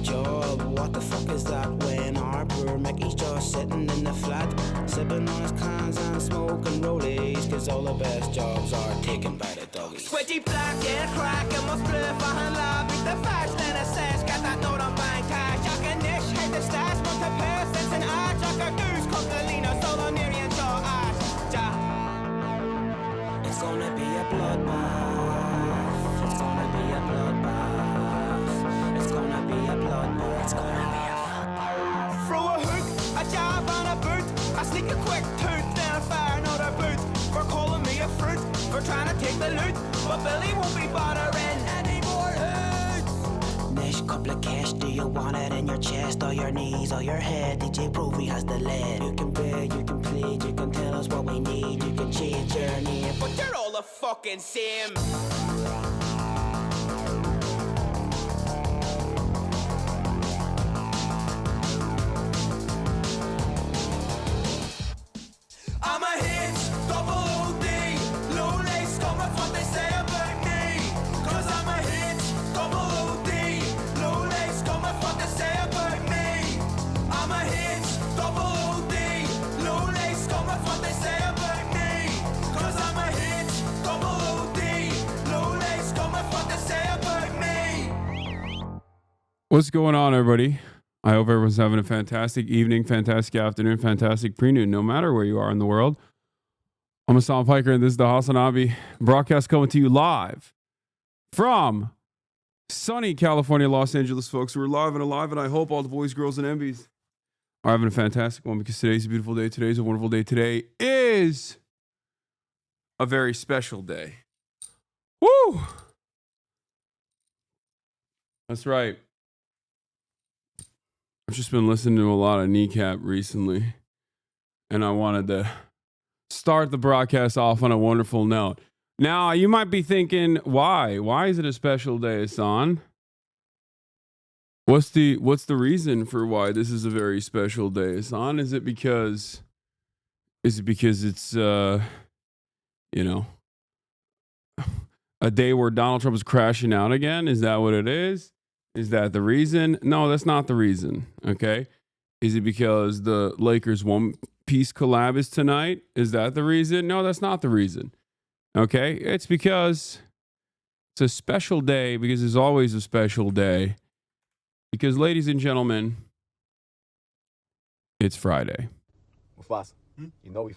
job. What the fuck is that when our Burr Mickey's just sitting in the flat, sipping on his cans and smoking rollies, cause all the best jobs are taken by the doggies. Squidgy black and crack and my split for hand lab. Beat the first and a says, got that note on bank cash. Jack and Nish, hate the stash, want to pass, it's an art. Jack a goose, Congalino, solo Miriam, jaw ash. It's gonna be a bloodbath. It's gonna be a bloodbath. It's gonna be a bloodbath. It's gonna be a bloodbath. Throw a hook, a jab and a boot. I sneak a quick tooth, then I fire another boot. For calling me a fruit, for trying to take the loot. But Billy won't be bothering any more hoots. Nish, couple of cash, do you want it in your chest, or your knees, or your head? DJ Provey has the lead. You can beg, you can plead, you can tell us what we need. You can change your name, but you're all the fucking same. I'm a hitch, double OD, low lace, come with what they say about me. Cause I'm a hitch, double OD, low lace, come with what they say about me. I'm a hitch, double OD, low lace, come with what they say about me. Cause I'm a hitch, double OD, low lace, come with what they say about me. What's going on, everybody? I hope everyone's having a fantastic evening, fantastic afternoon, fantastic pre-noon, no matter where you are in the world. I'm Hasan Piker, and this is the Hasanabi broadcast coming to you live from sunny California, Los Angeles, folks. We're live and alive, and I hope all the boys, girls, and MBs are having a fantastic one, because today's a beautiful day. Today's a wonderful day. Today is a very special day. Woo! That's right. I've just been listening to a lot of Kneecap recently, and I wanted to start the broadcast off on a wonderful note. Now, you might be thinking, why? Why is it a special day, Hasan? What's the reason for why this is a very special day, Hasan? Is it because it's a day where Donald Trump is crashing out again? Is that what it is? Is that the reason? No, that's not the reason. Okay. Is it because the Lakers One Piece collab is tonight? Is that the reason? No, that's not the reason. Okay. It's because it's a special day, because there's always a special day. Because, ladies and gentlemen, it's Friday.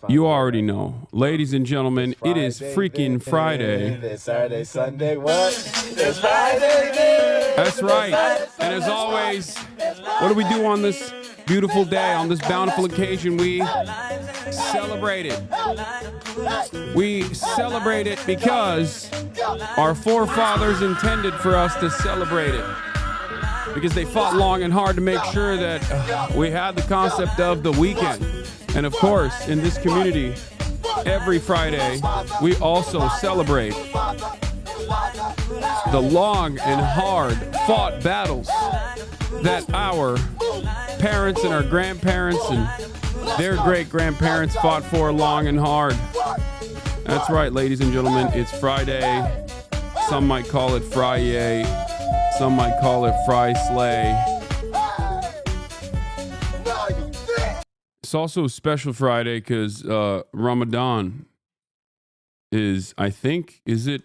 You already know. Ladies and gentlemen, it is freaking Friday. It's Saturday, Sunday, what? It's Friday, baby. That's right. And as always, what do we do on this beautiful day, on this bountiful occasion? We celebrate it. We celebrate it because our forefathers intended for us to celebrate it. Because they fought long and hard to make sure that we had the concept of the weekend. And of course, in this community, every Friday, we also celebrate the long and hard fought battles that our parents and our grandparents and their great-grandparents fought for long and hard. That's right, ladies and gentlemen, it's Friday. Some might call it Fry-yay. Some might call it Fry Slay. It's also a special Friday because Ramadan is, I think, is it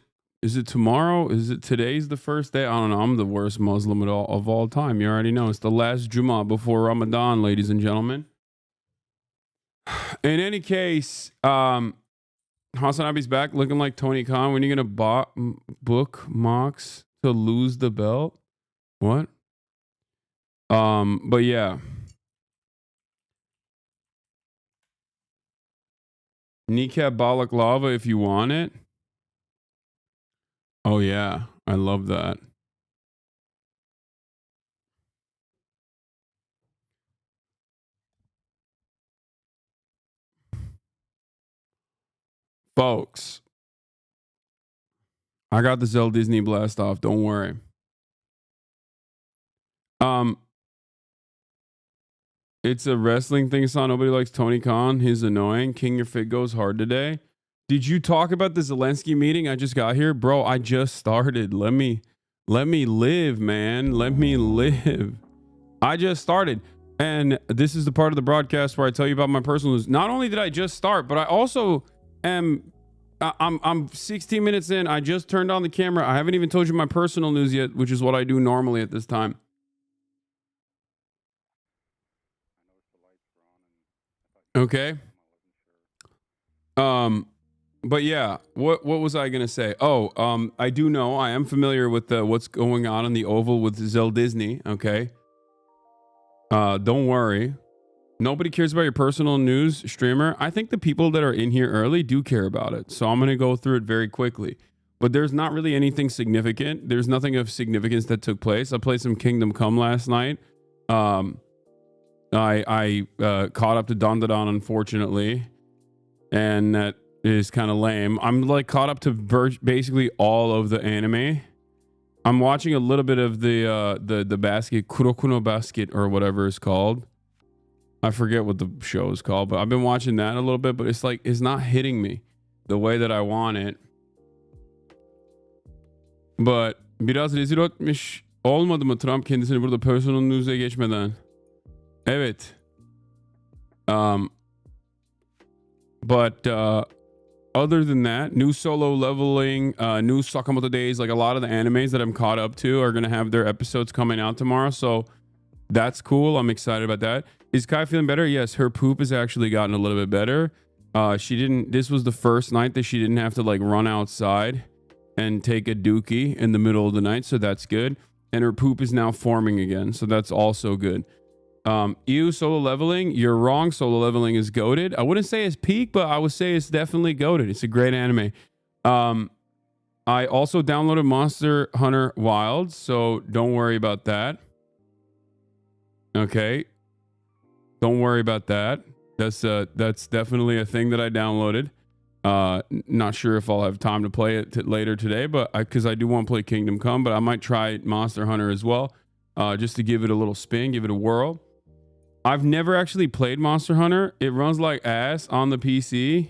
tomorrow? Is it today's the first day? I don't know. I'm the worst Muslim of all time. You already know. It's the last Jummah before Ramadan, ladies and gentlemen. In any case, Hasanabi's back looking like Tony Khan. When are you going to book Mox to lose the belt? What? But yeah. Kneecap Balaklava if you want it. Oh yeah, I love that. Folks, I got the Zell Disney blast off, don't worry. It's a wrestling thing, son. Nobody likes Tony Khan. He's annoying. King, your fit goes hard today. Did you talk about the Zelensky meeting? I just got here. Bro, I just started. Let me live, man. Let me live. I just started, and this is the part of the broadcast where I tell you about my personal news. Not only did I just start, but I also am. I'm 16 minutes in. I just turned on the camera. I haven't even told you my personal news yet, which is what I do normally at this time. Okay. But yeah, what was I gonna say? Oh, I do know I am familiar with what's going on in the Oval with Disney. Okay. Don't worry. Nobody cares about your personal news, streamer. I think the people that are in here early do care about it. So I'm going to go through it very quickly. But there's not really anything significant. There's nothing of significance that took place. I played some Kingdom Come last night. I caught up to Don, unfortunately. And that is kind of lame. I'm like caught up to basically all of the anime. I'm watching a little bit of the basket, Kuroko no Basket, or whatever it's called. I forget what the show is called, but I've been watching that a little bit, but it's like, it's not hitting me the way that I want it. But biraz rezil etmiş olmadı mı Trump kendisini burada personal news'e geçmeden? Evet. But other than that, new Solo Leveling, new Sakamoto Days, like a lot of the animes that I'm caught up to are going to have their episodes coming out tomorrow. So that's cool. I'm excited about that. Is Kai feeling better? Yes, her poop has actually gotten a little bit better. This was the first night that she didn't have to like run outside and take a dookie in the middle of the night. So that's good. And her poop is now forming again. So that's also good. Solo Leveling. You're wrong. Solo Leveling is goated. I wouldn't say it's peak, but I would say it's definitely goated. It's a great anime. I also downloaded Monster Hunter Wilds. So don't worry about that. Okay. Don't worry about that. That's definitely a thing that I downloaded. Not sure if I'll have time to play it later today, but because I do want to play Kingdom Come, but I might try Monster Hunter as well, just to give it a little spin, give it a whirl. I've never actually played Monster Hunter. It runs like ass on the PC.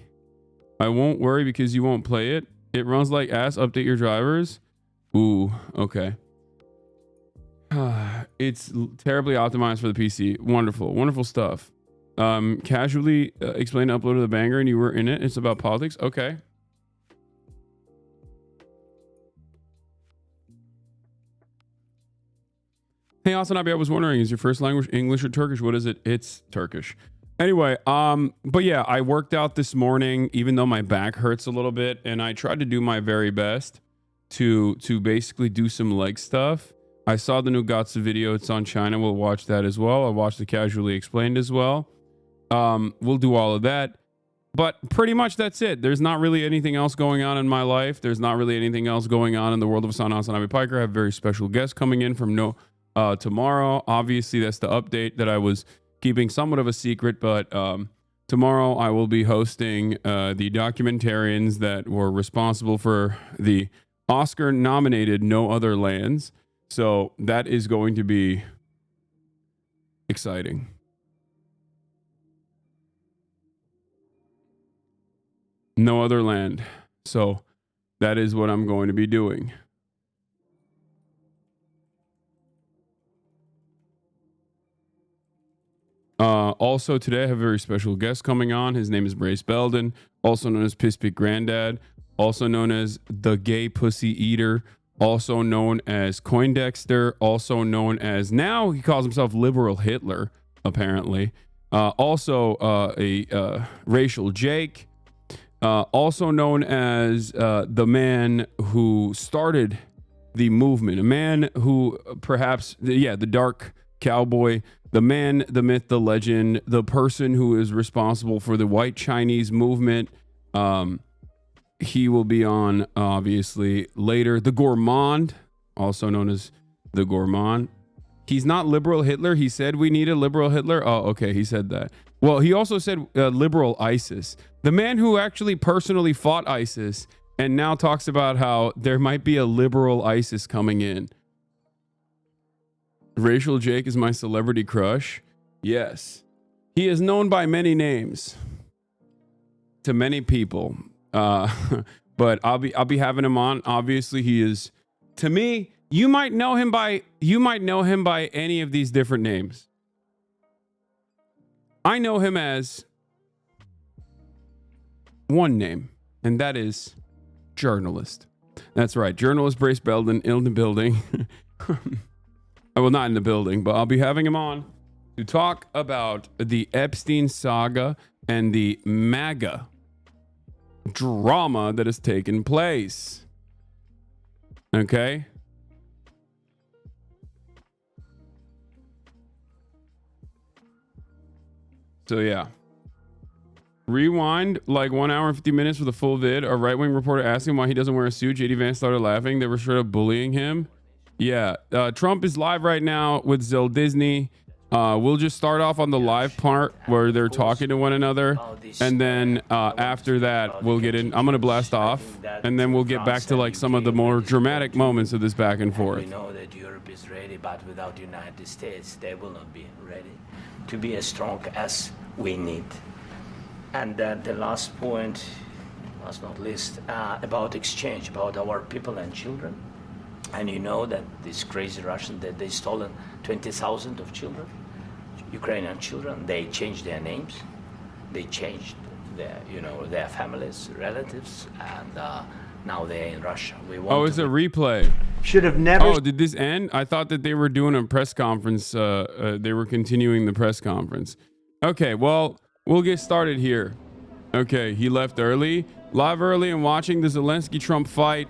I won't worry because you won't play it. It runs like ass. Update your drivers. Ooh, okay. It's terribly optimized for the PC. Wonderful stuff. Casually explained upload of the banger and you were in it. It's about politics. Okay. Hey Hasanabi, I was wondering, is your first language English or Turkish? What is it? It's Turkish. Anyway, but yeah, I worked out this morning, even though my back hurts a little bit, and I tried to do my very best to basically do some leg stuff. I saw the new Gatsu video. It's on China. We'll watch that as well. I watched the Casually Explained as well. We'll do all of that. But pretty much that's it. There's not really anything else going on in my life. There's not really anything else going on in the world of Hasanabi Piker. I have a very special guest coming in from tomorrow. Obviously, that's the update that I was keeping somewhat of a secret. But tomorrow I will be hosting the documentarians that were responsible for the Oscar-nominated No Other Lands. So that is going to be exciting. No Other Land. So that is what I'm going to be doing. Also today I have a very special guest coming on. His name is Brace Belden, also known as Pispik Granddad, also known as the Gay Pussy Eater, also known as Coindexter, also known as, now he calls himself Liberal Hitler, apparently. Also a racial Jake, also known as the man who started the movement, a man who perhaps, the dark cowboy, the man, the myth, the legend, the person who is responsible for the white Chinese movement. He will be on, obviously, later. The Gourmand, also known as the Gourmand. He's not Liberal Hitler. He said we need a Liberal Hitler. Oh, okay. He said that. Well, he also said Liberal ISIS. The man who actually personally fought ISIS and now talks about how there might be a liberal ISIS coming in. Racial Jake is my celebrity crush. Yes. He is known by many names to many people. But I'll be having him on. Obviously, he is, to me, You might know him by any of these different names. I know him as one name, and that is journalist. That's right, journalist Brace Belden in the building. Well, not in the building, but I'll be having him on to talk about the Epstein saga and the MAGA drama that has taken place. Okay? So yeah. Rewind like 1 hour and 50 minutes for the full vid. A right-wing reporter asked him why he doesn't wear a suit. JD Vance started laughing. They were straight up bullying him. Yeah. Trump is live right now with Disney. We'll just start off on the live part where they're talking to one another. And then after that, we'll get in. I'm going to blast off. And then we'll get back to like some of the more dramatic moments of this back and forth. We know that Europe is ready, but without the United States, they will not be ready to be as strong as we need. And then the last point, last not least, about exchange, about our people and children. And you know that these crazy Russians, that they stolen 20,000 of children, Ukrainian children. They changed their names, they changed their families, relatives, and now they're in Russia. It's a replay. Should have never. Oh, did this end? I thought that they were doing a press conference. They were continuing the press conference. Okay, well, we'll get started here. Okay, he left early, live early, and watching the Zelensky-Trump fight.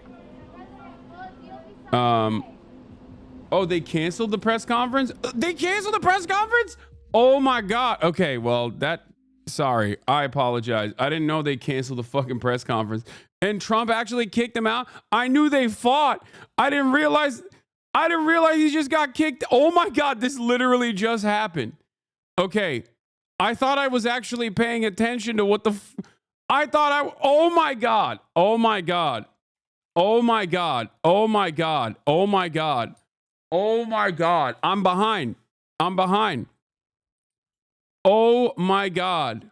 Oh, they canceled the press conference? They canceled the press conference? Oh my God. Okay, well, sorry, I apologize. I didn't know they canceled the fucking press conference. And Trump actually kicked him out. I knew they fought. I didn't realize he just got kicked. Oh my God, this literally just happened. Okay, I thought I was actually paying attention to what oh my God. Oh my God. Oh my God. Oh my God. Oh my God. Oh my God. I'm behind. Oh my God.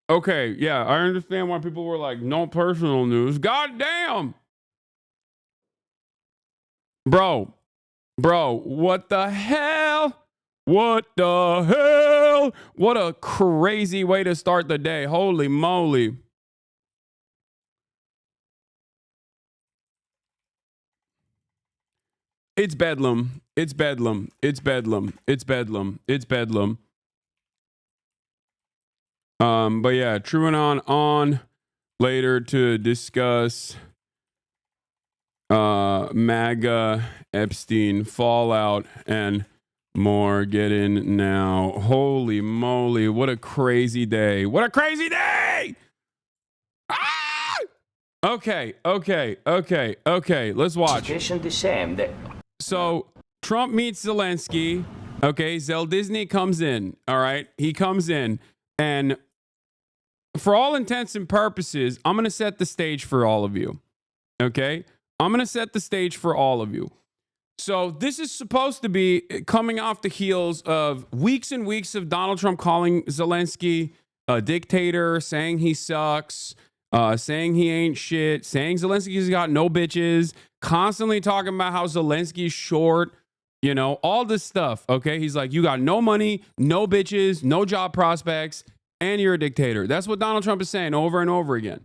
Okay, yeah, I understand why people were like, no personal news. God damn. Bro, what the hell? What the hell? What a crazy way to start the day. Holy moly. It's bedlam. It's bedlam. It's bedlam. It's bedlam. It's bedlam. But yeah, TrueAnon on later to discuss MAGA, Epstein, fallout, and more. Get in now. Holy moly, what a crazy day. What a crazy day! Ah! Okay, let's watch. The same. So Trump meets Zelensky. Okay, Disney comes in. All right, he comes in, and for all intents and purposes, I'm going to set the stage for all of you. Okay, I'm going to set the stage for all of you. So this is supposed to be coming off the heels of weeks and weeks of Donald Trump calling Zelensky a dictator, saying he sucks, saying he ain't shit, saying Zelensky's got no bitches, constantly talking about how Zelensky's short, all this stuff. Okay, he's like, you got no money, no bitches, no job prospects, and you're a dictator. That's what Donald Trump is saying over and over again.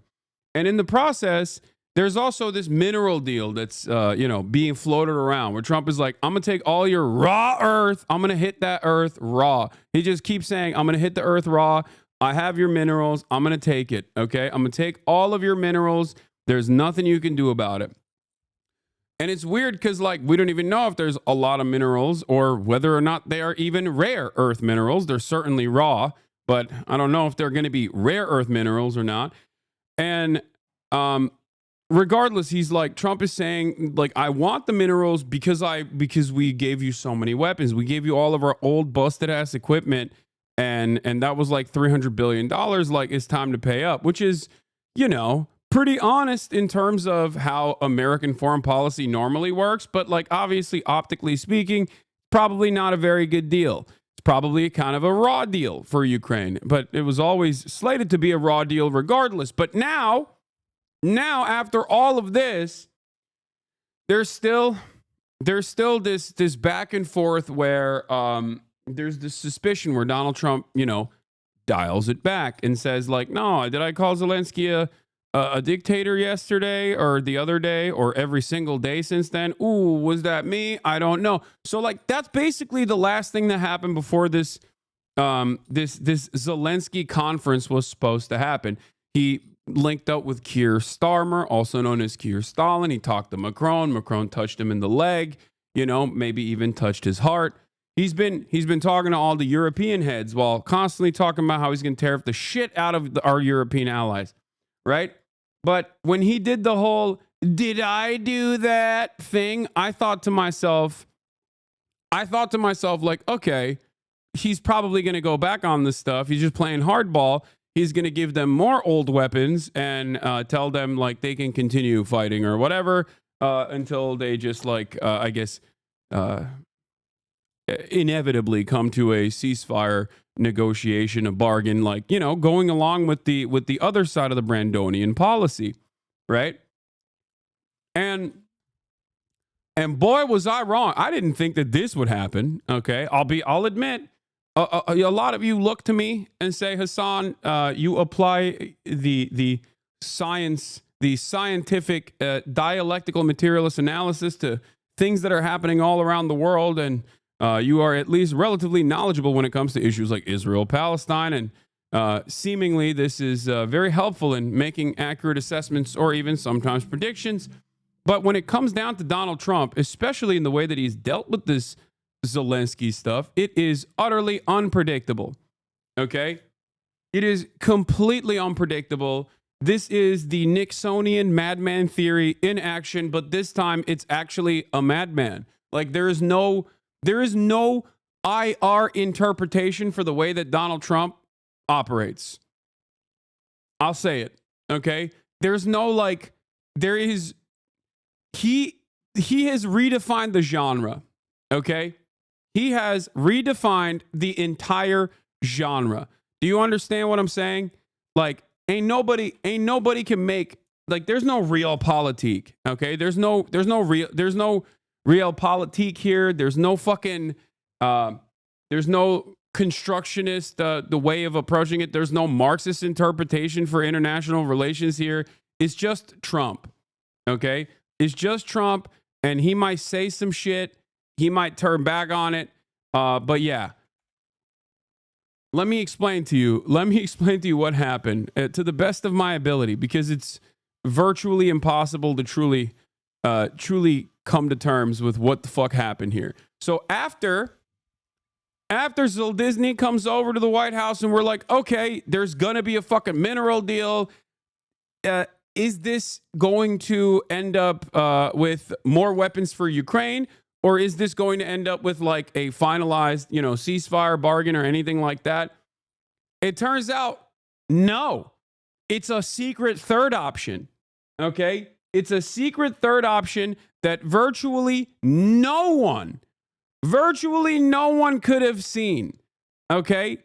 And in the process, there's also this mineral deal that's, being floated around where Trump is like, I'm going to take all your raw earth. I'm going to hit that earth raw. He just keeps saying, I'm going to hit the earth raw. I have your minerals. I'm going to take it. Okay. I'm going to take all of your minerals. There's nothing you can do about it. And it's weird because we don't even know if there's a lot of minerals or whether or not they are even rare earth minerals. They're certainly raw, but I don't know if they're going to be rare earth minerals or not. And, regardless, he's like, Trump is saying, I want the minerals because we gave you so many weapons. We gave you all of our old busted ass equipment, and that was like $300 billion. It's time to pay up, which is, pretty honest in terms of how American foreign policy normally works. But obviously, optically speaking, probably not a very good deal. It's probably kind of a raw deal for Ukraine, but it was always slated to be a raw deal regardless. But now after all of this, there's still this back and forth where there's this suspicion where Donald Trump, dials it back and says like, no, did I call Zelensky a dictator yesterday or the other day or every single day since then? Ooh, was that me? I don't know. So like that's basically the last thing that happened before this this Zelensky conference was supposed to happen. He linked up with Keir Starmer, also known as Keir Stalin. He talked to Macron. Macron touched him in the leg, maybe even touched his heart. He's been talking to all the European heads while constantly talking about how he's going to tariff the shit out of our European allies, right? But when he did the whole "did I do that" thing, I thought to myself like, okay, he's probably going to go back on this stuff. He's just playing hardball. He's going to give them more old weapons and tell them like they can continue fighting or whatever until they just inevitably come to a ceasefire negotiation, a bargain, going along with the other side of the Brandonian policy, right? And boy, was I wrong. I didn't think that this would happen. Okay, I'll admit. A lot of you look to me and say, Hasan, you apply the scientific dialectical materialist analysis to things that are happening all around the world, and you are at least relatively knowledgeable when it comes to issues like Israel, Palestine, and seemingly this is very helpful in making accurate assessments or even sometimes predictions. But when it comes down to Donald Trump, especially in the way that he's dealt with this Zelensky stuff, it is utterly unpredictable. Okay? It is completely unpredictable. This is the Nixonian madman theory in action, but this time it's actually a madman. Like there is no IR interpretation for the way that Donald Trump operates. I'll say it. Okay? There's no he has redefined the genre. Okay? He has redefined the entire genre. Do you understand what I'm saying? Like, ain't nobody can make, like, there's no realpolitik. Okay, there's no realpolitik here. There's no fucking there's no constructionist the way of approaching it. There's no Marxist interpretation for international relations here. It's just Trump. Okay, it's just Trump, and he might say some shit. He might turn back on it. But yeah, let me explain to you what happened to the best of my ability, because it's virtually impossible to truly come to terms with what the fuck happened here. So after Zelensky comes over to the White House and we're like, okay, there's gonna be a fucking mineral deal. Is this going to end up with more weapons for Ukraine? Or is this going to end up with like a finalized, ceasefire bargain or anything like that? It turns out, no. It's a secret third option. Okay? It's a secret third option that virtually no one could have seen. Okay?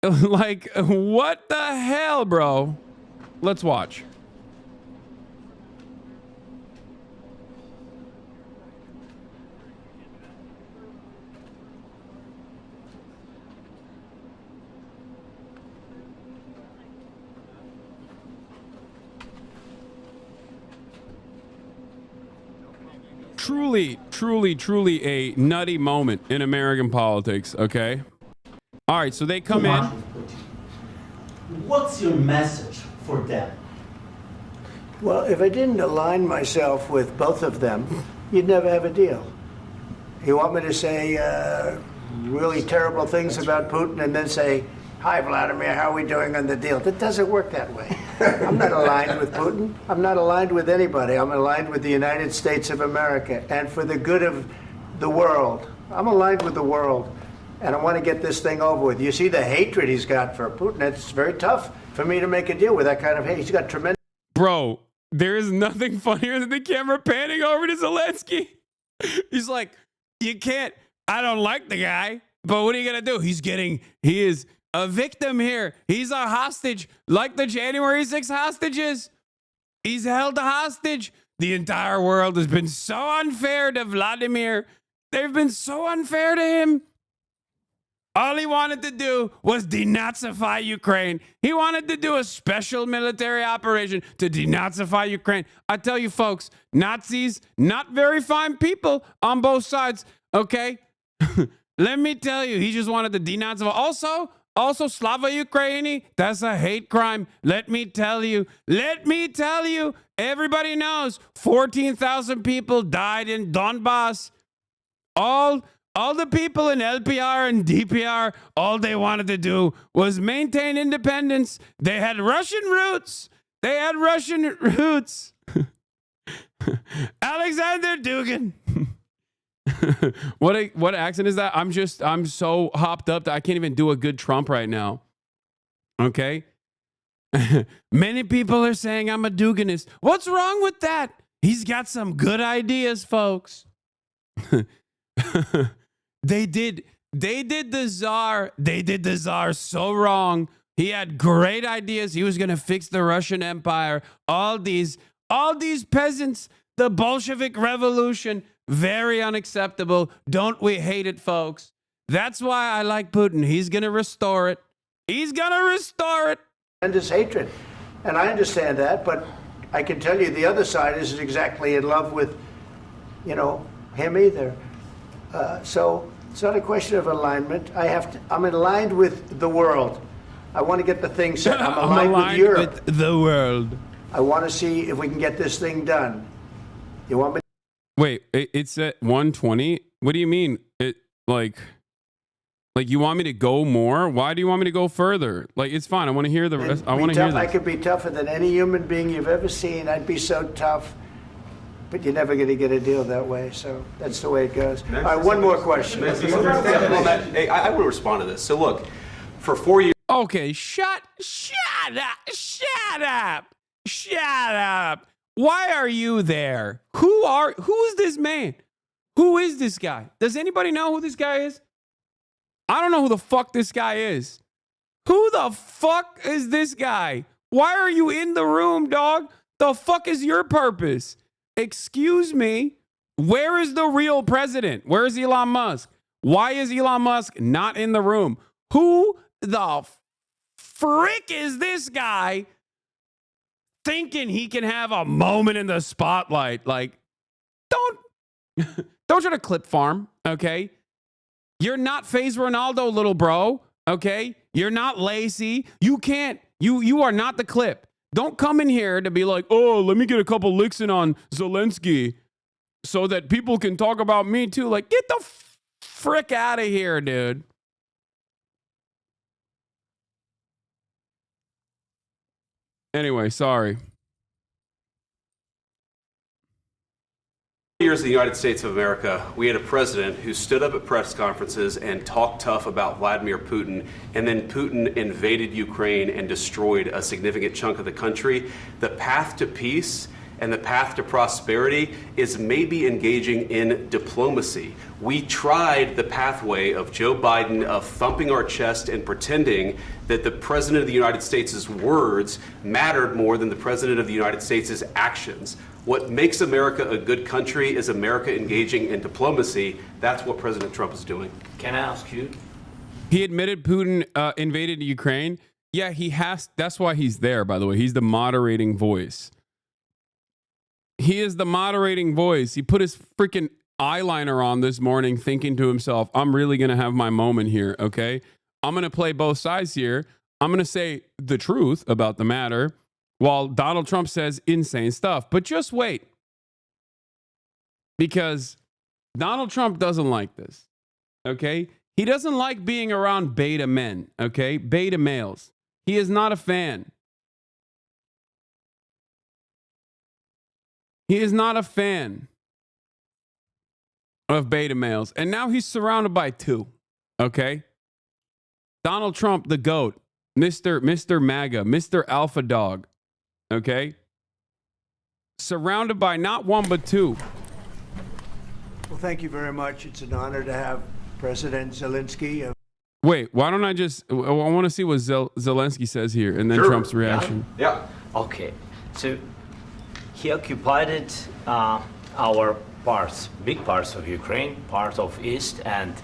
Like, what the hell, bro? Let's watch. Truly a nutty moment in American politics, okay? All right, so they come in. What's your message for them? Well, if I didn't align myself with both of them, you'd never have a deal. You want me to say really terrible things about Putin and then say, "Hi, Vladimir, how are we doing on the deal?" That doesn't work that way. I'm not aligned with Putin. I'm not aligned with anybody. I'm aligned with the United States of America. And for the good of the world, I'm aligned with the world. And I want to get this thing over with. You see the hatred he's got for Putin. It's very tough for me to make a deal with that kind of hate. He's got tremendous... Bro, there is nothing funnier than the camera panning over to Zelensky. He's like, you can't... I don't like the guy. But what are you going to do? He is a victim here. He's a hostage, like the January 6th hostages. He's held a hostage. The entire world has been so unfair to Vladimir. They've been so unfair to him. All he wanted to do was denazify Ukraine. He wanted to do a special military operation to denazify Ukraine. I tell you, folks, Nazis, not very fine people on both sides, okay? Let me tell you, he just wanted to denazify. Also, Slava Ukraini, that's a hate crime. Let me tell you, everybody knows 14,000 people died in Donbass. All the people in LPR and DPR, all they wanted to do was maintain independence. They had Russian roots. Alexander Dugin. What accent is that? I'm so hopped up that I can't even do a good Trump right now. Okay? Many people are saying I'm a Duganist. What's wrong with that? He's got some good ideas, folks. They did the Tsar so wrong. He had great ideas. He was going to fix the Russian Empire. All these peasants, the Bolshevik Revolution, very unacceptable. Don't we hate it, folks? That's why I like Putin. He's going to restore it. And this hatred. And I understand that, but I can tell you the other side isn't exactly in love with, him either. So it's not a question of alignment. I'm aligned with the world. I want to get the thing set. I'm aligned with Europe. With the world. I want to see if we can get this thing done. You want me? Wait, it's at 120. What do you mean? Like you want me to go more? Why do you want me to go further? Like, it's fine. I want to hear the rest. I want to hear this. I could be tougher than any human being you've ever seen. I'd be so tough. But you're never going to get a deal that way, so that's the way it goes. All right, one more question. Hey, I will respond to this. So look, for 4 years. Okay, shut up. Why are you there? Who is this man? Who is this guy? Does anybody know who this guy is? I don't know who the fuck this guy is. Who the fuck is this guy? Why are you in the room, dog? The fuck is your purpose? Excuse me, where is the real president? Where is Elon Musk? Why is Elon Musk not in the room? Who the frick is this guy thinking he can have a moment in the spotlight? Like, don't try to clip farm, okay? You're not FaZe Ronaldo, little bro, okay? You're not Lacey. You are not the clip. Don't come in here to be like, oh, let me get a couple licks in on Zelensky so that people can talk about me too. Like, get the frick out of here, dude. Anyway, sorry. Years in the United States of America, we had a president who stood up at press conferences and talked tough about Vladimir Putin, and then Putin invaded Ukraine and destroyed a significant chunk of the country. The path to peace and the path to prosperity is maybe engaging in diplomacy. We tried the pathway of Joe Biden of thumping our chest and pretending that the president of the United States' words mattered more than the president of the United States' actions. What makes America a good country is America engaging in diplomacy. That's what President Trump is doing. Can I ask you? He admitted Putin invaded Ukraine. Yeah, he has. That's why he's there, by the way. He's the moderating voice. He is the moderating voice. He put his freaking eyeliner on this morning thinking to himself, I'm really going to have my moment here, okay? I'm going to play both sides here. I'm going to say the truth about the matter while Donald Trump says insane stuff. But just wait. Because Donald Trump doesn't like this, okay? He doesn't like being around beta men, okay? Beta males. He is not a fan. He is not a fan of beta males. And now he's surrounded by two, okay? Donald Trump, the GOAT, Mr. MAGA, Mr. Alpha Dog, okay? Surrounded by not one, but two. Well, thank you very much. It's an honor to have President Zelensky. Wait, why don't I just? I want to see what Zelensky says here, and then Sure. Trump's reaction. Yeah. Okay, so he occupied our parts, big parts of Ukraine, part of East and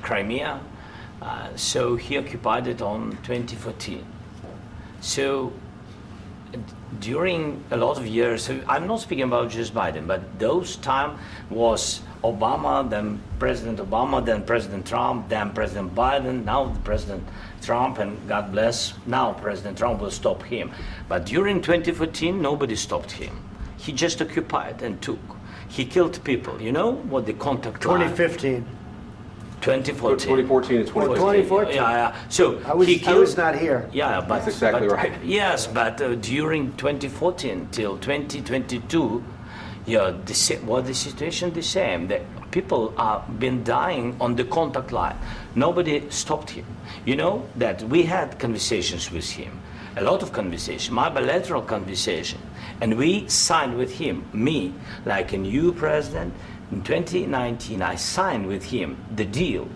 Crimea. So he occupied it on 2014. So during a lot of years, so I'm not speaking about just Biden, but those time was Obama, then President Obama, then President Trump, then President Biden, now the President Trump, and God bless, now President Trump will stop him. But during 2014, nobody stopped him. He just occupied and took. He killed people. You know what the contact line? 2015. 2014. 2014 and 2014. 2014. Yeah. So I was not here. Yeah, but That's exactly right. Yes, but during 2014 till 2022, yeah, the situation the same. The people have been dying on the contact line. Nobody stopped him. You know that we had conversations with him, a lot of conversation, my bilateral conversation, and we signed with him. Me, like a new president. In 2019, I signed with him the deal.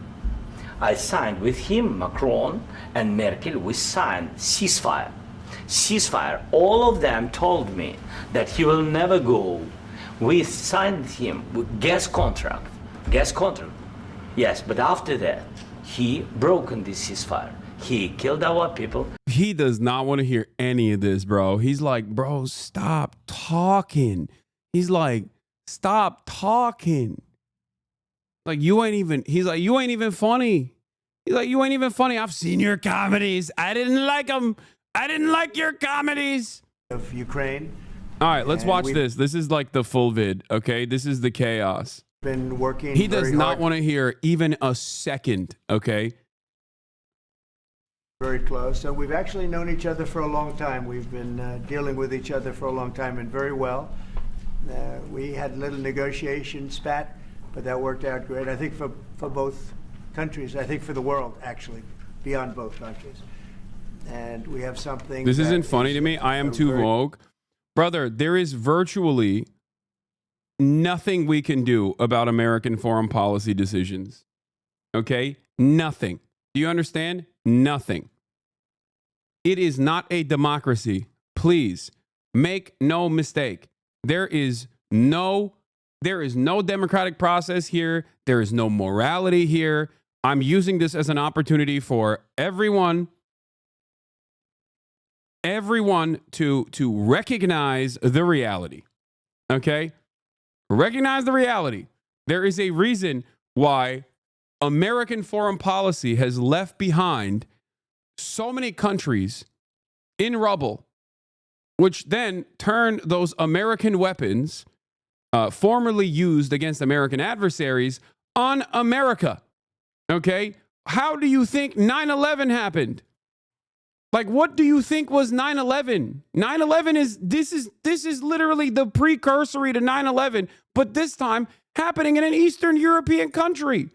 I signed with him, Macron and Merkel, we signed ceasefire. Ceasefire. All of them told me that he will never go. We signed with him with gas contract. Gas contract. Yes, but after that, he broken this ceasefire. He killed our people. He does not want to hear any of this, bro. He's like, bro, stop talking. He's like, stop talking. Like, you ain't even, he's like, you ain't even funny. He's like, you ain't even funny. I've seen your comedies. I didn't like them. I didn't like your comedies. Of Ukraine. All right, let's watch this. This is like the full vid, okay? This is the chaos. Been working. He does very not hard, want to hear even a second, okay? very close. So we've actually known each other for a long time. We've been dealing with each other for a long time and very well. We had a little negotiation spat, but that worked out great. I think for both countries. I think for the world, actually, beyond both countries. And we have something. This isn't funny to me. I am too woke. Brother, there is virtually nothing we can do about American foreign policy decisions. Okay? Nothing. Do you understand? Nothing. It is not a democracy. Please make no mistake. There is no democratic process here. There is no morality here. I'm using this as an opportunity for everyone to recognize the reality. Okay? Recognize the reality. There is a reason why American foreign policy has left behind so many countries in rubble, which then turn those American weapons formerly used against American adversaries on America. Okay? How do you think 9/11 happened? Like, what do you think was 9/11? 9/11 is literally the precursory to 9/11, but this time happening in an Eastern European country.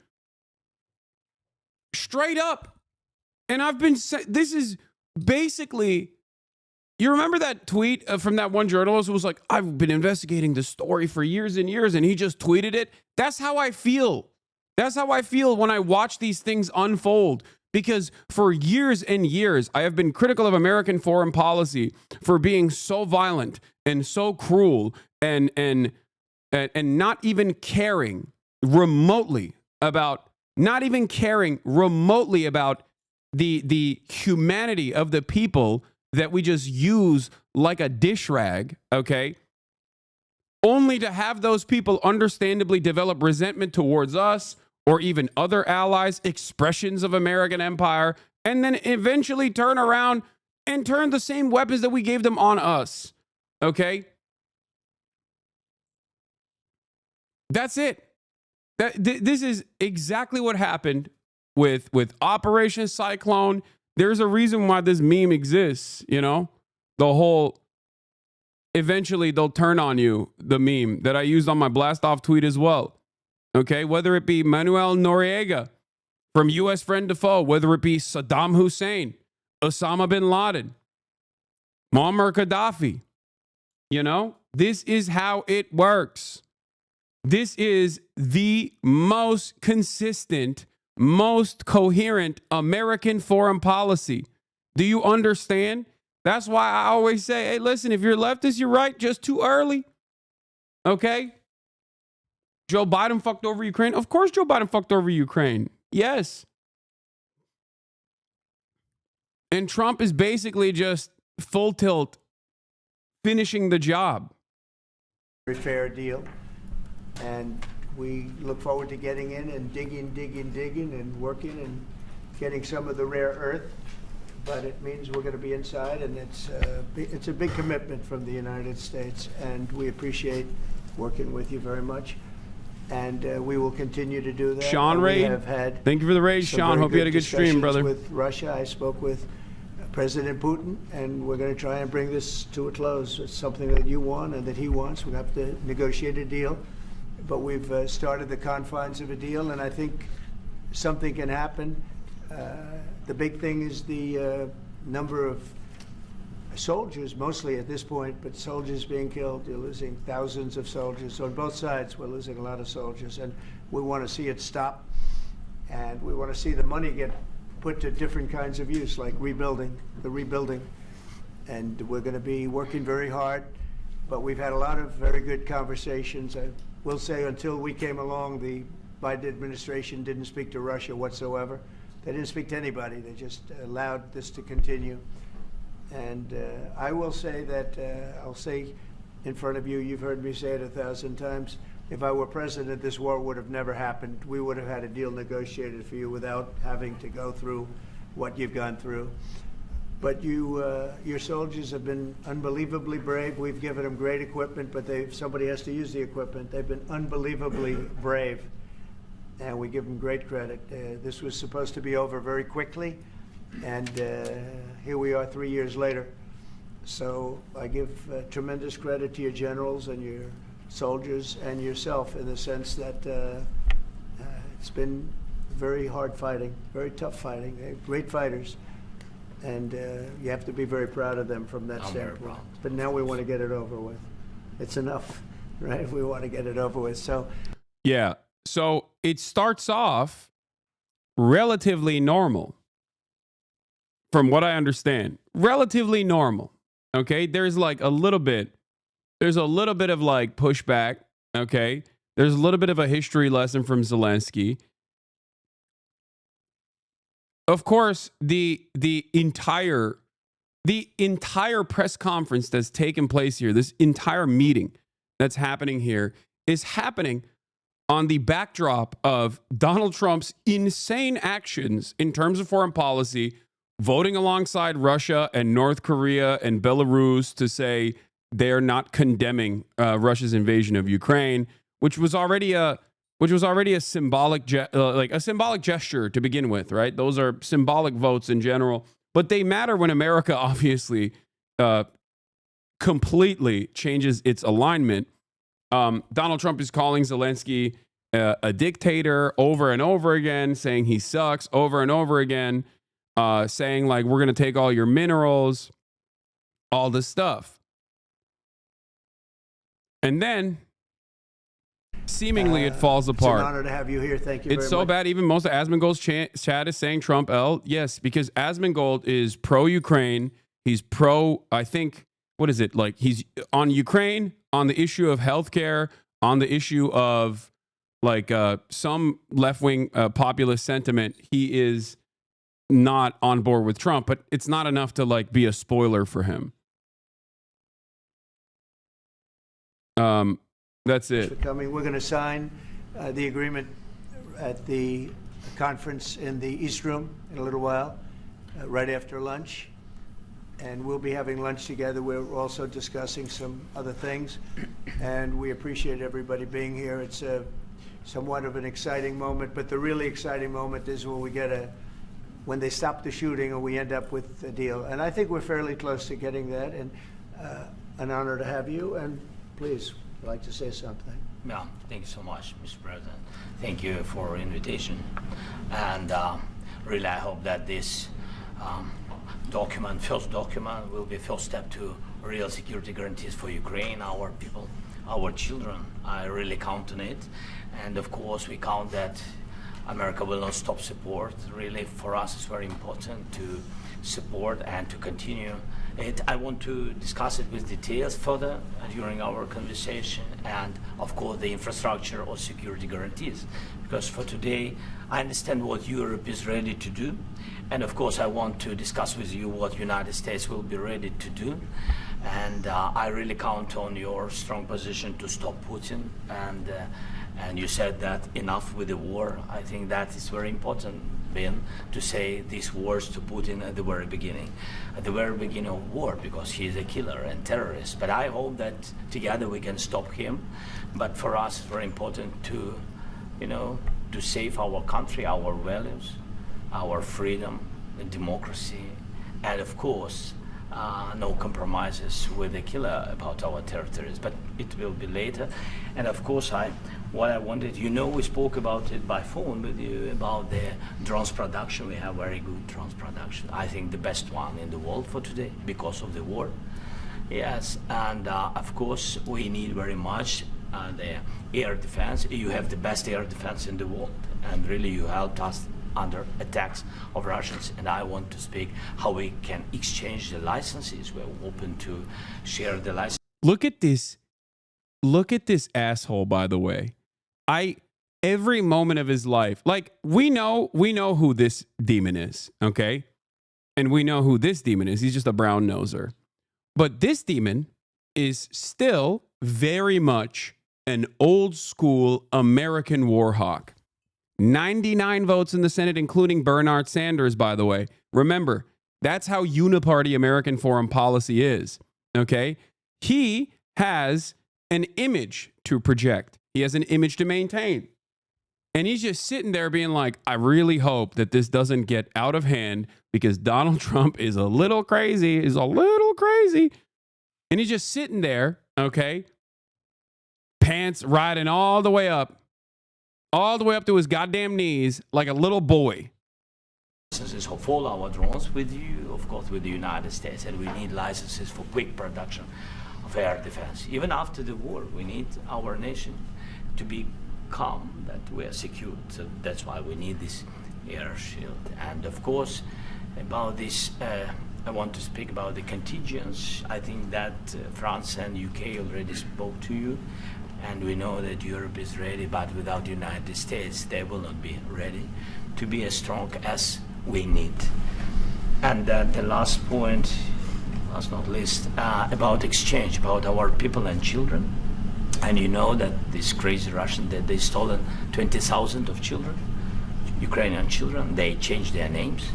Straight up. And I've been this is basically, you remember that tweet from that one journalist who was like, I've been investigating this story for years and years, and he just tweeted it? That's how I feel. That's how I feel when I watch these things unfold. Because for years and years, I have been critical of American foreign policy for being so violent and so cruel and not even caring remotely about the humanity of the people that we just use like a dish rag, okay? Only to have those people understandably develop resentment towards us or even other allies, expressions of American empire, and then eventually turn around and turn the same weapons that we gave them on us, okay? That's it. This is exactly what happened with Operation Cyclone. There's a reason why this meme exists, you know? The whole, eventually they'll turn on you, the meme that I used on my blast off tweet as well. Okay, whether it be Manuel Noriega from U.S. Friend to Foe, whether it be Saddam Hussein, Osama bin Laden, Muammar Gaddafi, you know, this is how it works. This is the most consistent, most coherent American foreign policy. Do you understand? That's why I always say, hey, listen, if you're leftist, you're right, just too early. Okay? Joe Biden fucked over Ukraine. Of course Joe Biden fucked over Ukraine. Yes. And Trump is basically just full tilt finishing the job. Very fair deal. And we look forward to getting in and digging and working and getting some of the rare earth. But it means we're going to be inside, and it's a big commitment from the United States, and we appreciate working with you very much. And we will continue to do that. Sean Ray, thank you for the raid, Sean. Hope you had a good stream, brother. With Russia, I spoke with President Putin, and we're going to try and bring this to a close. It's something that you want and that he wants. We have to negotiate a deal, but we've started the confines of a deal, and I think something can happen. The big thing is the number of soldiers, mostly at this point, but soldiers being killed. You're losing thousands of soldiers. So on both sides, we're losing a lot of soldiers, and we want to see it stop, and we want to see the money get put to different kinds of use, like rebuilding, and we're going to be working very hard, but we've had a lot of very good conversations. I will say until we came along, the Biden administration didn't speak to Russia whatsoever. They didn't speak to anybody. They just allowed this to continue. And I will say that, I'll say in front of you, you've heard me say it 1,000 times, if I were president, this war would have never happened. We would have had a deal negotiated for you without having to go through what you've gone through. But your soldiers have been unbelievably brave. We've given them great equipment, but somebody has to use the equipment. They've been unbelievably brave, and we give them great credit. This was supposed to be over very quickly, and here we are 3 years later. So I give tremendous credit to your generals and your soldiers and yourself in the sense that it's been very hard fighting, very tough fighting. They're great fighters, and you have to be very proud of them from that standpoint. But now we want to get it over with. It's enough, right? We want to get it over with. So, yeah. So it starts off relatively normal, from what I understand. Relatively normal. Okay, there's like a little bit of like pushback. Okay, there's a little bit of a history lesson from Zelensky. Of course, the entire press conference that's taken place here, this entire meeting that's happening here, is happening on the backdrop of Donald Trump's insane actions in terms of foreign policy, voting alongside Russia and North Korea and Belarus to say they're not condemning Russia's invasion of Ukraine, which was already a symbolic gesture to begin with, right? Those are symbolic votes in general, but they matter when America obviously completely changes its alignment. Donald Trump is calling Zelensky a dictator over and over again, saying he sucks over and over again, saying like, we're going to take all your minerals, all this stuff. And then seemingly it falls apart. It's an honor to have you here. Thank you very much. It's so bad. Even most of Asmongold's chat is saying Trump L. Yes, because Asmongold is pro-Ukraine. He's pro, I think, what is it? Like he's on Ukraine, on the issue of healthcare, on the issue of like some left-wing populist sentiment. He is not on board with Trump, but it's not enough to like be a spoiler for him. That's it. For coming. We're going to sign the agreement at the conference in the East Room in a little while, right after lunch. And we'll be having lunch together. We're also discussing some other things. And we appreciate everybody being here. It's somewhat of an exciting moment, but the really exciting moment is when they stop the shooting and we end up with a deal. And I think we're fairly close to getting that, and an honor to have you. And please, I'd like to say something. Yeah, thank you so much, Mr. President. Thank you for invitation. And really, I hope that this first document, will be first step to real security guarantees for Ukraine, our people, our children. I really count on it. And of course, we count that America will not stop support. Really, for us, it's very important to support and to continue it. I want to discuss it with details further during our conversation, and of course the infrastructure or security guarantees. Because for today, I understand what Europe is ready to do, and of course I want to discuss with you what United States will be ready to do. And I really count on your strong position to stop Putin. And you said that enough with the war. I think that is very important, Ben, to say these words to Putin at the very beginning of war, because he is a killer and terrorist. But I hope that together we can stop him. But for us, it's very important to, to save our country, our values, our freedom, and democracy, and of course, no compromises with the killer about our territories. But it will be later. And of course, what I wanted, we spoke about it by phone with you about the drones production. We have very good drones production. I think the best one in the world for today because of the war. Yes, and of course we need very much the air defense. You have the best air defense in the world, and really you helped us under attacks of Russians. And I want to speak how we can exchange the licenses. We're open to share the license. Look at this asshole, by the way. Every moment of his life, like we know who this demon is, okay? And we know who this demon is. He's just a brown noser. But this demon is still very much an old school American war hawk. 99 votes in the Senate, including Bernard Sanders, by the way. Remember, that's how uniparty American foreign policy is, okay? He has an image to project. He has an image to maintain. And he's just sitting there being like, I really hope that this doesn't get out of hand because Donald Trump is a little crazy. And he's just sitting there, okay? Pants riding all the way up to his goddamn knees like a little boy. Licenses for all our drones with you, of course, with the United States, and we need licenses for quick production of air defense. Even after the war, we need our nation to be calm, that we are secure. So that's why we need this air shield. And of course, about this, I want to speak about the contingents. I think that France and UK already spoke to you. And we know that Europe is ready, but without the United States, they will not be ready to be as strong as we need. And the last point, last not least, about exchange, about our people and children. And you know that this crazy Russian, that they stolen 20,000 of children, Ukrainian children. They changed their names,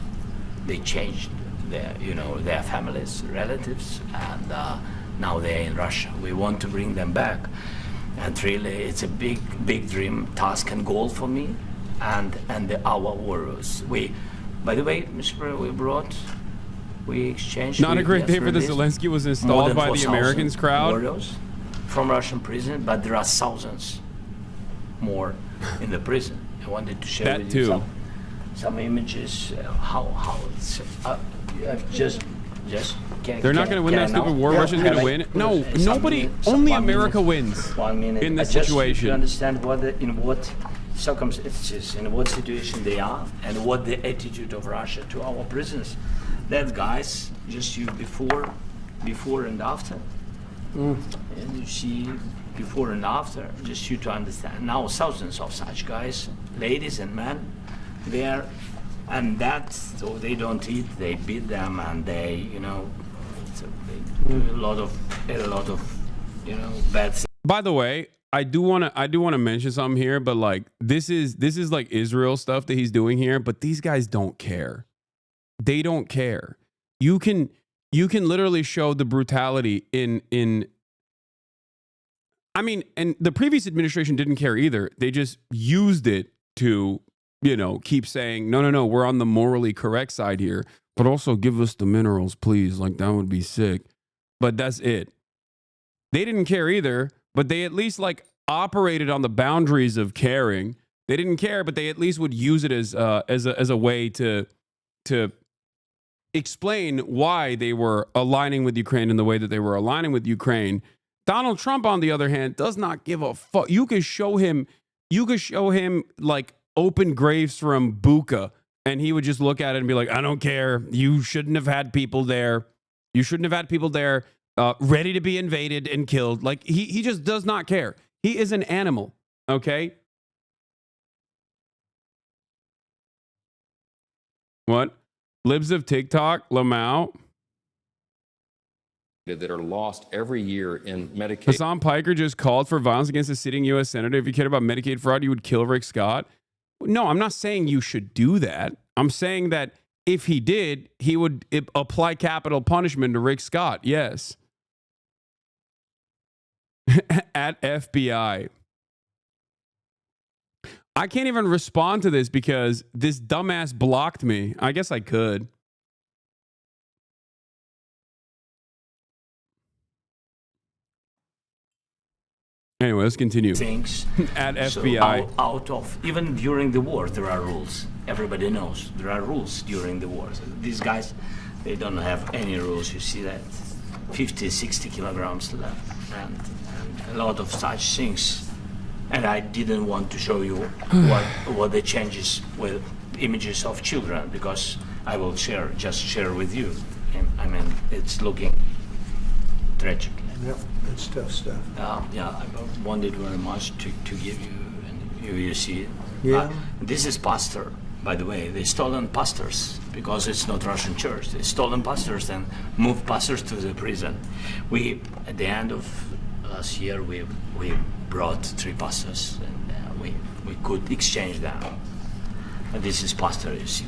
they changed their families, relatives, and now they're in Russia. We want to bring them back. And really, it's a big dream, task, and goal for me, and our warriors. By the way, Mr. President, we exchanged. Not a great day for the Zelensky was installed by the Americans crowd. Warriors from Russian prison, but there are thousands more in the prison. I wanted to share with you some images. How it's just. They're not going to win that stupid war. Russia's going to win. No, nobody. Only America wins. 1 minute. In this just situation. To understand in what circumstances, in what situation they are, and what the attitude of Russia to our prisoners. That guys, just you before and after. And you see before and after, just you to understand. Now thousands of such guys, ladies and men, there. And so they don't eat, they beat them, and they do a lot of bad things. By the way, I do want to mention something here, but like this is like Israel stuff that he's doing here, but these guys don't care. They don't care. You can literally show the brutality in I mean, and the previous administration didn't care either. They just used it to keep saying, no, we're on the morally correct side here, but also give us the minerals, please. Like, that would be sick. But that's it. They didn't care either, but they at least operated on the boundaries of caring. They didn't care, but they at least would use it as a way to explain why they were aligning with Ukraine in the way that they were aligning with Ukraine. Donald Trump, on the other hand, does not give a fuck. You could show him open graves from Buka, and he would just look at it and be like, I don't care. You shouldn't have had people there. You shouldn't have had people there ready to be invaded and killed. Like, he just does not care. He is an animal, okay? What? Libs of TikTok, Lamau. That are lost every year in Medicaid. Hasan Piker just called for violence against a sitting U.S. senator. If you cared about Medicaid fraud, you would kill Rick Scott. No, I'm not saying you should do that. I'm saying that if he did, he would apply capital punishment to Rick Scott. Yes. At FBI. I can't even respond to this because this dumbass blocked me. I guess I could. Anyway, let's continue. Things At so FBI. out of even during the war, there are rules. Everybody knows there are rules during the war. So these guys, they don't have any rules. You see that 50, 60 kilograms left, and a lot of such things. And I didn't want to show you what the changes with images of children, because I will share with you. I mean, it's looking tragic. Yep, it's tough stuff. Yeah, I wanted very much to give you, and you see it. Yeah. This is pastor, by the way. They stolen pastors because it's not Russian church. They stolen pastors and moved pastors to the prison. We, at the end of last year, we brought 3 pastors, and we could exchange them. And this is pastor, you see.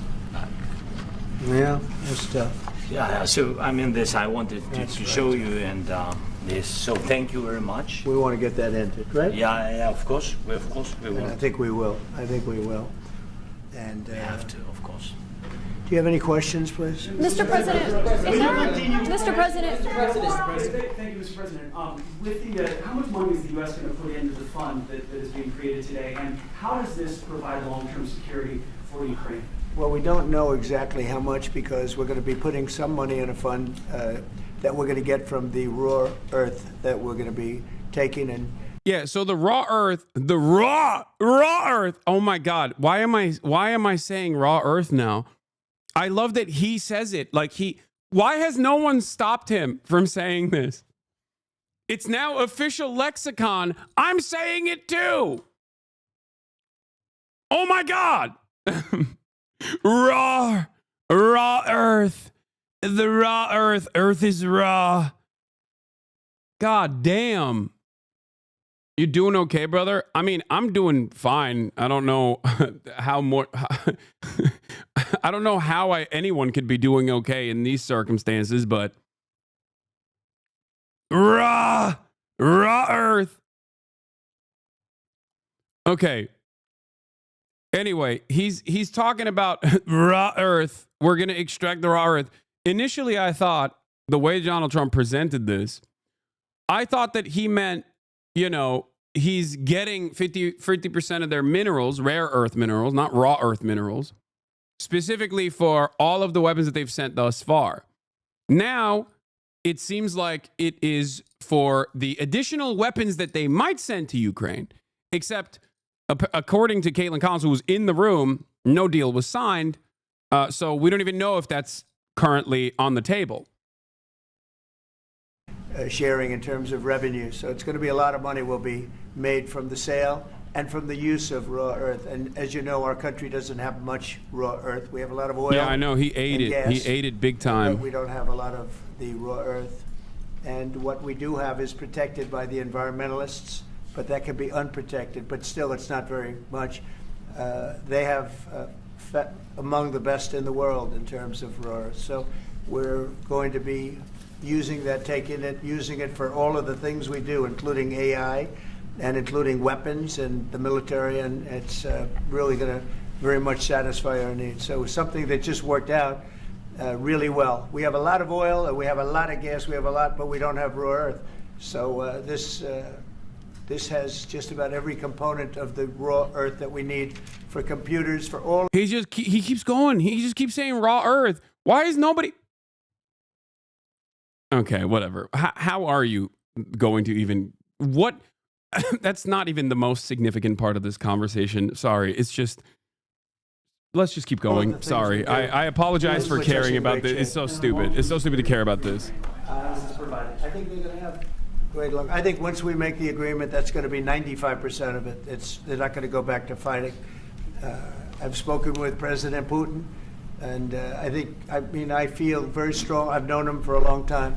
Yeah, it's tough. Yeah. So I mean, this I wanted to show you, and this. So thank you very much. We want to get that entered, right? Yeah, of course. We will. And I think we will. And We have to, of course. do you have any questions, please? Mr. President, Mr. President. Thank you, Mr. President. With the, how much money is the U.S. going to put into the fund that is being created today, and how does this provide long-term security for Ukraine? Well, we don't know exactly how much because we're going to be putting some money in a fund that we're going to get from the raw earth that we're going to be taking and. Yeah, so the raw earth. Oh my God, why am I saying raw earth now? I love that he says it like he. Why has no one stopped him from saying this? It's now official lexicon. I'm saying it too. Oh my God. Raw earth. The raw earth. Earth is raw. God damn. You doing okay, brother? I mean, I'm doing fine. I don't know how more. I don't know how anyone could be doing okay in these circumstances, but raw earth. Okay. Anyway, he's talking about raw earth. We're going to extract the raw earth. Initially, I thought the way Donald Trump presented this, I thought that he meant, you know, he's getting 50% of their minerals, rare earth minerals, not raw earth minerals, specifically for all of the weapons that they've sent thus far. Now, it seems like it is for the additional weapons that they might send to Ukraine, except according to Caitlin Collins, who was in the room, no deal was signed. So we don't even know if that's currently on the table. Sharing in terms of revenue. So it's going to be a lot of money will be made from the sale and from the use of raw earth. And as you know, our country doesn't have much raw earth. We have a lot of oil. Yeah, I know. He ate it. Gas, he ate it big time. But we don't have a lot of the raw earth. And what we do have is protected by the environmentalists, but that can be unprotected. But still, it's not very much. They have among the best in the world in terms of raw earth. So we're going to be using that, using it for all of the things we do, including AI and including weapons and the military, and it's really going to very much satisfy our needs. So it's something that just worked out really well. We have a lot of oil, we have a lot of gas, we have a lot, but we don't have raw earth. So this has just about every component of the raw earth that we need for computers, for all. He keeps going. He just keeps saying raw earth. Why is nobody? Okay, whatever. How are you going to even what? That's not even the most significant part of this conversation. Sorry, it's just let's just keep going. Sorry, I apologize for caring about this. It's so stupid. It's so stupid to care about this. I think they're going to have great luck. I think once we make the agreement, that's going to be 95% of it. They're not going to go back to fighting. I've spoken with President Putin, and I feel very strong. I've known him for a long time,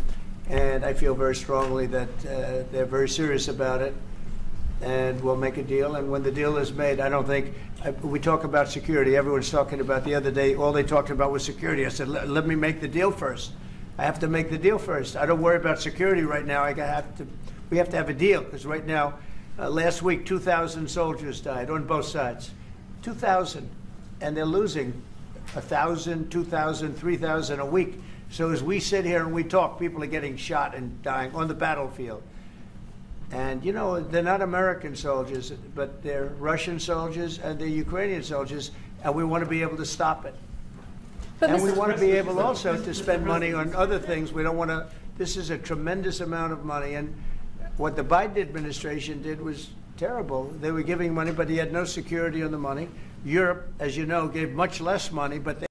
and I feel very strongly that they're very serious about it, and we'll make a deal. And when the deal is made, I don't think we talk about security. Everyone's talking about the other day. All they talked about was security. I said, let me make the deal first. I have to make the deal first. I don't worry about security right now. We have to have a deal because right now, last week, 2,000 soldiers died on both sides. 2,000, and they're losing 1,000, 2,000, 3,000 a week. So as we sit here and we talk, people are getting shot and dying on the battlefield. And, you know, they're not American soldiers, but they're Russian soldiers and they're Ukrainian soldiers, and we want to be able to stop it. And we want to be able also to spend money on other things. We don't want to, this is a tremendous amount of money. And what the Biden administration did was terrible. They were giving money, but he had no security on the money. Europe, as you know, gave much less money, but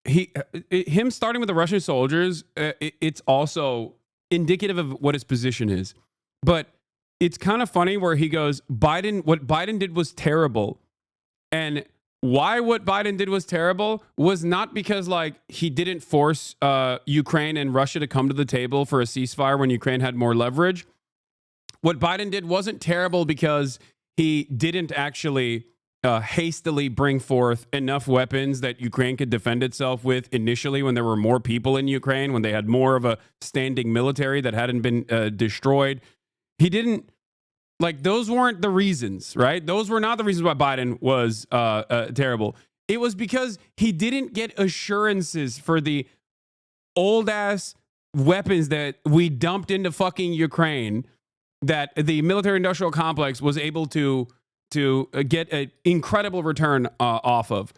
him starting with the Russian soldiers, it's also indicative of what his position is. But it's kind of funny where he goes, what Biden did was terrible. And why what Biden did was terrible was not because like he didn't force Ukraine and Russia to come to the table for a ceasefire when Ukraine had more leverage. What Biden did wasn't terrible because he didn't actually hastily bring forth enough weapons that Ukraine could defend itself with initially when there were more people in Ukraine, when they had more of a standing military that hadn't been destroyed. He didn't. Like, those weren't the reasons, right? Those were not the reasons why Biden was terrible. It was because he didn't get assurances for the old-ass weapons that we dumped into fucking Ukraine that the military-industrial complex was able to get an incredible return off of.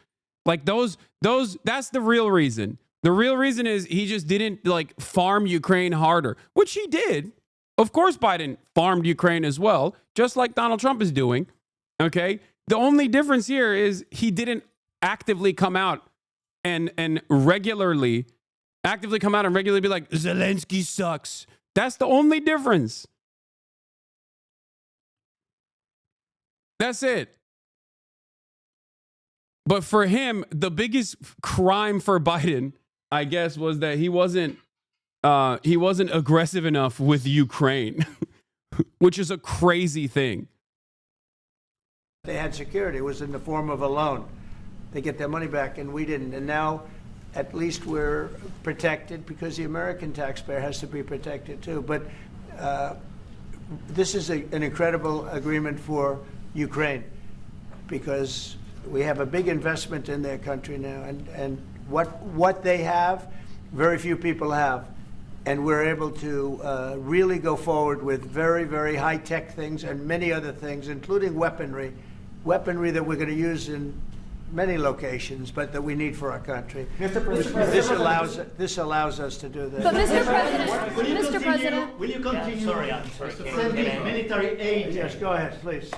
Like, that's the real reason. The real reason is he just didn't, like, farm Ukraine harder, which he did. Of course, Biden farmed Ukraine as well, just like Donald Trump is doing. Okay. The only difference here is he didn't actively come out and regularly be like, Zelensky sucks. That's the only difference. That's it. But for him, the biggest crime for Biden, I guess, was that he wasn't aggressive enough with Ukraine, which is a crazy thing. They had security. It was in the form of a loan. They get their money back, and we didn't. And now, at least we're protected because the American taxpayer has to be protected too. But this is an incredible agreement for Ukraine because we have a big investment in their country now. And what they have, very few people have. And we're able to really go forward with very, very high-tech things and many other things, including weaponry that we're going to use in many locations, but that we need for our country. This allows us to do this. But Mr. President, will you continue? Yeah, sorry. Sending military aid. Yes, go ahead, please.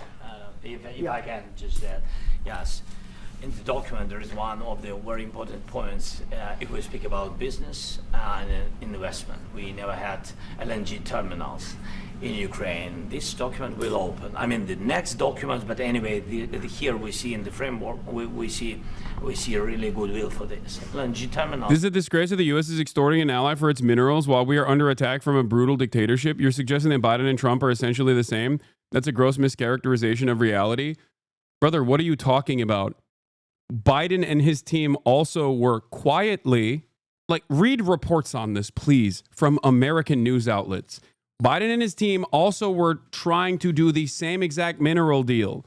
If I can just add, yes. In the document, there is one of the very important points if we speak about business and investment. We never had LNG terminals in Ukraine. This document will open. I mean, the next document, but anyway, here we see in the framework, we see a really goodwill for this. LNG terminals. This is a disgrace that the U.S. is extorting an ally for its minerals while we are under attack from a brutal dictatorship. You're suggesting that Biden and Trump are essentially the same? That's a gross mischaracterization of reality. Brother, what are you talking about? Biden and his team also were quietly, like, read reports on this, please, from American news outlets. Biden and his team also were trying to do the same exact mineral deal.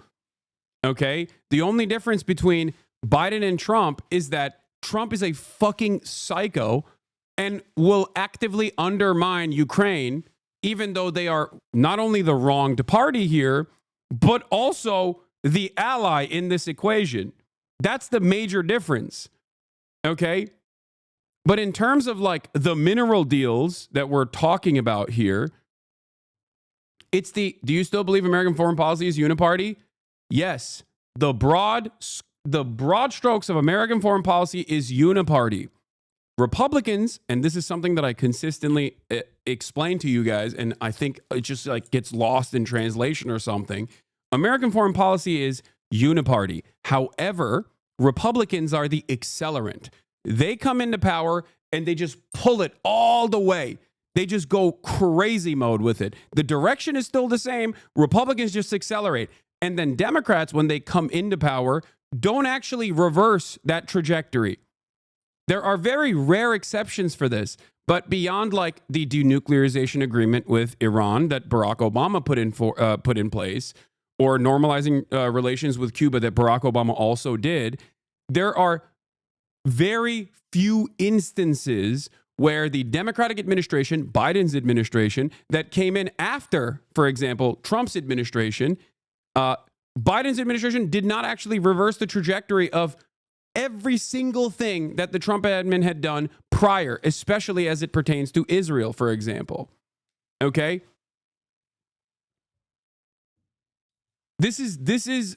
Okay? The only difference between Biden and Trump is that Trump is a fucking psycho and will actively undermine Ukraine, even though they are not only the wronged party here, but also the ally in this equation. That's the major difference. Okay? But in terms of like the mineral deals that we're talking about here, do you still believe American foreign policy is uniparty? Yes, the broad strokes of American foreign policy is uniparty. Republicans, and this is something that I consistently explain to you guys, and I think it just like gets lost in translation or something. American foreign policy is uniparty. However, Republicans are the accelerant. They come into power and they just pull it all the way. They just go crazy mode with it. The direction is still the same. Republicans just accelerate. And then Democrats, when they come into power, don't actually reverse that trajectory. There are very rare exceptions for this, but beyond like the denuclearization agreement with Iran that Barack Obama put in place, or normalizing relations with Cuba that Barack Obama also did, there are very few instances where the Democratic administration, Biden's administration, that came in after, for example, Trump's administration, Biden's administration did not actually reverse the trajectory of every single thing that the Trump admin had done prior, especially as it pertains to Israel, for example. Okay? This is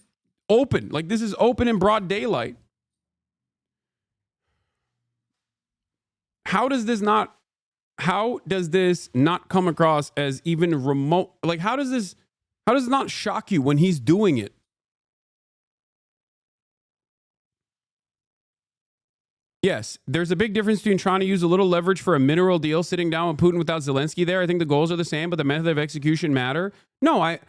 open. Like, this is open in broad daylight. How does this not come across as even remote? Like, how does it not shock you when he's doing it? Yes, there's a big difference between trying to use a little leverage for a mineral deal, sitting down with Putin without Zelensky there. I think the goals are the same, but the method of execution matter. No, I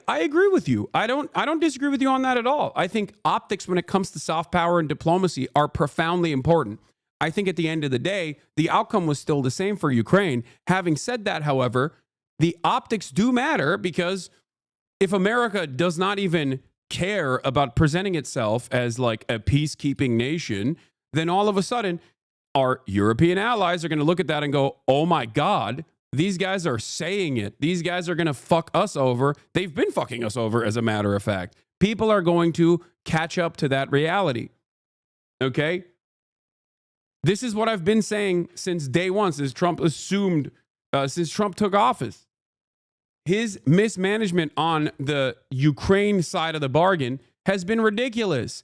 agree with you. I don't disagree with you on that at all. I think optics when it comes to soft power and diplomacy are profoundly important. I think at the end of the day, the outcome was still the same for Ukraine. Having said that, however, the optics do matter, because if America does not even care about presenting itself as like a peacekeeping nation, then all of a sudden our European allies are going to look at that and go, oh my God, these guys are saying it. These guys are going to fuck us over. They've been fucking us over, as a matter of fact. People are going to catch up to that reality. Okay? This is what I've been saying since day one, since Trump took office. His mismanagement on the Ukraine side of the bargain has been ridiculous.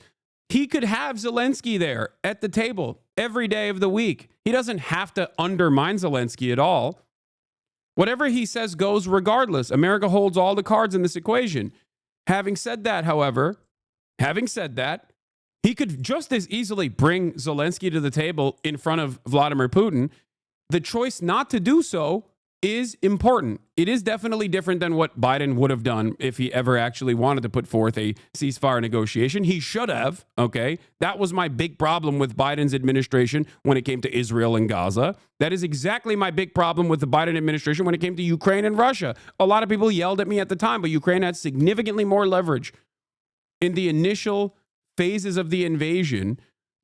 He could have Zelensky there at the table every day of the week. He doesn't have to undermine Zelensky at all. Whatever he says goes regardless. America holds all the cards in this equation. Having said that, however, he could just as easily bring Zelensky to the table in front of Vladimir Putin. The choice not to do so is important. It is definitely different than what Biden would have done if he ever actually wanted to put forth a ceasefire negotiation. He should have, okay? That was my big problem with Biden's administration when it came to Israel and Gaza. That is exactly my big problem with the Biden administration when it came to Ukraine and Russia. A lot of people yelled at me at the time, but Ukraine had significantly more leverage in the initial phases of the invasion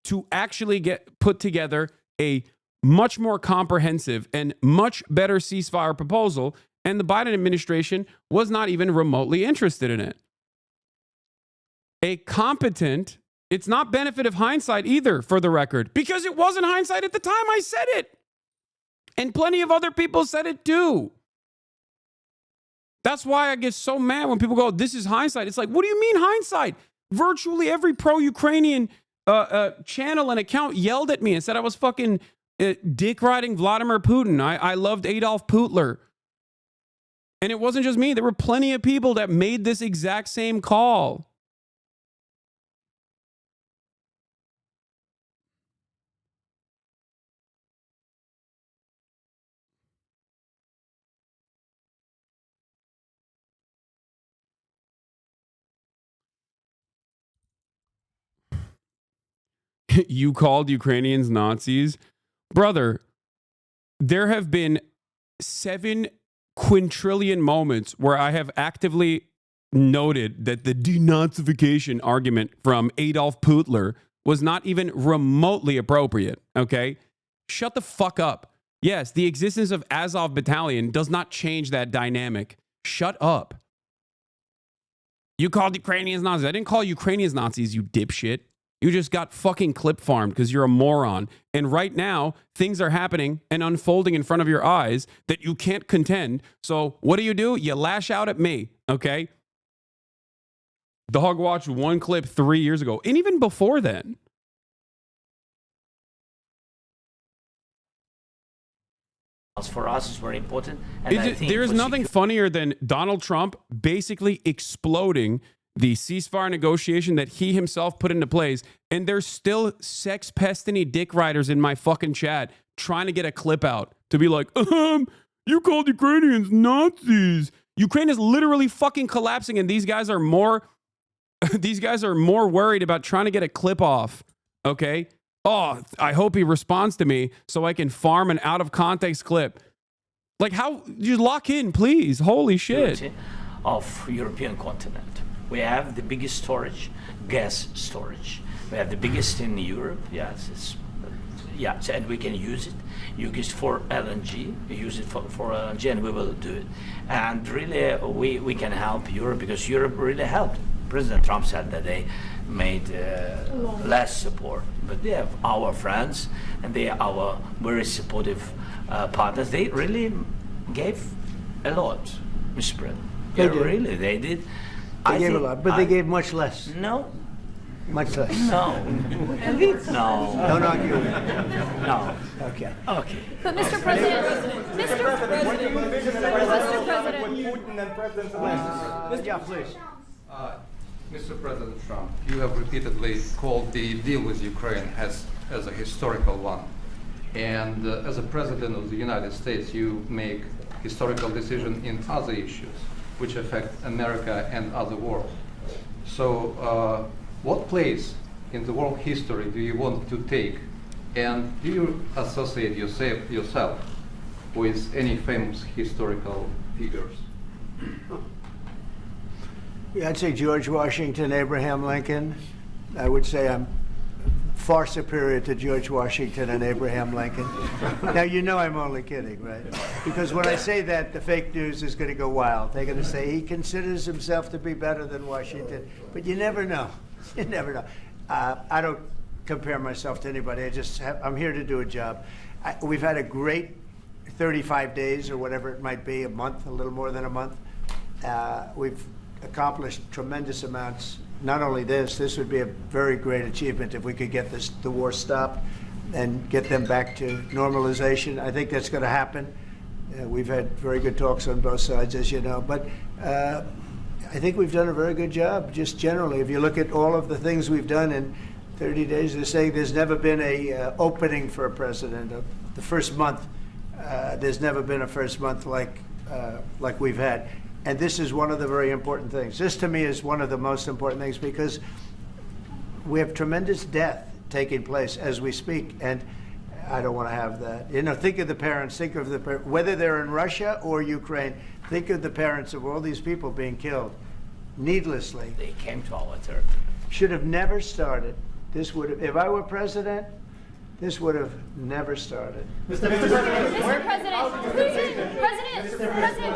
to actually put together a much more comprehensive and much better ceasefire proposal, and the Biden administration was not even remotely interested in it. It's not benefit of hindsight either, for the record, because it wasn't hindsight at the time I said it. And plenty of other people said it too. That's why I get so mad when people go, this is hindsight. It's like, what do you mean hindsight? Virtually every pro-Ukrainian channel and account yelled at me and said I was fucking dick riding Vladimir Putin. I loved Adolf Hitler. And it wasn't just me. There were plenty of people that made this exact same call. You called Ukrainians Nazis? Brother, there have been 7 quintillion moments where I have actively noted that the denazification argument from Adolf Hitler was not even remotely appropriate, okay? Shut the fuck up. Yes, the existence of Azov Battalion does not change that dynamic. Shut up. You called Ukrainians Nazis. I didn't call Ukrainians Nazis, you dipshit. You just got fucking clip farmed because you're a moron. And right now, things are happening and unfolding in front of your eyes that you can't contend. So what do? You lash out at me, okay? Dog watched one clip 3 years ago, and even before then. For us, it's very important. And There is nothing funnier than Donald Trump basically exploding the ceasefire negotiation that he himself put into place, and there's still sex pestiny dick riders in my fucking chat trying to get a clip out to be like, you called Ukrainians Nazis. Ukraine is literally fucking collapsing, and these guys are more worried about trying to get a clip off. Okay. Oh, I hope he responds to me so I can farm an out of context clip. Like, how you lock in, please? Holy shit! Of European continent, we have the biggest storage, gas storage. We have the biggest in Europe. Yes, and we can use it. Use it for LNG. Use it for LNG, and we will do it. And really, we can help Europe because Europe really helped. President Trump said that they made less support, but they have our friends and they are our very supportive partners. They really gave a lot, Mr. President. They did. Really, they did. They gave a lot, but they gave much less. No. Much less. No. No. Don't argue with me. No. Okay. Okay. But Mr. President, Yeah, please. Mr. President Trump, you have repeatedly called the deal with Ukraine as a historical one. And as a president of the United States, you make historical decisions in other issues which affect America and other world. So what place in the world history do you want to take? And do you associate yourself with any famous historical figures? Yeah, I'd say George Washington, Abraham Lincoln. I would say I'm far superior to George Washington and Abraham Lincoln. Now, you know I'm only kidding, right? Because when I say that, the fake news is going to go wild. They're going to say he considers himself to be better than Washington. But you never know. You never know. I don't compare myself to anybody. I'm here to do a job. We've had a great 35 days or whatever it might be, a month, a little more than a month. We've accomplished tremendous amounts. Not only this would be a very great achievement if we could get the war stopped and get them back to normalization. I think that's going to happen. We've had very good talks on both sides, as you know. But I think we've done a very good job, just generally. If you look at all of the things we've done in 30 days, they're saying there's never been a opening for a president. The first month, there's never been a first month like we've had. And this is one of the very important things. This, to me, is one of the most important things because we have tremendous death taking place as we speak, and I don't want to have that. You know, think of the parents, whether they're in Russia or Ukraine, think of the parents of all these people being killed needlessly. They came to our territory. Should have never started. This would have, if I were president, this would have never started. President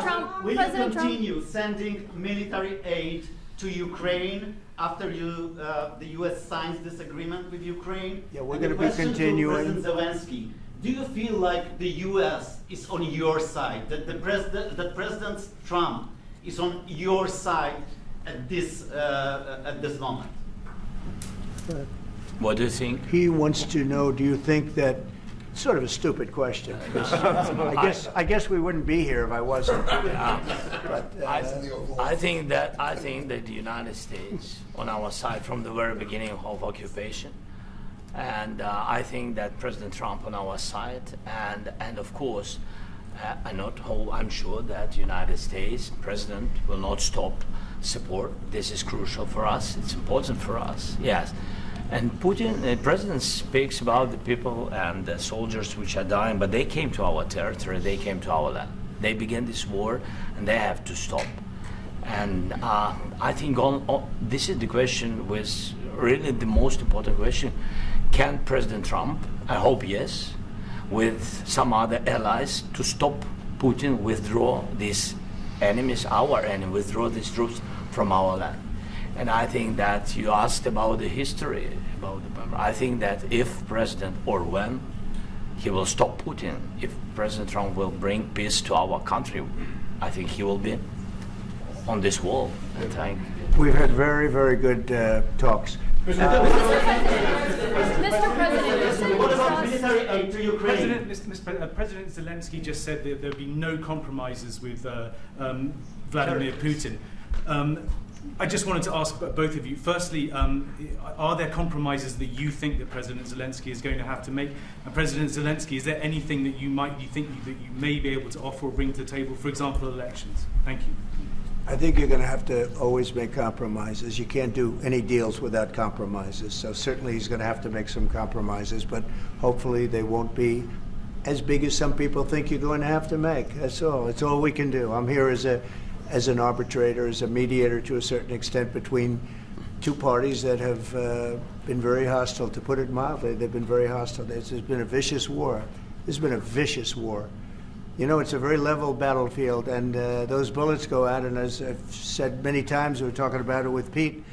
Trump, will you continue sending military aid to Ukraine after the U.S. signs this agreement with Ukraine? Yeah, we're going to be continuing. President Zelensky, do you feel like the U.S. is on your side? That President Trump is on your side at this moment? What do you think? He wants to know, do you think that, sort of a stupid question. I guess we wouldn't be here if I wasn't. But, I think that the United States on our side from the very beginning of occupation, and I think that President Trump on our side, and of course, I'm sure that the United States President will not stop support. This is crucial for us. It's important for us. Yes. And Putin, the president speaks about the people and the soldiers which are dying, but they came to our territory, they came to our land. They began this war, and they have to stop. And I think this is the question, was really the most important question. Can President Trump, I hope yes, with some other allies, to stop Putin, withdraw these enemies, our enemy, withdraw these troops from our land? And I think that you asked about the history, I think that if President, or when, he will stop Putin, if President Trump will bring peace to our country, I think he will be on this wall. And We've had very, very good talks. Mr. President, What about military aid to Ukraine? President Zelensky just said that there'd be no compromises with Vladimir Putin. I just wanted to ask both of you. Firstly, are there compromises that you think that President Zelensky is going to have to make? And President Zelensky, is there anything that you think that you may be able to offer or bring to the table? For example, elections. Thank you. I think you're going to have to always make compromises. You can't do any deals without compromises. So certainly he's going to have to make some compromises, but hopefully they won't be as big as some people think you're going to have to make. That's all. It's all we can do. I'm here as an arbitrator, as a mediator to a certain extent between two parties that have been very hostile. To put it mildly, they've been very hostile. There's been a vicious war. There's been a vicious war. You know, it's a very level battlefield, and those bullets go out, and as I've said many times, we were talking about it with Pete,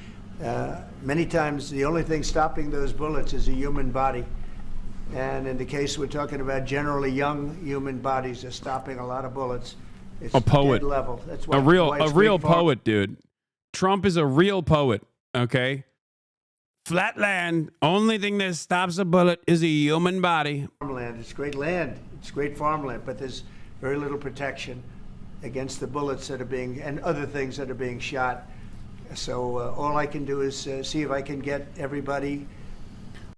many times the only thing stopping those bullets is a human body. And in the case we're talking about, generally young human bodies are stopping a lot of bullets. It's a poet. dead level. That's why, a real poet, dude. Trump is a real poet, okay? Flatland, only thing that stops a bullet is a human body. Farmland, it's great land. It's great farmland, but there's very little protection against the bullets that are being, and other things that are being shot. So all I can do is see if I can get everybody.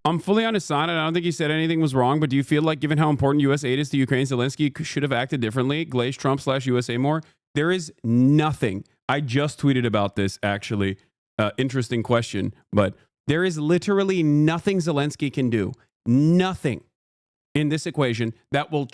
I'm fully on his side, and I don't think he said anything was wrong, but do you feel like, given how important U.S. aid is to Ukraine, Zelensky should have acted differently, glaze Trump/USA more? There is nothing. I just tweeted about this, actually. Interesting question, but there is literally nothing Zelensky can do. Nothing in this equation that will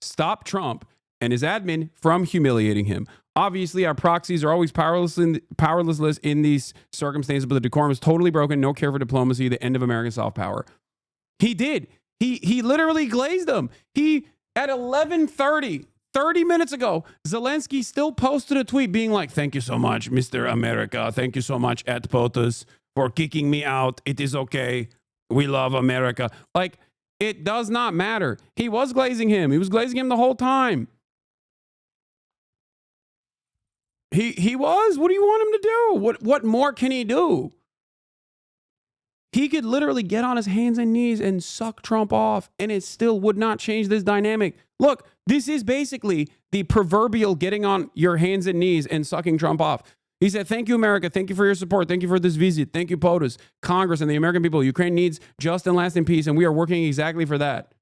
stop Trump and his admin from humiliating him. Obviously, our proxies are always powerless in these circumstances, but the decorum is totally broken. No care for diplomacy. The end of American soft power. He did. He literally glazed them. He at 11:30, 30 minutes ago, Zelensky still posted a tweet being like, "Thank you so much, Mr. America. Thank you so much, at POTUS, for kicking me out. It is okay. We love America." Like, it does not matter. He was glazing him. He was glazing him the whole time. He was. What do you want him to do? What more can he do? He could literally get on his hands and knees and suck Trump off, and it still would not change this dynamic. Look, this is basically the proverbial getting on your hands and knees and sucking Trump off. He said, "Thank you, America. Thank you for your support. Thank you for this visit. Thank you, POTUS, Congress, and the American people. Ukraine needs just and lasting peace, and we are working exactly for that."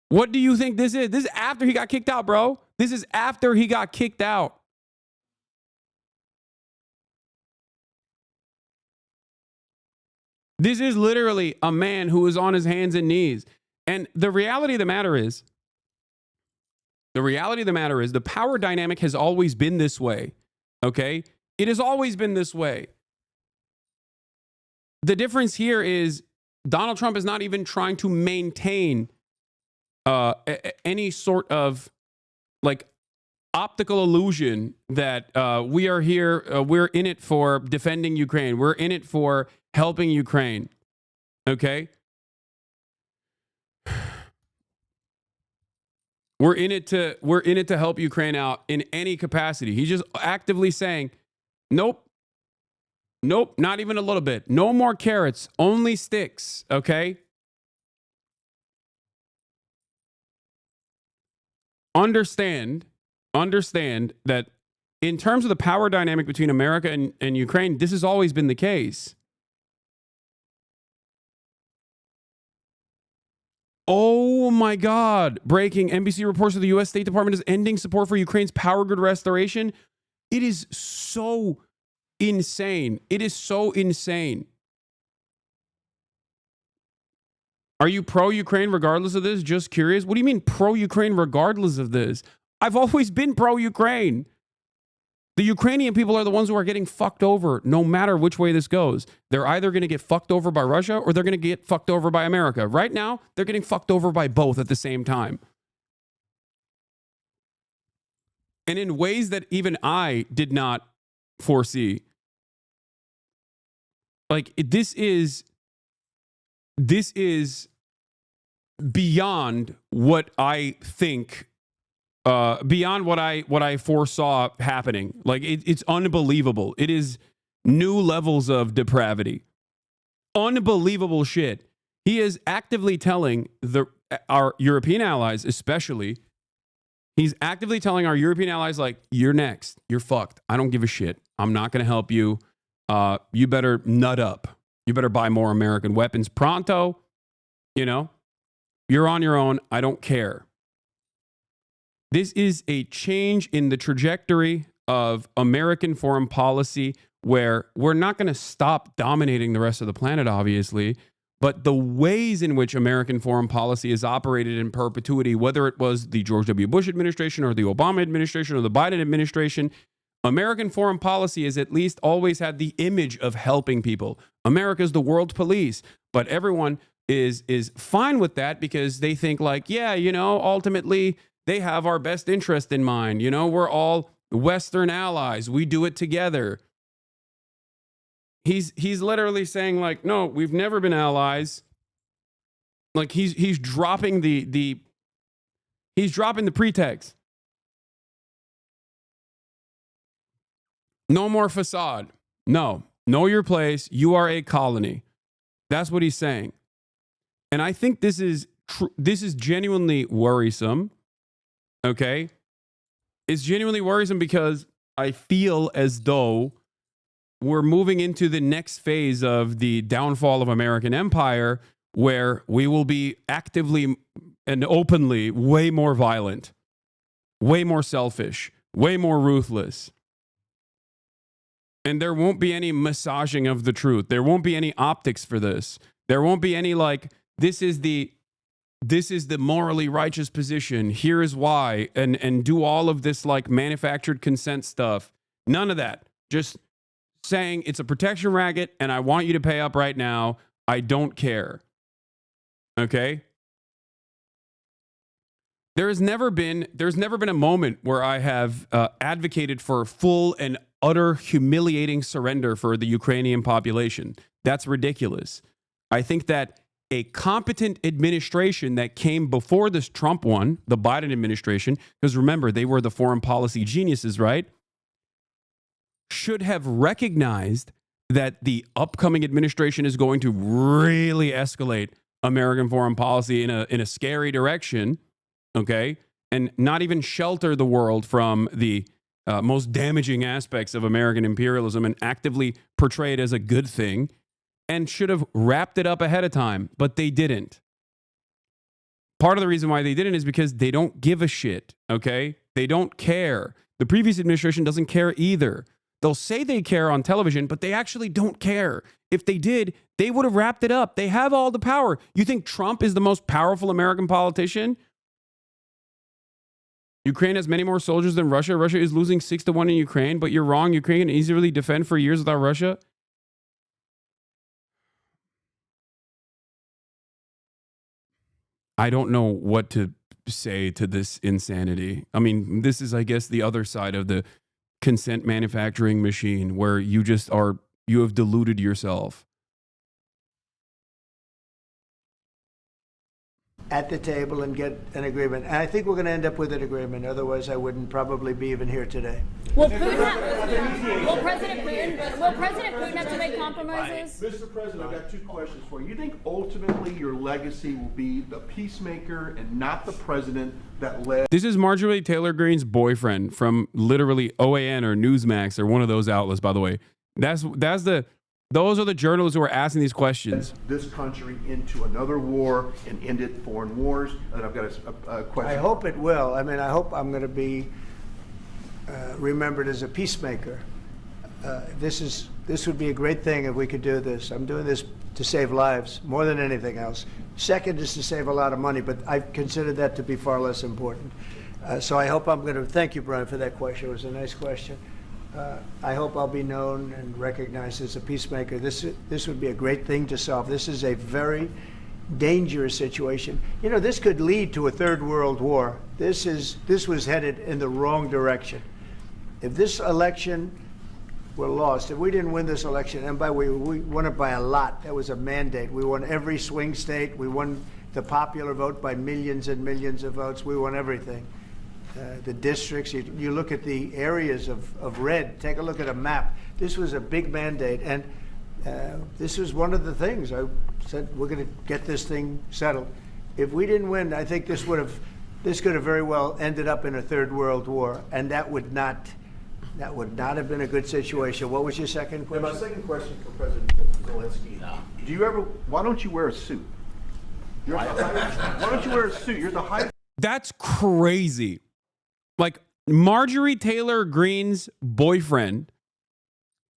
What do you think this is? This is after he got kicked out, bro. This is after he got kicked out. This is literally a man who is on his hands and knees. And the reality of the matter is, the power dynamic has always been this way. Okay? It has always been this way. The difference here is Donald Trump is not even trying to maintain any sort of like optical illusion that we are here, we're in it for defending Ukraine. We're in it for helping Ukraine. Okay? We're in it to help Ukraine out in any capacity. He's just actively saying, nope, not even a little bit. No more carrots, only sticks, okay? Understand that in terms of the power dynamic between America and Ukraine, this has always been the case. Oh my God. Breaking. NBC reports that the U.S. State Department is ending support for Ukraine's power grid restoration. It is so insane. It is so insane. Are you pro-Ukraine regardless of this? Just curious. What do you mean pro-Ukraine regardless of this? I've always been pro-Ukraine. The Ukrainian people are the ones who are getting fucked over no matter which way this goes. They're either going to get fucked over by Russia or they're going to get fucked over by America. Right now, they're getting fucked over by both at the same time. And in ways that even I did not foresee. Like, this is beyond what I think beyond what I foresaw happening. Like it's unbelievable. It is new levels of depravity. Unbelievable shit. He is actively telling our European allies, especially, he's actively telling our European allies, like, you're next. You're fucked. I don't give a shit. I'm not going to help you. You better nut up. You better buy more American weapons pronto. You know, you're on your own. I don't care. This is a change in the trajectory of American foreign policy, where we're not going to stop dominating the rest of the planet, obviously, but the ways in which American foreign policy is operated in perpetuity, whether it was the George W. Bush administration or the Obama administration or the Biden administration, American foreign policy has at least always had the image of helping people. America's the world police, but everyone is fine with that because they think like, yeah, you know, ultimately they have our best interest in mind. You know, we're all Western allies. We do it together. He's literally saying like, no, we've never been allies. Like he's dropping the pretext. No more facade. No, know your place. You are a colony. That's what he's saying. And I think this is genuinely worrisome. Okay? It's genuinely worrisome because I feel as though we're moving into the next phase of the downfall of American empire, where we will be actively and openly way more violent, way more selfish, way more ruthless. And there won't be any massaging of the truth. There won't be any optics for this. There won't be any like, this is the morally righteous position. Here is why. And do all of this like manufactured consent stuff. None of that. Just saying it's a protection racket and I want you to pay up right now. I don't care. Okay? There's never been a moment where I have advocated for full and utter humiliating surrender for the Ukrainian population. That's ridiculous. I think that a competent administration that came before this Trump one, the Biden administration, because remember, they were the foreign policy geniuses, right? Should have recognized that the upcoming administration is going to really escalate American foreign policy in a scary direction, okay? And not even shelter the world from the most damaging aspects of American imperialism and actively portray it as a good thing, and should have wrapped it up ahead of time, but they didn't. Part of the reason why they didn't is because they don't give a shit, okay? They don't care. The previous administration doesn't care either. They'll say they care on television, but they actually don't care. If they did, they would have wrapped it up. They have all the power. You think Trump is the most powerful American politician? Ukraine has many more soldiers than Russia. Russia is losing 6-1 in Ukraine, but you're wrong. Ukraine can easily defend for years without Russia. I don't know what to say to this insanity. I mean, this is, I guess, the other side of the consent manufacturing machine, where you have deluded yourself. At the table and get an agreement. And I think we're going to end up with an agreement. Otherwise, I wouldn't probably be even here today. Will President Putin have to make compromises? Mr. President, I've got two questions for you. You think ultimately your legacy will be the peacemaker and not the president that led? This is Marjorie Taylor Greene's boyfriend from literally OAN or Newsmax or one of those outlets, by the way. Those are the journalists who are asking these questions. This country into another war and ended foreign wars. And I've got a question. I hope it will. I mean, I hope I'm going to be remembered as a peacemaker. This would be a great thing if we could do this. I'm doing this to save lives more than anything else. Second is to save a lot of money, but I consider that to be far less important. So I hope I'm going to thank you, Brian, for that question. It was a nice question. I hope I'll be known and recognized as a peacemaker. This would be a great thing to solve. This is a very dangerous situation. You know, this could lead to a third world war. This was headed in the wrong direction. If this election were lost, if we didn't win this election, and by the way, we won it by a lot. That was a mandate. We won every swing state. We won the popular vote by millions and millions of votes. We won everything. the districts. You look at the areas of red. Take a look at a map. This was a big mandate, and this was one of the things I said, we're going to get this thing settled. If we didn't win, I think this could have very well ended up in a third world war, and that would not have been a good situation. What was your second question? My second question for President Zelensky. Why don't you wear a suit? Why don't you wear a suit? You're the highest. That's crazy. Like, Marjorie Taylor Greene's boyfriend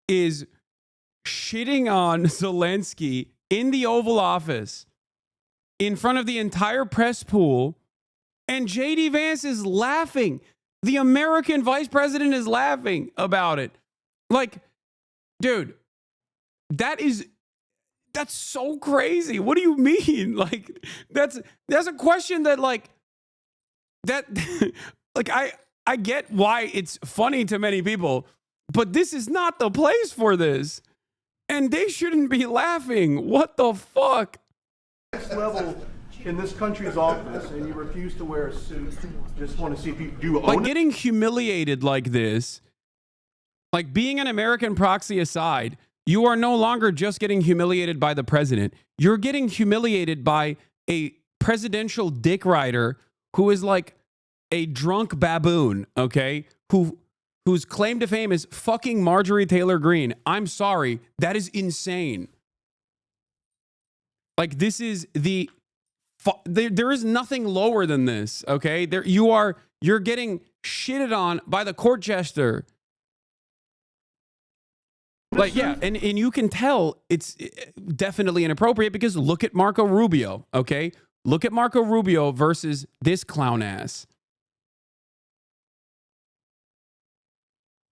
is shitting on Zelensky in the Oval Office in front of the entire press pool, and JD Vance is laughing. The American vice president is laughing about it. Like, dude, that's so crazy. What do you mean? Like, that's a question that, like, that like I get why it's funny to many people, but this is not the place for this. And they shouldn't be laughing. What the fuck? Next level in this country's office, and you refuse to wear a suit. Just want to see if you do own like getting humiliated like this, like being an American proxy aside, you are no longer just getting humiliated by the president. You're getting humiliated by a presidential dick rider who is like a drunk baboon, okay? Whose claim to fame is fucking Marjorie Taylor Greene. I'm sorry, that is insane. Like, this is there is nothing lower than this, okay? You're getting shitted on by the court jester. Like, yeah, and you can tell it's definitely inappropriate because look at Marco Rubio, okay? Look at Marco Rubio versus this clown ass.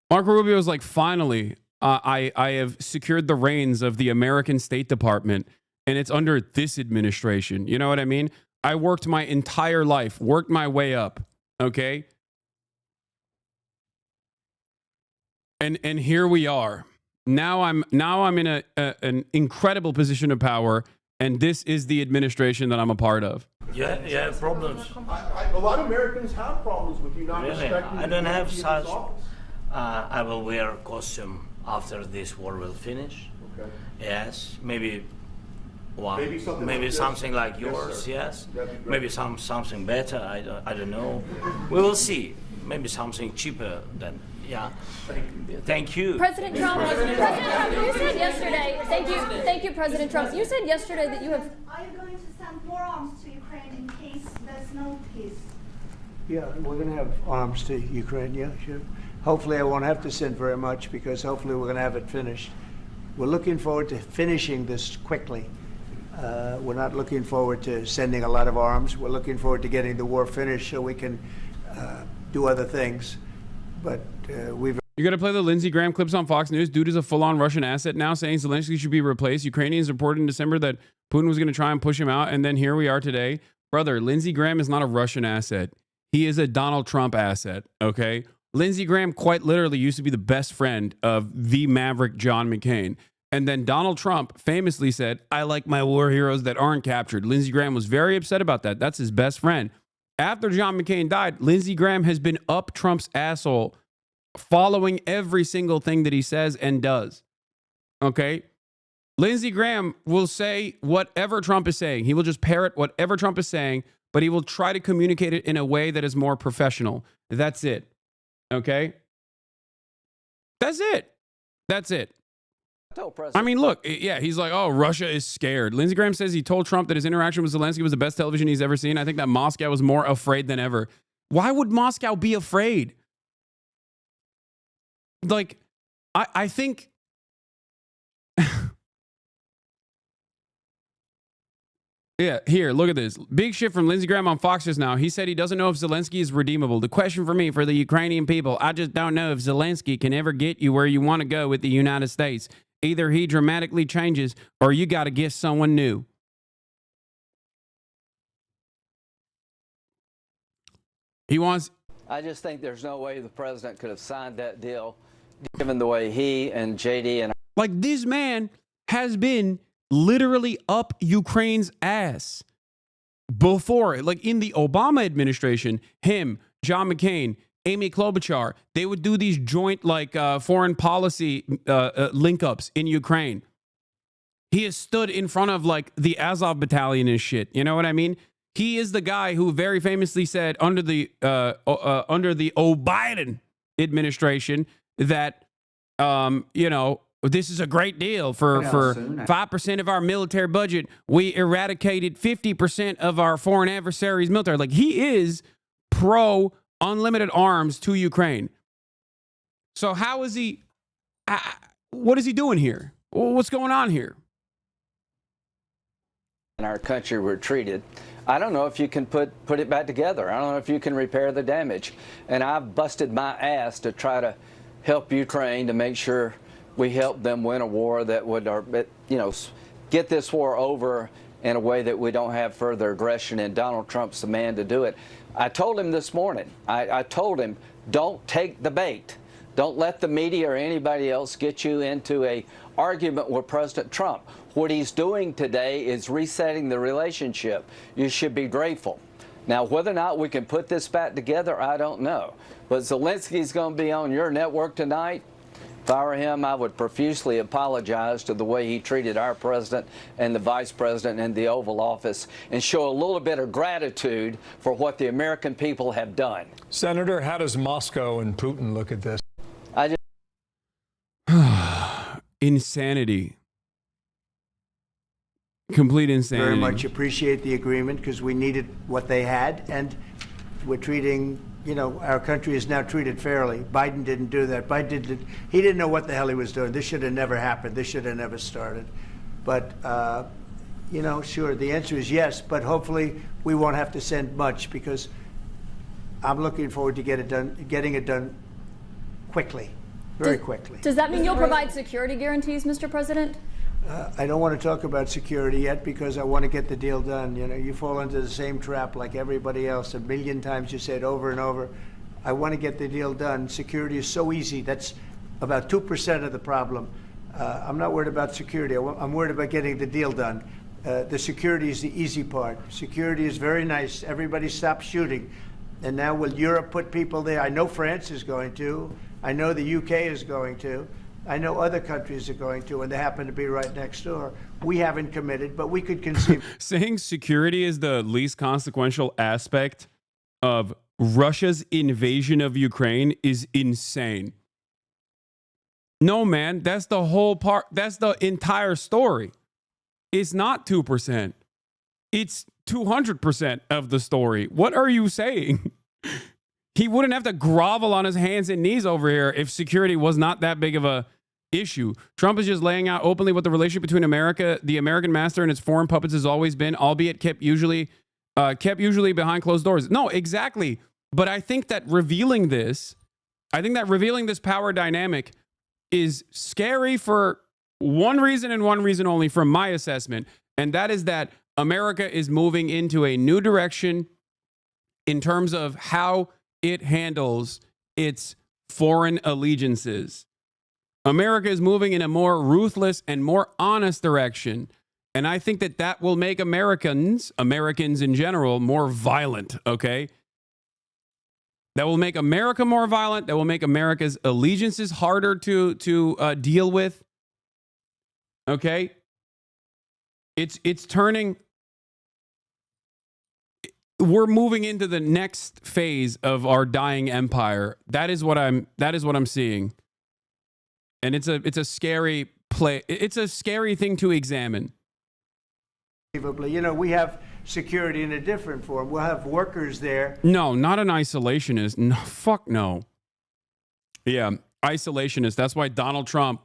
Marco Rubio is like, finally, I have secured the reins of the American State Department, and it's under this administration. You know what I mean? I worked my entire life, worked my way up, okay? And here we are. Now I'm in an incredible position of power, and this is the administration that I'm a part of. You have problems. A lot of Americans have problems with you not respecting. I don't have such. I will wear a costume after this war will finish. Okay. Yes, maybe one. Maybe something like yours. Yes. Maybe something better. I don't know. We will see. Maybe something cheaper than. Yeah. Thank you. President Trump, you said yesterday, thank you, President Trump. You said yesterday that you have... Are you going to send more arms to Ukraine in case there's no peace? Yeah, we're going to have arms to Ukraine, yeah, sure. Hopefully I won't have to send very much because hopefully we're going to have it finished. We're looking forward to finishing this quickly. We're not looking forward to sending a lot of arms. We're looking forward to getting the war finished so we can do other things. But we've... You got to play the Lindsey Graham clips on Fox News. Dude is a full-on Russian asset now, saying Zelensky should be replaced. Ukrainians reported in December that Putin was going to try and push him out, and then here we are today. Brother, Lindsey Graham is not a Russian asset. He is a Donald Trump asset, okay? Lindsey Graham quite literally used to be the best friend of the maverick John McCain. And then Donald Trump famously said, I like my war heroes that aren't captured. Lindsey Graham was very upset about that. That's his best friend. After John McCain died, Lindsey Graham has been up Trump's asshole, following every single thing that he says and does. Okay? Lindsey Graham will say whatever Trump is saying. He will just parrot whatever Trump is saying, but he will try to communicate it in a way that is more professional. That's it. Okay? That's it. That's it. I mean, look, yeah, he's like, oh, Russia is scared. Lindsey Graham says he told Trump that his interaction with Zelensky was the best television he's ever seen. I think that Moscow was more afraid than ever. Why would Moscow be afraid? Like, I think... Yeah, here, look at this. Big shit from Lindsey Graham on Fox just now. He said he doesn't know if Zelensky is redeemable. The question for me, for the Ukrainian people, I just don't know if Zelensky can ever get you where you want to go with the United States. Either he dramatically changes or you got to get someone new. He wants... I just think there's no way the president could have signed that deal given the way he and JD and... Like, this man has been literally up Ukraine's ass before. Like, in the Obama administration, him, John McCain, Amy Klobuchar, they would do these joint like foreign policy link-ups in Ukraine. He has stood in front of like the Azov battalion and shit. You know what I mean? He is the guy who very famously said under the Biden administration that this is a great deal for 5% of our military budget. We eradicated 50% of our foreign adversaries' military. Like, he is pro unlimited arms to Ukraine. So how is he? What is he doing here? What's going on here? In our country were treated. I don't know if you can put it back together. I don't know if you can repair the damage. And I've busted my ass to try to help Ukraine to make sure we help them win a war that would, get this war over in a way that we don't have further aggression, and Donald Trump's the man to do it. I told him this morning, I told him, don't take the bait. Don't let the media or anybody else get you into a argument with President Trump. What he's doing today is resetting the relationship. You should be grateful. Now, whether or not we can put this back together, I don't know. But Zelensky's going to be on your network tonight. If I were him, I would profusely apologize to the way he treated our president and the vice president in the Oval Office and show a little bit of gratitude for what the American people have done. Senator, how does Moscow and Putin look at this? Insanity. Complete insanity. Very much appreciate the agreement because we needed what they had, and we're treating, our country is now treated fairly. Biden didn't do that. He didn't know what the hell he was doing. This should have never happened. This should have never started. But, sure, the answer is yes, but hopefully we won't have to send much because I'm looking forward to getting it done quickly, very quickly. Does that mean you'll provide security guarantees, Mr. President? I don't want to talk about security yet because I want to get the deal done. You fall into the same trap like everybody else. A million times you say it over and over. I want to get the deal done. Security is so easy. That's about 2% of the problem. I'm not worried about security. I'm worried about getting the deal done. The security is the easy part. Security is very nice. Everybody stopped shooting. And now will Europe put people there? I know France is going to. I know the UK is going to. I know other countries are going to, and they happen to be right next door. We haven't committed, but we could conceive. Saying security is the least consequential aspect of Russia's invasion of Ukraine is insane. No, man, that's the whole part. That's the entire story. It's not 2%. It's 200% of the story. What are you saying? He wouldn't have to grovel on his hands and knees over here if security was not that big of a issue. Trump is just laying out openly what the relationship between America, the American master, and its foreign puppets has always been, albeit kept usually behind closed doors. No, exactly. But I think that revealing this power dynamic is scary for one reason and one reason only from my assessment. And that is that America is moving into a new direction in terms of how it handles its foreign allegiances. America is moving in a more ruthless and more honest direction. And I think that will make Americans in general, more violent, okay? That will make America more violent. That will make America's allegiances harder to deal with. Okay? It's turning. We're moving into the next phase of our dying empire. That is what I'm seeing. And it's a scary play. It's a scary thing to examine. We have security in a different form. We'll have workers there. No, not an isolationist. No, fuck no. Yeah, isolationist. That's why Donald Trump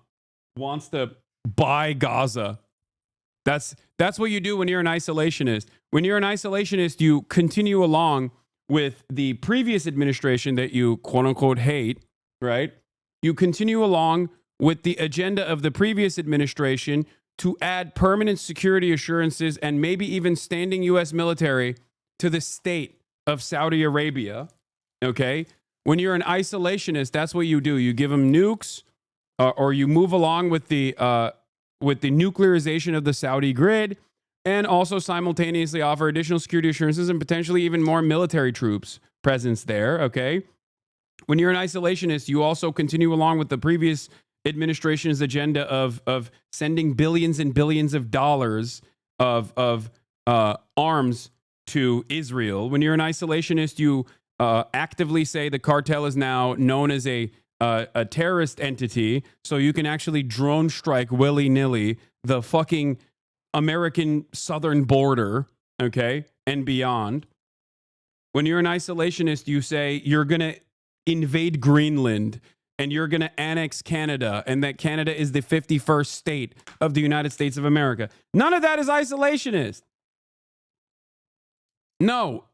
wants to buy Gaza. That's what you do when you're an isolationist. When you're an isolationist, you continue along with the previous administration that you quote unquote hate, right? You continue along with the agenda of the previous administration to add permanent security assurances and maybe even standing U.S. military to the state of Saudi Arabia, okay? When you're an isolationist, that's what you do. You give them nukes or you move along with the nuclearization of the Saudi grid and also simultaneously offer additional security assurances and potentially even more military troops presence there, okay? When you're an isolationist, you also continue along with the previous administration's agenda of sending billions and billions of dollars of arms to Israel. When you're an isolationist, you actively say the cartel is now known as a terrorist entity, so you can actually drone strike willy-nilly the fucking American southern border, okay, and beyond. When you're an isolationist, you say you're going to invade Greenland and you're going to annex Canada and that Canada is the 51st state of the United States of America. None of that is isolationist. No.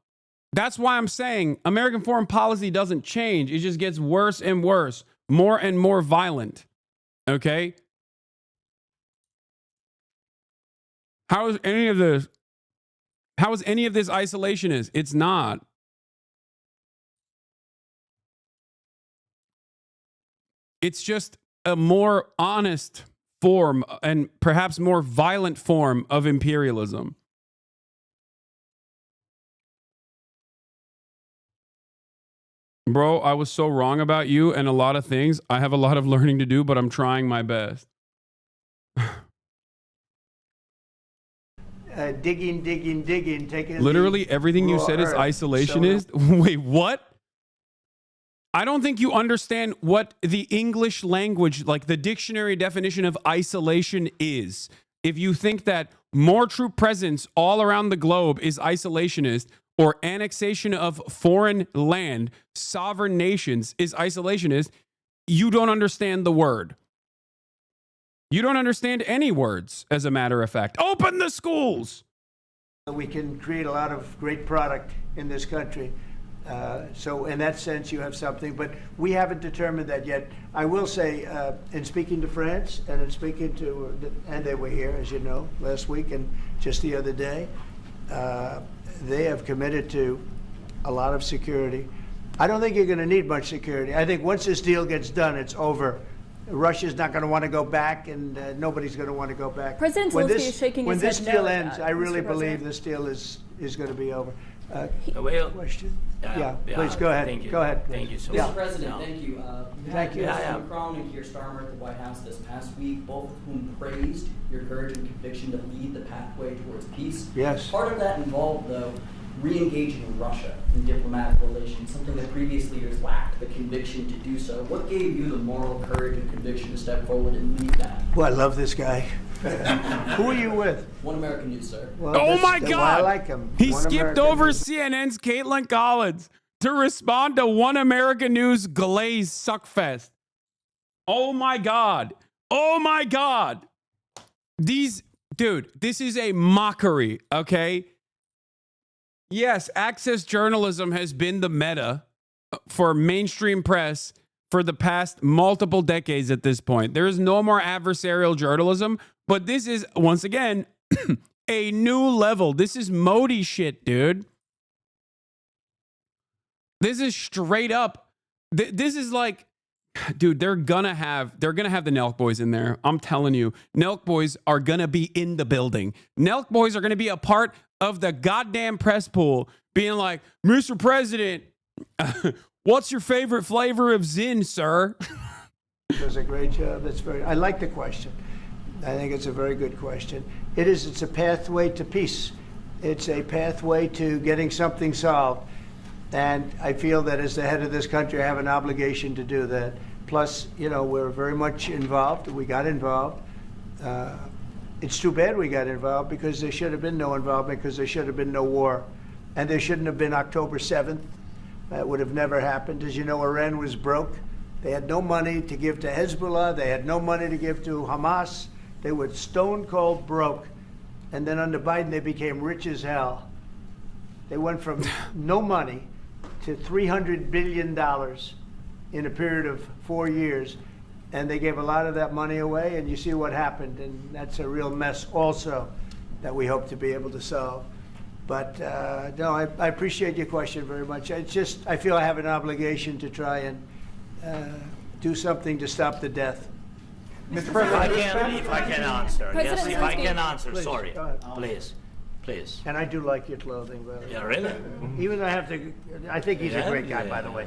That's why I'm saying American foreign policy doesn't change. It just gets worse and worse, more and more violent. Okay? How is any of this isolationist? It's not. It's just a more honest form and perhaps more violent form of imperialism. Bro, I was so wrong about you and a lot of things. I have a lot of learning to do, but I'm trying my best. Digging, taking literally everything you said is isolationist. Wait, what? I don't think you understand what the English language, like the dictionary definition of isolation is. If you think that more troop presence all around the globe is isolationist, or annexation of foreign land, sovereign nations is isolationist, you don't understand the word. You don't understand any words, as a matter of fact. Open the schools! We can create a lot of great product in this country. So in that sense, you have something, but we haven't determined that yet. I will say, in speaking to France and in speaking to, and they were here, as you know, last week and just the other day, they have committed to a lot of security. I don't think you're going to need much security. I think once this deal gets done, it's over. Russia's not going to want to go back, and nobody's going to want to go back. President Zelensky is shaking his head. When this deal no ends, I really believe this deal is going to be over. Question? Yeah, please go ahead. Thank you. Go ahead. Thank you so much. Mr. President, thank you. Thank you. Macron and Keir Starmer at the White House this past week, both of whom praised your courage and conviction to lead the pathway towards peace. Yes. Part of that involved, though, re-engaging Russia in diplomatic relations, something that previous leaders lacked the conviction to do so. What gave you the moral courage and conviction to step forward and lead that? Well, I love this guy. Who are you with? One American News, sir. Well, oh my God! I like him. He One skipped American over News. CNN's Caitlin Collins to respond to One American News Glaze Suckfest. Oh my God! Oh my God! Dude, this is a mockery. Okay. Yes, access journalism has been the meta for mainstream press for the past multiple decades at this point. There is no more adversarial journalism, but this is, once again, a new level. This is Modi shit, dude. This is straight up. This is like, dude, they're gonna have the Nelk Boys in there. I'm telling you, Nelk Boys are gonna be in the building. Nelk Boys are gonna be a part of the goddamn press pool, being like, Mr. President, what's your favorite flavor of Zin, sir? Does a great job. I like the question. I think it's a very good question. It's a pathway to peace. It's a pathway to getting something solved. And I feel that as the head of this country, I have an obligation to do that. Plus, we're very much involved. We got involved. It's too bad we got involved because there should have been no involvement, because there should have been no war. And there shouldn't have been October 7th. That would have never happened. As you know, Iran was broke. They had no money to give to Hezbollah. They had no money to give to Hamas. They were stone cold broke. And then under Biden, they became rich as hell. They went from no money to $300 billion in a period of 4 years. And they gave a lot of that money away, and you see what happened. And that's a real mess also that we hope to be able to solve. But no, I appreciate your question very much. I feel I have an obligation to try and do something to stop the death. Mr. President, if I can answer. President Yes, if I can Zelensky. answer. Please, Sorry, go ahead. please. Please. And I do like your clothing, by the way. Yeah, really? Even though I think he's a great guy, by the way.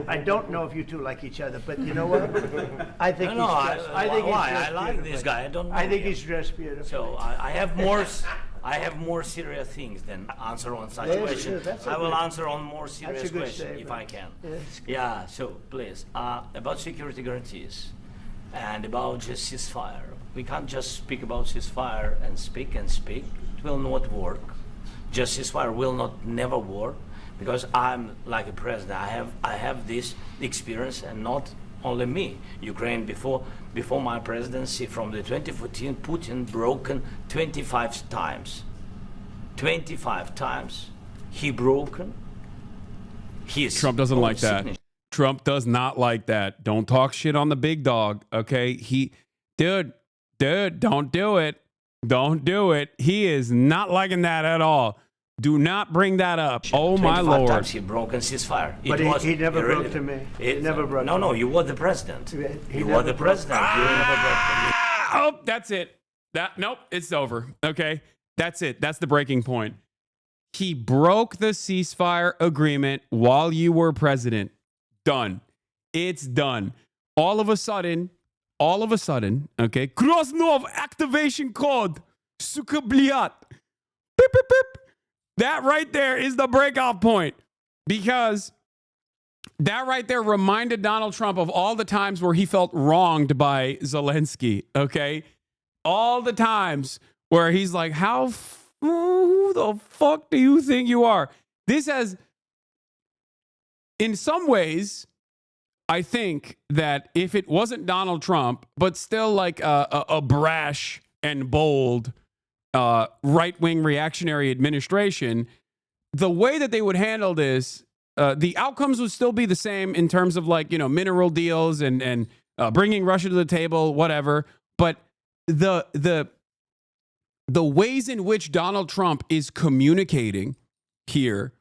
I don't know if you two like each other, but you know what? I think No, he's dressed. I think he's why? dressed I like this beautifully. guy. I don't know I think him. he's dressed beautifully. So I have more. I have more serious things than answer on such Yes, questions. that's a I will good- answer on more serious good questions if I statement. can. Yes. Yeah. So please, about security guarantees and about just ceasefire. We can't just speak about ceasefire and speak and speak. It will not work. Just ceasefire will not never work because I'm like a president. I have this experience, and not only me. Ukraine before my presidency, from the 2014, Putin broken 25 times. 25 times he broken. Trump doesn't like that. Trump does not like that. Don't talk shit on the big dog. Okay, dude, don't do it. Don't do it. He is not liking that at all. Do not bring that up. Oh my 25 Lord. times he broke in ceasefire. But he never broke to me. He never broke No, to no, me. you were the president. You were never the broke- president. You never broke to me. Oh, that's it. Nope, it's over. Okay, that's it. That's the breaking point. He broke the ceasefire agreement while you were president. Done. It's done. All of a sudden, okay, Krasnov activation code. Suka bliat. Beep, beep, beep. That right there is the breakoff point, because that right there reminded Donald Trump of all the times where he felt wronged by Zelensky, okay? All the times where he's like, who the fuck do you think you are? This has, in some ways, I think that if it wasn't Donald Trump, but still like a brash and bold right-wing reactionary administration, the way that they would handle this, the outcomes would still be the same in terms of, like, mineral deals and bringing Russia to the table, whatever. But the ways in which Donald Trump is communicating here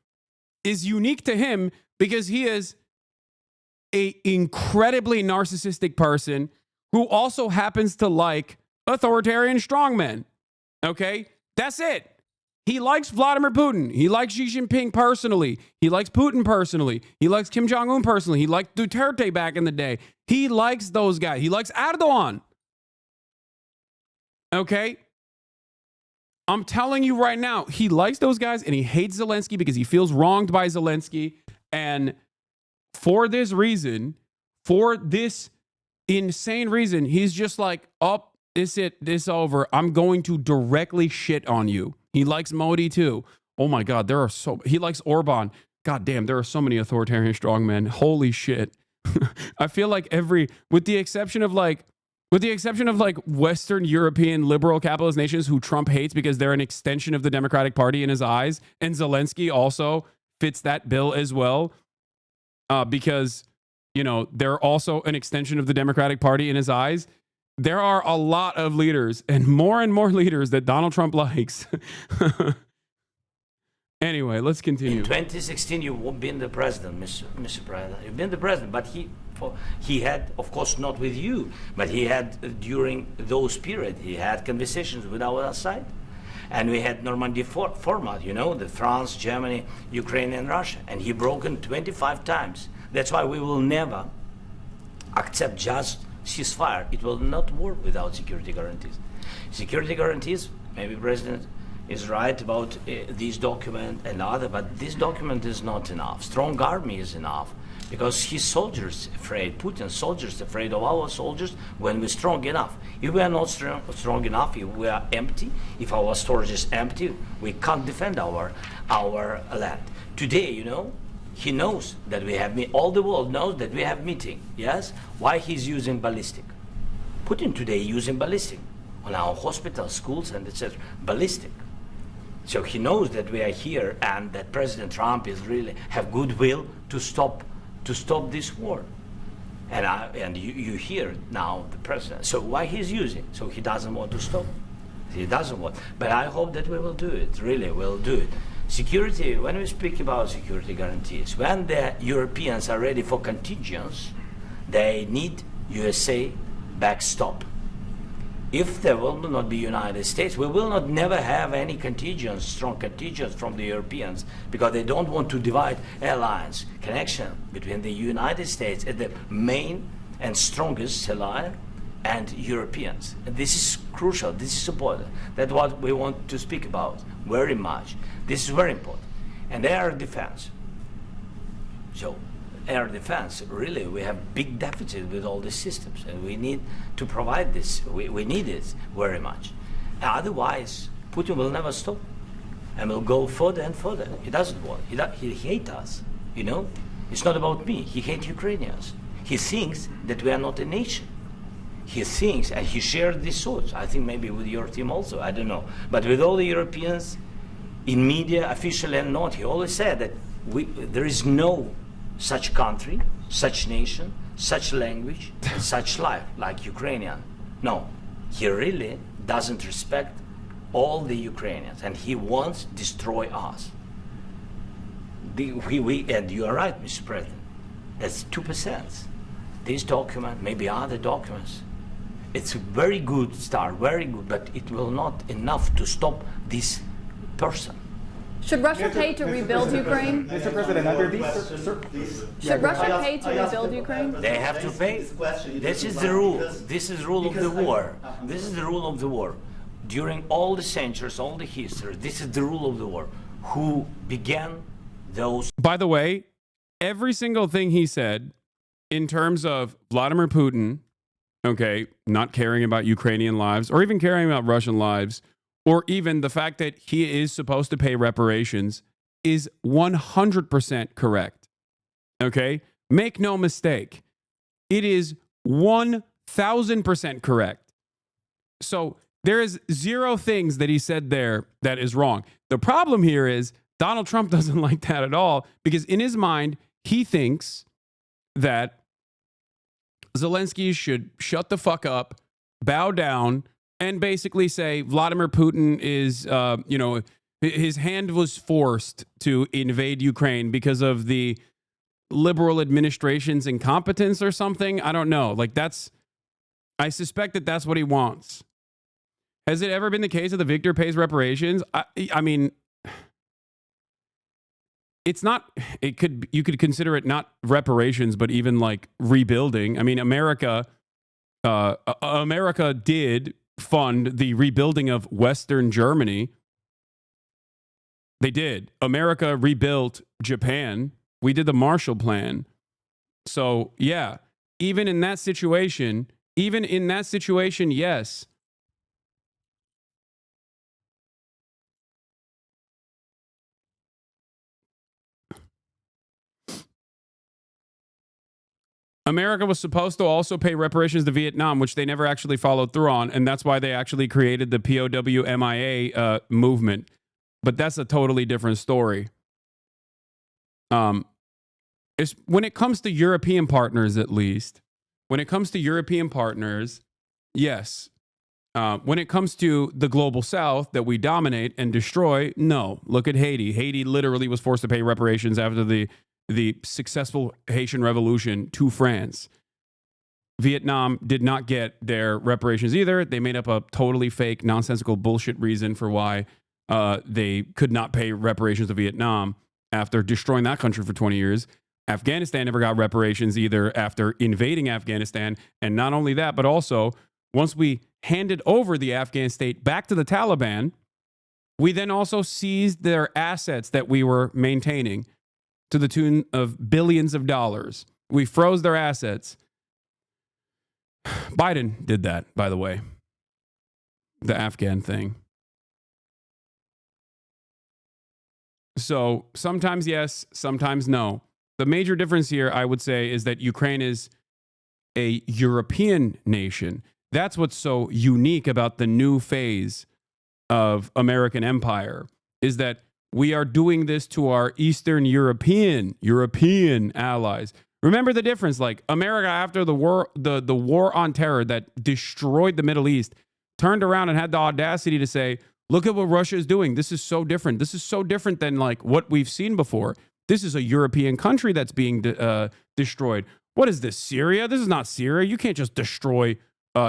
is unique to him, because he is a incredibly narcissistic person who also happens to like authoritarian strongmen. Okay? That's it. He likes Vladimir Putin. He likes Xi Jinping personally. He likes Putin personally. He likes Kim Jong-un personally. He liked Duterte back in the day. He likes those guys. He likes Erdogan. Okay? I'm telling you right now, he likes those guys, and he hates Zelensky because he feels wronged by Zelensky. And for this reason, for this insane reason, he's just like, oh, this over. I'm going to directly shit on you. He likes Modi too. Oh my God, he likes Orban. God damn, there are so many authoritarian strongmen. Holy shit. I feel like with the exception of Western European liberal capitalist nations who Trump hates because they're an extension of the Democratic Party in his eyes, and Zelensky also fits that bill as well, because, they're also an extension of the Democratic Party in his eyes. There are a lot of leaders and more leaders that Donald Trump likes. Anyway, let's continue. In 2016, you've been the president, Mr. President. You've been the president, but he had, of course, not with you, but he had, during those periods, he had conversations with our side. And we had Normandy format, the France, Germany, Ukraine, and Russia. And he broken 25 times. That's why we will never accept just ceasefire. It will not work without security guarantees. Security guarantees, maybe President is right about this document and other, but this document is not enough. Strong army is enough, because his soldiers afraid, Putin's soldiers afraid of our soldiers when we're strong enough. If we are not strong enough, if we are empty, if our storage is empty, we can't defend our land. Today, he knows that we have all the world knows that we have meeting. Yes? Why he's using ballistic? Putin today using ballistic on our hospitals, schools, and etc. Ballistic. So he knows that we are here, and that President Trump is really have goodwill to stop this war. And you hear now the president. So why he's using? So he doesn't want to stop. He doesn't want. But I hope that we will do it. Really, we'll do it. Security, when we speak about security guarantees, when the Europeans are ready for contingents, they need USA backstop. If there will not be United States, we will not never have any contingents, strong contingents from the Europeans, because they don't want to divide alliance, connection between the United States as the main and strongest ally and Europeans. And this is crucial, this is important. That's what we want to speak about very much. This is very important. And air defense. So air defense, really, we have big deficit with all these systems, and we need to provide this. We need it very much. Otherwise, Putin will never stop, and will go further and further. He doesn't want. He hates us. You know, it's not about me. He hates Ukrainians. He thinks that we are not a nation. He thinks, and he shared these thoughts. I think maybe with your team also. I don't know, but with all the Europeans, in media, official and not, he always said that there is no such country, such nation, such language, such life like Ukrainian. No, he really doesn't respect all the Ukrainians, and he wants to destroy us. And you are right, Mr. President. That's 2%. This document, maybe other documents, it's a very good start, very good, but it will not enough to stop this person. Should Russia pay to rebuild Ukraine? Mr. President, under these... Should Russia pay to rebuild Ukraine? They have to pay. This is the rule. This is the rule of the war. This is the rule of the war. During all the centuries, all the history, this is the rule of the war. Who began those... By the way, every single thing he said in terms of Vladimir Putin, okay, not caring about Ukrainian lives or even caring about Russian lives, or even the fact that he is supposed to pay reparations, is 100% correct. Okay? Make no mistake. It is 1,000% correct. So there is zero things that he said there that is wrong. The problem here is Donald Trump doesn't like that at all, because in his mind, he thinks that Zelensky should shut the fuck up, bow down, and basically say Vladimir Putin is, his hand was forced to invade Ukraine because of the liberal administration's incompetence or something. I don't know. I suspect that that's what he wants. Has it ever been the case that the victor pays reparations? I mean, it's not, you could consider it not reparations, but even like rebuilding. I mean, America did fund the rebuilding of Western Germany. They did. America rebuilt Japan. We did the Marshall Plan. So yeah, even in that situation, yes. America was supposed to also pay reparations to Vietnam, which they never actually followed through on, and that's why they actually created the POW-MIA movement. But that's a totally different story. When it comes to European partners, at least, yes. When it comes to the global South that we dominate and destroy, no. Look at Haiti. Haiti literally was forced to pay reparations after the successful Haitian Revolution to France. Vietnam did not get their reparations either. They made up a totally fake, nonsensical bullshit reason for why they could not pay reparations to Vietnam after destroying that country for 20 years. Afghanistan never got reparations either after invading Afghanistan. And not only that, but also once we handed over the Afghan state back to the Taliban, we then also seized their assets that we were maintaining to the tune of billions of dollars. We froze their assets. Biden did that, by the way. The Afghan thing. So sometimes yes, sometimes no. The major difference here, I would say, is that Ukraine is a European nation. That's what's so unique about the new phase of American empire, is that we are doing this to our Eastern European allies. Remember the difference, like America after the war on terror that destroyed the Middle East, turned around and had the audacity to say, look at what Russia is doing. This is so different. This is so different than like what we've seen before. This is a European country that's being destroyed. What is this, Syria? This is not Syria. You can't just destroy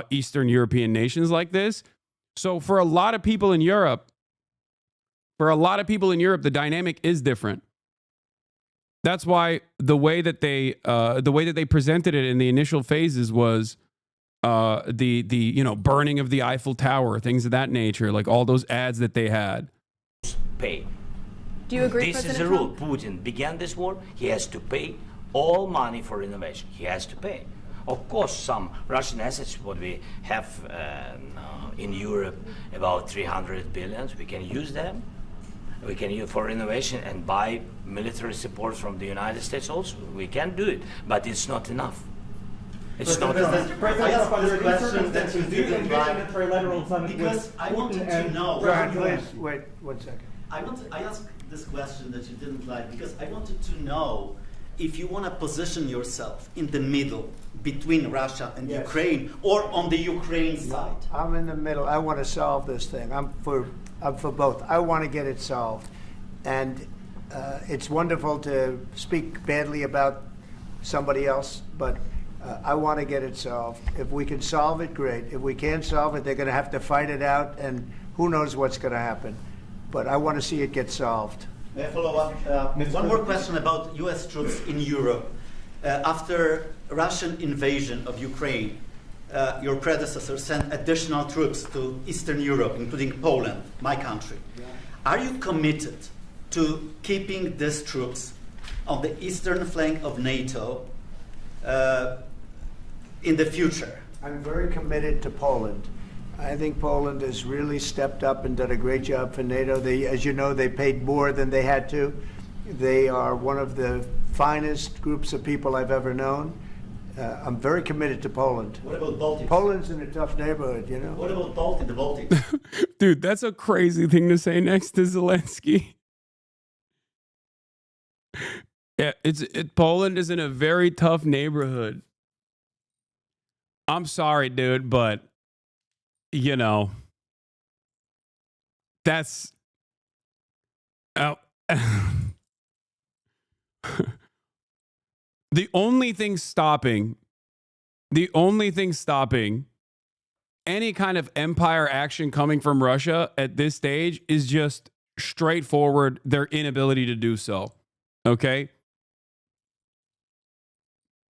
Eastern European nations like this. So for a lot of people in Europe, the dynamic is different. That's why the way that they presented it in the initial phases was the burning of the Eiffel Tower, things of that nature, like all those ads that they had. Pay. Do you agree, This President is the rule. Trump? Putin began this war. He has to pay all money for innovation. He has to pay. Of course, some Russian assets, what we have in Europe, about 300 billions, we can use them. We can use for innovation and buy military support from the United States also. We can do it, but it's not enough. It's not enough. I ask this question that you Do didn't envision like a trilateral summit because with I Putin wanted to and know. Please, wait 1 second. I asked this question that you didn't like because I wanted to know if you want to position yourself in the middle between Russia and Ukraine or on the Ukraine side. I'm in the middle. I want to solve this thing. I'm for both. I want to get it solved. And it's wonderful to speak badly about somebody else, but I want to get it solved. If we can solve it, great. If we can't solve it, they're going to have to fight it out, and who knows what's going to happen. But I want to see it get solved. May I follow up? One more question about U.S. troops in Europe. After Russian invasion of Ukraine, your predecessor sent additional troops to Eastern Europe, including Poland, my country. Are you committed to keeping these troops on the eastern flank of NATO in the future? I'm very committed to Poland. I think Poland has really stepped up and done a great job for NATO. They, as you know, they paid more than they had to. They are one of the finest groups of people I've ever known. I'm very committed to Poland. What about Baltics? Poland's in a tough neighborhood, you know. What about the Baltics? Dude, that's a crazy thing to say next to Zelensky. Yeah, Poland is in a very tough neighborhood. I'm sorry, dude, but you know, that's the only thing stopping any kind of empire action coming from Russia at this stage is just straightforward their inability to do so. Okay?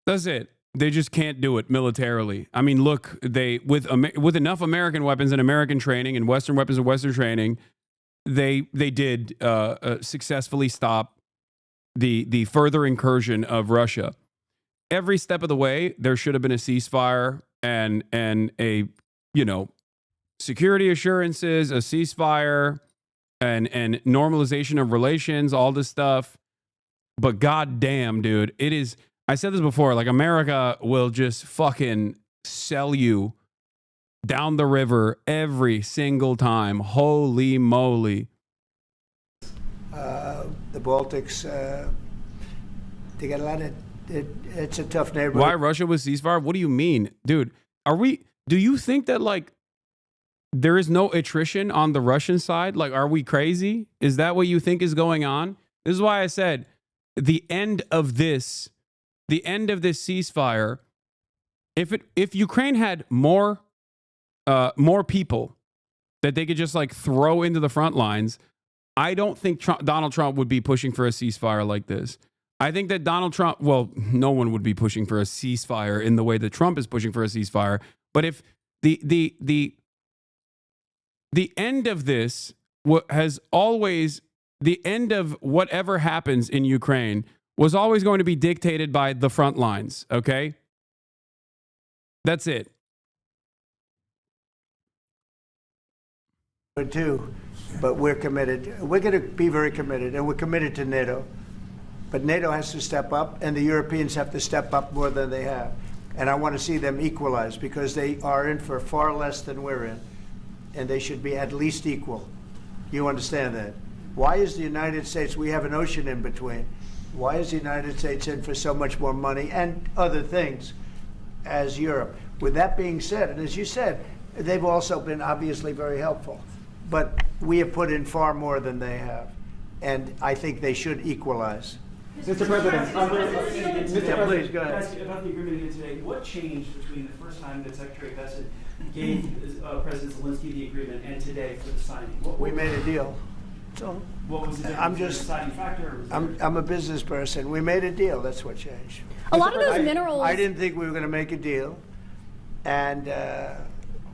That's it. They just can't do it militarily. I mean, look, they with enough American weapons and American training and Western weapons and Western training, they did successfully stop the further incursion of Russia. Every step of the way, there should have been a ceasefire and a security assurances, a ceasefire, and normalization of relations, all this stuff. But goddamn, dude, it is. I said this before, like America will just fucking sell you down the river every single time. Holy moly. The Baltics, they got a lot of, it's a tough neighborhood. Why Russia with ceasefire? What do you mean? Dude, do you think that like there is no attrition on the Russian side? Like, are we crazy? Is that what you think is going on? This is why I said the end of this ceasefire, if Ukraine had more people that they could just like throw into the front lines, I don't think Donald Trump would be pushing for a ceasefire like this. I think that Donald Trump, well, no one would be pushing for a ceasefire in the way that Trump is pushing for a ceasefire. But if the end of this has always, the end of whatever happens in Ukraine was always going to be dictated by the front lines, okay? That's it. But we're committed. We're going to be very committed, and we're committed to NATO. But NATO has to step up, and the Europeans have to step up more than they have. And I want to see them equalize because they are in for far less than we're in, and they should be at least equal. You understand that? Why is the United States, we have an ocean in between, why is the United States in for so much more money and other things as Europe? With that being said, and as you said, they've also been obviously very helpful. But we have put in far more than they have. And I think they should equalize. Mr. President, please go ahead. ask you about the agreement again today. What changed between the first time that Secretary Bessent gave President Zelensky the agreement and today for the signing? We made a deal. So what was the difference? I'm just, deciding factor? I'm a business person. We made a deal. That's what changed. A lot of those minerals. I didn't think we were going to make a deal, and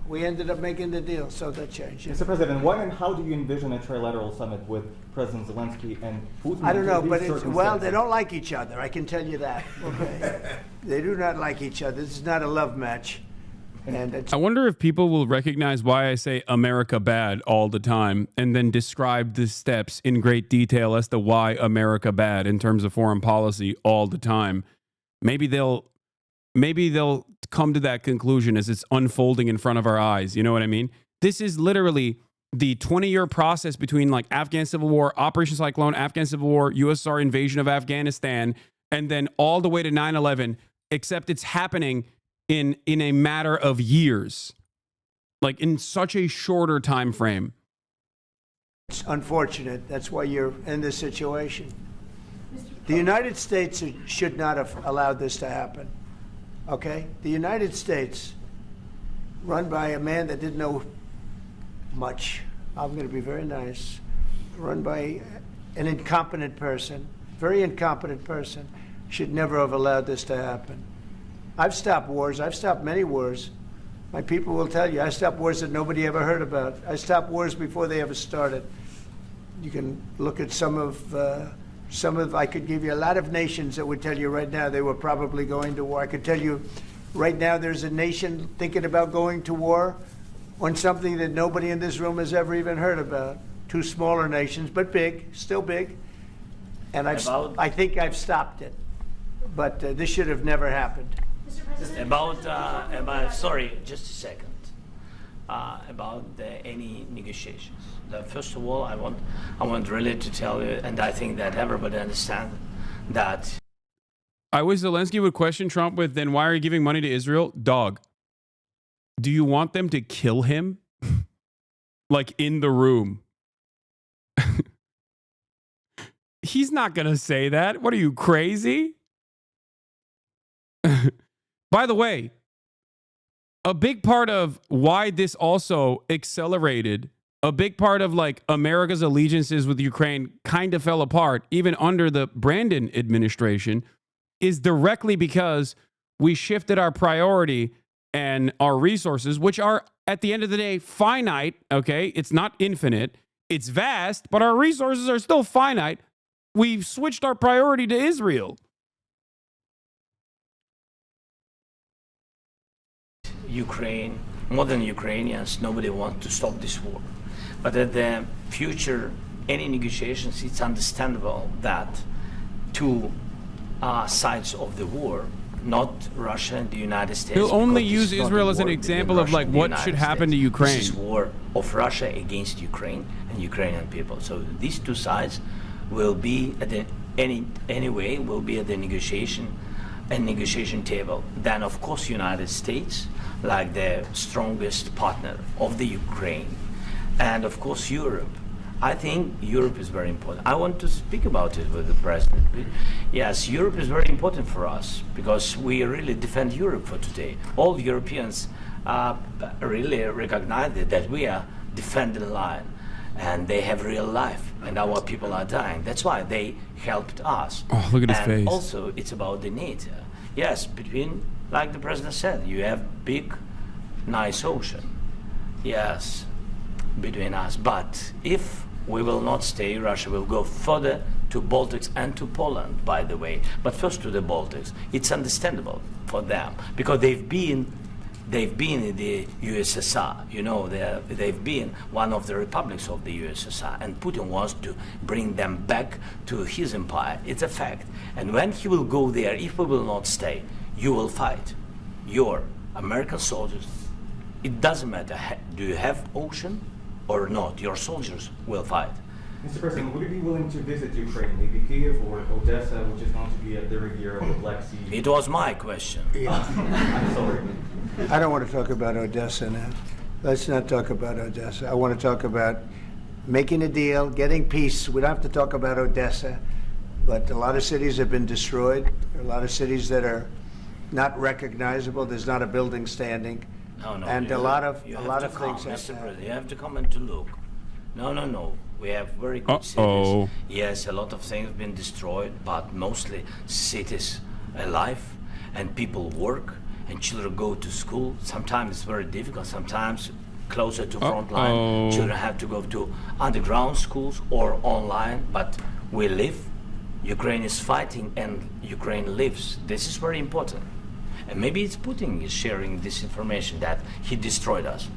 we ended up making the deal, so that changed. Mr. President, when and how do you envision a trilateral summit with President Zelensky and Putin? I don't know, but well, they don't like each other. I can tell you that. Okay, they do not like each other. This is not a love match. And I wonder if people will recognize why I say America bad all the time and then describe the steps in great detail as to why America bad in terms of foreign policy all the time. Maybe they'll come to that conclusion as it's unfolding in front of our eyes. You know what I mean? This is literally the 20-year process between like Afghan Civil War, Operation Cyclone, Afghan Civil War, USSR invasion of Afghanistan, and then all the way to 9/11, except it's happening in a matter of years, like in such a shorter time frame. It's unfortunate. That's why you're in this situation. The United States should not have allowed this to happen. Okay? The United States, run by a man that didn't know much, I'm going to be very nice, run by an incompetent person, very incompetent person, should never have allowed this to happen. I've stopped wars. I've stopped many wars. My people will tell you, I stopped wars that nobody ever heard about. I stopped wars before they ever started. You can look at some of, I could give you a lot of nations that would tell you right now they were probably going to war. I could tell you right now there's a nation thinking about going to war on something that nobody in this room has ever even heard about. Two smaller nations, but big, still big. And I think I've stopped it. But this should have never happened. Sorry, just a second. About any negotiations. First of all, I want really to tell you, and I think that everybody understands that. I wish Zelensky would question Trump with, then why are you giving money to Israel? Dog, do you want them to kill him? Like in the room? He's not going to say that. What are you, crazy? By the way, a big part of why this also accelerated, a big part of like America's allegiances with Ukraine kind of fell apart, even under the Brandon administration, is directly because we shifted our priority and our resources, which are at the end of the day finite. Okay, it's not infinite, it's vast, but our resources are still finite. We've switched our priority to Israel. Ukraine, more than Ukrainians, nobody wants to stop this war. But at the future, any negotiations, it's understandable that two sides of the war, not Russia and the United States. He'll only use Israel as an example of like what should happen to Ukraine. This is war of Russia against Ukraine and Ukrainian people. So these two sides will be at the anyway will be at the negotiation table. Then of course United States, like the strongest partner of the Ukraine, and of course Europe. I think Europe is very important. I want to speak about it with the president. Yes, Europe is very important for us because we really defend Europe for today. All Europeans really recognize that we are defending the line, and they have real life, and our people are dying. That's why they helped us. Oh, look at his face. Also, it's about the NATO. Yes, between, like the president said, you have big, nice ocean. Yes, between us. But if we will not stay, Russia will go further to Baltics and to Poland, by the way. But first to the Baltics. It's understandable for them because they've been in the USSR. You know, they've been one of the republics of the USSR, and Putin wants to bring them back to his empire. It's a fact. And when he will go there, if we will not stay, you will fight. Your American soldiers, it doesn't matter, do you have ocean or not, your soldiers will fight. Mr. President, would you be willing to visit Ukraine, maybe Kiev or Odessa, which is going to be at the riviera of the Black Sea? It was my question. I'm sorry. I don't want to talk about Odessa now. Let's not talk about Odessa. I want to talk about making a deal, getting peace. We don't have to talk about Odessa. But a lot of cities have been destroyed. There are a lot of cities that are not recognizable. There's not a building standing. No, and a lot of things have to Mr. happen. President, you have to come and to look. No. We have very good cities. Yes, a lot of things have been destroyed, but mostly cities alive, and people work, and children go to school. Sometimes it's very difficult. Sometimes closer to front line, children have to go to underground schools or online. But we live. Ukraine is fighting, and Ukraine lives. This is very important. And maybe it's Putin is sharing this information that he destroyed us.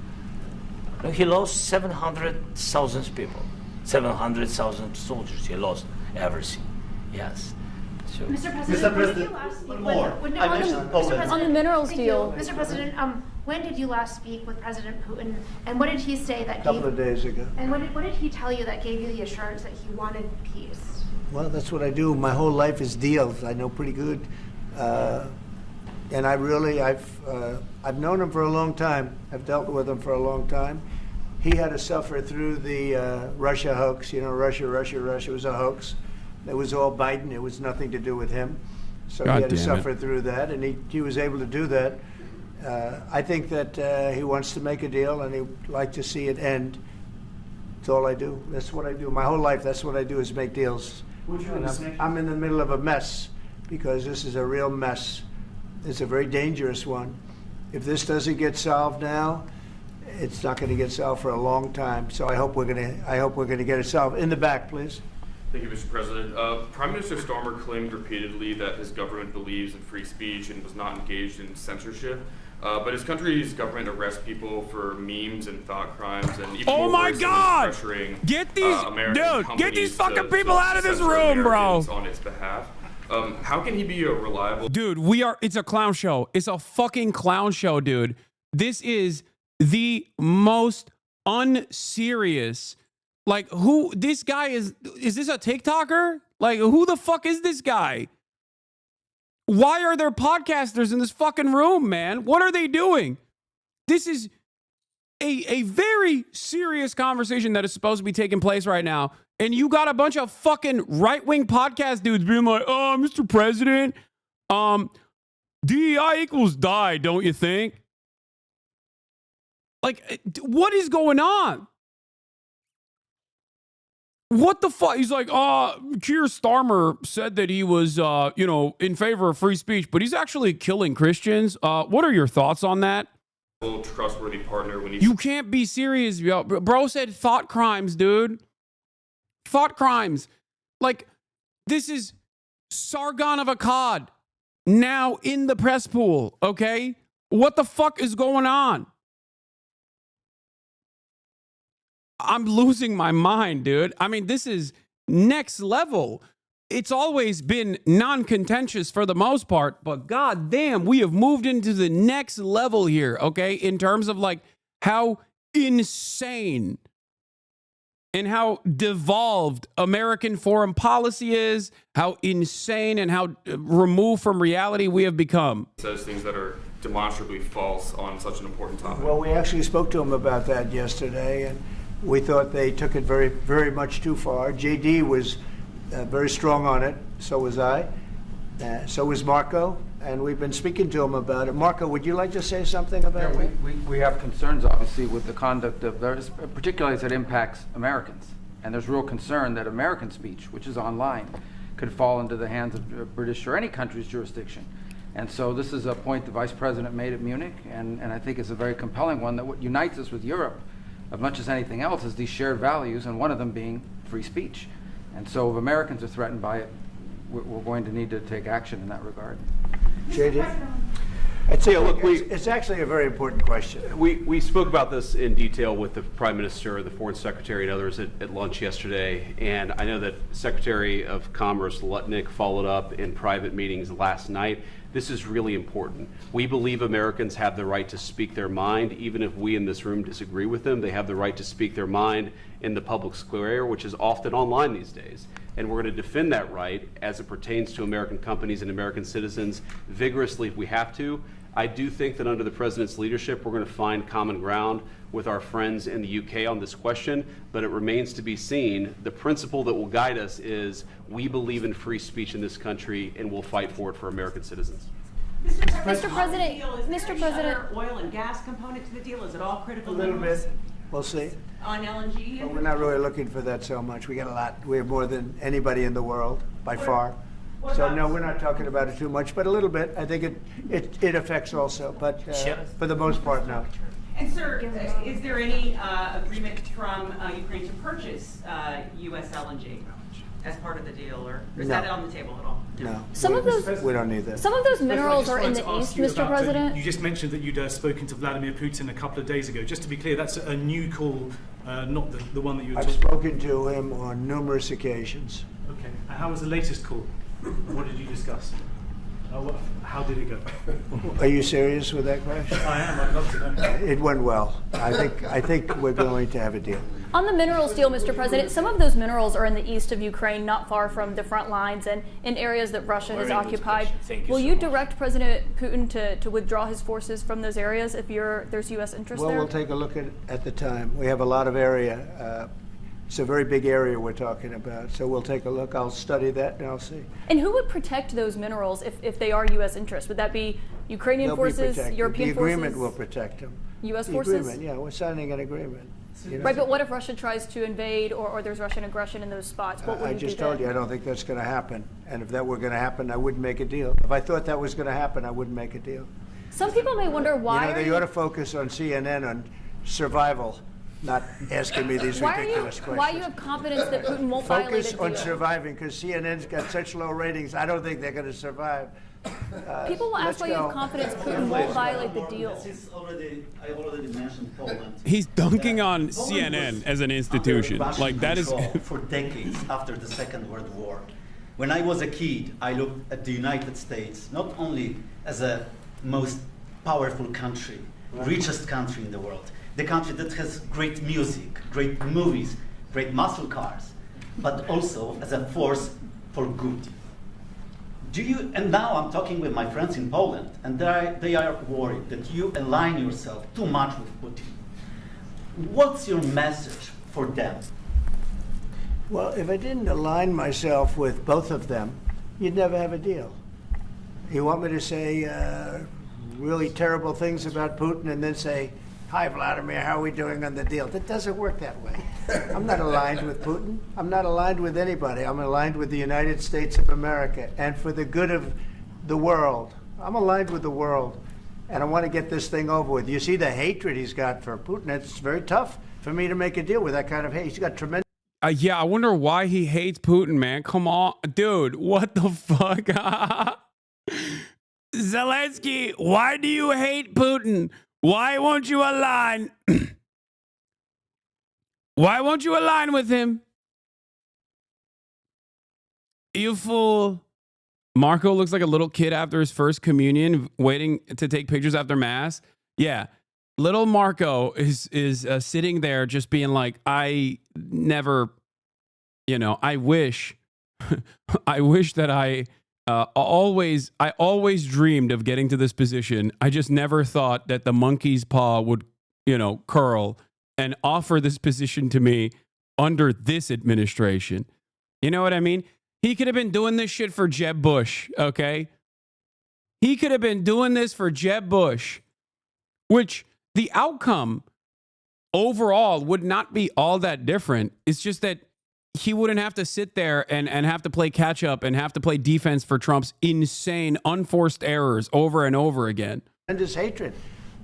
He lost 700,000 people, 700,000 soldiers. He lost everything. Yes. So. Mr. President, when did you last speak on the minerals deal. Mr. President, when did you last speak with President Putin, and what did he say that A couple of days ago. And what did he tell you that gave you the assurance that he wanted peace? Well, that's what I do. My whole life is deals. I know pretty good. And I've known him for a long time. I've dealt with him for a long time. He had to suffer through the Russia hoax. You know, Russia was a hoax. It was all Biden. It was nothing to do with him. So he had to suffer through that, and he was able to do that. I think that he wants to make a deal, and he'd like to see it end. That's all I do. That's what I do. My whole life, that's what I do, is make deals. I'm in the middle of a mess, because this is a real mess. It's a very dangerous one. If this doesn't get solved now, it's not going to get solved for a long time. So I hope we're going to get it solved. In the back, please. Thank you, Mr. President. Prime Minister Starmer claimed repeatedly that his government believes in free speech and was not engaged in censorship. But his country's government arrests people for memes and thought crimes, and even more worse, pressuring get these American get these fucking people out of this censor room, bro. Americans on its behalf. How can he be a reliable? Dude, it's a clown show. It's a fucking clown show, dude. This is the most unserious. Like, who this guy is this a TikToker? Like, who the fuck is this guy? Why are there podcasters in this fucking room, man? What are they doing? This is a very serious conversation that is supposed to be taking place right now. And you got a bunch of fucking right-wing podcast dudes being like, oh, Mr. President, DEI equals die, don't you think? Like, what is going on? What the fuck? He's like, Keir Starmer said that he was, in favor of free speech, but he's actually killing Christians. What are your thoughts on that? Trustworthy partner when you can't be serious, yo. Bro said thought crimes, dude. Thought crimes. Like, this is Sargon of Akkad now in the press pool, okay? What the fuck is going on? I'm losing my mind, dude. I mean, this is next level. It's always been non-contentious for the most part, but goddamn, we have moved into the next level here, okay? In terms of like how insane and how devolved American foreign policy is, how insane and how removed from reality we have become. Says things that are demonstrably false on such an important topic. Well, we actually spoke to him about that yesterday, and we thought they took it very, very much too far. JD was very strong on it. So was I. So was Marco. And we've been speaking to him about it. Marco, would you like to say something about it? We have concerns, obviously, with the conduct of those, particularly as it impacts Americans. And there's real concern that American speech, which is online, could fall into the hands of British or any country's jurisdiction. And so this is a point the Vice President made at Munich, and I think it's a very compelling one, that what unites us with Europe, as much as anything else, is these shared values, and one of them being free speech. And so if Americans are threatened by it, we're going to need to take action in that regard. JD? It's actually a very important question. We spoke about this in detail with the Prime Minister, the Foreign Secretary, and others at lunch yesterday. And I know that Secretary of Commerce Lutnick followed up in private meetings last night. This is really important. We believe Americans have the right to speak their mind, even if we in this room disagree with them. They have the right to speak their mind in the public square, which is often online these days. And we're going to defend that right as it pertains to American companies and American citizens vigorously if we have to. I do think that under the president's leadership, we're going to find common ground with our friends in the UK on this question, but it remains to be seen. The principle that will guide us is we believe in free speech in this country and we'll fight for it for American citizens. Mr. President, Mr. President, oil and gas component to the deal? Is it all critical A little minerals? bit. We'll see. On LNG? But we're not really looking for that so much. We got a lot. We have more than anybody in the world, by far. So no, we're not talking about it too much, but a little bit. I think it affects also, but for the most part, no. And sir, is there any agreement from Ukraine to purchase U.S. LNG as part of the deal, or is that on the table at all? No. We don't need that. Some of those President, minerals I are in just the wanted to east, ask you Mr. about, President. you just mentioned that you'd spoken to Vladimir Putin a couple of days ago. Just to be clear, that's a new call, not the one that you were I've talking spoken to him on numerous occasions. Okay. And how was the latest call? What did you discuss? How did it go? Are you serious with that question? I am. I'd love to know. It went well. I think we're going to have a deal. On the minerals deal, Mr. President, some of those minerals are in the east of Ukraine, not far from the front lines and in areas that Russia has occupied. Will you direct President Putin to withdraw his forces from those areas if there's U.S. interest Well, there? we'll take a look at the time. We have a lot of area. It's a very big area we're talking about. So we'll take a look. I'll study that and I'll see. And who would protect those minerals if they are U.S. interests? Would that be Ukrainian They'll forces, be protected. European The agreement forces? will protect them. U.S. The forces? agreement, yeah. We're signing an agreement. You know? Right, but what if Russia tries to invade or there's Russian aggression in those spots? What would I you do just told then? you, I don't think that's going to happen. And if that were going to happen, I wouldn't make a deal. If I thought that was going to happen, I wouldn't make a deal. Some people may wonder why. You know, they ought to focus on CNN on survival, not asking me these ridiculous questions. Why you have confidence that Putin won't violate Focus a on deal? surviving, because CNN's got such low ratings. I don't think they're going to survive. People will ask why you have confidence Putin won't violate the deal. I already mentioned Poland. He's dunking on CNN as an institution. Under Russian Like that is control for decades after the Second World War. When I was a kid, I looked at the United States not only as a most powerful country, richest country in the world, the country that has great music, great movies, great muscle cars, but also as a force for good. And now I'm talking with my friends in Poland, and they are worried that you align yourself too much with Putin. What's your message for them? Well, if I didn't align myself with both of them, you'd never have a deal. You want me to say really terrible things about Putin and then say, "Hi, Vladimir, how are we doing on the deal?" That doesn't work that way. I'm not aligned with Putin. I'm not aligned with anybody. I'm aligned with the United States of America and for the good of the world. I'm aligned with the world, and I want to get this thing over with. You see the hatred he's got for Putin. It's very tough for me to make a deal with that kind of hate. He's got tremendous. Yeah, I wonder why he hates Putin, man. Come on, dude. What the fuck? Zelensky, why do you hate Putin? Why won't you align? Why won't you align with him? You fool. Marco looks like a little kid after his first communion, waiting to take pictures after mass. Yeah. Little Marco is sitting there just being like, I never, I wish that I always dreamed of getting to this position. I just never thought that the monkey's paw would, curl and offer this position to me under this administration. You know what I mean? He could have been doing this shit for Jeb Bush, okay? He could have been doing this for Jeb Bush, which the outcome overall would not be all that different. It's just that he wouldn't have to sit there and have to play catch up and have to play defense for Trump's insane, unforced errors over and over again. Tremendous hatred.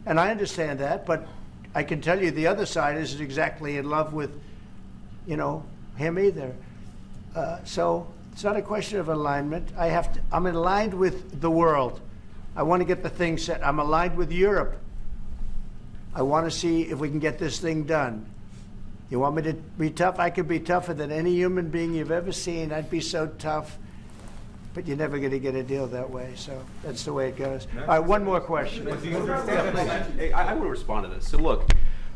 And I understand that, but I can tell you the other side isn't exactly in love with, him either. So it's not a question of alignment. I'm aligned with the world. I want to get the thing set. I'm aligned with Europe. I want to see if we can get this thing done. You want me to be tough? I could be tougher than any human being you've ever seen. I'd be so tough. But you're never going to get a deal that way. So that's the way it goes. All right, one more question. Hey, I want to respond to this. So look,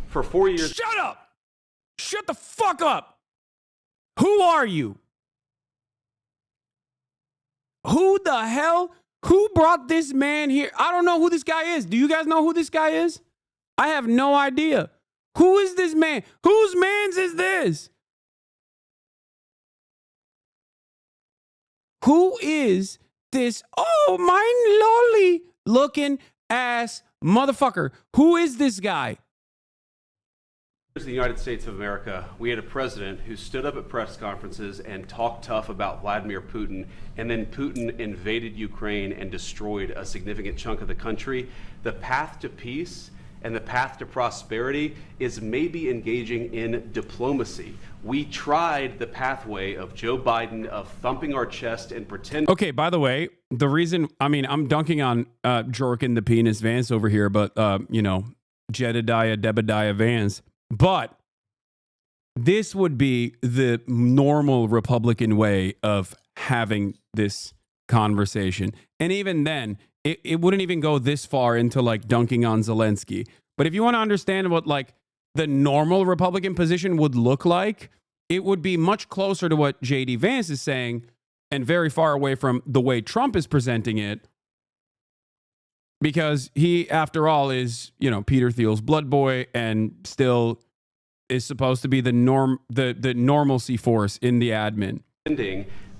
for 4 years... Shut up! Shut the fuck up! Who are you? Who the hell? Who brought this man here? I don't know who this guy is. Do you guys know who this guy is? I have no idea. Who is this man? Whose man's is this? Who is this? Oh, my lolly looking ass motherfucker. Who is this guy? The United States of America, we had a president who stood up at press conferences and talked tough about Vladimir Putin, and then Putin invaded Ukraine and destroyed a significant chunk of the country. The path to peace and the path to prosperity is maybe engaging in diplomacy. We tried the pathway of Joe Biden, of thumping our chest and pretending. Okay, by the way, the reason, I mean, I'm dunking on Jorkin the penis Vance over here, but, you know, Jedediah Vance. But this would be the normal Republican way of having this conversation. And even then, it wouldn't even go this far into like dunking on Zelensky. But if you want to understand what like the normal Republican position would look like, it would be much closer to what JD Vance is saying and very far away from the way Trump is presenting it. Because he, after all, is, you know, Peter Thiel's blood boy and still is supposed to be the normalcy force in the admin.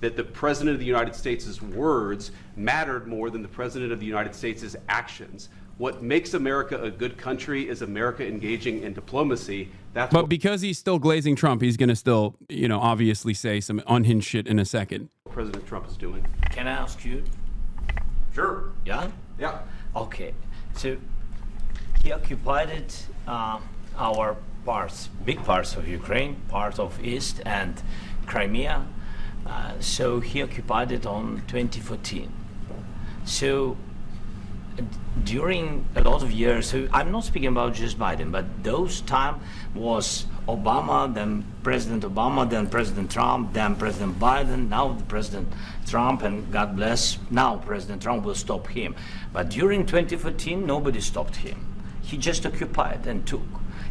That the President of the United States' words mattered more than the President of the United States' actions. What makes America a good country is America engaging in diplomacy. But because he's still glazing Trump, he's going to still, you know, obviously say some unhinged shit in a second. What President Trump is doing. Can I ask you? Sure. Yeah? Yeah. Okay. So he occupied it, our parts, big parts of Ukraine, part of East and Crimea. So he occupied it on 2014. So during a lot of years, so I'm not speaking about just Biden, but those time was Obama, then President Obama, then President Trump, then President Biden, now the President Trump, and God bless, now President Trump will stop him. But during 2014, nobody stopped him. He just occupied and took.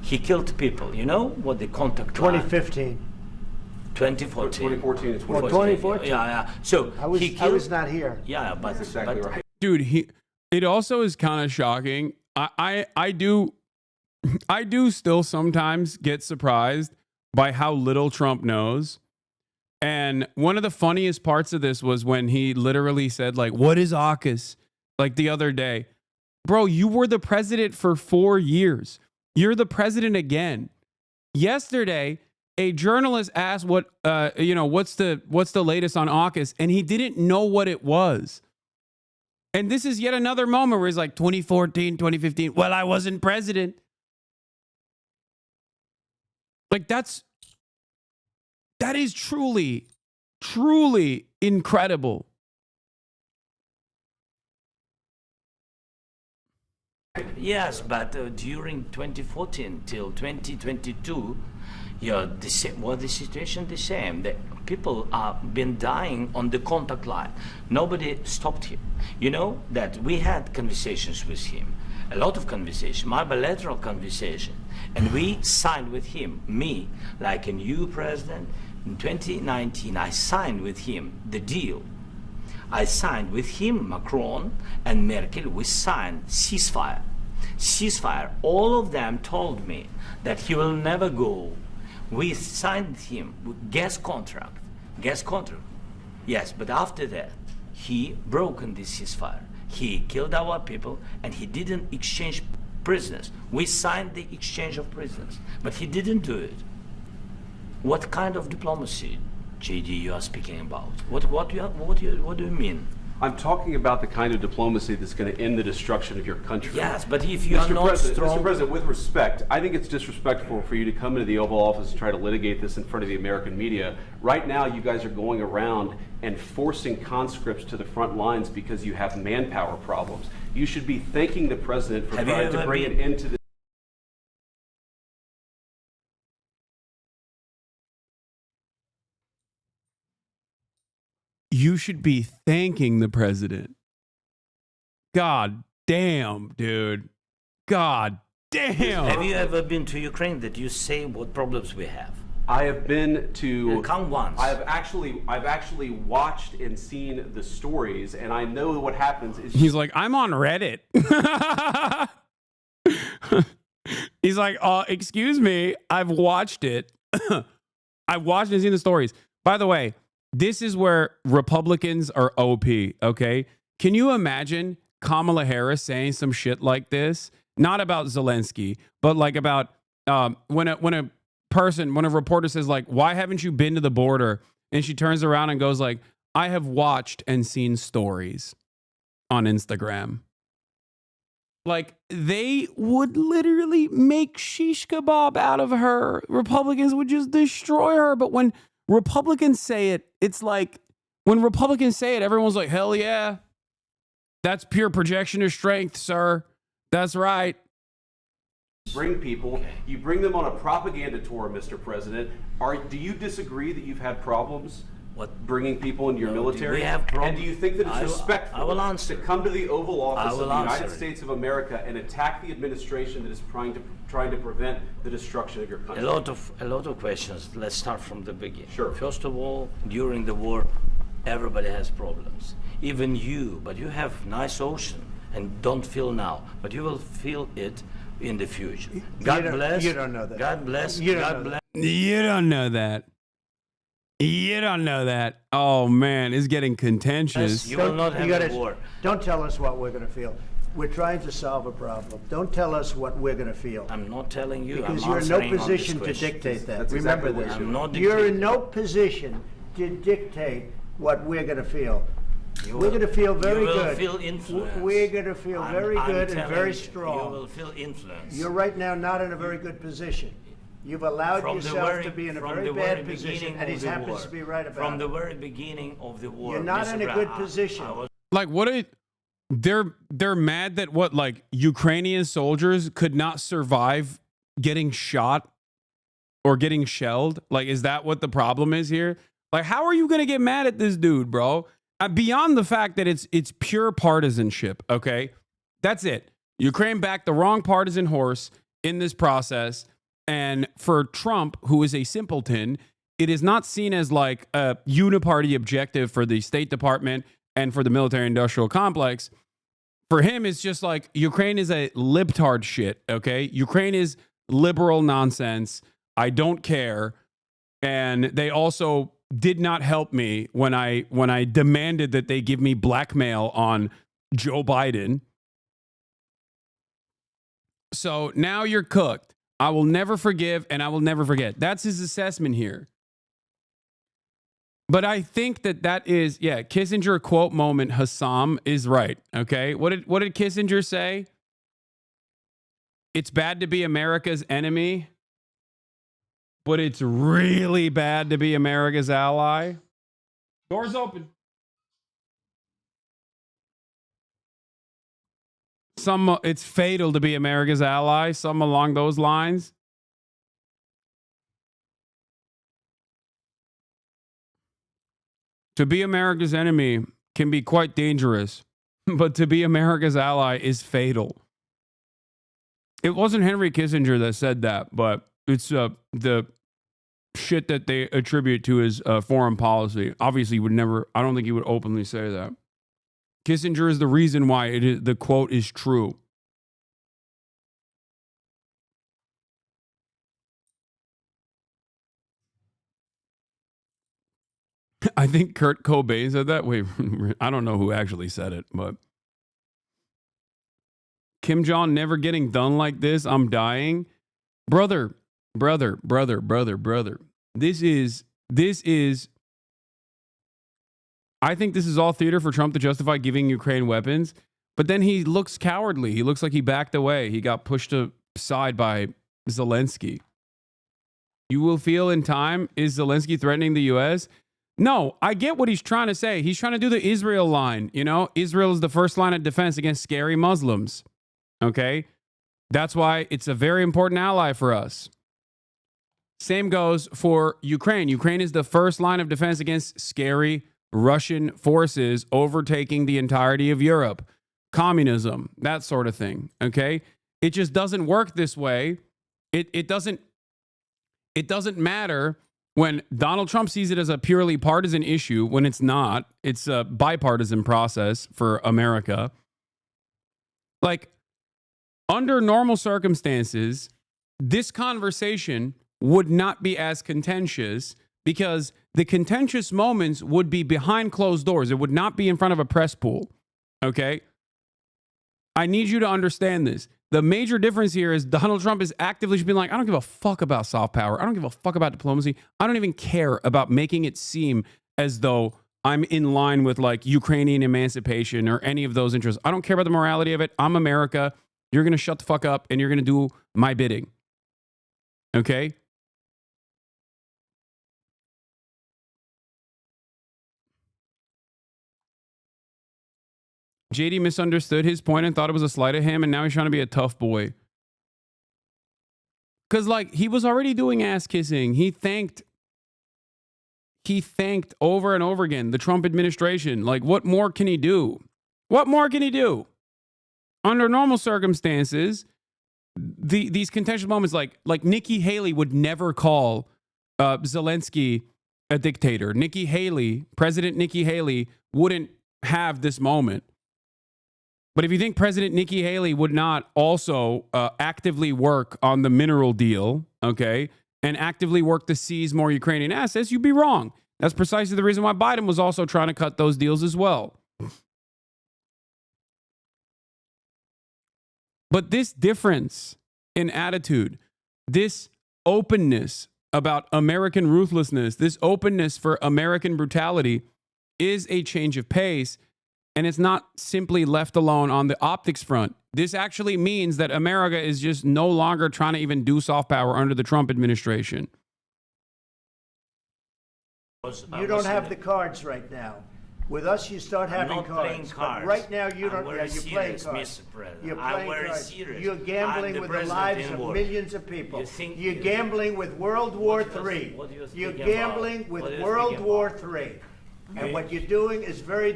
He killed people. You know what the contact 2015. 2014. 2014 and 2014. 2014. Yeah. So I was not here. Yeah, but that's exactly right. Dude, it also is kind of shocking. I do still sometimes get surprised by how little Trump knows. And one of the funniest parts of this was when he literally said, like, what is AUKUS? Like the other day. Bro, you were the president for 4 years. You're the president again. Yesterday, a journalist asked what, what's the latest on AUKUS, and he didn't know what it was. And this is yet another moment where he's like 2014, 2015. Well, I wasn't president. Like that is truly, truly incredible. Yes, but during 2014 till 2022, the situation the same. The people have been dying on the contact line. Nobody stopped him. You know that we had conversations with him, a lot of conversation, my bilateral conversation, and we signed with him, me, like a new president. In 2019, I signed with him the deal. I signed with him, Macron and Merkel, we signed ceasefire. Ceasefire. All of them told me that he will never go. We signed him with gas contract. Yes, but after that, he broken this ceasefire. He killed our people and he didn't exchange prisoners. We signed the exchange of prisoners, but he didn't do it. What kind of diplomacy, JD, you are speaking about? What do you mean? I'm talking about the kind of diplomacy that's going to end the destruction of your country. Yes, but if you are not strong... Mr. President, with respect, I think it's disrespectful for you to come into the Oval Office and try to litigate this in front of the American media. Right now, you guys are going around and forcing conscripts to the front lines because you have manpower problems. You should be thanking the President for trying to bring it into the... You should be thanking the president. God damn, dude. God damn. Have you ever been to Ukraine that you say what problems we have? I have been to. Come once. I've actually watched and seen the stories, and I know what happens. Is He's like, I'm on Reddit. He's like, excuse me, I've watched it. I've watched and seen the stories. By the way, this is where Republicans are OP, okay? Can you imagine Kamala Harris saying some shit like this? Not about Zelensky, but like about when a reporter says like, why haven't you been to the border? And she turns around and goes like, I have watched and seen stories on Instagram. Like, they would literally make shish kebab out of her. Republicans would just destroy her. But when Republicans say it, it's like, when Republicans say it, everyone's like, hell yeah. That's pure projection of strength, sir. That's right. bring people, you bring them on a propaganda tour, Mr. President. Do you disagree that you've had problems bringing people into your military? We have and do you think that it's respectful to come to the Oval Office of the United it. States of America and attack the administration that is trying to prevent the destruction of your country? A lot of questions. Let's start from the beginning. Sure. First of all, during the war, everybody has problems. Even you, but you have nice ocean and don't feel now, but you will feel it in the future. God bless. You don't know that. God bless. You don't God know bless. You don't know that. You don't know that. Oh man, it's getting contentious. You will not have a war. Don't tell us what we're going to feel. We're trying to solve a problem. Don't tell us what we're going to feel. I'm not telling you. Because I'm you're in no answering on this position to question. dictate that. That's Remember exactly this. what I'm not You're in dictating. no position to dictate what we're going to feel. You We're will- going to feel very you will good. feel influenced. We're going to feel very I'm good and telling very you, strong. You will feel influence. You're right now not in a very good position. You've allowed From the yourself very- to be in a from very the bad very position, beginning and he of the happens war. to be right about From it. the very beginning of the war. You're not Mr. in a Brown, good position. Like what they're mad that what, like, Ukrainian soldiers could not survive getting shot or getting shelled? Like, is that what the problem is here? Like, how are you going to get mad at this dude, bro? Beyond the fact that it's pure partisanship, okay? That's it. Ukraine backed the wrong partisan horse in this process. And for Trump, who is a simpleton, it is not seen as like a uniparty objective for the State Department and for the military industrial complex. For him, it's just like Ukraine is a libtard shit, okay? Ukraine is liberal nonsense. I don't care. And they also did not help me when I demanded that they give me blackmail on Joe Biden. So now you're cooked. I will never forgive and I will never forget. That's his assessment here. But I think that is, Kissinger quote moment, Hasan is right. Okay. What did Kissinger say? It's bad to be America's enemy, but it's really bad to be America's ally. Doors open. It's fatal to be America's ally, some along those lines. To be America's enemy can be quite dangerous, but to be America's ally is fatal. It wasn't Henry Kissinger that said that, but it's the shit that they attribute to his foreign policy. Obviously, I don't think he would openly say that. Kissinger is the reason why the quote is true. I think Kurt Cobain said that. Wait, I don't know who actually said it, but Kim Jong never getting done like this. I'm dying. Brother. This is, I think this is all theater for Trump to justify giving Ukraine weapons, but then he looks cowardly. He looks like he backed away. He got pushed aside by Zelensky. You will feel in time, is Zelensky threatening the U.S.? No, I get what he's trying to say. He's trying to do the Israel line. You know, Israel is the first line of defense against scary Muslims. Okay? That's why it's a very important ally for us. Same goes for Ukraine. Ukraine is the first line of defense against scary Russian forces overtaking the entirety of Europe. Communism, that sort of thing. Okay? It just doesn't work this way. It doesn't. It doesn't matter when Donald Trump sees it as a purely partisan issue, when it's not. It's a bipartisan process for America. Like, under normal circumstances, this conversation would not be as contentious because the contentious moments would be behind closed doors. It would not be in front of a press pool. Okay? I need you to understand this. The major difference here is Donald Trump is actively being like, I don't give a fuck about soft power. I don't give a fuck about diplomacy. I don't even care about making it seem as though I'm in line with like Ukrainian emancipation or any of those interests. I don't care about the morality of it. I'm America. You're going to shut the fuck up and you're going to do my bidding. Okay? JD misunderstood his point and thought it was a slight at him, and now he's trying to be a tough boy. Because, like, he was already doing ass kissing. He thanked over and over again the Trump administration. Like, what more can he do? What more can he do? Under normal circumstances, these contentious moments, like Nikki Haley would never call Zelensky a dictator. President Nikki Haley wouldn't have this moment. But if you think President Nikki Haley would not also actively work on the mineral deal, okay, and actively work to seize more Ukrainian assets, you'd be wrong. That's precisely the reason why Biden was also trying to cut those deals as well. But this difference in attitude, this openness about American ruthlessness, this openness for American brutality is a change of pace. And it's not simply left alone on the optics front. This actually means that America is just no longer trying to even do soft power under the Trump administration. You don't have the cards right now. With us, you start having cards. But right now, you don't. You're playing cards. You're playing cards. You're gambling with the lives of millions of people. You're gambling with World War III. You're gambling with World War III. And what you're doing is very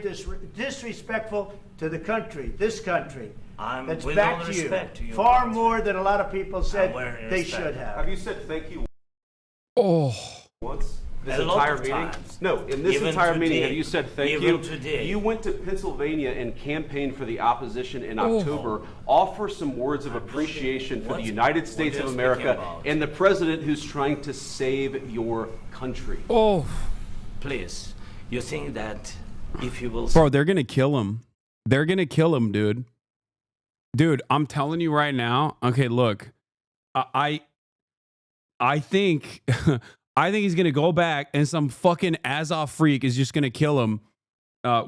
disrespectful to the country, this country. That's back to you. Far more than a lot of people said they should have. Have you said thank you once? This entire meeting? No, in this entire meeting, have you said thank you? You went to Pennsylvania and campaigned for the opposition in October. Offer some words of appreciation for the United States of America and the president who's trying to save your country. Please. You think that if you will... Bro, they're going to kill him. They're going to kill him, dude. Dude, I'm telling you right now. Okay, look. I think he's going to go back and some fucking Azov freak is just going to kill him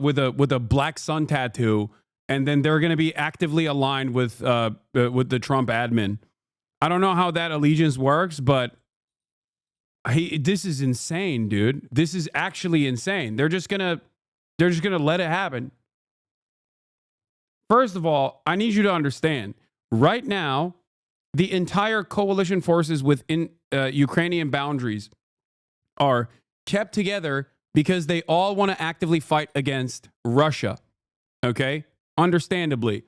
with a black sun tattoo. And then they're going to be actively aligned with the Trump admin. I don't know how that allegiance works, but this is insane, dude. This is actually insane. They're just gonna let it happen. First of all, I need you to understand. Right now, the entire coalition forces within Ukrainian boundaries are kept together because they all want to actively fight against Russia. Okay? Understandably.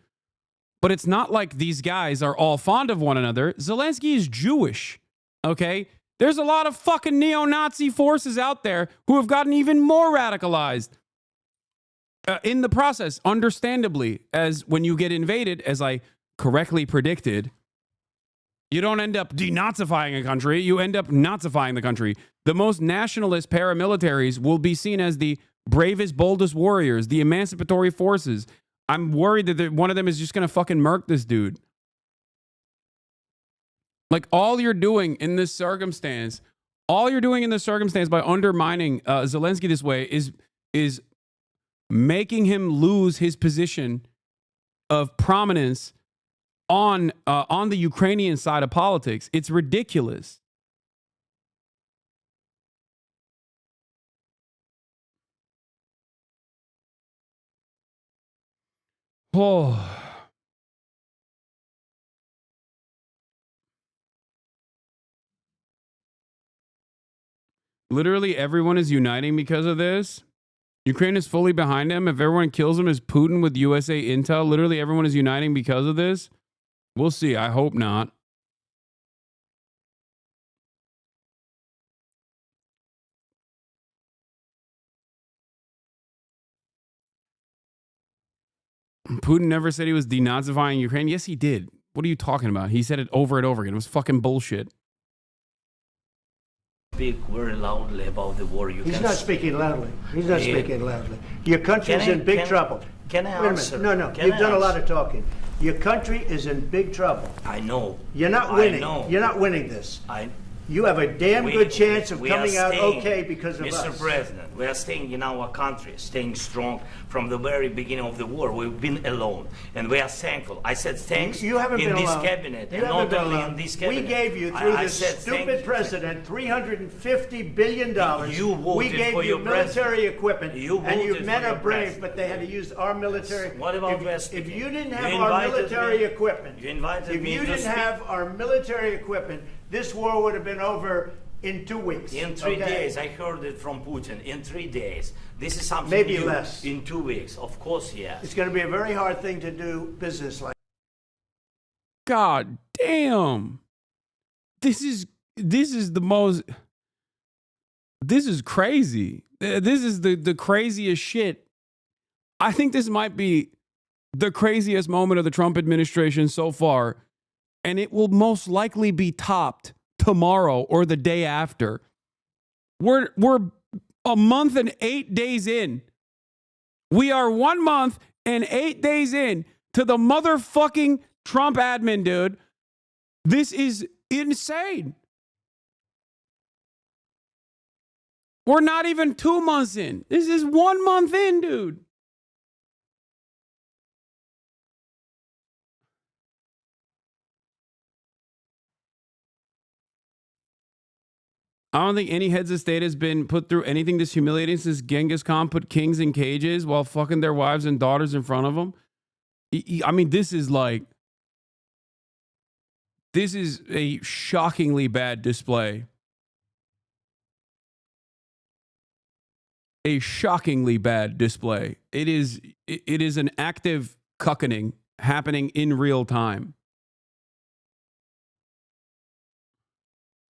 But it's not like these guys are all fond of one another. Zelensky is Jewish. Okay? There's a lot of fucking neo-Nazi forces out there who have gotten even more radicalized in the process, understandably, as when you get invaded, as I correctly predicted, you don't end up denazifying a country, you end up Nazifying the country. The most nationalist paramilitaries will be seen as the bravest, boldest warriors, the emancipatory forces. I'm worried that one of them is just going to fucking murk this dude. Like, all you're doing in this circumstance by undermining Zelensky this way is making him lose his position of prominence on the Ukrainian side of politics. It's ridiculous. Oh. Literally everyone is uniting because of this. Ukraine is fully behind him. If everyone kills him as Putin with USA intel, literally everyone is uniting because of this. We'll see. I hope not. Putin never said he was denazifying Ukraine. Yes, he did. What are you talking about? He said it over and over again. It was fucking bullshit. Speak very loudly about the war. He's not speaking loudly. He's not speaking loudly. Your country is in big trouble. Can I Wait a answer? minute. No, Can you've I done a lot answer? of talking. Your country is in big trouble. I know. You're not I winning. know. You're not winning this. I You have a damn good chance of we are coming out staying, okay because of Mr. us. President, we are staying in our country, staying strong from the very beginning of the war. We've been alone, and we are thankful. I said thanks You haven't in been this alone. cabinet, You and haven't not been only alone. in this cabinet. We gave you, through I this said thank stupid you. president, $350 billion. You voted we gave for you your military president. equipment, You and your voted men for your are brave, president. but they had to use our military. What about if, West? if you didn't You have our invited military me- equipment, You invited if me you to didn't speak. have our military equipment, this war would have been over in 2 weeks. In 3 okay? days, I heard it from Putin. In 3 days, this is something Maybe new. less. In 2 weeks, of course, yes. It's going to be a very hard thing to do business like. God damn. This is the most. This is crazy. This is the craziest shit. I think this might be the craziest moment of the Trump administration so far, and it will most likely be topped tomorrow or the day after. We're a month and 8 days in. We are 1 month and 8 days in to the motherfucking Trump admin, dude. This is insane. We're not even 2 months in. This is 1 month in, dude. I don't think any heads of state has been put through anything this humiliating since Genghis Khan put kings in cages while fucking their wives and daughters in front of them. I mean, this is a shockingly bad display. A shockingly bad display. It is an active cuckening happening in real time.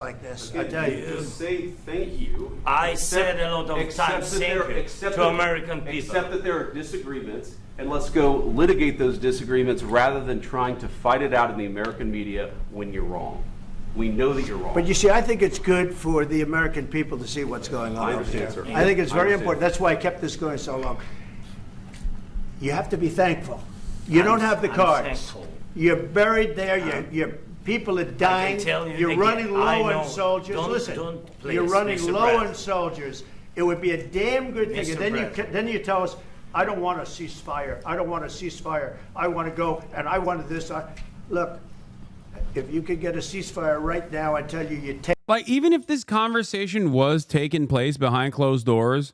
Like this, I tell you. Just say thank you. I said a lot of times thank you to American people. Accept that there are disagreements, and let's go litigate those disagreements rather than trying to fight it out in the American media when you're wrong. We know that you're wrong. But you see, I think it's good for the American people to see what's going on. I understand, over sir. there. I think it's I very understand. important. That's why I kept this going so long. You have to be thankful. You don't have the I'm cards. thankful. You're buried there. Your people are dying. tell you You're again, running low I on know. soldiers. Listen, Please, you're running Mr. low on President. soldiers. It would be a damn good thing. Mr. And President. then you tell us, I don't want a ceasefire. I don't want a ceasefire. I want to go, and I wanted this. Look, if you could get a ceasefire right now, I tell you, you take. Like, even if this conversation was taking place behind closed doors,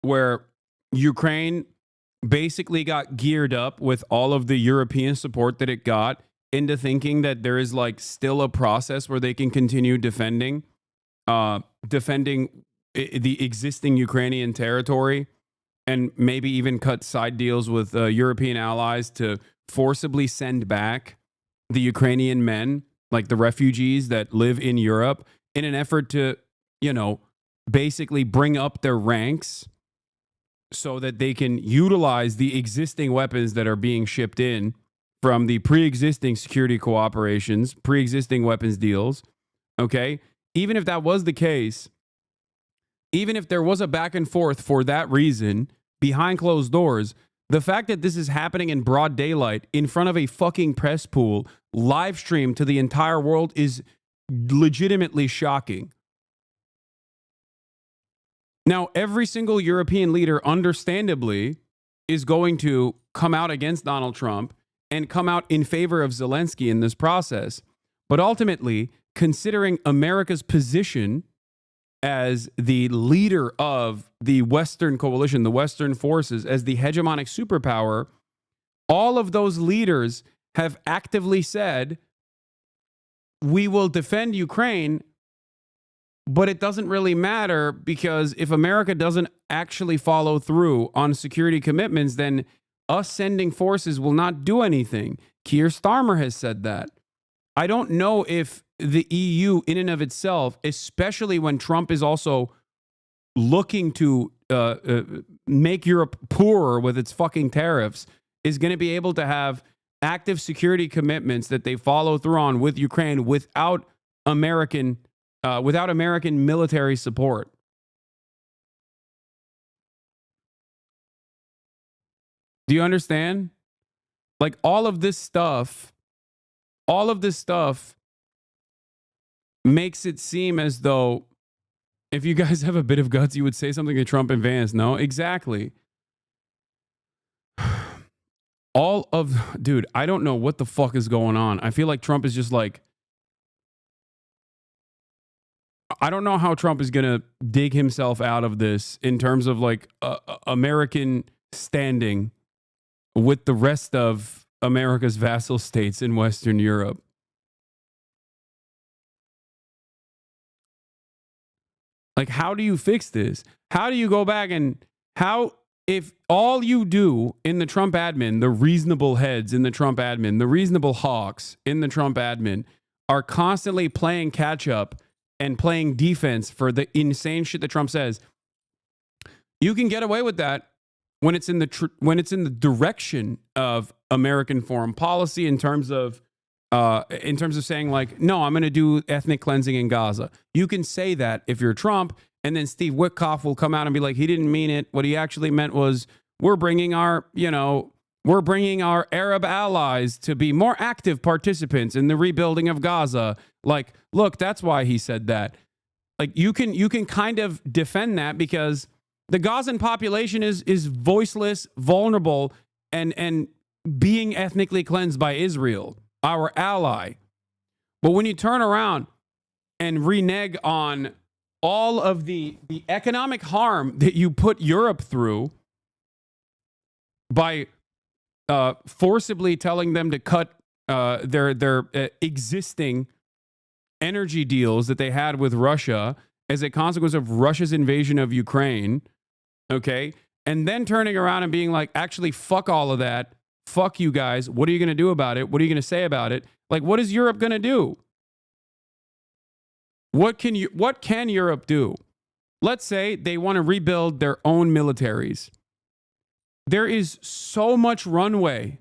where Ukraine basically got geared up with all of the European support that it got into thinking that there is like still a process where they can continue defending the existing Ukrainian territory, and maybe even cut side deals with European allies to forcibly send back the Ukrainian men, like the refugees that live in Europe, in an effort to, basically bring up their ranks so that they can utilize the existing weapons that are being shipped in from the pre-existing security cooperations, pre-existing weapons deals. Okay? Even if that was the case, even if there was a back and forth for that reason, behind closed doors, the fact that this is happening in broad daylight in front of a fucking press pool, live streamed to the entire world, is legitimately shocking. Now, every single European leader, understandably, is going to come out against Donald Trump and come out in favor of Zelensky in this process. But ultimately, considering America's position as the leader of the Western coalition, the Western forces, as the hegemonic superpower, all of those leaders have actively said, we will defend Ukraine, but it doesn't really matter, because if America doesn't actually follow through on security commitments, then us sending forces will not do anything. Keir Starmer has said that. I don't know if the EU in and of itself, especially when Trump is also looking to make Europe poorer with its fucking tariffs is going to be able to have active security commitments that they follow through on with Ukraine without American military support. Do you understand? Like all of this stuff makes it seem as though if you guys have a bit of guts, you would say something to Trump and Vance. No, exactly. Dude, I don't know what the fuck is going on. I feel like Trump is just like, I don't know how Trump is going to dig himself out of this in terms of like American standing with the rest of America's vassal states in Western Europe. Like, how do you fix this? How do you go back and if all you do in the Trump admin, the reasonable heads in the Trump admin, the reasonable hawks in the Trump admin are constantly playing catch up and playing defense for the insane shit that Trump says, you can get away with that when it's in the direction of American foreign policy in terms of saying like, no, I'm going to do ethnic cleansing in Gaza. You can say that if you're Trump, and then Steve Witkoff will come out and be like, he didn't mean it. What he actually meant was we're bringing our Arab allies to be more active participants in the rebuilding of Gaza. Like, look, that's why he said that. Like, you can kind of defend that because the Gazan population is voiceless, vulnerable, and being ethnically cleansed by Israel, our ally. But when you turn around and renege on all of the economic harm that you put Europe through by forcibly telling them to cut their existing energy deals that they had with Russia as a consequence of Russia's invasion of Ukraine, okay? And then turning around and being like, actually, fuck all of that. Fuck you guys. What are you going to do about it? What are you going to say about it? Like, what is Europe going to do? What can Europe do? Let's say they want to rebuild their own militaries. There is so much runway.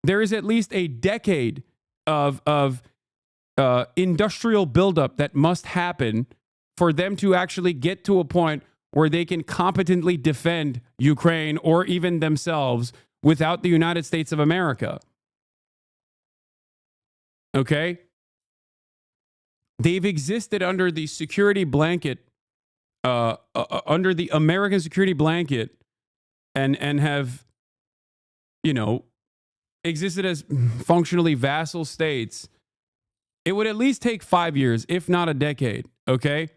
There is at least a decade of industrial buildup that must happen for them to actually get to a point where they can competently defend Ukraine or even themselves without the United States of America. Okay? They've existed under the security blanket, under the American security blanket, and have, existed as functionally vassal states. It would at least take 5 years, if not a decade, okay?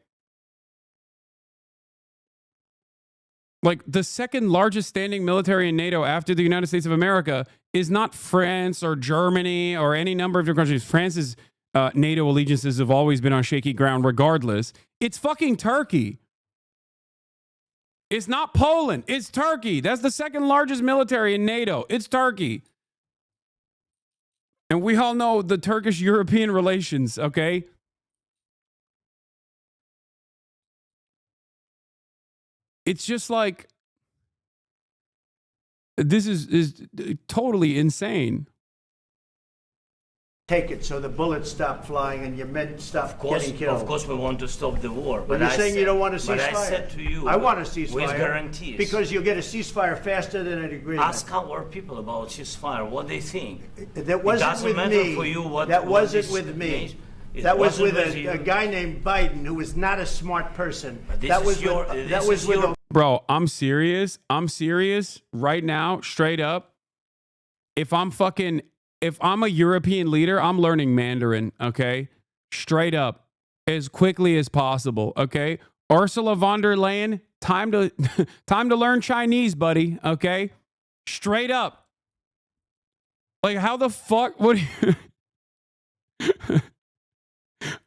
Like, the second largest standing military in NATO after the United States of America is not France or Germany or any number of different countries. France's NATO allegiances have always been on shaky ground regardless. It's fucking Turkey. It's not Poland. It's Turkey. That's the second largest military in NATO. It's Turkey. And we all know the Turkish-European relations, okay? It's just like, this is totally insane. Take it so the bullets stop flying and your men stop getting killed. Of course, we want to stop the war. But you're saying you don't want a ceasefire. But I said to you, I want a ceasefire. With guarantees. Because you'll get a ceasefire faster than an agreement. Ask our people about ceasefire, what they think. That wasn't with me. For you what, that what wasn't with me. That was with a guy named Biden who was not a smart person. That was with Bro, I'm serious. I'm serious right now, straight up. If I'm a European leader, I'm learning Mandarin, okay? Straight up, as quickly as possible, okay? Ursula von der Leyen, time to learn Chinese, buddy, okay? Straight up. Like, how the fuck would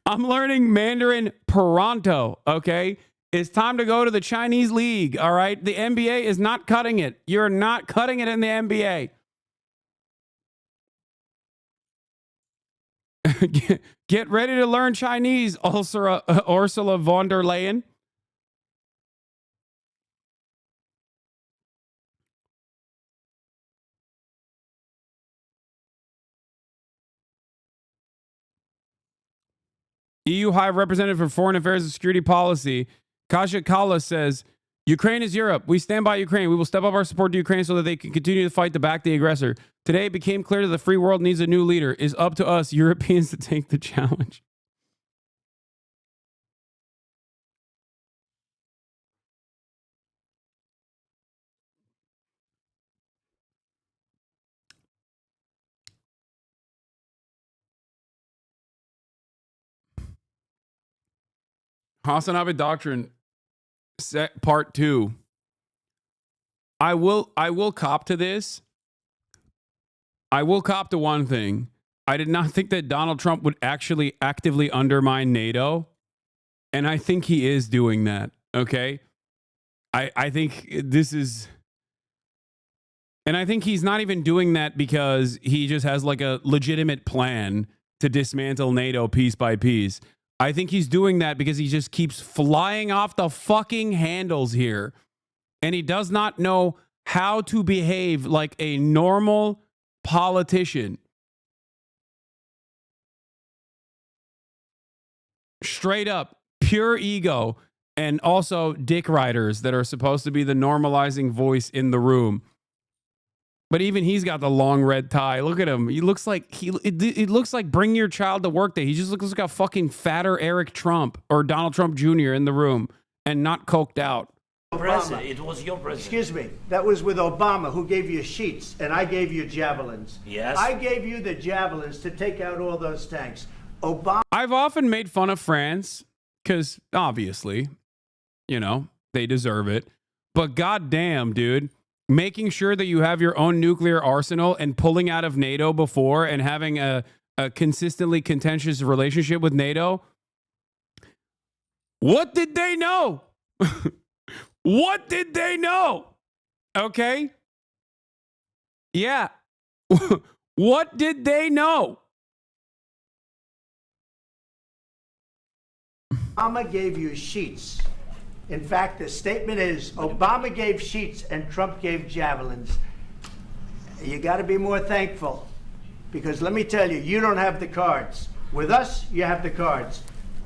I'm learning Mandarin pronto, okay? It's time to go to the Chinese league, all right? The NBA is not cutting it. You're not cutting it in the NBA. Get ready to learn Chinese, Ursula von der Leyen. EU High Representative for Foreign Affairs and Security Policy, Kasia Kallas says, Ukraine is Europe. We stand by Ukraine. We will step up our support to Ukraine so that they can continue to fight to back the aggressor. Today, it became clear that the free world needs a new leader. It's up to us, Europeans, to take the challenge. Hasanabi Doctrine, part 2. I will cop to this. I will cop to one thing. I did not think that Donald Trump would actually actively undermine NATO. And I think he is doing that. Okay. I think this is, and I think he's not even doing that because he just has like a legitimate plan to dismantle NATO piece by piece. I think he's doing that because he just keeps flying off the fucking handles here. And he does not know how to behave like a normal politician. Straight up, pure ego, and also dick riders that are supposed to be the normalizing voice in the room. But even he's got the long red tie. Look at him. He looks like it looks like Bring Your Child to Work Day. He just looks like a fucking fatter Eric Trump or Donald Trump Jr. in the room and not coked out. President, it was your president. Excuse me. That was with Obama, who gave you sheets, and I gave you javelins. Yes. I gave you the javelins to take out all those tanks. Obama. I've often made fun of France because obviously, you know, they deserve it. But goddamn, dude, making sure that you have your own nuclear arsenal and pulling out of NATO before and having a consistently contentious relationship with NATO. What did they know? What did they know? Okay. Yeah. What did they know? Obama gave you sheets. In fact, the statement is Obama gave sheets and Trump gave javelins. You got to be more thankful because let me tell you, you don't have the cards. With us, you have the cards.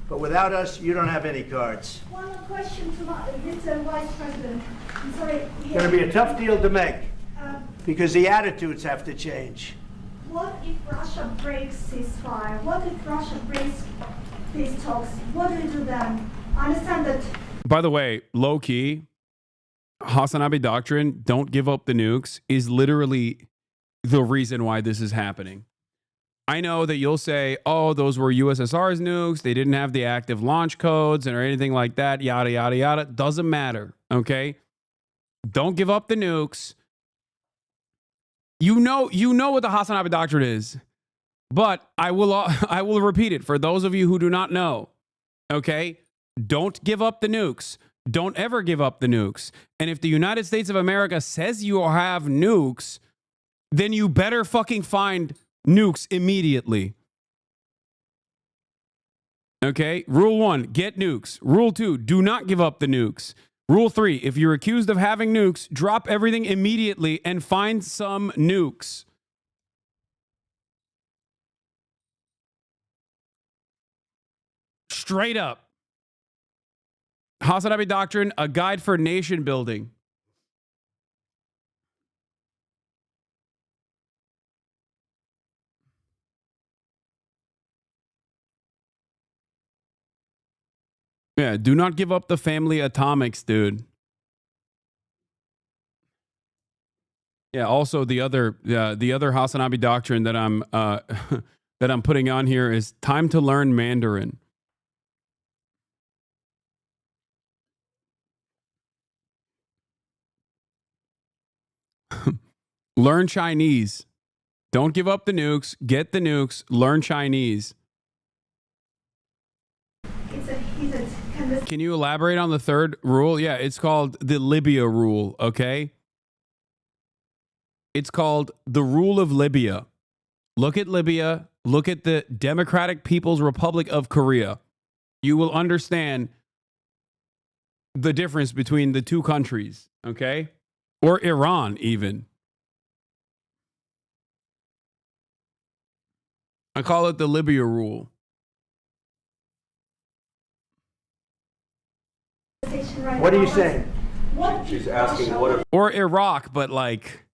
But without us, you don't have any cards. One question to Mr. Vice President. I'm sorry. It's going to be a tough deal to make because the attitudes have to change. What if Russia breaks ceasefire? What if Russia breaks peace talks? What do we do then? I understand that. By the way, low key, Hasanabi Doctrine, don't give up the nukes, is literally the reason why this is happening. I know that you'll say, oh, those were USSR's nukes. They didn't have the active launch codes or anything like that. Yada, yada, yada. Doesn't matter. Okay. Don't give up the nukes. You know what the Hasanabi Doctrine is, but I will repeat it for those of you who do not know. Okay. Don't give up the nukes. Don't ever give up the nukes. And if the United States of America says you have nukes, then you better fucking find nukes immediately. Okay? Rule 1, get nukes. Rule 2, do not give up the nukes. Rule 3, if you're accused of having nukes, drop everything immediately and find some nukes. Straight up. Hasanabi Doctrine, a guide for nation building. Yeah, do not give up the family atomics, dude. Yeah, also the other Hasanabi Doctrine that I'm that I'm putting on here is time to learn Mandarin. Learn Chinese. Don't give up the nukes. Get the nukes. Learn Chinese. Can you elaborate on the third rule? Yeah, it's called the Libya rule, okay? It's called the rule of Libya. Look at Libya. Look at the Democratic People's Republic of Korea. You will understand the difference between the two countries, okay? Or Iran, even. I call it the Libya rule. question right What now. are you saying? What She's if asking Russia what if Or Iraq, but like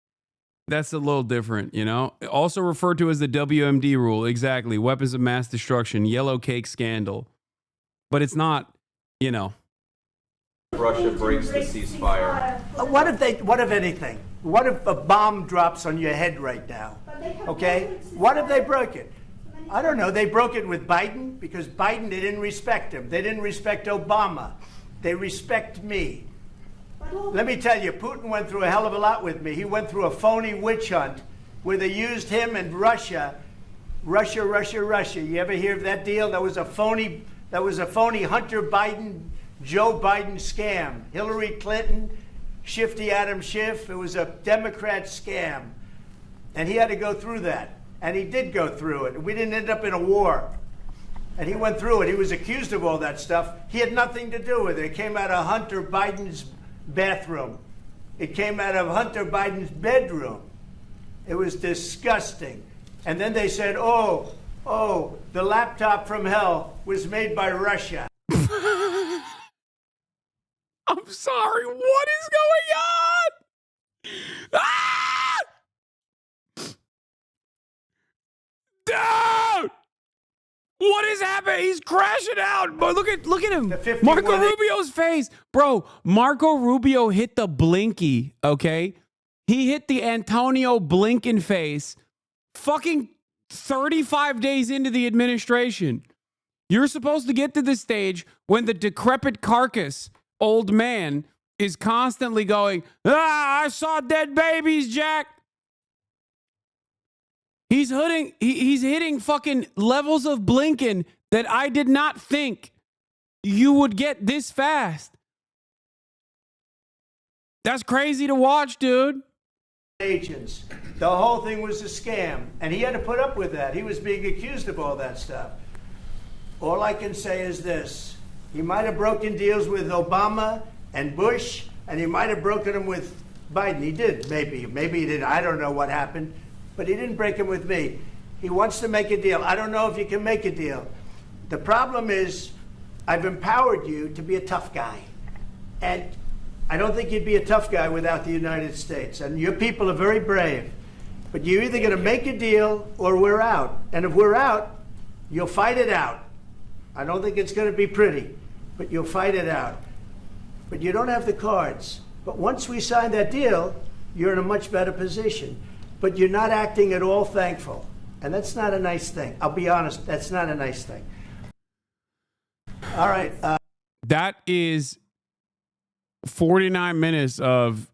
that's a little different, you know? Also referred to as the WMD rule. Exactly. Weapons of mass destruction, yellow cake scandal. But it's not, you know. Russia breaks the ceasefire? What if anything? What if a bomb drops on your head right now? Okay? What if they broke it? I don't know. They broke it with Biden because Biden, they didn't respect him. They didn't respect Obama. They respect me. Let me tell you, Putin went through a hell of a lot with me. He went through a phony witch hunt where they used him and Russia. Russia. You ever hear of that deal? That was a phony Hunter Biden, Joe Biden scam. Hillary Clinton, Shifty Adam Schiff. It was a Democrat scam. And he had to go through that. And he did go through it. We didn't end up in a war. And he went through it. He was accused of all that stuff. He had nothing to do with it. It came out of Hunter Biden's bathroom. It came out of Hunter Biden's bedroom. It was disgusting. And then they said, oh, the laptop from hell was made by Russia. I'm sorry. What is going on? Ah! Dude! What is happening? He's crashing out. But look at him. Marco Rubio's face. Bro, Marco Rubio hit the blinky, okay? He hit the Antonio Blinken face fucking 35 days into the administration. You're supposed to get to this stage when the decrepit carcass old man is constantly going, I saw dead babies, Jack. He's hitting fucking levels of Blinken that I did not think you would get this fast. That's crazy to watch, dude. Agents. The whole thing was a scam, and he had to put up with that. He was being accused of all that stuff. All I can say is this. He might have broken deals with Obama and Bush, and he might have broken them with Biden. He did, maybe. Maybe he didn't. I don't know what happened. But he didn't break them with me. He wants to make a deal. I don't know if you can make a deal. The problem is I've empowered you to be a tough guy. And I don't think you'd be a tough guy without the United States. And your people are very brave. But you're either going to make a deal or we're out. And if we're out, you'll fight it out. I don't think it's going to be pretty, but you'll fight it out. But you don't have the cards. But once we sign that deal, you're in a much better position. But you're not acting at all thankful. And that's not a nice thing. I'll be honest, that's not a nice thing. All right. That is 49 minutes of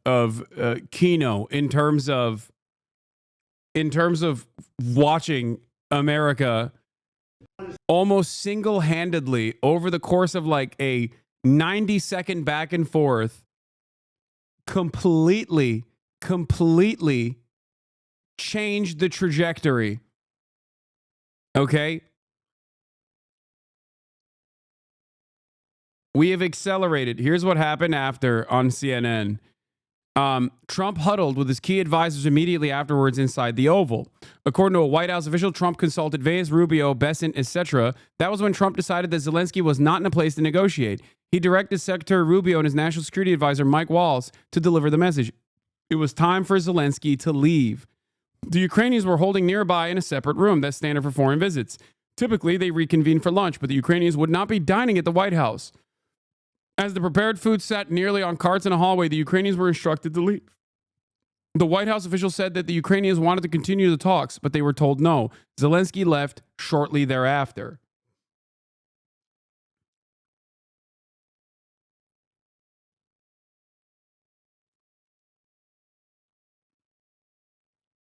Kino in terms of watching America almost single-handedly over the course of like a 90-second back and forth completely changed the trajectory. Okay? We have accelerated. Here's what happened after on CNN. Trump huddled with his key advisors immediately afterwards inside the Oval. According to a White House official, Trump consulted Vance, Rubio, Bessent, etc. That was when Trump decided that Zelensky was not in a place to negotiate. He directed Secretary Rubio and his national security advisor, Mike Waltz, to deliver the message. It was time for Zelensky to leave. The Ukrainians were holding nearby in a separate room. That's standard for foreign visits. Typically, they reconvene for lunch, but the Ukrainians would not be dining at the White House. As the prepared food sat nearly on carts in a hallway, the Ukrainians were instructed to leave. The White House official said that the Ukrainians wanted to continue the talks, but they were told no. Zelensky left shortly thereafter.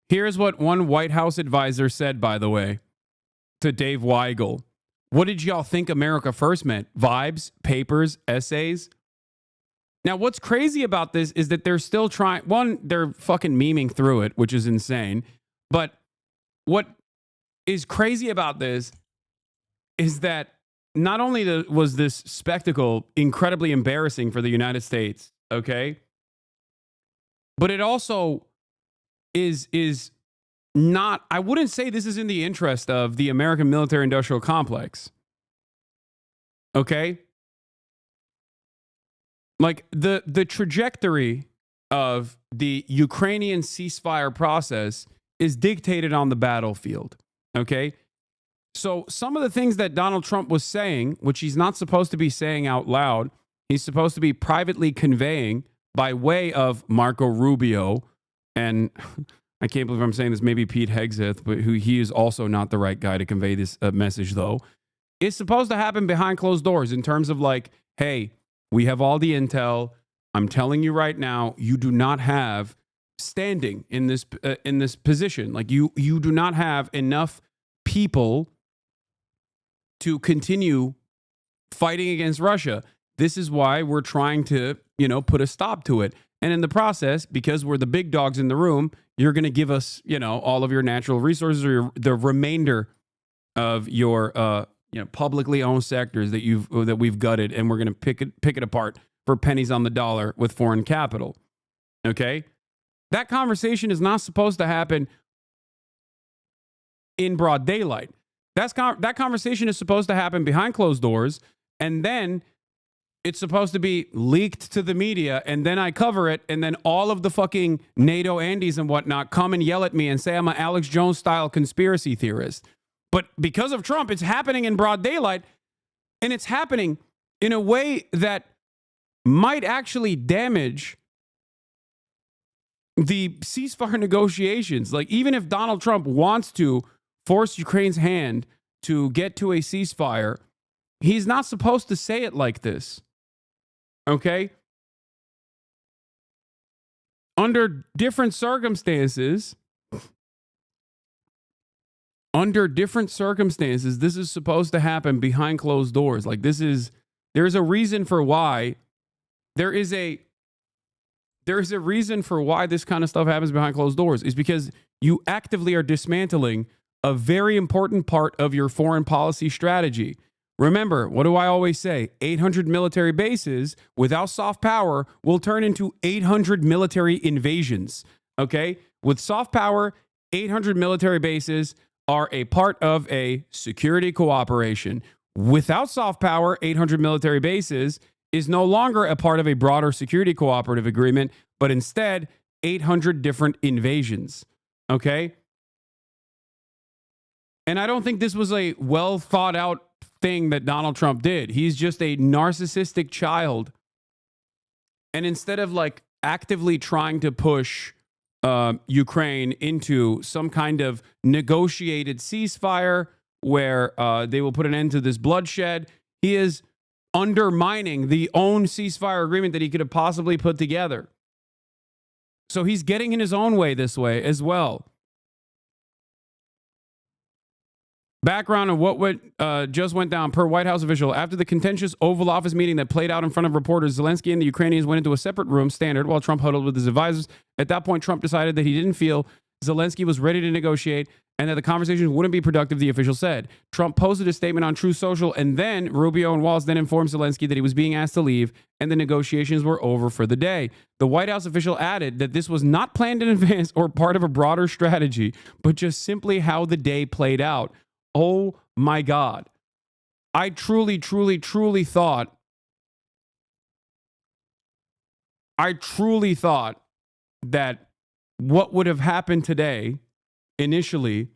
Here's what one White House advisor said, by the way, to Dave Weigel. What did y'all think America First meant? Vibes, papers, essays? Now, what's crazy about this is that they're still trying. One, they're fucking memeing through it, which is insane. But what is crazy about this is that not only was this spectacle incredibly embarrassing for the United States, okay, but it also is not, I wouldn't say this is in the interest of the American military-industrial complex. Okay? Like the trajectory of the Ukrainian ceasefire process is dictated on the battlefield. Okay. So some of the things that Donald Trump was saying, which he's not supposed to be saying out loud, he's supposed to be privately conveying by way of Marco Rubio. And I can't believe I'm saying this, maybe Pete Hegseth, but who he is also not the right guy to convey this message, though. It's supposed to happen behind closed doors in terms of like, hey, we have all the intel. I'm telling you right now, you do not have standing in this position. Like you do not have enough people to continue fighting against Russia. This is why we're trying to, put a stop to it. And in the process, because we're the big dogs in the room, you're going to give us, all of your natural resources or the remainder of your, publicly owned sectors that we've gutted, and we're going to pick it apart for pennies on the dollar with foreign capital. Okay, that conversation is not supposed to happen in broad daylight. That conversation is supposed to happen behind closed doors, and then it's supposed to be leaked to the media, and then I cover it, and then all of the fucking NATO Andes and whatnot come and yell at me and say I'm an Alex Jones style conspiracy theorist. But because of Trump, it's happening in broad daylight, and it's happening in a way that might actually damage the ceasefire negotiations. Like, even if Donald Trump wants to force Ukraine's hand to get to a ceasefire, he's not supposed to say it like this. Okay? Under different circumstances, this is supposed to happen behind closed doors. Like, there's a reason for why. There is a reason for why this kind of stuff happens behind closed doors. Is because you actively are dismantling a very important part of your foreign policy strategy. Remember, what do I always say? 800 military bases without soft power will turn into 800 military invasions. Okay? With soft power, 800 military bases are a part of a security cooperation. Without soft power, 800 military bases is no longer a part of a broader security cooperative agreement, but instead 800 different invasions. Okay? And I don't think this was a well thought out thing that Donald Trump did. He's just a narcissistic child. And instead of like actively trying to push Ukraine into some kind of negotiated ceasefire where they will put an end to this bloodshed, he is undermining the own ceasefire agreement that he could have possibly put together. So he's getting in his own way this way as well. Background of what just went down per White House official. After the contentious Oval Office meeting that played out in front of reporters, Zelensky and the Ukrainians went into a separate room, standard, while Trump huddled with his advisors. At that point, Trump decided that he didn't feel Zelensky was ready to negotiate and that the conversation wouldn't be productive, the official said. Trump posted a statement on Truth Social, and then Rubio and Walz then informed Zelensky that he was being asked to leave and the negotiations were over for the day. The White House official added that this was not planned in advance or part of a broader strategy, but just simply how the day played out. Oh my God. I truly thought that what would have happened today initially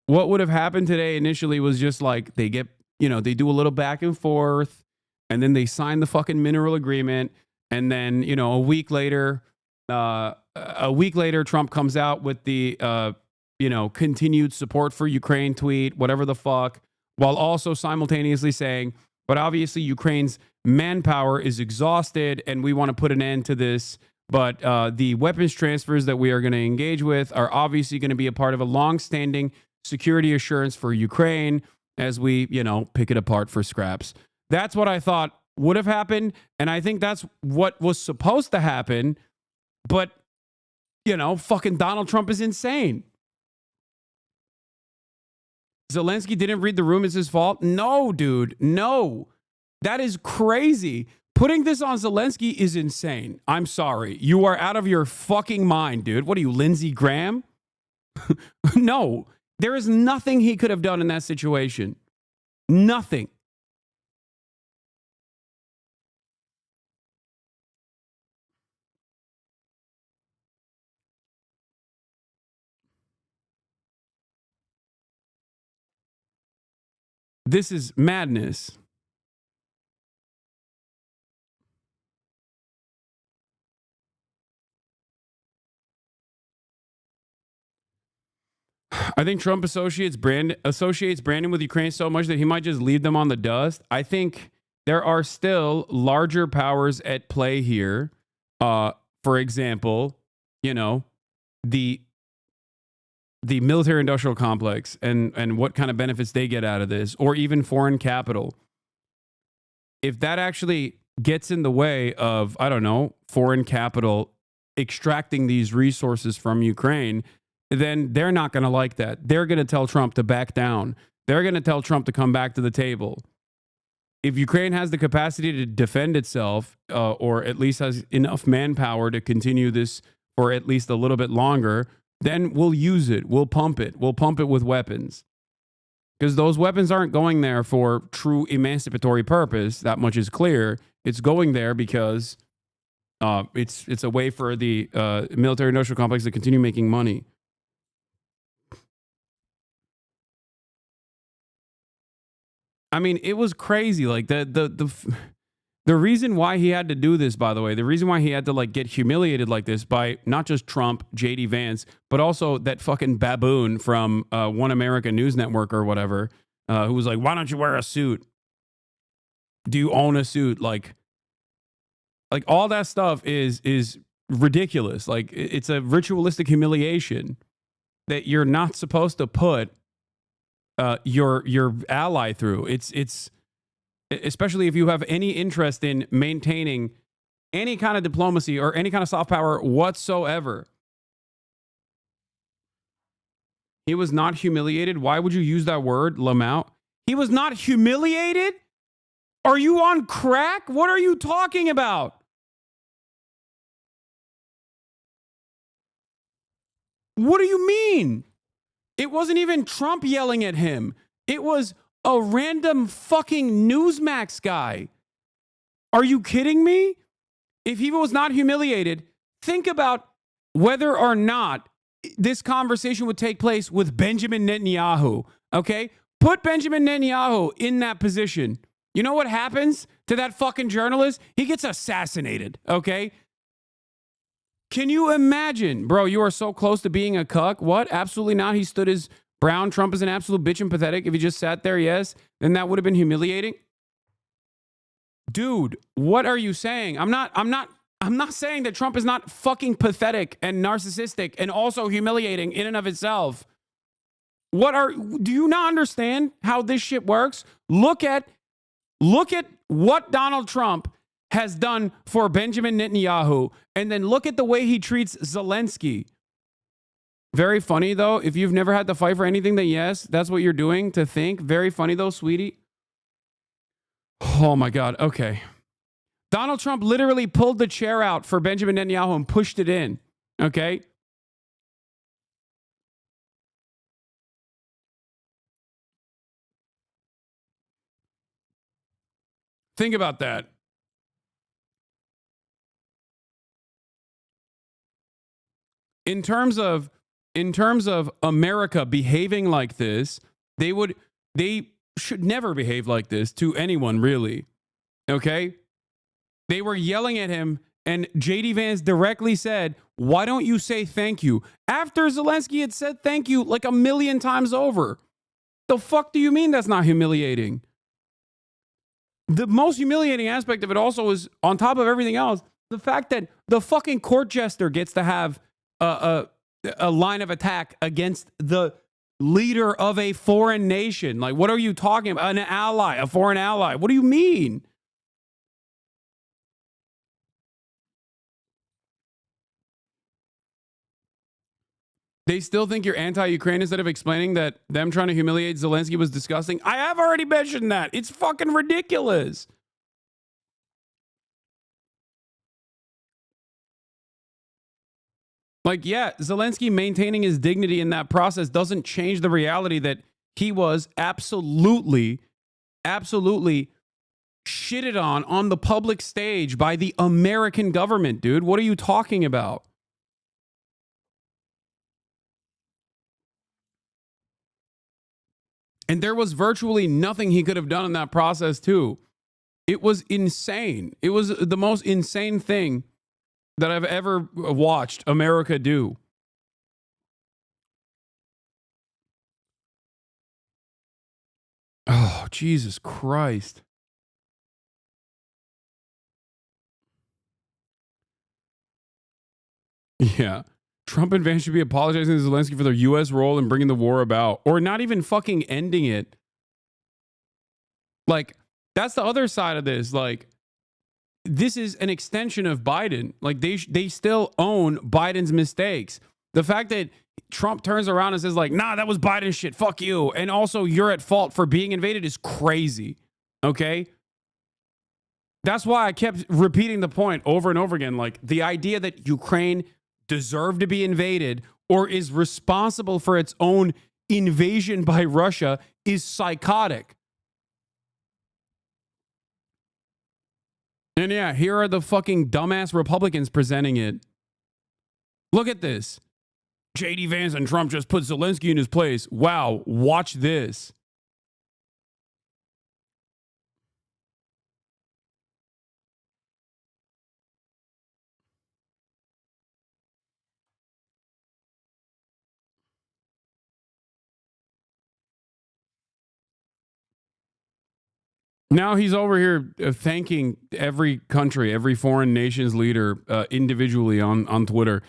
was just like they get, they do a little back and forth and then they sign the fucking mineral agreement. And then, a week later, Trump comes out with the, continued support for Ukraine tweet, whatever the fuck, while also simultaneously saying, but obviously Ukraine's manpower is exhausted and we want to put an end to this. But the weapons transfers that we are going to engage with are obviously going to be a part of a long-standing security assurance for Ukraine as we, pick it apart for scraps. That's what I thought would have happened. And I think that's what was supposed to happen. But, fucking Donald Trump is insane. Zelensky didn't read the room. It's his fault. No, dude. No. That is crazy. Putting this on Zelensky is insane. I'm sorry. You are out of your fucking mind, dude. What are you, Lindsey Graham? No. There is nothing he could have done in that situation. Nothing. This is madness. I think Trump associates Brandon with Ukraine so much that he might just leave them on the dust. I think there are still larger powers at play here. For example, you know, the military industrial complex and what kind of benefits they get out of this, or even foreign capital. If that actually gets in the way of, I don't know, foreign capital extracting these resources from Ukraine, then they're not going to like that. They're going to tell Trump to back down. They're going to tell Trump to come back to the table. If Ukraine has the capacity to defend itself, or at least has enough manpower to continue this for at least a little bit longer, then we'll use it. We'll pump it. We'll pump it with weapons. Because those weapons aren't going there for true emancipatory purpose. That much is clear. It's going there because it's a way for the military industrial complex to continue making money. I mean, it was crazy. Like the reason why he had to do this, by the way, the reason why he had to like get humiliated like this by not just Trump, JD Vance, but also that fucking baboon from One America News Network or whatever, who was like, "Why don't you wear a suit? Do you own a suit?" Like all that stuff is ridiculous. Like it's a ritualistic humiliation that you're not supposed to put your ally through. It's especially if you have any interest in maintaining any kind of diplomacy or any kind of soft power whatsoever. He was not humiliated. Why would you use that word, Lamau? He was not humiliated? Are you on crack? What are you talking about? What do you mean? It wasn't even Trump yelling at him. It was a random fucking Newsmax guy. Are you kidding me? If he was not humiliated, think about whether or not this conversation would take place with Benjamin Netanyahu. Okay? Put Benjamin Netanyahu in that position. You know what happens to that fucking journalist? He gets assassinated. Okay? Can you imagine? Bro, you are so close to being a cuck. What? Absolutely not. He stood his ground. Trump is an absolute bitch and pathetic. If he just sat there, yes, then that would have been humiliating. Dude, what are you saying? I'm not saying that Trump is not fucking pathetic and narcissistic and also humiliating in and of itself. Do you not understand how this shit works? Look at what Donald Trump has done for Benjamin Netanyahu, and then look at the way he treats Zelensky. Very funny, though. If you've never had to fight for anything, then yes, that's what you're doing to think. Very funny, though, sweetie. Oh, my God. Okay. Donald Trump literally pulled the chair out for Benjamin Netanyahu and pushed it in. Okay? Think about that. In terms of America behaving like this, they should never behave like this to anyone, really. Okay? They were yelling at him, and JD Vance directly said, "Why don't you say thank you?" After Zelensky had said thank you like 1,000,000 times over. The fuck do you mean that's not humiliating? The most humiliating aspect of it also is, on top of everything else, the fact that the fucking court jester gets to have a line of attack against the leader of a foreign nation. Like, what are you talking about? An ally, a foreign ally. What do you mean? They still think you're anti-Ukraine instead of explaining that them trying to humiliate Zelensky was disgusting. I have already mentioned that. It's fucking ridiculous. Like, yeah, Zelensky maintaining his dignity in that process doesn't change the reality that he was absolutely shitted on the public stage by the American government, dude. What are you talking about? And there was virtually nothing he could have done in that process, too. It was insane. It was the most insane thing that I've ever watched America do. Oh, Jesus Christ. Yeah. Trump and Vance should be apologizing to Zelensky for their U.S. role in bringing the war about, or not even fucking ending it. Like, that's the other side of this. Like, this is an extension of Biden. Like, they still own Biden's mistakes. The fact that Trump turns around and says, like, nah, that was Biden's shit. Fuck you. And also, you're at fault for being invaded is crazy. Okay? That's why I kept repeating the point over and over again. Like, the idea that Ukraine deserved to be invaded or is responsible for its own invasion by Russia is psychotic. And yeah, here are the fucking dumbass Republicans presenting it. Look at this. J.D. Vance and Trump just put Zelensky in his place. Wow, watch this. Now he's over here thanking every country, every foreign nation's leader individually on Twitter.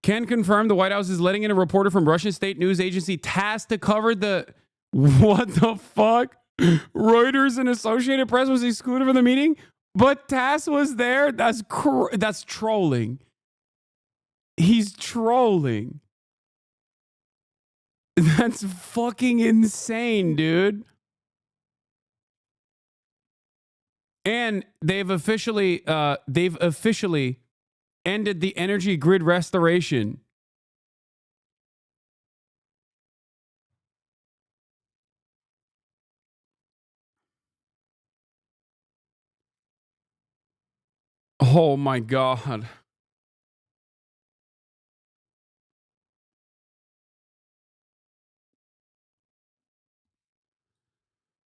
Can confirm the White House is letting in a reporter from Russian state news agency tasked to cover the... What the fuck? Reuters and Associated Press was excluded from the meeting, but Tass was there? That's trolling. He's trolling. That's fucking insane, dude. And they've officially ended the energy grid restoration. Oh my God.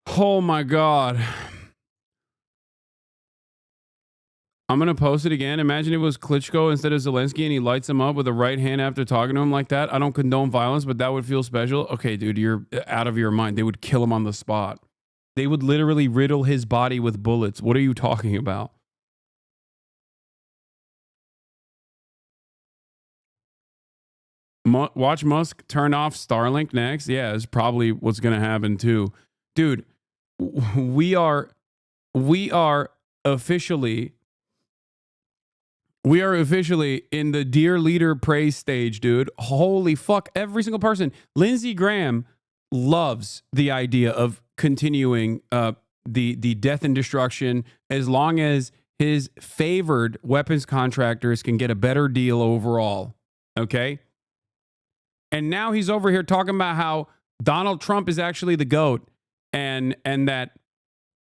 Oh my God. I'm going to post it again. Imagine it was Klitschko instead of Zelensky and he lights him up with a right hand after talking to him like that. I don't condone violence, but that would feel special. Okay, dude, you're out of your mind. They would kill him on the spot. They would literally riddle his body with bullets. What are you talking about? Watch Musk turn off Starlink next. Yeah, it's probably what's going to happen too. Dude, we are officially in the dear leader praise stage, dude. Holy fuck. Every single person. Lindsey Graham loves the idea of continuing the death and destruction as long as his favored weapons contractors can get a better deal overall. Okay? And now he's over here talking about how Donald Trump is actually the GOAT and that,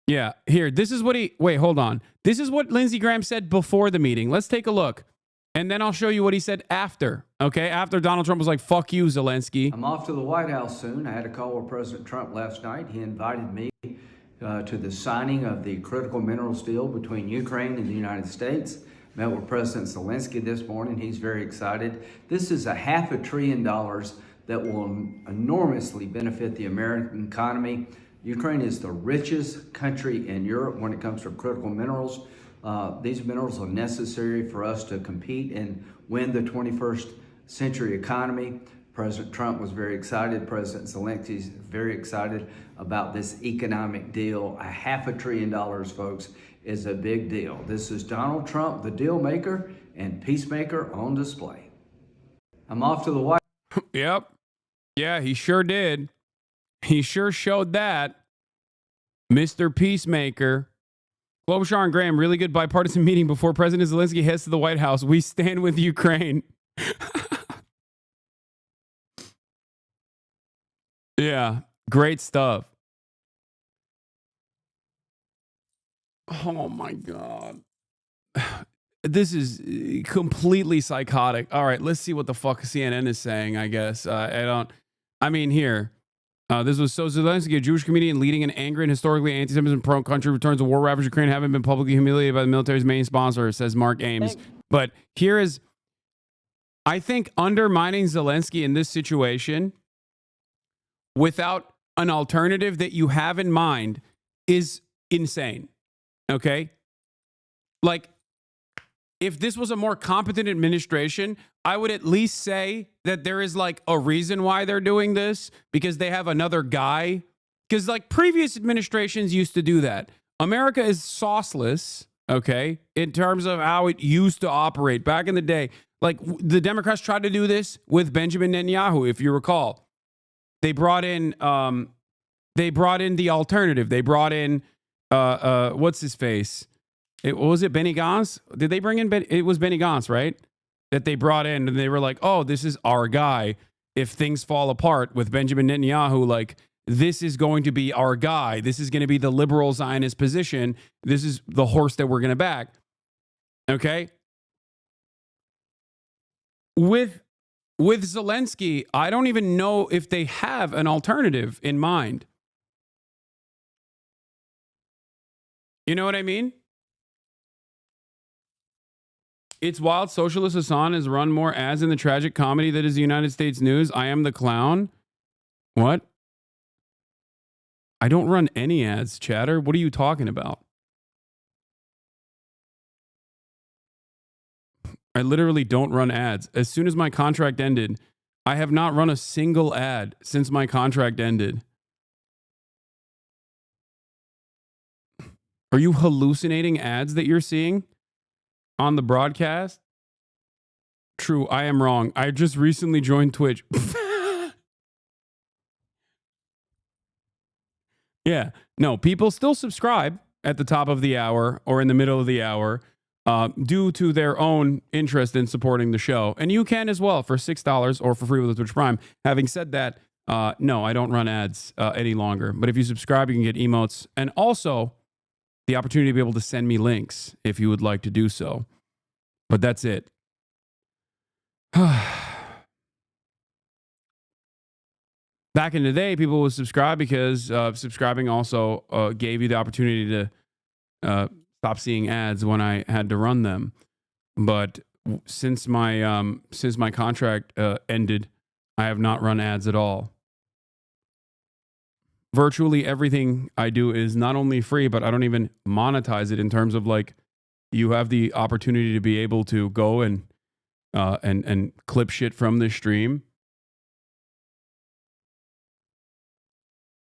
yeah, here, this is what wait, hold on. This is what Lindsey Graham said before the meeting. Let's take a look. And then I'll show you what he said after, okay? After Donald Trump was like, fuck you, Zelensky. I'm off to the White House soon. I had a call with President Trump last night. He invited me to the signing of the critical minerals deal between Ukraine and the United States. Met with President Zelensky this morning. He's very excited. This is $500 billion that will enormously benefit the American economy. Ukraine is the richest country in Europe when it comes to critical minerals. These minerals are necessary for us to compete and win the 21st century economy. President Trump was very excited. President Zelensky is very excited about this economic deal. $500 billion, folks, is a big deal. This is Donald Trump, the deal maker and peacemaker on display. I'm off to the White House. Yep. Yeah, he sure did. He sure showed that. Mr. Peacemaker. Klobuchar and Graham, really good bipartisan meeting before President Zelensky heads to the White House. We stand with Ukraine. Yeah, great stuff. Oh my God. This is completely psychotic. All right, let's see what the fuck CNN is saying, I guess. Here. This was so Zelensky, a Jewish comedian leading an angry and historically anti-Semitism prone country, returns to war-ravaged Ukraine, having been publicly humiliated by the military's main sponsor, says Mark Ames. But here is, I think, undermining Zelensky in this situation without an alternative that you have in mind is insane. Okay? Like, if this was a more competent administration, I would at least say that there is like a reason why they're doing this, because they have another guy. Because like previous administrations used to do that. America is sauceless, okay, in terms of how it used to operate back in the day. Like the Democrats tried to do this with Benjamin Netanyahu, if you recall. They brought in the alternative. They brought in what's his face? Was it Benny Gantz? Did they bring in it was Benny Gantz, right? That they brought in, and they were like, oh, this is our guy. If things fall apart with Benjamin Netanyahu, like, this is going to be our guy. This is going to be the liberal Zionist position. This is the horse that we're going to back. Okay? With Zelensky, I don't even know if they have an alternative in mind. You know what I mean? It's wild. Socialist Hasan has run more ads in the tragic comedy that is the United States news. I am the clown. What? I don't run any ads, chatter. What are you talking about? I literally don't run ads. As soon as my contract ended, I have not run a single ad since my contract ended. Are you hallucinating ads that you're seeing on the broadcast? True, I am wrong. I just recently joined Twitch. Yeah. No, people still subscribe at the top of the hour or in the middle of the hour due to their own interest in supporting the show. And you can as well for $6 or for free with a Twitch Prime. Having said that, no, I don't run ads any longer. But if you subscribe, you can get emotes and also the opportunity to be able to send me links if you would like to do so. But that's it. Back in the day, people would subscribe because subscribing also gave you the opportunity to stop seeing ads when I had to run them. But since my contract ended, I have not run ads at all. Virtually everything I do is not only free, but I don't even monetize it in terms of like you have the opportunity to be able to go and clip shit from the stream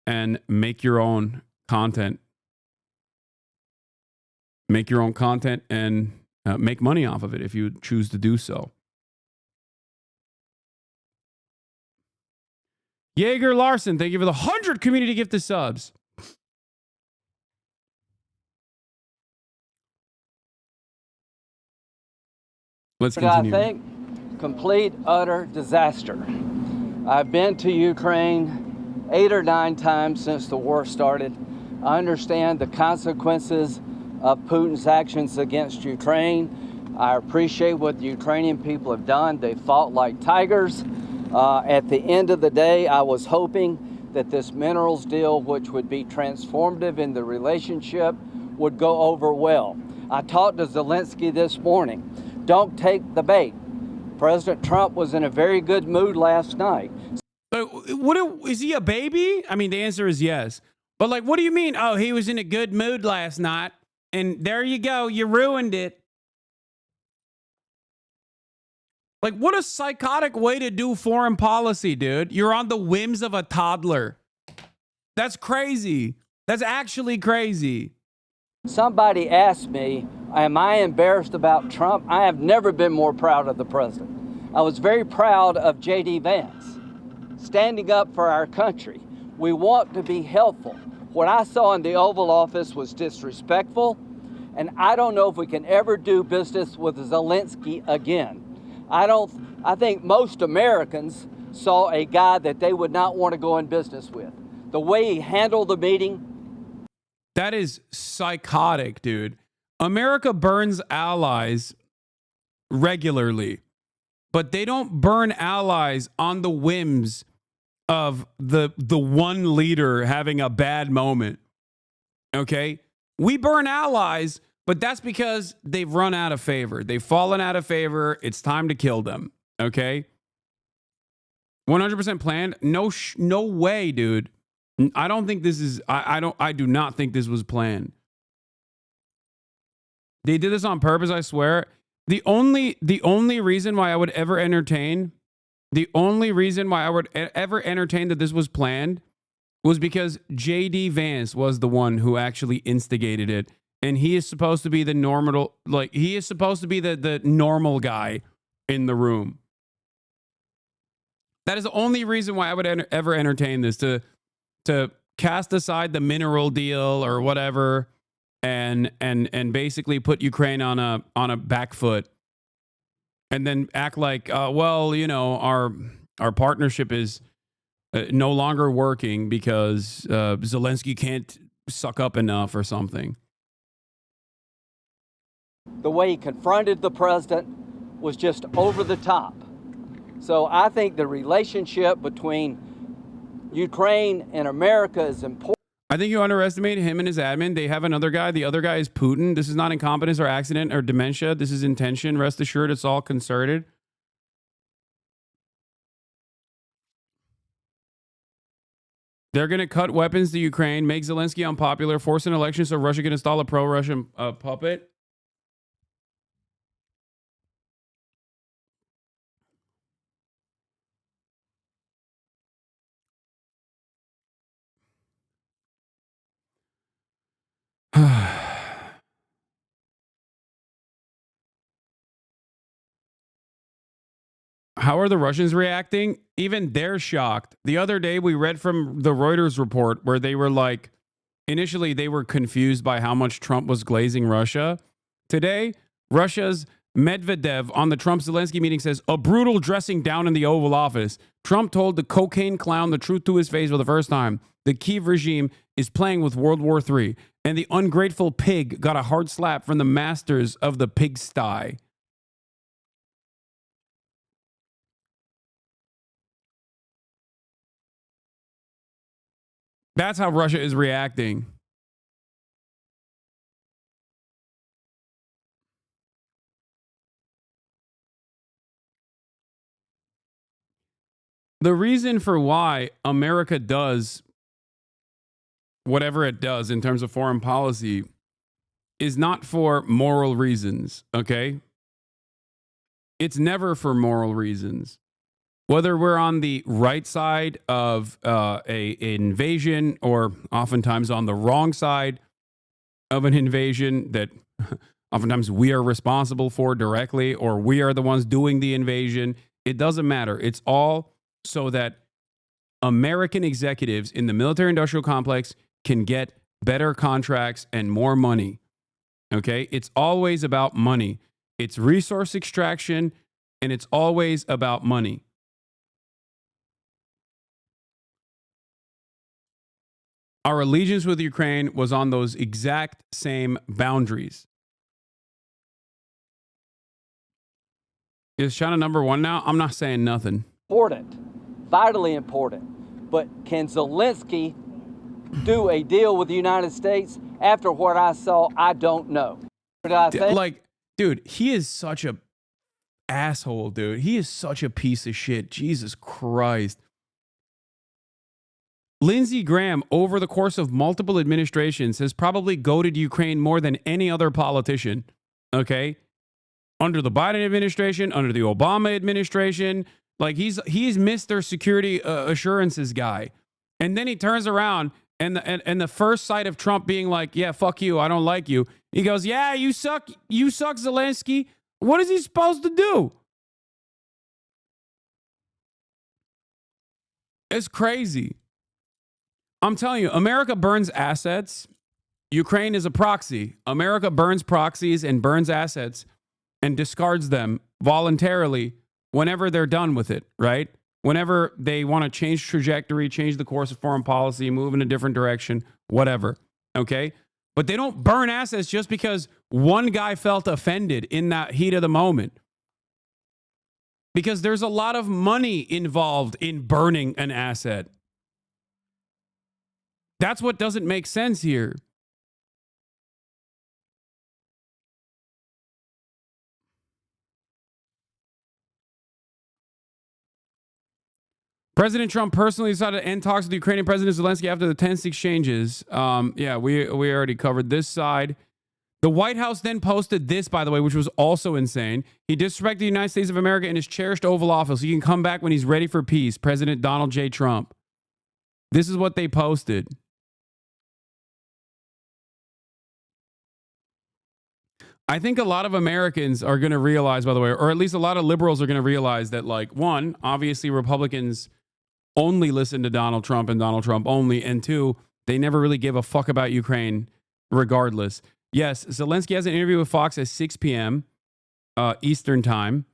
and make your own content. Make your own content and make money off of it if you choose to do so. Jaeger Larson, thank you for the 100 community gifted subs. Let's continue. I think complete, utter disaster. I've been to Ukraine 8 or 9 times since the war started. I understand the consequences of Putin's actions against Ukraine. I appreciate what the Ukrainian people have done. They fought like tigers. At the end of the day, I was hoping that this minerals deal, which would be transformative in the relationship, would go over well. I talked to Zelensky this morning. Don't take the bait. President Trump was in a very good mood last night. Is he a baby? I mean, the answer is yes. But like, what do you mean? Oh, he was in a good mood last night. And there you go. You ruined it. Like, what a psychotic way to do foreign policy, dude. You're on the whims of a toddler. That's crazy. That's actually crazy. Somebody asked me, am I embarrassed about Trump? I have never been more proud of the president. I was very proud of J.D. Vance, standing up for our country. We want to be helpful. What I saw in the Oval Office was disrespectful, and I don't know if we can ever do business with Zelensky again. I think most Americans saw a guy that they would not want to go in business with. The way he handled the meeting. That is psychotic, dude. America burns allies regularly, but they don't burn allies on the whims of the one leader having a bad moment. Okay? We burn allies, but that's because they've run out of favor. They've fallen out of favor. It's time to kill them. Okay? 100% planned? No way, dude. I don't think this is I do not think this was planned. They did this on purpose, I swear. The only reason why I would ever entertain that this was planned was because JD Vance was the one who actually instigated it, and he is supposed to be the normal the normal guy in the room. That is the only reason why I would ever entertain this, to cast aside the mineral deal or whatever, and basically put Ukraine on a back foot, and then act like, well, you know, our partnership is no longer working because Zelensky can't suck up enough or something. The way he confronted the president was just over the top. So I think the relationship between Ukraine and America is important. I think you underestimate him and his admin. They have another guy. The other guy is Putin. This is not incompetence or accident or dementia. This is intention. Rest assured, it's all concerted. They're going to cut weapons to Ukraine, make Zelensky unpopular, force an election so Russia can install a pro-Russian puppet. How are the Russians reacting? Even they're shocked. The other day we read from the Reuters report where they were like, initially they were confused by how much Trump was glazing Russia. Today, Russia's Medvedev on the Trump-Zelensky meeting says, a brutal dressing down in the Oval Office. Trump told the cocaine clown the truth to his face for the first time. The Kyiv regime is playing with World War III, and the ungrateful pig got a hard slap from the masters of the pigsty. That's how Russia is reacting. The reason for why America does whatever it does in terms of foreign policy is not for moral reasons, okay? It's never for moral reasons. Whether we're on the right side of an invasion or oftentimes on the wrong side of an invasion that oftentimes we are responsible for directly, or we are the ones doing the invasion, it doesn't matter. It's all so that American executives in the military-industrial complex can get better contracts and more money. Okay? It's always about money. It's resource extraction, and it's always about money. Our allegiance with Ukraine was on those exact same boundaries. Is China number one now? I'm not saying nothing. Important, vitally important. But can Zelensky do a deal with the United States? After what I saw, I don't know. What I think? Like, dude, he is such a asshole, dude. He is such a piece of shit. Jesus Christ. Lindsey Graham, over the course of multiple administrations, has probably goaded Ukraine more than any other politician. Okay? Under the Biden administration, under the Obama administration, like he's Mr. Security Assurances guy. And then he turns around and the first sight of Trump being like, yeah, fuck you, I don't like you. He goes, yeah, you suck, Zelensky. What is he supposed to do? It's crazy. I'm telling you, America burns assets. Ukraine is a proxy. America burns proxies and burns assets and discards them voluntarily whenever they're done with it, right? Whenever they want to change trajectory, change the course of foreign policy, move in a different direction, whatever, okay? But they don't burn assets just because one guy felt offended in that heat of the moment. Because there's a lot of money involved in burning an asset. That's what doesn't make sense here. President Trump personally decided to end talks with Ukrainian President Zelensky after the tense exchanges. Yeah, we already covered this side. The White House then posted this, by the way, which was also insane. He disrespected the United States of America in his cherished Oval Office. He can come back when he's ready for peace. President Donald J. Trump. This is what they posted. I think a lot of Americans are going to realize, by the way, or at least a lot of liberals are going to realize that, like, one, obviously Republicans only listen to Donald Trump and Donald Trump only, and two, they never really give a fuck about Ukraine regardless. Yes, Zelensky has an interview with Fox at 6 p.m. Eastern time,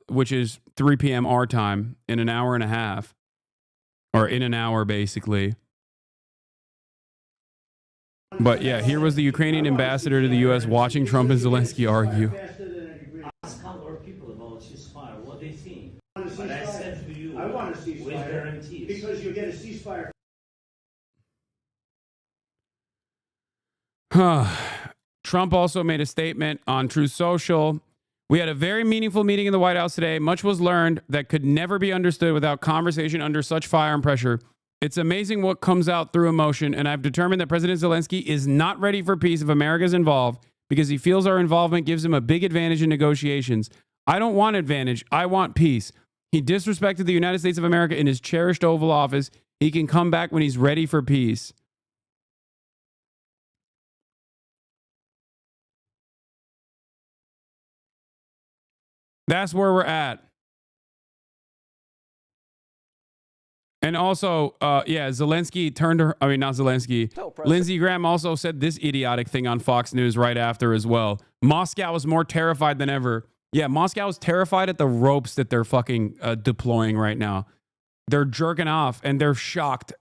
which is 3 p.m. our time, in an hour and a half, or in an hour, basically. But yeah, here was the Ukrainian ambassador to the U.S. watching Trump and Zelensky argue. Ask our people about ceasefire, what they think. But I said to you, I want a ceasefire with guarantees. Because you get a ceasefire. Trump also made a statement on Truth Social. We had a very meaningful meeting in the White House today. Much was learned that could never be understood without conversation under such fire and pressure. It's amazing what comes out through emotion, and I've determined that President Zelensky is not ready for peace if America is involved because he feels our involvement gives him a big advantage in negotiations. I don't want advantage. I want peace. He disrespected the United States of America in his cherished Oval Office. He can come back when he's ready for peace. That's where we're at. And also, yeah, Zelensky turned her, I mean, not Zelensky. Lindsey Graham also said this idiotic thing on Fox News right after as well. Moscow is more terrified than ever. Yeah, Moscow is terrified at the ropes that they're fucking deploying right now. They're jerking off and they're shocked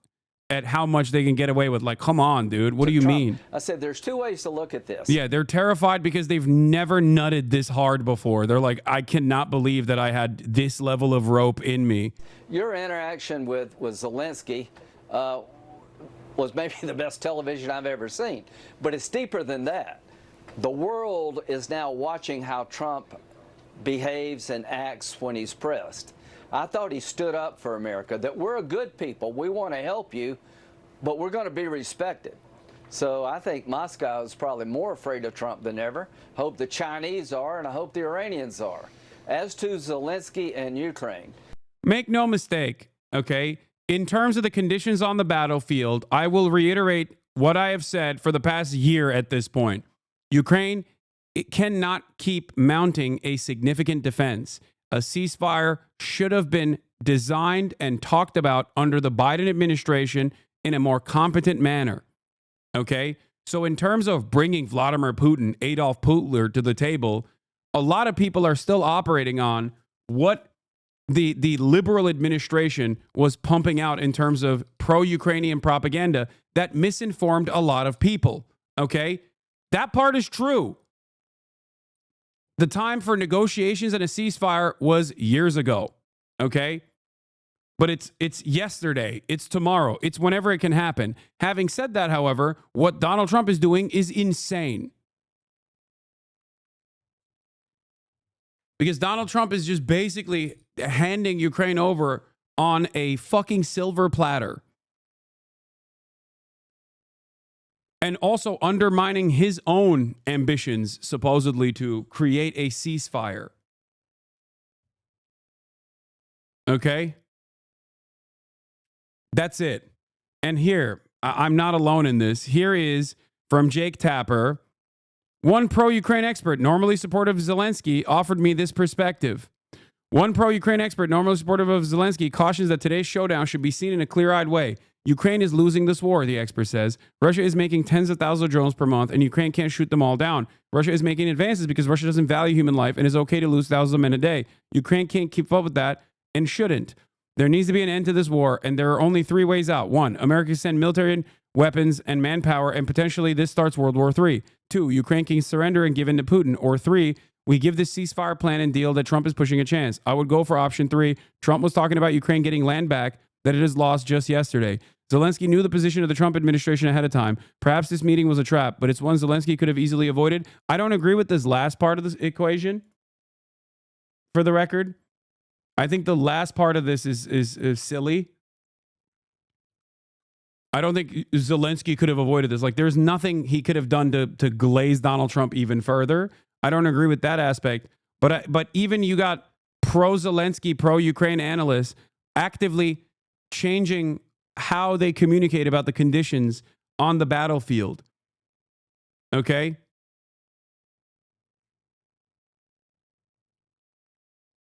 at how much they can get away with. Like, come on, dude. What do you mean? I said, there's two ways to look at this. Yeah, they're terrified because they've never nutted this hard before. They're like, I cannot believe that I had this level of rope in me. Your interaction with Zelensky was maybe the best television I've ever seen. But it's deeper than that. The world is now watching how Trump behaves and acts when he's pressed. I thought he stood up for America, that we're a good people. We want to help you, but we're going to be respected. So I think Moscow is probably more afraid of Trump than ever. Hope the Chinese are, and I hope the Iranians are. As to Zelensky and Ukraine. Make no mistake, okay? In terms of the conditions on the battlefield, I will reiterate what I have said for the past year at this point. Ukraine, it cannot keep mounting a significant defense. A ceasefire should have been designed and talked about under the Biden administration in a more competent manner. Okay? So in terms of bringing Vladimir Putin, Adolf Hitler to the table, a lot of people are still operating on what the liberal administration was pumping out in terms of pro-Ukrainian propaganda that misinformed a lot of people. Okay? That part is true. The time for negotiations and a ceasefire was years ago, okay? But it's yesterday, it's tomorrow, it's whenever it can happen. Having said that, however, what Donald Trump is doing is insane. Because Donald Trump is just basically handing Ukraine over on a fucking silver platter. And also undermining his own ambitions, supposedly to create a ceasefire. Okay? That's it. And here, I'm not alone in this. Here is from Jake Tapper. One pro-Ukraine expert, normally supportive of Zelensky, offered me this perspective. One pro-Ukraine expert, normally supportive of Zelensky, cautions that today's showdown should be seen in a clear-eyed way. Ukraine is losing this war, the expert says. Russia is making tens of thousands of drones per month, and Ukraine can't shoot them all down. Russia is making advances because Russia doesn't value human life and is okay to lose thousands of men a day. Ukraine can't keep up with that and shouldn't. There needs to be an end to this war, and there are only three ways out. One, America send military weapons and manpower, and potentially this starts World War III. Two, Ukraine can surrender and give in to Putin. Or three, We give this ceasefire plan and deal that Trump is pushing a chance. I would go for option 3. Trump was talking about Ukraine getting land back that it has lost just yesterday. Zelensky knew the position of the Trump administration ahead of time. Perhaps this meeting was a trap, but it's one Zelensky could have easily avoided. I don't agree with this last part of this equation, for the record. I think the last part of this is silly. I don't think Zelensky could have avoided this. Like, there's nothing he could have done to glaze Donald Trump even further. I don't agree with that aspect. But even you got pro-Zelensky, pro-Ukraine analysts actively changing how they communicate about the conditions on the battlefield. Okay?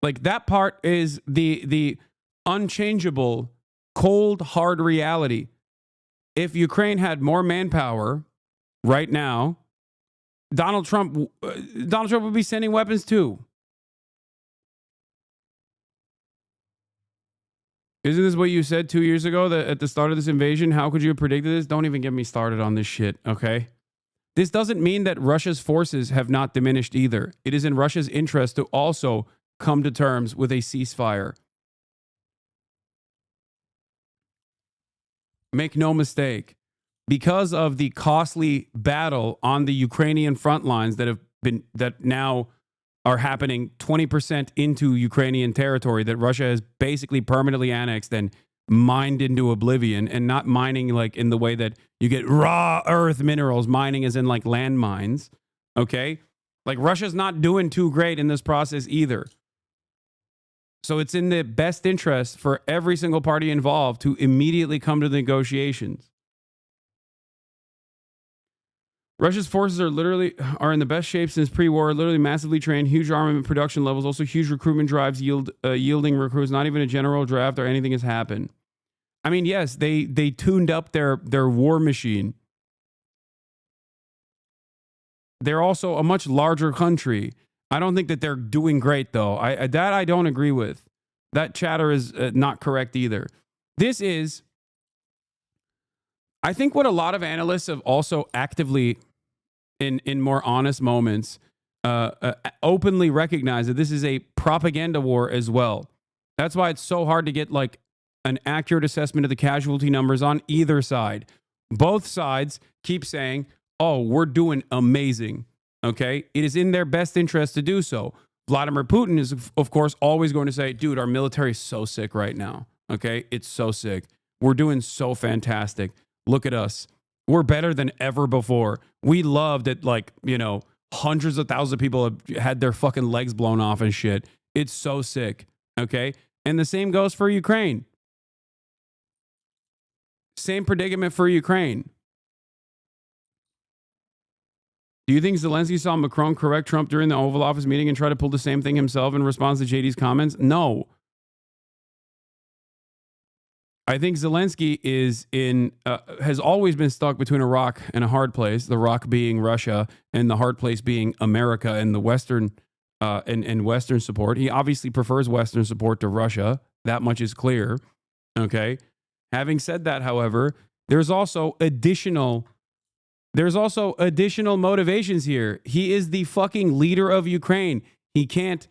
Like, that part is the unchangeable, cold, hard reality. If Ukraine had more manpower right now, Donald Trump would be sending weapons too. Isn't this what you said 2 years ago that at the start of this invasion? How could you have predicted this? Don't even get me started on this shit, okay? This doesn't mean that Russia's forces have not diminished either. It is in Russia's interest to also come to terms with a ceasefire. Make no mistake. Because of the costly battle on the Ukrainian front lines that now are happening 20% into Ukrainian territory that Russia has basically permanently annexed and mined into oblivion, and not mining like in the way that you get raw earth minerals, mining as in like landmines. Okay? Like, Russia's not doing too great in this process either. So it's in the best interest for every single party involved to immediately come to the negotiations. Russia's forces are in the best shape since pre-war, literally massively trained, huge armament production levels, also huge recruitment drives yielding recruits. Not even a general draft or anything has happened. I mean, yes, they tuned up their war machine. They're also a much larger country. I don't think that they're doing great, though. I don't agree with. That chatter is not correct either. This is, I think, what a lot of analysts have also actively, in more honest moments, openly recognized, that this is a propaganda war as well. That's why it's so hard to get like an accurate assessment of the casualty numbers on either side. Both sides keep saying, oh, we're doing amazing. Okay? It is in their best interest to do so. Vladimir Putin is, of course, always going to say, dude, our military is so sick right now. Okay? It's so sick. We're doing so fantastic. Look at us. We're better than ever before. We love that, like, you know, hundreds of thousands of people have had their fucking legs blown off and shit. It's so sick. Okay? And the same goes for Ukraine. Same predicament for Ukraine. Do you think Zelensky saw Macron correct Trump during the Oval Office meeting and try to pull the same thing himself in response to JD's comments? No. I think Zelensky has always been stuck between a rock and a hard place, the rock being Russia and the hard place being America and the Western and Western support. He obviously prefers Western support to Russia. That much is clear. Okay. Having said that, however, there's also additional motivations here. He is the fucking leader of Ukraine. He can't,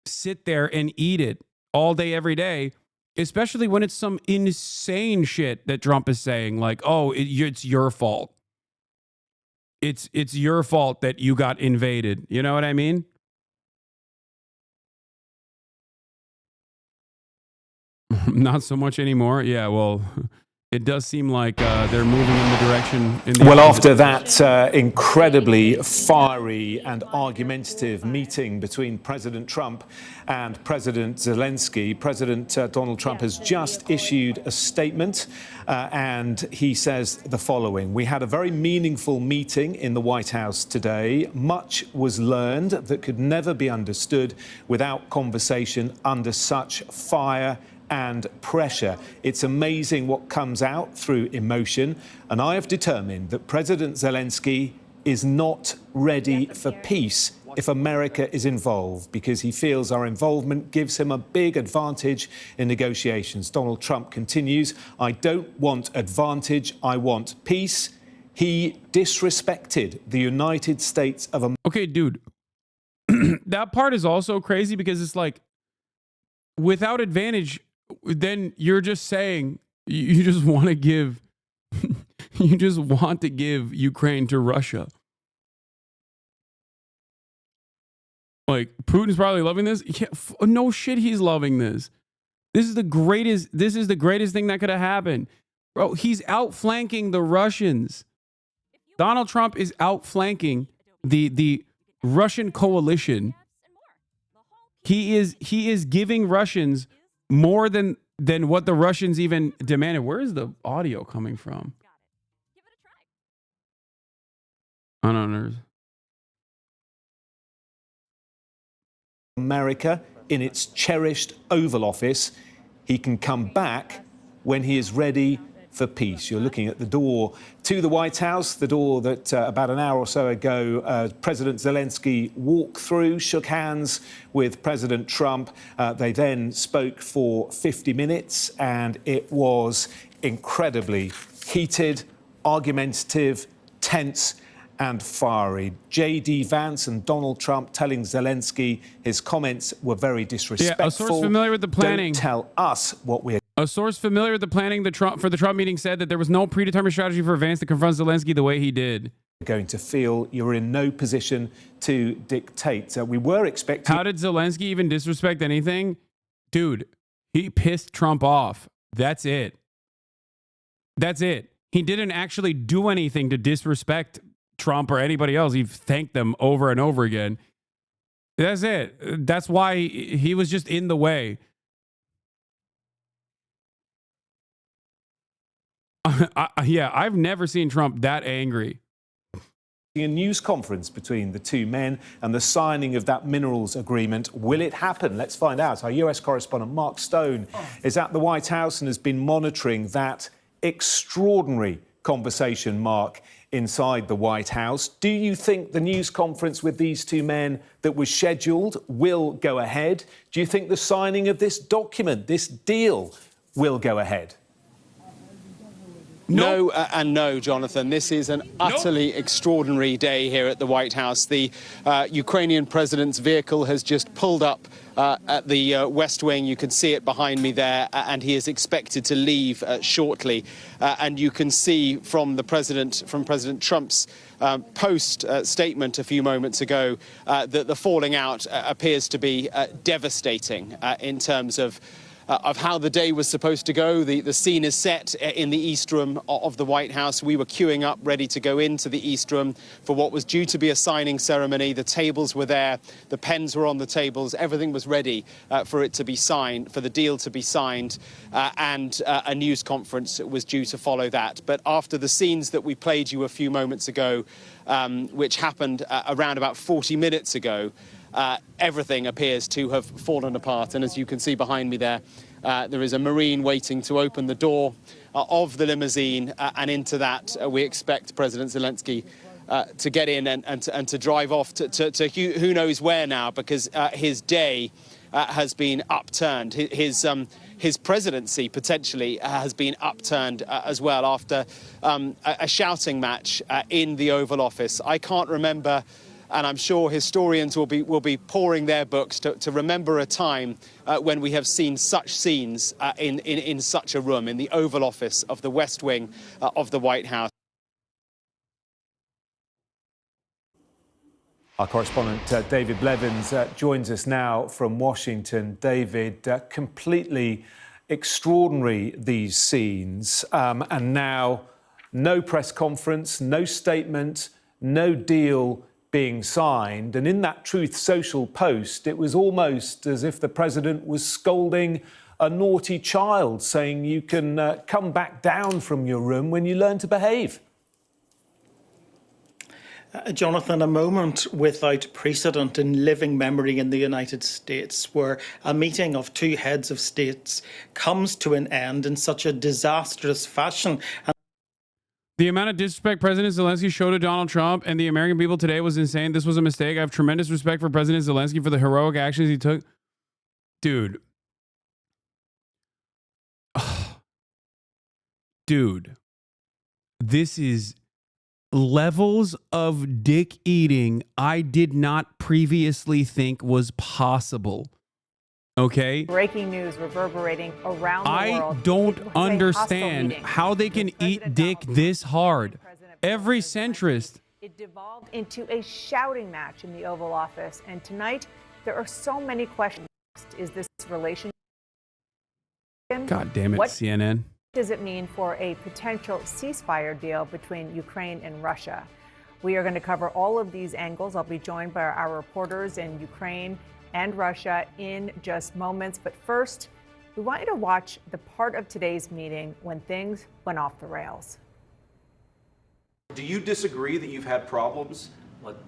sit there and eat it all day, every day, especially when it's some insane shit that Trump is saying, like, oh, it's your fault. It's your fault that you got invaded. You know what I mean? Not so much anymore. Yeah, well, it does seem like they're moving in the direction. Well, after that incredibly fiery and argumentative meeting between President Trump and President Zelensky, President Donald Trump has just issued a statement and he says the following: "We had a very meaningful meeting in the White House today. Much was learned that could never be understood without conversation under such fire and pressure. It's amazing what comes out through emotion, and I have determined that President Zelensky is not ready for peace if America is involved, because he feels our involvement gives him a big advantage in negotiations." Donald Trump continues, "I don't want advantage, I want peace." He disrespected the United States of America. Okay, dude, that part is also crazy because it's like, without advantage, then you're just saying you just want to give you just want to give Ukraine to Russia. Like, Putin's probably loving this. Yeah, no shit, he's loving this. This is the greatest thing that could have happened. Bro, he's outflanking the Russians. Donald Trump is outflanking the Russian coalition. He is giving Russians more than what the Russians even demanded. Where is the audio coming from? I don't know. America in its cherished Oval Office. He can come back when he is ready for peace. You're looking at the door to the White House, the door that about an hour or so ago President Zelensky walked through, shook hands with President Trump. They then spoke for 50 minutes, and it was incredibly heated, argumentative, tense and fiery. J.D. Vance and Donald Trump telling Zelensky his comments were very disrespectful. Yeah, a source familiar with the planning. Don't tell us what we're... A source familiar with the planning for the Trump meeting said that there was no predetermined strategy for Vance to confront Zelensky the way he did. Going to feel you're in no position to dictate. We were expecting... How did Zelensky even disrespect anything? Dude, he pissed Trump off. That's it. That's it. He didn't actually do anything to disrespect Trump or anybody else. He thanked them over and over again. That's it. That's why he was just in the way. Yeah, I've never seen Trump that angry. A news conference between the two men and the signing of that minerals agreement. Will it happen? Let's find out. Our US correspondent Mark Stone is at the White House and has been monitoring that extraordinary conversation, Mark, inside the White House. Do you think the news conference with these two men that was scheduled will go ahead? Do you think the signing of this document, this deal, will go ahead? No and no, Jonathan. This is an utterly extraordinary day here at the White House. The Ukrainian president's vehicle has just pulled up at the West Wing. You can see it behind me there, and he is expected to leave shortly. And you can see from President Trump's post statement a few moments ago that the falling out appears to be devastating in terms of how the day was supposed to go. The scene is set in the East Room of the White House. We were queuing up, ready to go into the East Room for what was due to be a signing ceremony. The tables were there, the pens were on the tables, everything was ready for it to be signed, for the deal to be signed, and a news conference was due to follow that. But after the scenes that we played you a few moments ago, which happened around about 40 minutes ago, everything appears to have fallen apart. And as you can see behind me there, there is a Marine waiting to open the door of the limousine, and into that we expect President Zelensky to get in and to drive off to who knows where now, because his day has been upturned. His presidency potentially has been upturned as well after a shouting match in the Oval Office. I can't remember, and I'm sure historians will be pouring their books to remember a time when we have seen such scenes in such a room, in the Oval Office of the West Wing of the White House. Our correspondent David Blevins joins us now from Washington. David, completely extraordinary, these scenes, and now no press conference, no statement, no deal being signed. And in that Truth Social post, it was almost as if the president was scolding a naughty child, saying you can come back down from your room when you learn to behave. Jonathan, a moment without precedent in living memory in the United States, where a meeting of two heads of states comes to an end in such a disastrous fashion. The amount of disrespect President Zelensky showed to Donald Trump and the American people today was insane. This was a mistake. I have tremendous respect for President Zelensky for the heroic actions he took. Dude. Dude. This is levels of dick eating I did not previously think was possible. Okay? Breaking news reverberating around the world. I don't understand how they can eat dick this hard. Every centrist. It devolved into a shouting match in the Oval Office, and tonight there are so many questions. Is this relationship? God damn it, what CNN. does it mean for a potential ceasefire deal between Ukraine and Russia? We are going to cover all of these angles. I'll be joined by our reporters in Ukraine and Russia in just moments. But first, we want you to watch the part of today's meeting when things went off the rails. Do you disagree that you've had problems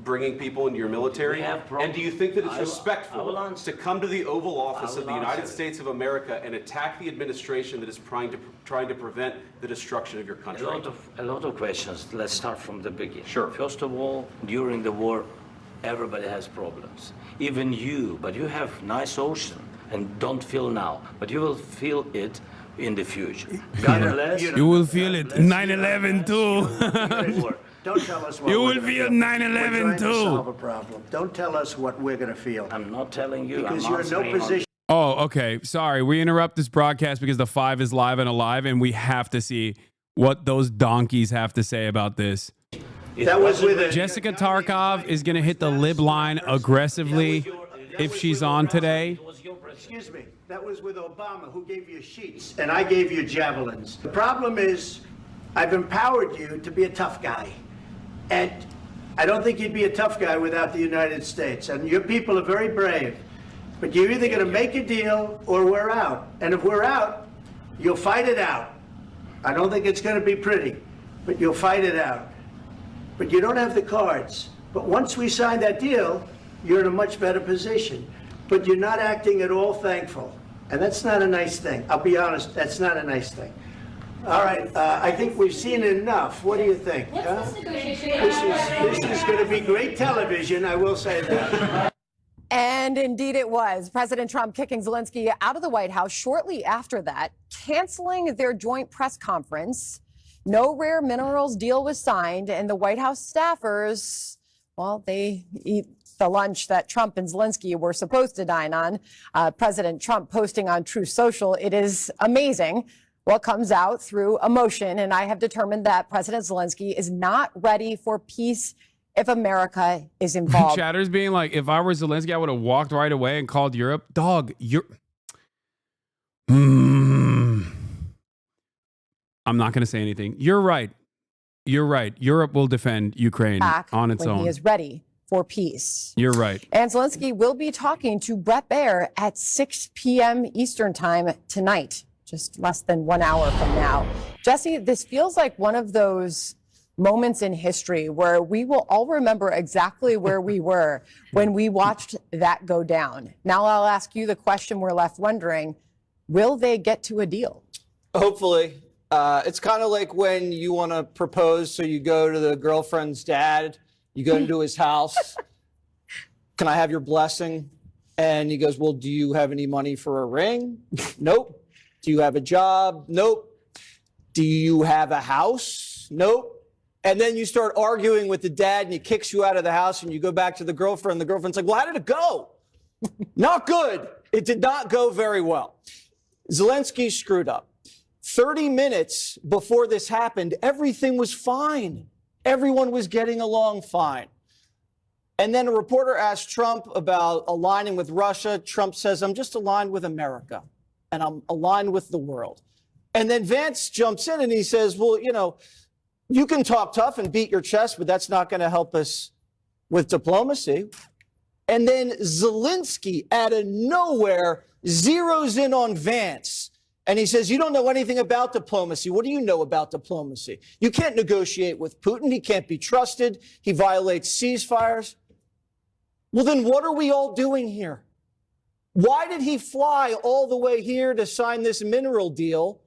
bringing people into your military? And do you think that it's respectful to come to the Oval Office of the United States of America and attack the administration that is trying to prevent the destruction of your country? A lot of questions. Let's start from the beginning. Sure. First of all, during the war, everybody has problems. Even you, but you have nice ocean and don't feel now, but you will feel it in the future. You will feel it. 9/11 too. Don't tell us what you we're will gonna feel feel. 9/11 We're trying too. to solve a problem. Don't tell us what we're going to feel. I'm not telling you. Because you're in no position. Oh, okay. Sorry. We interrupt this broadcast because the 5 is live and alive, and we have to see what those donkeys have to say about this. That was with a, Jessica Tarkov is going to hit the lib line aggressively if she's on today. Excuse me. That was with Obama, who gave you sheets, and I gave you javelins. The problem is, I've empowered you to be a tough guy. And I don't think you'd be a tough guy without the United States. And your people are very brave. But you're either going to make a deal or we're out. And if we're out, you'll fight it out. I don't think it's going to be pretty, but you'll fight it out. But you don't have the cards. But once we sign that deal, you're in a much better position. But you're not acting at all thankful. And that's not a nice thing. I'll be honest, that's not a nice thing. All right, I think we've seen enough. What do you think? Huh? This is going to be great television, I will say that. And indeed it was. President Trump kicking Zelensky out of the White House shortly after that, canceling their joint press conference. No rare minerals deal was signed, and the White House staffers, well, they eat the lunch that Trump and Zelensky were supposed to dine on. President Trump posting on Truth Social, it is amazing what comes out through emotion, and I have determined that President Zelensky is not ready for peace if America is involved. Chatter's being like, if I were Zelensky, I would have walked right away and called Europe. Dog, you're... I'm not going to say anything. You're right. You're right. Europe will defend Ukraine on its own. He is ready for peace. You're right. And Zelensky will be talking to Brett Baer at 6 p.m. Eastern time tonight, just less than 1 hour from now. Jesse, this feels like one of those moments in history where we will all remember exactly where we were when we watched that go down. Now I'll ask you the question we're left wondering, will they get to a deal? Hopefully. It's kind of like when you want to propose, so you go to the girlfriend's dad, you go into his house. Can I have your blessing? And he goes, well, do you have any money for a ring? Nope. Do you have a job? Nope. Do you have a house? Nope. And then you start arguing with the dad and he kicks you out of the house and you go back to the girlfriend. The girlfriend's like, well, how did it go? Not good. It did not go very well. Zelensky screwed up. 30 minutes before this happened, everything was fine. Everyone was getting along fine. And then a reporter asked Trump about aligning with Russia. Trump says, I'm just aligned with America and I'm aligned with the world. And then Vance jumps in and he says, well, you know, you can talk tough and beat your chest, but that's not going to help us with diplomacy. And then Zelensky, out of nowhere, zeroes in on Vance. And he says, you don't know anything about diplomacy. What do you know about diplomacy? You can't negotiate with Putin. He can't be trusted. He violates ceasefires. Well, then what are we all doing here? Why did he fly all the way here to sign this mineral deal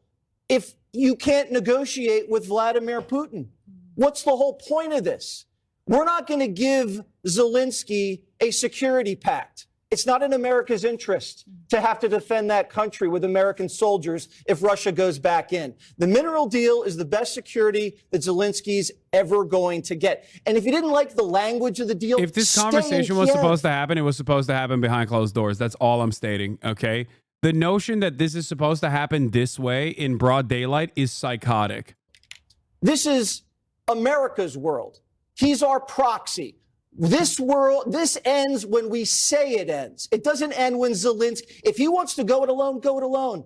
if you can't negotiate with Vladimir Putin? What's the whole point of this? We're not going to give Zelensky a security pact. It's not in America's interest to have to defend that country with American soldiers if Russia goes back in. The mineral deal is the best security that Zelensky's ever going to get. And if you didn't like the language of the deal, If this stay in conversation was Kiev. supposed to happen, it was supposed to happen behind closed doors. That's all I'm stating, okay? The notion that this is supposed to happen this way in broad daylight is psychotic. This is America's world. He's our proxy. This world, this ends when we say it ends. It doesn't end when Zelensky, if he wants to go it alone, go it alone.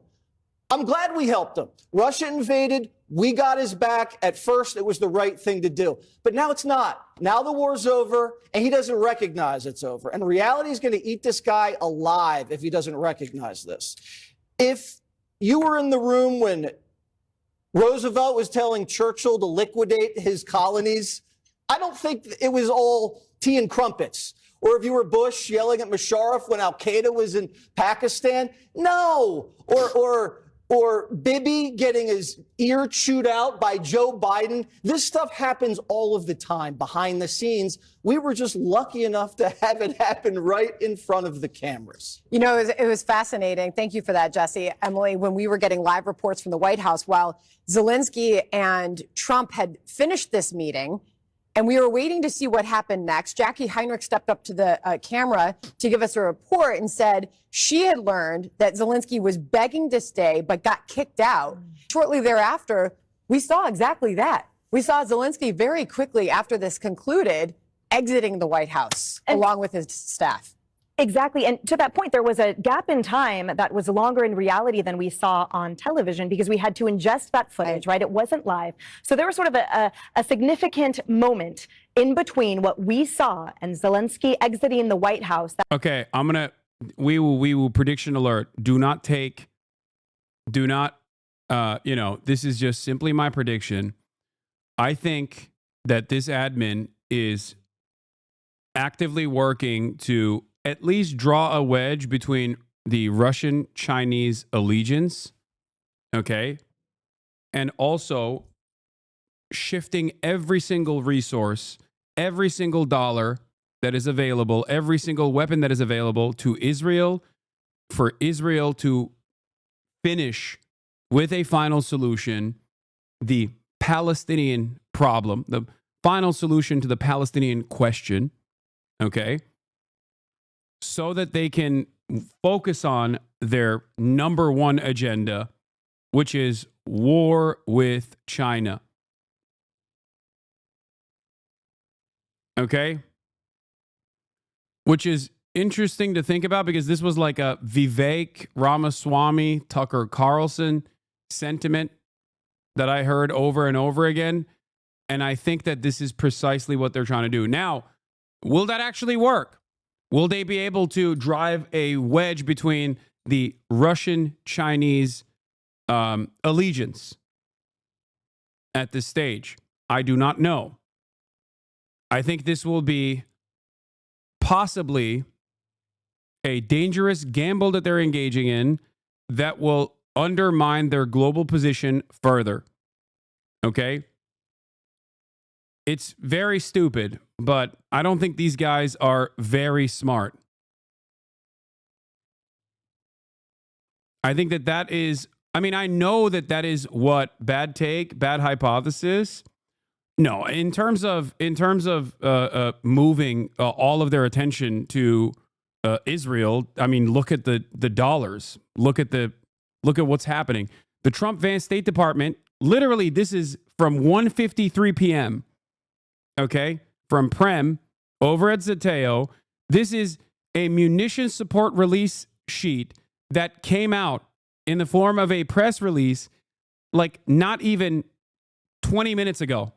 I'm glad we helped him. Russia invaded. We got his back. At first, it was the right thing to do. But now it's not. Now the war's over, and he doesn't recognize it's over. And reality is going to eat this guy alive if he doesn't recognize this. If you were in the room when Roosevelt was telling Churchill to liquidate his colonies, I don't think it was all tea and crumpets. Or if you were Bush yelling at Musharraf when Al-Qaeda was in Pakistan, no. Or Bibi getting his ear chewed out by Joe Biden. This stuff happens all of the time behind the scenes. We were just lucky enough to have it happen right in front of the cameras. You know, it was fascinating. Thank you for that, Jesse. Emily, when we were getting live reports from the White House while Zelensky and Trump had finished this meeting, and we were waiting to see what happened next. Jackie Heinrich stepped up to the camera to give us a report and said she had learned that Zelensky was begging to stay but got kicked out. Shortly thereafter, we saw exactly that. We saw Zelensky very quickly after this concluded exiting the White House along with his staff. Exactly. And to that point, there was a gap in time that was longer in reality than we saw on television because we had to ingest that footage, right? It wasn't live. So there was sort of a significant moment in between what we saw and Zelensky exiting the White House. Okay, we will prediction alert. Do not, this is just simply my prediction. I think that this admin is actively working to at least draw a wedge between the Russian-Chinese allegiance, okay, and also shifting every single resource, every single dollar that is available, every single weapon that is available to Israel, for Israel to finish with a final solution, the Palestinian problem, the final solution to the Palestinian question, okay, so that they can focus on their number one agenda, which is war with China. Okay? Which is interesting to think about because this was like a Vivek Ramaswamy, Tucker Carlson sentiment that I heard over and over again. And I think that this is precisely what they're trying to do. Now, will that actually work? Will they be able to drive a wedge between the Russian-Chinese allegiance at this stage? I do not know. I think this will be possibly a dangerous gamble that they're engaging in that will undermine their global position further. Okay? It's very stupid, but I don't think these guys are very smart. I think that is, I know that is what bad hypothesis. No, in terms of moving all of their attention to Israel, look at the dollars. Look at what's happening. The Trump-Vance State Department, literally, this is from 1:53 p.m. Okay, from Prem over at Zateo. This is a munitions support release sheet that came out in the form of a press release like not even 20 minutes ago.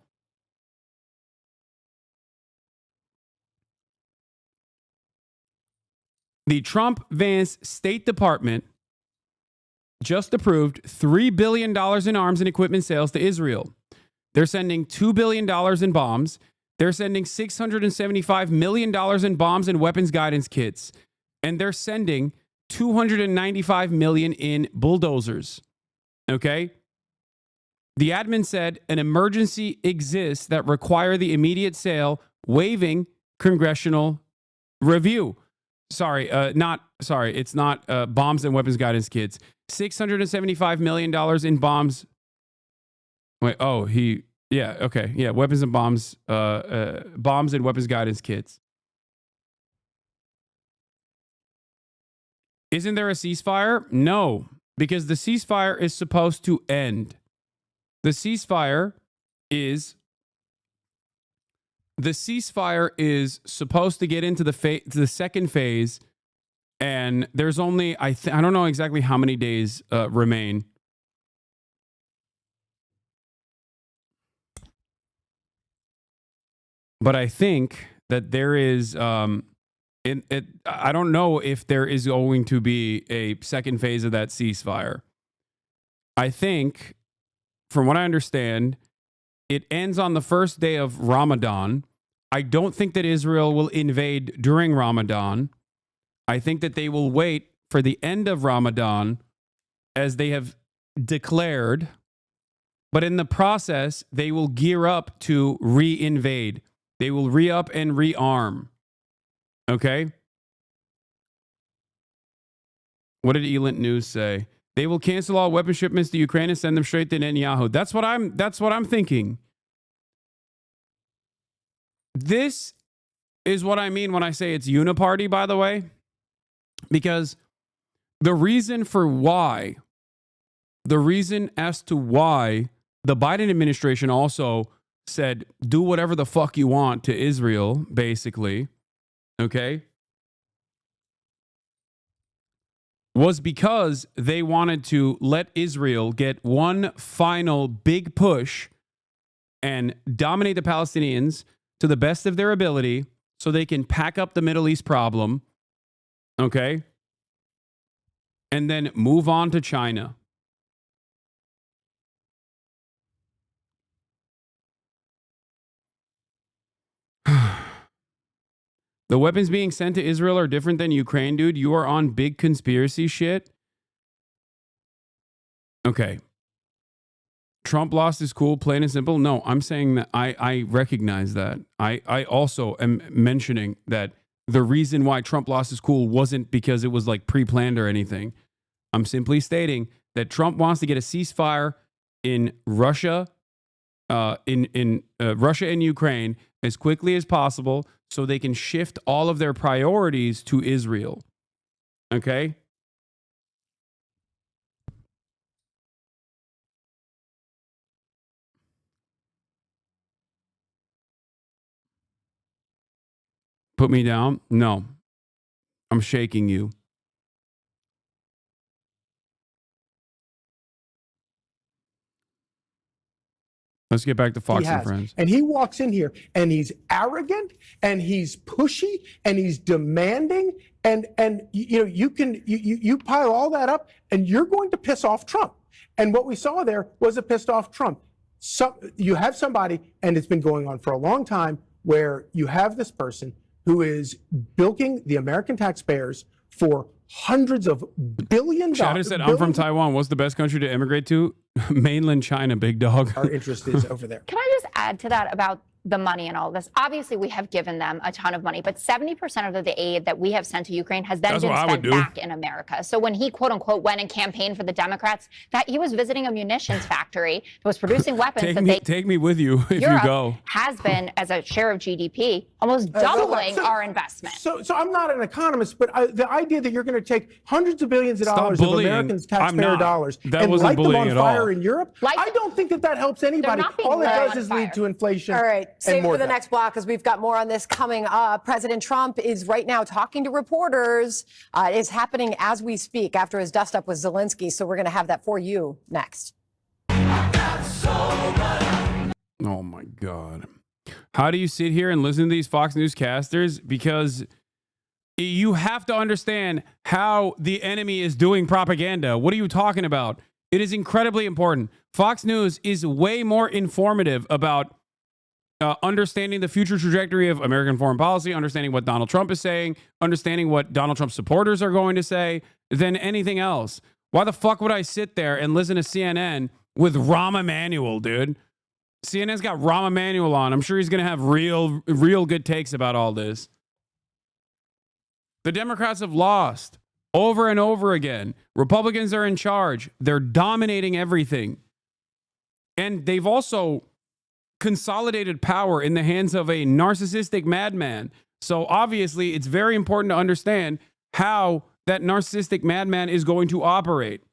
The Trump-Vance State Department just approved $3 billion in arms and equipment sales to Israel. They're sending $2 billion in bombs. They're sending $675 million in bombs and weapons guidance kits. And they're sending $295 million in bulldozers. Okay? The admin said an emergency exists that require the immediate sale, waiving congressional review. sorry, it's not bombs and weapons guidance kits. $675 million in bombs. Wait, weapons and bombs, bombs and weapons guidance kits. Isn't there a ceasefire? No, because the ceasefire is supposed to end. The ceasefire is supposed to get into the second phase, and there's only I don't know exactly how many days remain. But I think that there is I don't know if there is going to be a second phase of that ceasefire. I think, from what I understand, it ends on the first day of Ramadan. I don't think that Israel will invade during Ramadan. I think that they will wait for the end of Ramadan, as they have declared. But in the process, they will gear up to re-invade. They will re-up and rearm. Okay? What did Elint News say? They will cancel all weapon shipments to Ukraine and send them straight to Netanyahu. That's what I'm thinking. This is what I mean when I say it's uniparty, by the way. Because the reason as to why the Biden administration also said, do whatever the fuck you want to Israel, basically, okay, was because they wanted to let Israel get one final big push and dominate the Palestinians to the best of their ability so they can pack up the Middle East problem, okay, and then move on to China. The weapons being sent to Israel are different than Ukraine, dude. You are on big conspiracy shit. Okay. Trump lost his cool, plain and simple. No, I'm saying that I recognize that. I also am mentioning that the reason why Trump lost his cool wasn't because it was like pre-planned or anything. I'm simply stating that Trump wants to get a ceasefire in Russia, Russia and Ukraine as quickly as possible, so they can shift all of their priorities to Israel. Okay? Put me down? No. I'm shaking you. Let's get back to Fox and Friends. And he walks in here and he's arrogant and he's pushy and he's demanding and you pile all that up and you're going to piss off Trump. And what we saw there was a pissed off Trump. So you have somebody, and it's been going on for a long time, where you have this person who is bilking the American taxpayers for hundreds of billion Shadow dollars. said, I'm from Taiwan. What's the best country to immigrate to? Mainland China, big dog. Our interest is over there. Can I just add to that about the money and all this? Obviously, we have given them a ton of money, but 70% of the aid that we have sent to Ukraine has then been spent back in America. So when he, quote unquote, went and campaigned for the Democrats, that he was visiting a munitions factory that was producing weapons take me with you if Europe you go. Has been, as a share of GDP, almost doubling our investment. So I'm not an economist, but the idea that you're going to take hundreds of billions of dollars of Americans' taxpayer dollars and light them on fire in Europe, I don't think that helps anybody. All it does is lead to inflation. All right, and save more for the debt. next block because we've got more on this coming up. President Trump is right now talking to reporters. It is happening as we speak after his dust up with Zelensky. So we're going to have that for you next. Oh my God. How do you sit here and listen to these Fox newscasters? Because you have to understand how the enemy is doing propaganda. What are you talking about? It is incredibly important. Fox News is way more informative about understanding the future trajectory of American foreign policy, understanding what Donald Trump is saying, understanding what Donald Trump's supporters are going to say, than anything else. Why the fuck would I sit there and listen to CNN with Rahm Emanuel, dude? CNN's got Rahm Emanuel on. I'm sure he's going to have real good takes about all this. The Democrats have lost over and over again. Republicans are in charge. They're dominating everything. And they've also consolidated power in the hands of a narcissistic madman. So obviously, it's very important to understand how that narcissistic madman is going to operate.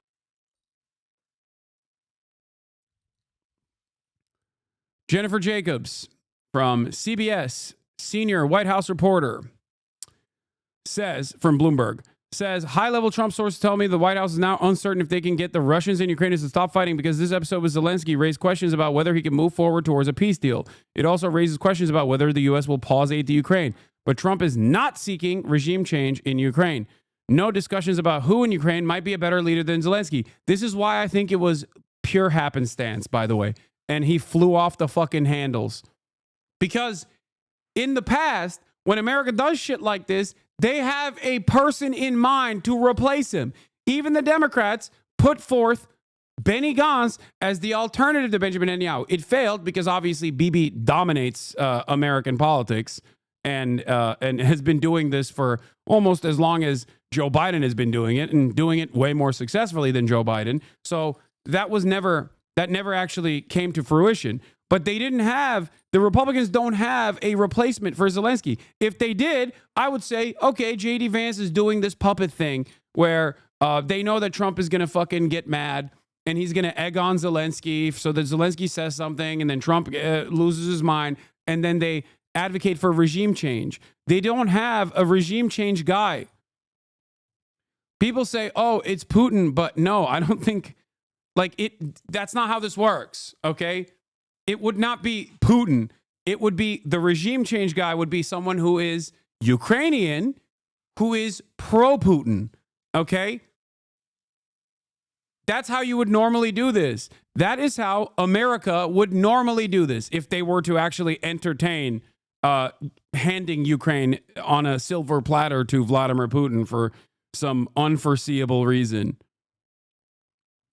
Jennifer Jacobs from CBS, senior White House reporter, says, from Bloomberg, says, high-level Trump sources tell me the White House is now uncertain if they can get the Russians and Ukrainians to stop fighting because this episode with Zelensky raised questions about whether he can move forward towards a peace deal. It also raises questions about whether the U.S. will pause aid to Ukraine. But Trump is not seeking regime change in Ukraine. No discussions about who in Ukraine might be a better leader than Zelensky. This is why I think it was pure happenstance, by the way. And he flew off the fucking handles. Because in the past, when America does shit like this, they have a person in mind to replace him. Even the Democrats put forth Benny Gantz as the alternative to Benjamin Netanyahu. It failed because obviously Bibi dominates American politics and has been doing this for almost as long as Joe Biden has been doing it, and doing it way more successfully than Joe Biden. So that never actually came to fruition. But the Republicans don't have a replacement for Zelensky. If they did, I would say, okay, J.D. Vance is doing this puppet thing where they know that Trump is going to fucking get mad and he's going to egg on Zelensky so that Zelensky says something and then Trump loses his mind and then they advocate for regime change. They don't have a regime change guy. People say, oh, it's Putin, but no, I don't think that's not how this works, okay? It would not be Putin. It would be the regime change guy would be someone who is Ukrainian, who is pro-Putin, okay? That's how you would normally do this. That is how America would normally do this if they were to actually entertain handing Ukraine on a silver platter to Vladimir Putin for some unforeseeable reason.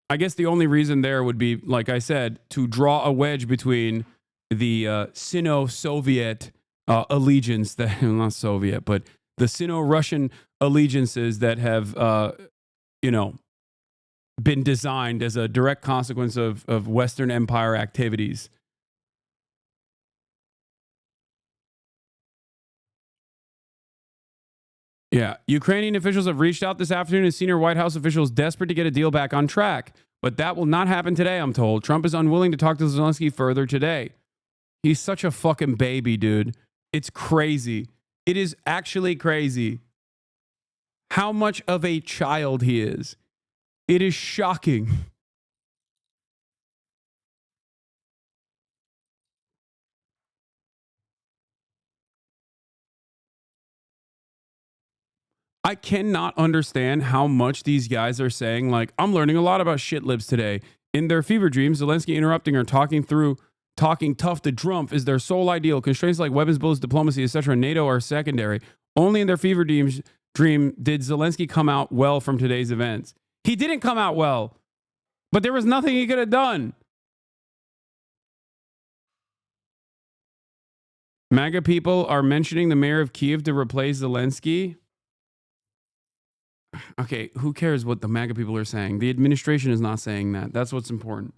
I guess the only reason there would be, like I said, to draw a wedge between the Sino-Soviet allegiance, that not Soviet, but the Sino-Russian allegiances that have, been designed as a direct consequence of Western Empire activities. Yeah, Ukrainian officials have reached out this afternoon to senior White House officials desperate to get a deal back on track. But that will not happen today, I'm told. Trump is unwilling to talk to Zelensky further today. He's such a fucking baby, dude. It's crazy. It is actually crazy how much of a child he is. It is shocking. I cannot understand how much these guys are saying, like, I'm learning a lot about shit libs today. In their fever dreams, Zelensky interrupting or talking tough to Trump is their sole ideal. Constraints like weapons, bullets, diplomacy, etc. NATO are secondary. Only in their fever dream did Zelensky come out well from today's events. He didn't come out well, but there was nothing he could have done. MAGA people are mentioning the mayor of Kyiv to replace Zelensky. Okay, who cares what the MAGA people are saying? The administration is not saying that. That's what's important.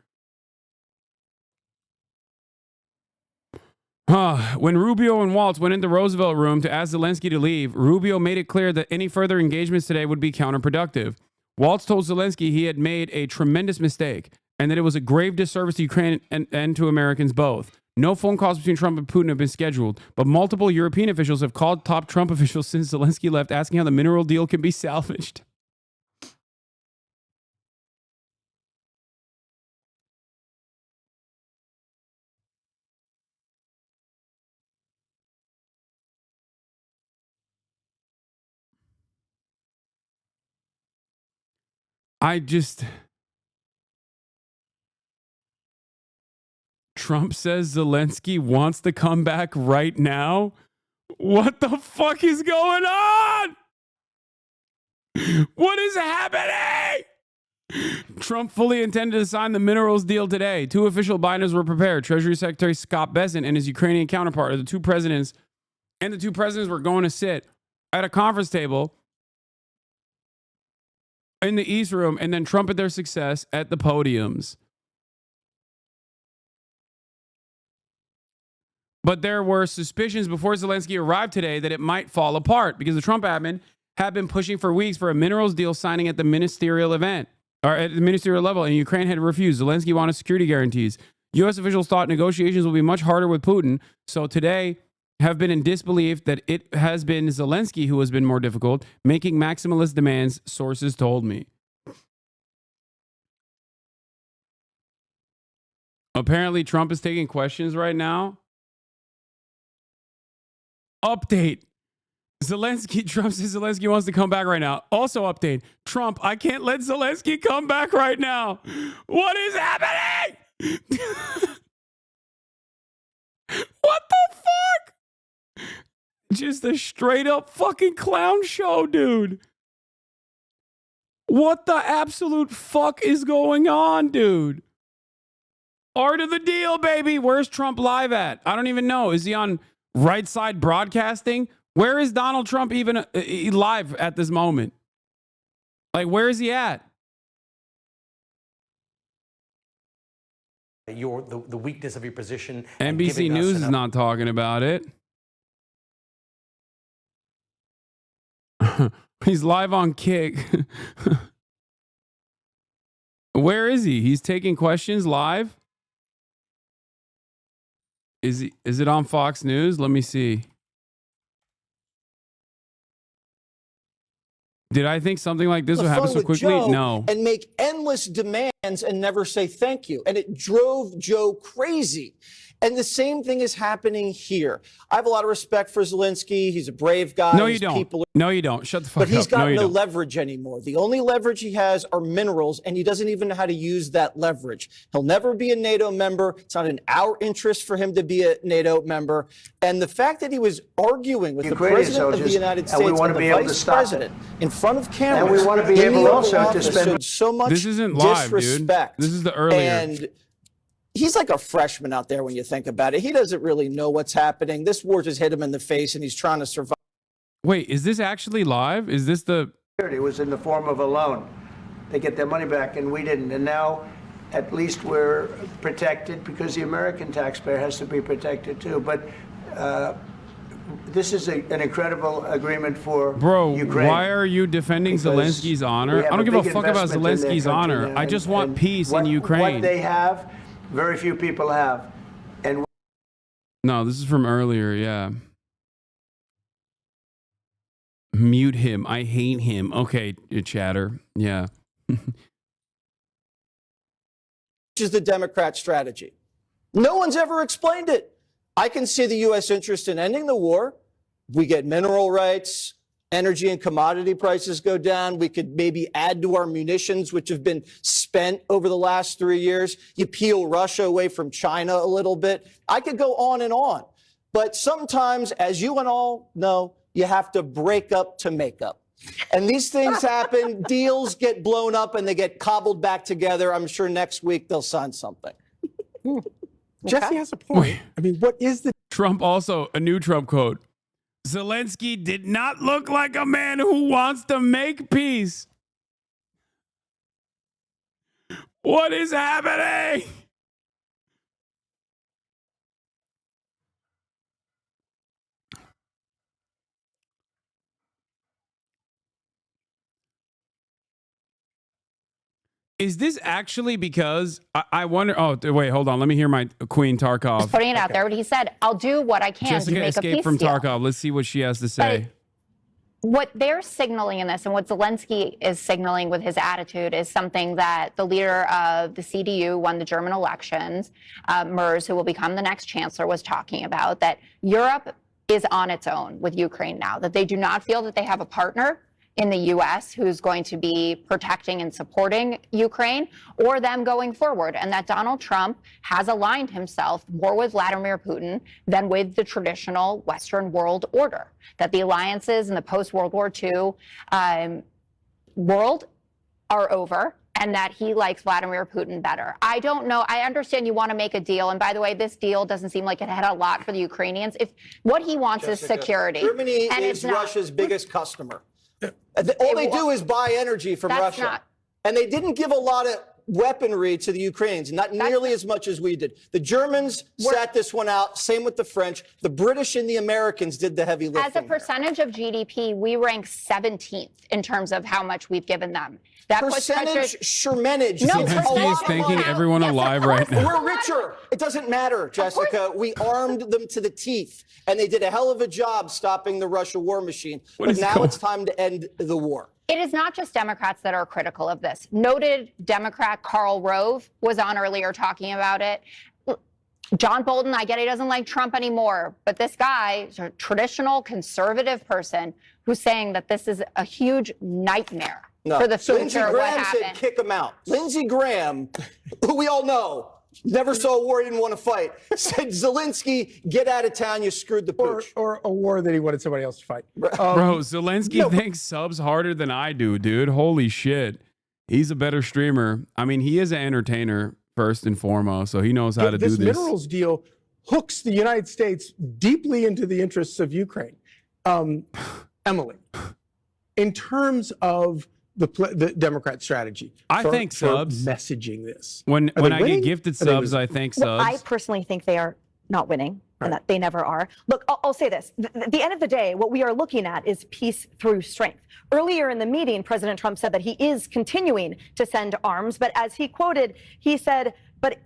When Rubio and Waltz went into Roosevelt Room to ask Zelensky to leave, Rubio made it clear that any further engagements today would be counterproductive. Waltz told Zelensky he had made a tremendous mistake and that it was a grave disservice to Ukraine and to Americans both. No phone calls between Trump and Putin have been scheduled, but multiple European officials have called top Trump officials since Zelensky left, asking how the mineral deal can be salvaged. Trump says Zelensky wants to come back right now? What the fuck is going on? What is happening? Trump fully intended to sign the minerals deal today. Two official binders were prepared. Treasury Secretary Scott Bessent and his Ukrainian counterpart, the two presidents were going to sit at a conference table in the East Room and then trumpet their success at the podiums. But there were suspicions before Zelensky arrived today that it might fall apart because the Trump admin had been pushing for weeks for a minerals deal signing at the ministerial event or at the ministerial level, and Ukraine had refused. Zelensky wanted security guarantees. U.S. officials thought negotiations will be much harder with Putin, so today have been in disbelief that it has been Zelensky who has been more difficult, making maximalist demands, sources told me. Apparently, Trump is taking questions right now. Update. Trump says Zelensky wants to come back right now. Also update. Trump, I can't let Zelensky come back right now. What is happening? What the fuck? Just a straight up fucking clown show, dude. What the absolute fuck is going on, dude? Art of the deal, baby. Where's Trump live at? I don't even know. Is he on Right Side Broadcasting? Where is Donald Trump even live at this moment? Like, where is he at? The weakness of your position. NBC News is not talking about it. He's live on Kick. Where is he? He's taking questions live. Is it on Fox News? Let me see. Did I think something like this would happen so quickly? No. And make endless demands and never say thank you. And it drove Joe crazy. And the same thing is happening here. I have a lot of respect for Zelensky. He's a brave guy. No, you don't. No, you don't. Shut the fuck up. But he's got no leverage anymore. The only leverage he has are minerals, and he doesn't even know how to use that leverage. He'll never be a NATO member. It's not in our interest for him to be a NATO member. And the fact that he was arguing with the president of the United States and the vice president in front of cameras, and we want to be able also to spend so much this isn't live, disrespect. Dude. This is the earlier. And he's like a freshman out there when you think about it. He doesn't really know what's happening. This war just hit him in the face, and he's trying to survive. Wait, is this actually live? Is this the... It was in the form of a loan. They get their money back, and we didn't. And now, at least we're protected because the American taxpayer has to be protected too. But this is an incredible agreement for Ukraine. Why are you defending Zelensky's honor? I don't give a fuck about Zelensky's honor. I just want peace in Ukraine. What they have, very few people have. And no, this is from earlier, yeah. Mute him. I hate him. Okay, chatter. Yeah. Which is the Democrat strategy. No one's ever explained it. I can see the U.S. interest in ending the war. We get mineral rights, energy and commodity prices go down. We could maybe add to our munitions, which have been spent over the last 3 years. You peel Russia away from China a little bit. I could go on and on. But sometimes, as you and all know, you have to break up to make up. And these things happen. Deals get blown up and they get cobbled back together. I'm sure next week they'll sign something. Jesse has a point. I mean, what is the... Trump also, a new Trump quote. Zelensky did not look like a man who wants to make peace. What is happening? Is this actually because I wonder? Oh, wait, hold on. Let me hear my Queen Tarkov. He's putting it out there, but he said, "I'll do what I can Jessica to make a escaped peace from deal." Tarkov. Let's see what she has to say. What they're signaling in this, and what Zelensky is signaling with his attitude, is something that the leader of the CDU, won the German elections, Merz, who will become the next chancellor, was talking about. That Europe is on its own with Ukraine now. That they do not feel that they have a partner in the U.S. who's going to be protecting and supporting Ukraine, or them going forward, and that Donald Trump has aligned himself more with Vladimir Putin than with the traditional Western world order, that the alliances in the post-World War II world are over, and that he likes Vladimir Putin better. I don't know. I understand you want to make a deal. And by the way, this deal doesn't seem like it had a lot for the Ukrainians. If what he wants is security. Germany and is Russia's biggest customer. All they It- do is buy energy from That's Russia. not- And they didn't give a lot of weaponry to the Ukrainians, not nearly as much as we did. The Germans sat this one out, same with the French. The British and the Americans did the heavy lifting. As a percentage of GDP, we rank 17th in terms of how much we've given them. That puts Percentage, pressure- Shermanage. No, It's a Zelensky lot is of thanking money. everyone alive right now. We're richer. It doesn't matter, Jessica. We armed them to the teeth, and they did a hell of a job stopping the Russia war machine. But now it's time to end the war. It is not just Democrats that are critical of this. Noted Democrat Karl Rove was on earlier talking about it. John Bolton, I get he doesn't like Trump anymore, but this guy is a traditional conservative person who's saying that this is a huge nightmare for the future Lindsey of what Graham said happened. kick him out. Lindsey Graham, who we all know, never saw a war he didn't want to fight, said, Zelensky, get out of town, you screwed the pooch. Or a war that he wanted somebody else to fight. Bro, Zelensky thinks subs harder than I do, dude. Holy shit. He's a better streamer. I mean, he is an entertainer first and foremost, so he knows how to do this. This minerals deal hooks the United States deeply into the interests of Ukraine. Emily, in terms of the Democrat strategy, I think for subs messaging this. When Are they I winning? get gifted Are they subs, losing? I think Well, subs. I personally think they are not winning, and that they never are. Look, I'll say this. At the end of the day, what we are looking at is peace through strength. Earlier in the meeting, President Trump said that he is continuing to send arms, but as he quoted, he said, but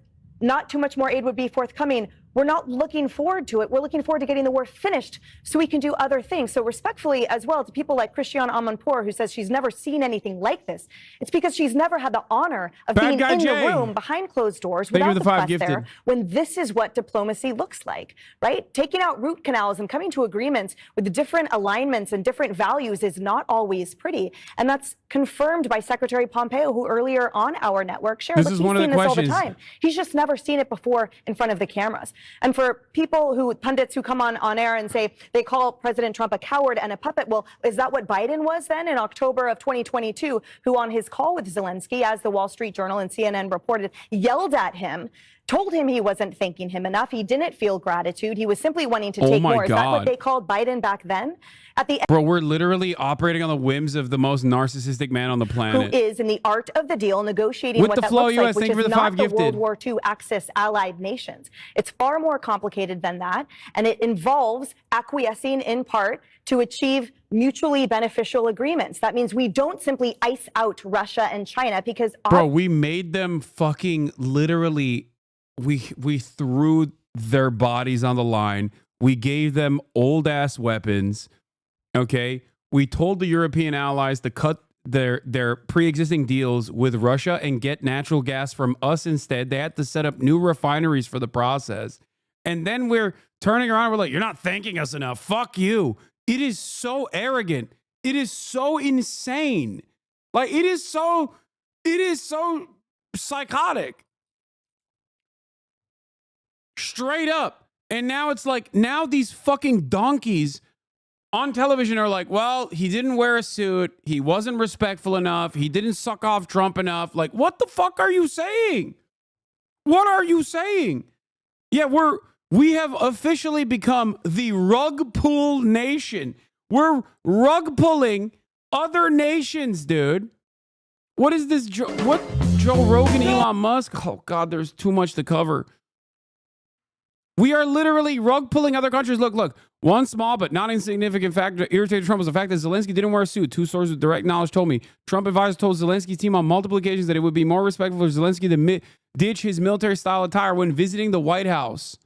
not too much more aid would be forthcoming. We're not looking forward to it. We're looking forward to getting the war finished so we can do other things. So respectfully as well to people like Christiane Amanpour, who says she's never seen anything like this. It's because she's never had the honor of being in the room behind closed doors without the fuss there when this is what diplomacy looks like, right? Taking out root canals and coming to agreements with the different alignments and different values is not always pretty. And that's confirmed by Secretary Pompeo, who earlier on our network shared, This look, is he's one of the seen this all the questions. time. He's just never seen it before in front of the cameras. And for people pundits who come on air and say they call President Trump a coward and a puppet, well, is that what Biden was then in October of 2022, who on his call with Zelensky, as the Wall Street Journal and CNN reported, yelled at him, told him he wasn't thanking him enough. He didn't feel gratitude. He was simply wanting to take more. Is that what God. they called Biden back then? At the Bro, we're literally operating on the whims of the most narcissistic man on the who planet. is in the art of the deal negotiating With what the that flow, looks US, like, which thank you is for the not 5 the gifted. World War II Axis allied nations. It's far more complicated than that, and it involves acquiescing in part to achieve mutually beneficial agreements. That means we don't simply ice out Russia and China because Bro, we made them fucking literally, we threw their bodies on the line. We gave them old ass weapons. Okay. We told the European allies to cut their pre-existing deals with Russia and get natural gas from us instead. They had to set up new refineries for the process. And then we're turning around. We're like, you're not thanking us enough. Fuck you. It is so arrogant. It is so insane. Like it is so psychotic. Straight up. And now it's like, now these fucking donkeys on television are like, well, he didn't wear a suit. He wasn't respectful enough. He didn't suck off Trump enough. Like, what the fuck are you saying? What are you saying? Yeah, we have officially become the rug pull nation. We're rug pulling other nations, dude. What is this? What Joe Rogan, Elon Musk? Oh God, there's too much to cover. We are literally rug pulling other countries. Look. One small but not insignificant factor that irritated Trump was the fact that Zelensky didn't wear a suit. 2 sources with direct knowledge told me. Trump advisors told Zelensky's team on multiple occasions that it would be more respectful for Zelensky to ditch his military-style attire when visiting the White House.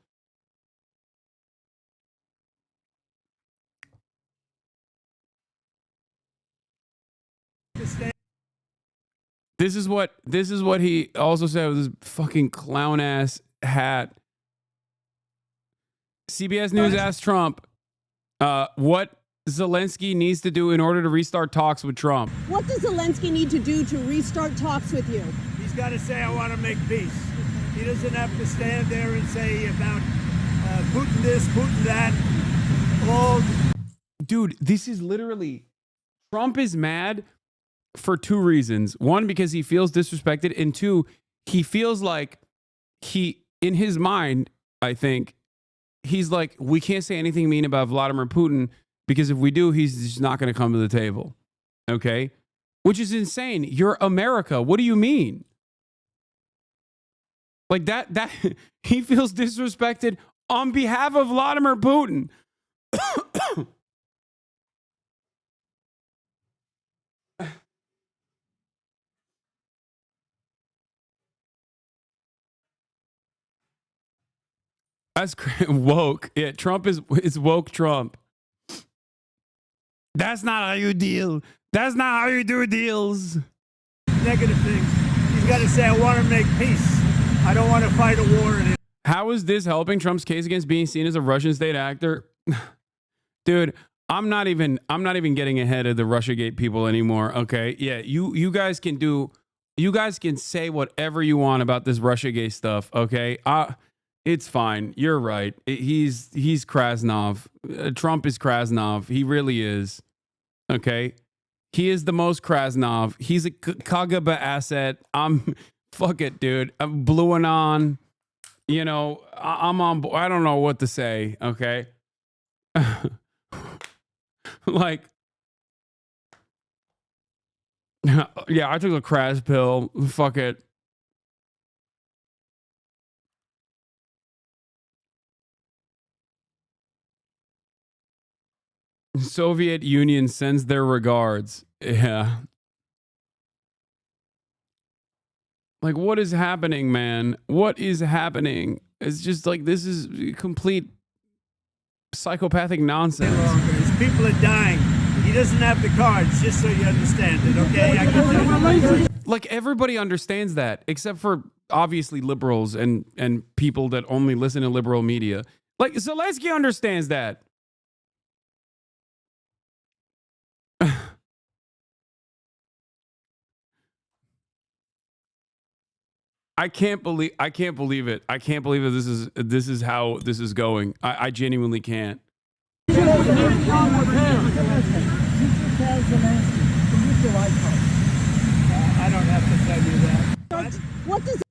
This is what he also said with his fucking clown-ass hat. CBS News asked Trump what Zelensky needs to do in order to restart talks with Trump. What does Zelensky need to do to restart talks with you? He's got to say, I want to make peace. He doesn't have to stand there and say about Putin this, Putin that. All. Dude, this is literally, Trump is mad for two reasons. One, because he feels disrespected, and two, he feels like in his mind, I think, he's like, we can't say anything mean about Vladimir Putin because if we do, he's just not going to come to the table. Okay? Which is insane. You're America. What do you mean? Like that he feels disrespected on behalf of Vladimir Putin. That's woke. Yeah, Trump is woke Trump. That's not how you deal. That's not how you do deals. Negative things. He's got to say, I want to make peace. I don't want to fight a war. How is this helping Trump's case against being seen as a Russian state actor? Dude, I'm not even getting ahead of the Russiagate people anymore. Okay. Yeah, you guys can say whatever you want about this Russiagate stuff. Okay. It's fine. You're right. He's Krasnov. Trump is Krasnov. He really is. Okay. He is the most Krasnov. He's a KGB asset. Fuck it, dude. I'm bluing on. You know, I'm on. I don't know what to say. Okay. Like, yeah, I took a Kras pill. Fuck it. Soviet Union sends their regards. Yeah. Like, what is happening, man? What is happening? It's just like, this is complete psychopathic nonsense. His people are dying. He doesn't have the cards, just so you understand it, okay? Like, everybody understands that, except for obviously liberals and people that only listen to liberal media. Like, Zelensky understands that. I can't believe it. I can't believe that this is how this is going. I genuinely can't. I don't have to tell you that. What does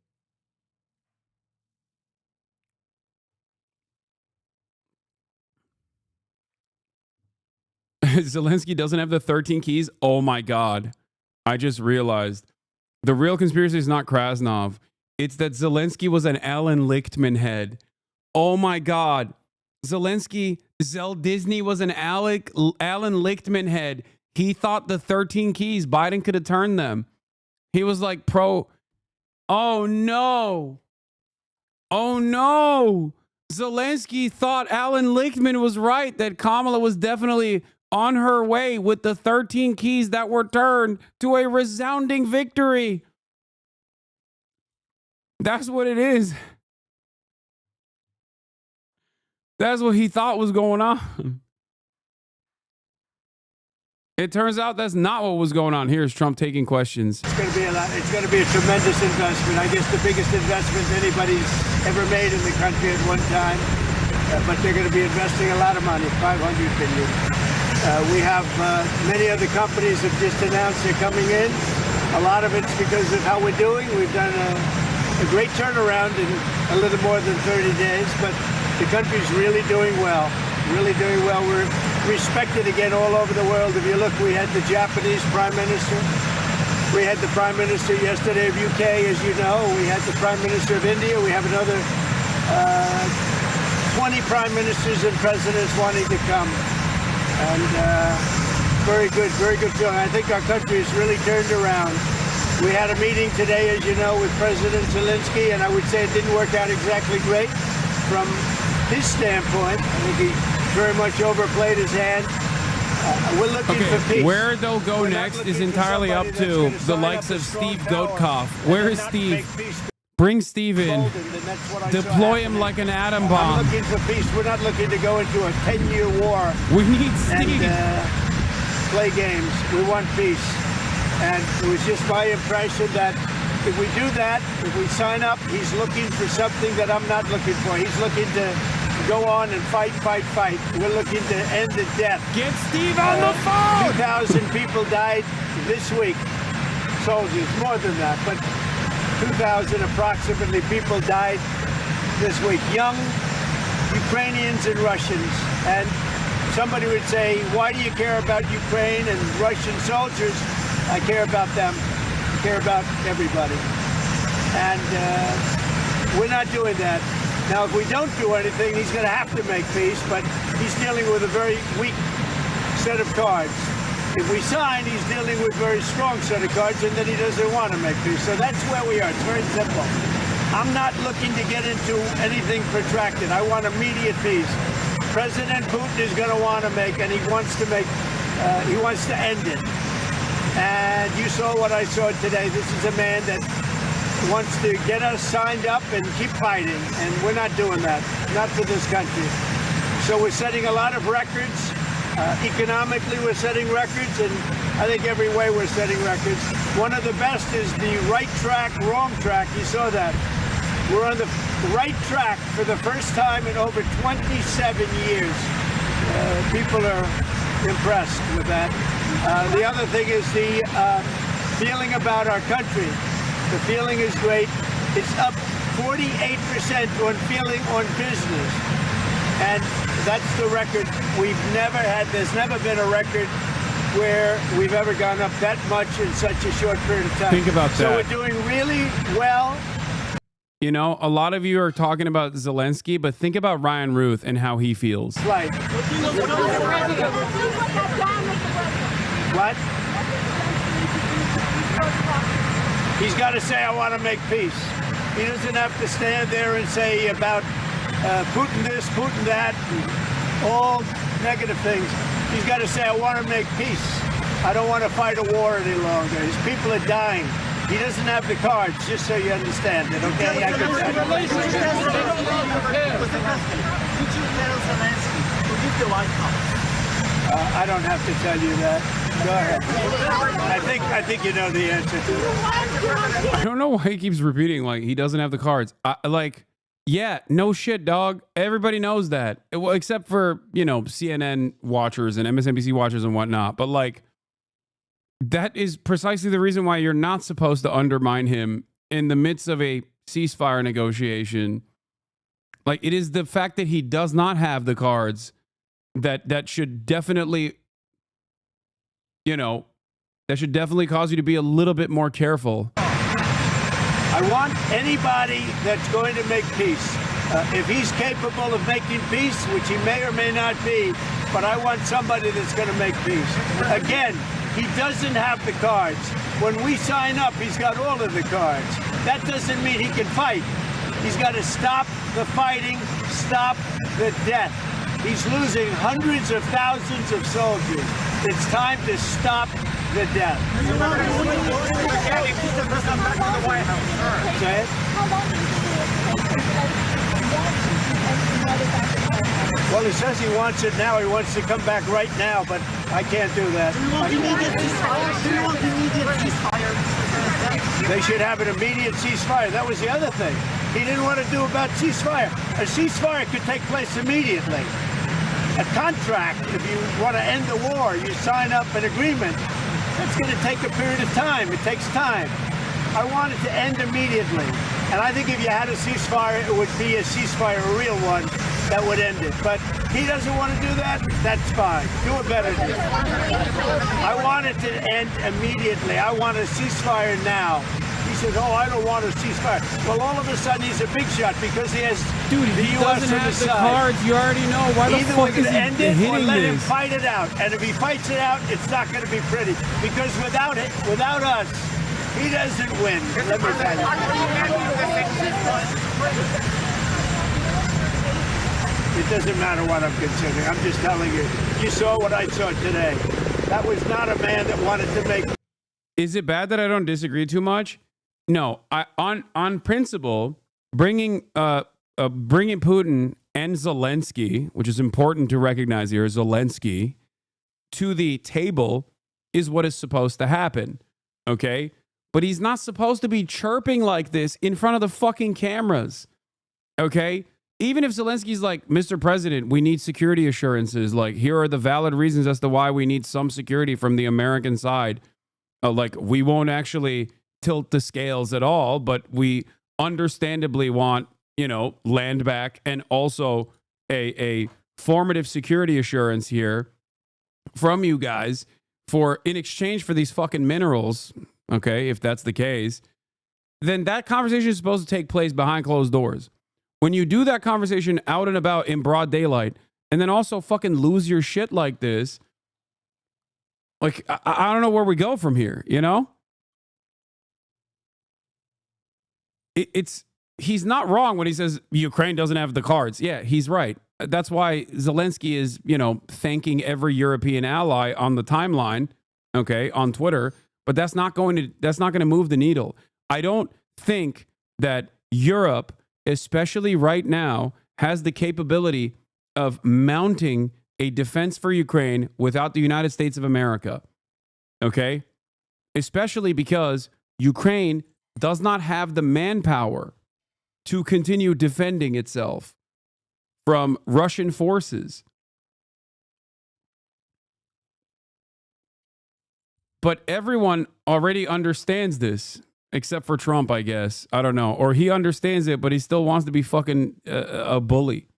Zelensky doesn't have the 13 keys? Oh my God. I just realized. The real conspiracy is not Krasnov. It's that Zelensky was an Alan Lichtman head. Oh my God. Zelensky, Disney was an Alan Lichtman head. He thought the 13 keys, Biden could have turned them. He was like pro. Oh no. Oh no. Zelensky thought Alan Lichtman was right, that Kamala was definitely on her way with the 13 keys that were turned to a resounding victory. That's what it is. That's what he thought was going on. It turns out that's not what was going on. Here's Trump taking questions. It's going to be it's going to be a tremendous investment. I guess the biggest investment anybody's ever made in the country at one time. But they're going to be investing a lot of money, $500 billion. We have many other companies have just announced they're coming in. A lot of it's because of how we're doing. We've done a great turnaround in a little more than 30 days, but the country's really doing well. Really doing well. We're respected again all over the world. If you look, we had the Japanese Prime Minister. We had the Prime Minister yesterday of UK, as you know. We had the Prime Minister of India. We have another 20 Prime Ministers and Presidents wanting to come. And very good feeling. I think our country has really turned around. We had a meeting today, as you know, with President Zelensky, and I would say it didn't work out exactly great from his standpoint. I think he very much overplayed his hand. We're looking for peace. Where they'll go next is entirely up to the likes of Steve Goatkoff. Where is Steve? Bring Steve in. Deploy him like an atom bomb. I'm looking for peace. We're not looking to go into a 10-year war. We need Steve. And play games. We want peace. And it was just my impression that if we do that, if we sign up, he's looking for something that I'm not looking for. He's looking to go on and fight. We're looking to end the death. Get Steve on the phone! 2,000 people died this week. Soldiers, more than that, but 2,000 approximately people died this week. Young Ukrainians and Russians. And somebody would say, why do you care about Ukraine and Russian soldiers? I care about them. I care about everybody. And we're not doing that. Now, if we don't do anything, he's going to have to make peace, but he's dealing with a very weak set of cards. If we sign, he's dealing with a very strong set of cards, and then he doesn't want to make peace. So that's where we are. It's very simple. I'm not looking to get into anything protracted. I want immediate peace. President Putin is going to want to make, and he wants to end it. And you saw what I saw today. This is a man that wants to get us signed up and keep fighting, and we're not doing that, not for this country. So we're setting a lot of records. Economically, we're setting records, and I think every way we're setting records. One of the best is the right track, wrong track. You saw that. We're on the right track for the first time in over 27 years. People are impressed with that. The other thing is the feeling about our country. The feeling is great. It's up 48% on feeling on business. And that's the record we've never had. There's never been a record where we've ever gone up that much in such a short period of time. Think about that. So we're doing really well. You know, a lot of you are talking about Zelensky, but think about Ryan Ruth and how he feels. Right. What? He's got to say, I want to make peace. He doesn't have to stand there and say about Putin this, Putin that, and all negative things. He's got to say, I want to make peace. I don't want to fight a war any longer. His people are dying. He doesn't have the cards, just so you understand it, okay? I can tell you. Would you tell Zelensky to leave the White House? I don't have to tell you that. Go ahead. I think you know the answer to it. I don't know why he keeps repeating like he doesn't have the cards. Yeah, no shit, dog. Everybody knows that. Well, except for, you know, CNN watchers and MSNBC watchers and whatnot. But like, that is precisely the reason why you're not supposed to undermine him in the midst of a ceasefire negotiation. Like, it is the fact that he does not have the cards that should definitely, you know, that should definitely cause you to be a little bit more careful. I want anybody that's going to make peace. If he's capable of making peace, which he may or may not be, but I want somebody that's going to make peace. Again, he doesn't have the cards. When we sign up, he's got all of the cards. That doesn't mean he can fight. He's got to stop the fighting, stop the death. He's losing hundreds of thousands of soldiers. It's time to stop the death. Say it? Well, he says he wants it now. He wants to come back right now, but I can't do that. Do you want immediate ceasefire? They should have an immediate ceasefire. That was the other thing he didn't want to do about ceasefire. A ceasefire could take place immediately. A contract, if you want to end the war, you sign up an agreement. That's going to take a period of time. It takes time. I want it to end immediately. And I think if you had a ceasefire, it would be a ceasefire, a real one, that would end it. But he doesn't want to do that. That's fine. Do a better deal. I want it to end immediately. I want a ceasefire now. He says, oh, I don't want a ceasefire. Well, all of a sudden, he's a big shot because he has the U.S. doesn't on have the the side. cards. You already know. Why the Either fuck we're is going to he end it or hitting let him this? fight it out. And if he fights it out, it's not going to be pretty. Because without us, he doesn't win. Let me tell you. It doesn't matter what I'm considering. I'm just telling you. You saw what I saw today. That was not a man that wanted to make. Is it bad that I don't disagree too much? No, on principle, bringing Putin and Zelensky, which is important to recognize here, Zelensky, to the table is what is supposed to happen. Okay, but he's not supposed to be chirping like this in front of the fucking cameras. Okay, even if Zelensky's like, Mr. President, we need security assurances. Like, here are the valid reasons as to why we need some security from the American side. Like, we won't actually tilt the scales at all, but we understandably want, you know, land back and also a formative security assurance here from you guys for in exchange for these fucking minerals. Okay, if that's the case, then that conversation is supposed to take place behind closed doors. When you do that conversation out and about in broad daylight and then also fucking lose your shit like this, like, I don't know where we go from here, you know? He's not wrong when he says Ukraine doesn't have the cards. Yeah, he's right. That's why Zelensky is, you know, thanking every European ally on the timeline, okay, on Twitter, but that's not going to move the needle. I don't think that Europe, especially right now, has the capability of mounting a defense for Ukraine without the United States of America. Okay? Especially because Ukraine does not have the manpower to continue defending itself from Russian forces. But everyone already understands this, except for Trump, I guess. I don't know. Or he understands it, but he still wants to be fucking a bully.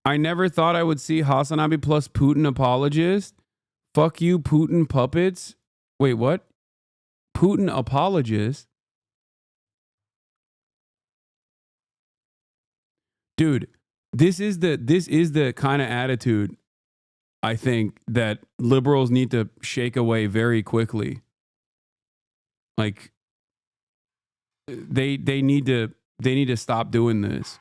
I never thought I would see Hasanabi plus Putin apologist. Fuck you, Putin puppets. Wait, what? Putin apologist? Dude, this is the kind of attitude I think that liberals need to shake away very quickly. Like, they need to stop doing this.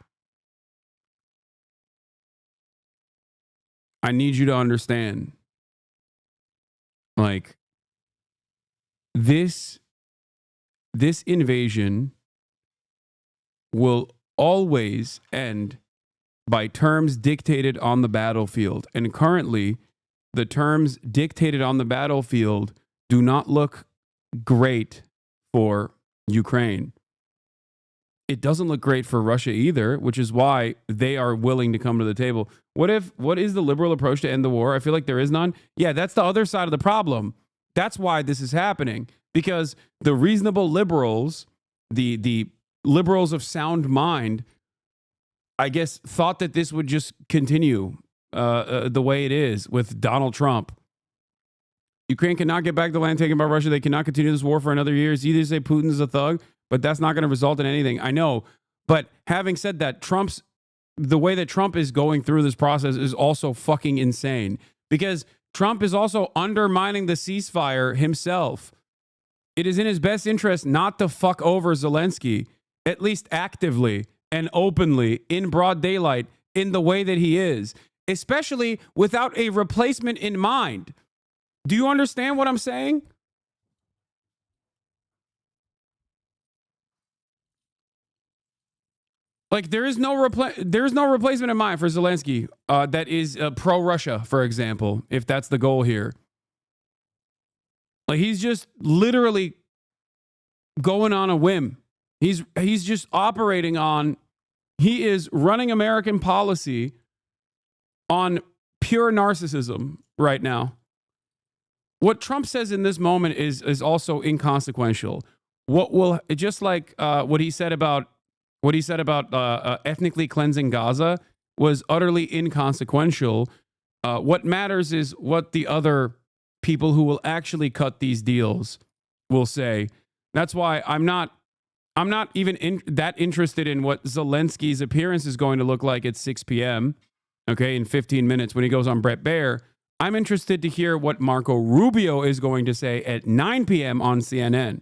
I need you to understand. Like, this invasion will always end by terms dictated on the battlefield. And currently, the terms dictated on the battlefield do not look great for Ukraine. It doesn't look great for Russia either, which is why they are willing to come to the table. What is the liberal approach to end the war? I feel like there is none. Yeah, that's the other side of the problem. That's why this is happening. Because the reasonable liberals, the liberals of sound mind, I guess, thought that this would just continue the way it is with Donald Trump. Ukraine cannot get back the land taken by Russia. They cannot continue this war for another year. It's either say Putin's a thug, but that's not going to result in anything. I know. But having said that, the way that Trump is going through this process is also fucking insane. Because Trump is also undermining the ceasefire himself. It is in his best interest not to fuck over Zelensky, at least actively and openly in broad daylight in the way that he is, especially without a replacement in mind. Do you understand what I'm saying? Like, there is no replacement in mind for Zelensky that is pro-Russia, for example, if that's the goal here. Like, he's just literally going on a whim. He's just operating on, he is running American policy on pure narcissism right now. What Trump says in this moment is also inconsequential. Just like what he said about ethnically cleansing Gaza was utterly inconsequential. What matters is what the other people who will actually cut these deals will say. That's why I'm not even that interested in what Zelensky's appearance is going to look like at 6 p.m. Okay, in 15 minutes when he goes on Bret Baier. I'm interested to hear what Marco Rubio is going to say at 9 p.m. on CNN.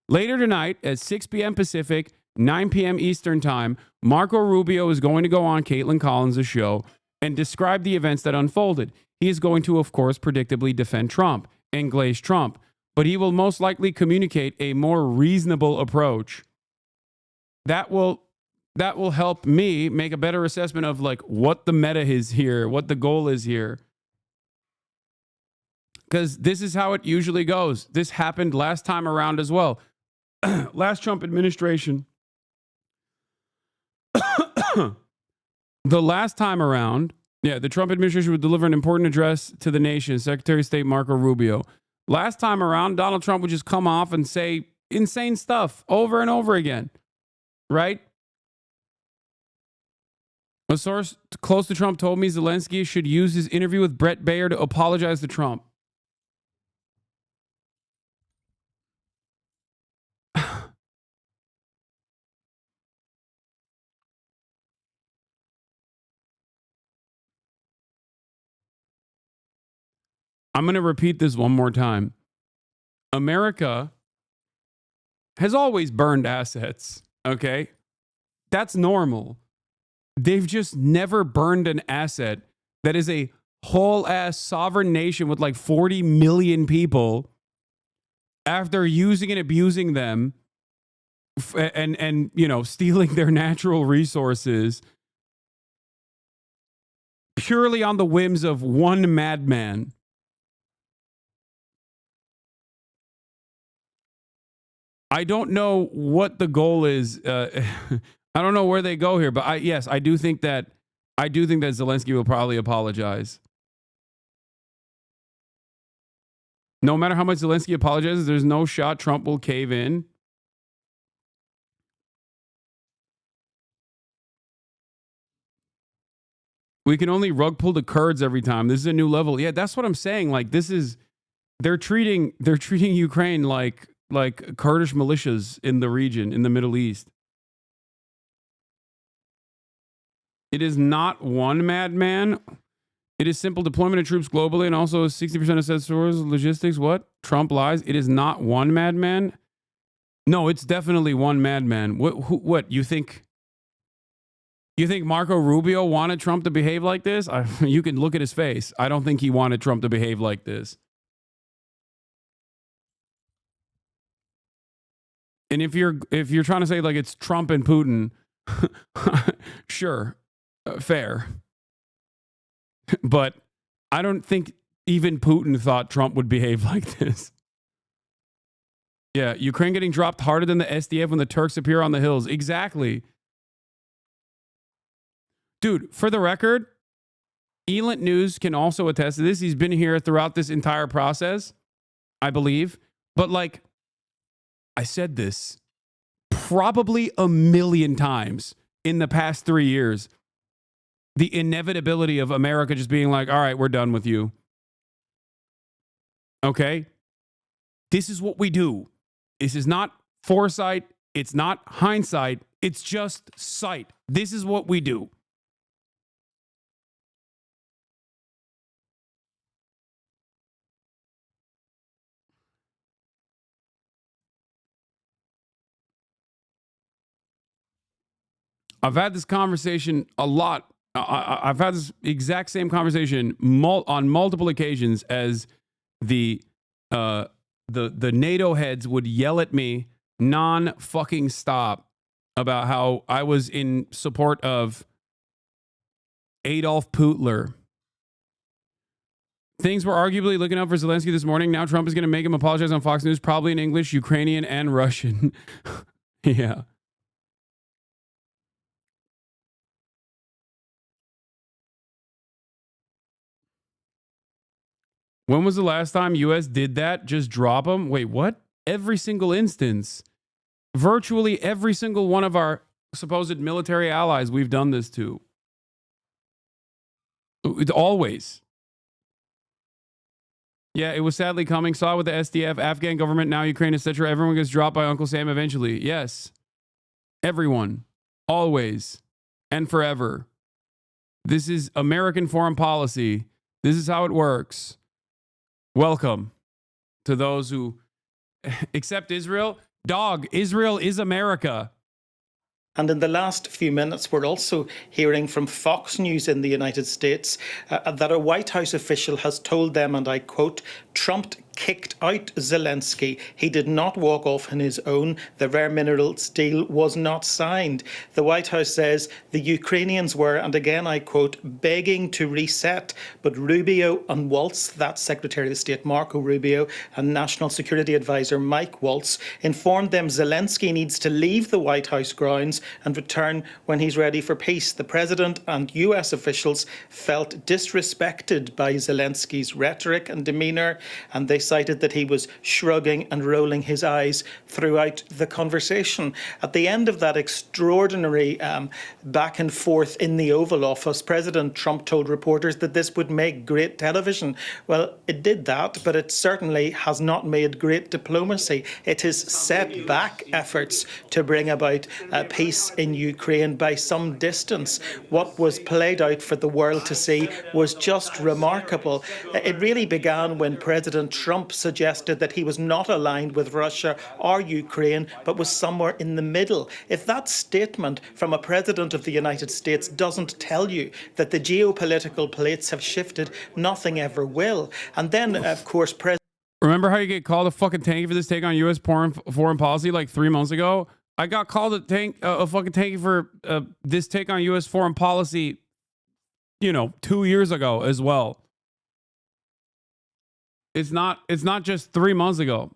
Later tonight at 6 p.m. Pacific, 9 p.m. Eastern Time, Marco Rubio is going to go on Caitlin Collins' show and describe the events that unfolded. He is going to, of course, predictably defend Trump and glaze Trump, but he will most likely communicate a more reasonable approach. That will help me make a better assessment of like what the meta is here, what the goal is here. because this is how it usually goes. This happened last time around as well. Last Trump administration. The last time around, the Trump administration would deliver an important address to the nation, Secretary of State Marco Rubio. Last time around, Donald Trump would just come off and say insane stuff over and over again, right? A source close to Trump told me Zelensky should use his interview with Brett Baer to apologize to Trump. I'm going to repeat this one more time. America has always burned assets, okay? That's normal. They've just never burned an asset that is a whole-ass sovereign nation with like 40 million people after using and abusing them and you know, stealing their natural resources purely on the whims of one madman. I don't know what the goal is. I don't know where they go here, but I do think that Zelensky will probably apologize. No matter how much Zelensky apologizes, there's no shot Trump will cave in. We can only rug pull the Kurds every time. This is a new level. Yeah, that's what I'm saying. Like they're treating Ukraine like Kurdish militias in the region, in the Middle East. It is not one madman. It is simple deployment of troops globally and also 60% of said stores, logistics. What? Trump lies. It is not one madman. No, it's definitely one madman. What you think? You think Marco Rubio wanted Trump to behave like this? You can look at his face. I don't think he wanted Trump to behave like this. And if you're trying to say like it's Trump and Putin, sure, fair. But I don't think even Putin thought Trump would behave like this. Yeah, Ukraine getting dropped harder than the SDF when the Turks appear on the hills. Exactly. Dude, for the record, Elent News can also attest to this. He's been here throughout this entire process, I believe. But like, I said this probably a million times in the past 3 years. The inevitability of America just being like, all right, we're done with you. Okay? This is what we do. This is not foresight. It's not hindsight. It's just sight. This is what we do. I've had this conversation a lot. I've had this exact same conversation on multiple occasions as the NATO heads would yell at me non-fucking stop about how I was in support of Adolf Hitler. Things were arguably looking up for Zelensky this morning. Now Trump is going to make him apologize on Fox News, probably in English, Ukrainian, and Russian. Yeah. When was the last time U.S. did that? Just drop them? Wait, what? Every single instance. Virtually every single one of our supposed military allies we've done this to. It's always. Yeah, it was sadly coming. Saw it with the SDF, Afghan government, now Ukraine, etc. Everyone gets dropped by Uncle Sam eventually. Yes. Everyone. Always. And forever. This is American foreign policy. This is how it works. Welcome to those who accept Israel. Dog, Israel is America. And in the last few minutes, we're also hearing from Fox News in the United States that a White House official has told them, and I quote, Trump kicked out Zelensky. He did not walk off on his own. The rare minerals deal was not signed. The White House says the Ukrainians were, and again I quote, begging to reset, but Rubio and Waltz, that's Secretary of State Marco Rubio, and National Security Advisor Mike Waltz, informed them Zelensky needs to leave the White House grounds and return when he's ready for peace. The president and US officials felt disrespected by Zelensky's rhetoric and demeanour, and they cited that he was shrugging and rolling his eyes throughout the conversation. At the end of that extraordinary back and forth in the Oval Office, President Trump told reporters that this would make great television. Well, it did that, but it certainly has not made great diplomacy. It has set back efforts to bring about peace in Ukraine by some distance. What was played out for the world to see was just remarkable. It really began when President Trump suggested that he was not aligned with Russia or Ukraine, but was somewhere in the middle. If that statement from a president of the United States doesn't tell you that the geopolitical plates have shifted, nothing ever will. And then, of course, Remember how you get called a fucking tanky for this take on U.S. foreign policy like 3 months ago? I got called a fucking tanky for this take on U.S. foreign policy, 2 years ago as well. It's not just 3 months ago.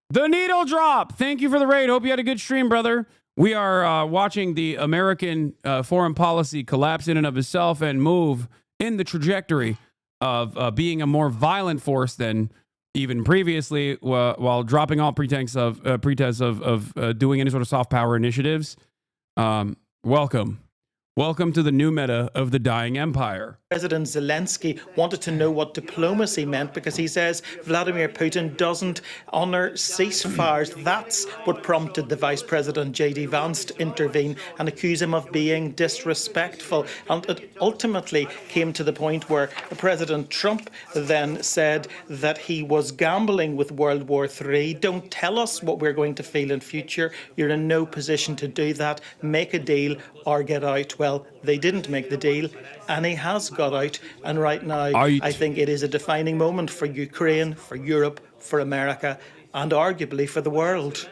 The needle drop. Thank you for the raid. Hope you had a good stream, brother. We are watching the American foreign policy collapse in and of itself and move in the trajectory of being a more violent force than even previously, while dropping all pretense of doing any sort of soft power initiatives. Welcome to the new meta of the dying empire. President Zelensky wanted to know what diplomacy meant because he says Vladimir Putin doesn't honour ceasefires. That's what prompted the Vice President J.D. Vance to intervene and accuse him of being disrespectful. And it ultimately came to the point where President Trump then said that he was gambling with World War III. Don't tell us what we're going to feel in future. You're in no position to do that. Make a deal or get out. Well, they didn't make the deal, and he has got out. And right now, I think it is a defining moment for Ukraine, for Europe, for America, and arguably for the world.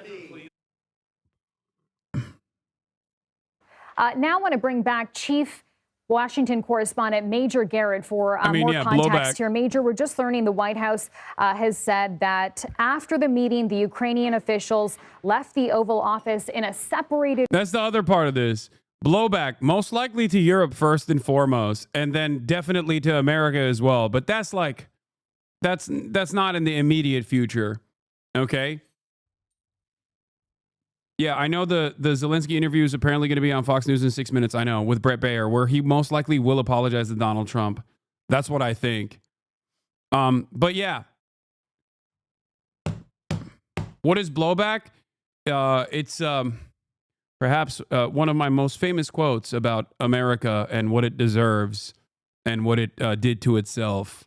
Now I want to bring back Chief Washington correspondent Major Garrett for more context here. Major, we're just learning the White House has said that after the meeting, the Ukrainian officials left the Oval Office in a separated... That's the other part of this. Blowback, most likely to Europe first and foremost, and then definitely to America as well. But that's not in the immediate future. Okay? Yeah, I know the Zelensky interview is apparently going to be on Fox News in 6 minutes, I know, with Brett Baer, where he most likely will apologize to Donald Trump. That's what I think. But yeah. What is blowback? It's perhaps one of my most famous quotes about America and what it deserves and what it did to itself.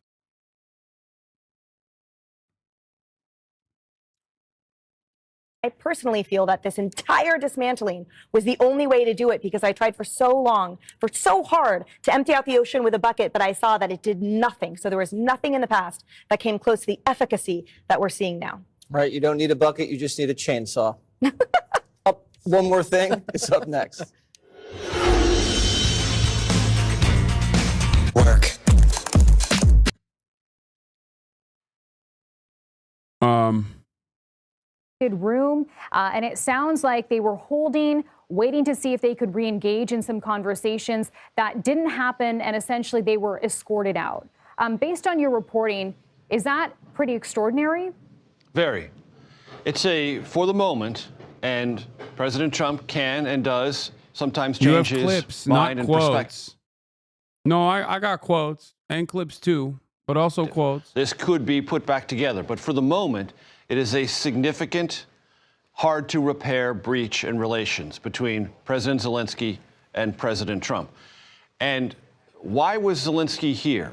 I personally feel that this entire dismantling was the only way to do it because I tried for so hard to empty out the ocean with a bucket, but I saw that it did nothing. So there was nothing in the past that came close to the efficacy that we're seeing now. Right. You don't need a bucket. You just need a chainsaw. One more thing is up next. Work. room, and it sounds like they were waiting to see if they could re-engage in some conversations that didn't happen, and essentially they were escorted out. Based on your reporting, is that pretty extraordinary? Very. It's for the moment, and President Trump can and does sometimes change his clips, mind not and quotes. perspective. No, I got quotes and clips too, but also quotes. This could be put back together, but for the moment, it is a significant, hard-to-repair breach in relations between President Zelensky and President Trump. And why was Zelensky here?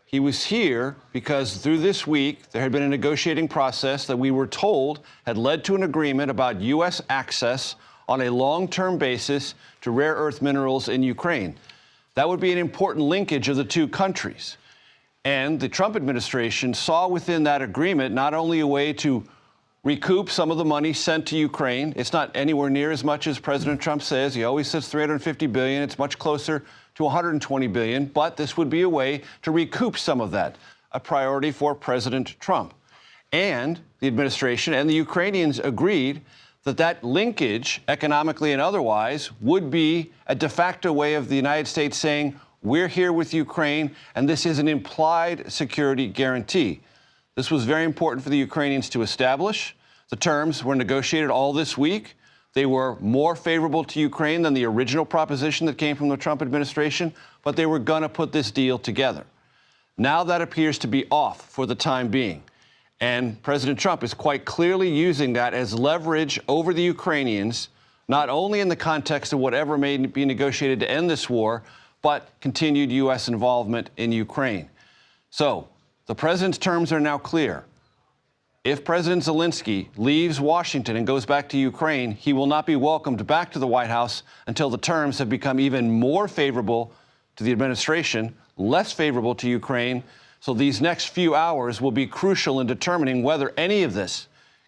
He was here because through this week, there had been a negotiating process that we were told had led to an agreement about U.S. access on a long-term basis to rare earth minerals in Ukraine. That would be an important linkage of the two countries. And the Trump administration saw within that agreement not only a way to recoup some of the money sent to Ukraine. It's not anywhere near as much as President Trump says. He always says $350 billion. It's much closer to $120 billion. But this would be a way to recoup some of that, a priority for President Trump. And the administration and the Ukrainians agreed that that linkage, economically and otherwise, would be a de facto way of the United States saying, we're here with Ukraine, and this is an implied security guarantee. This was very important for the Ukrainians to establish. The terms were negotiated all this week. They were more favorable to Ukraine than the original proposition that came from the Trump administration, but they were going to put this deal together. Now that appears to be off for the time being. And President Trump is quite clearly using that as leverage over the Ukrainians, not only in the context of whatever may be negotiated to end this war, but continued U.S. involvement in Ukraine. So the president's terms are now clear. If President Zelensky leaves Washington and goes back to Ukraine, he will not be welcomed back to the White House until the terms have become even more favorable to the administration, less favorable to Ukraine. So these next few hours will be crucial in determining whether any of this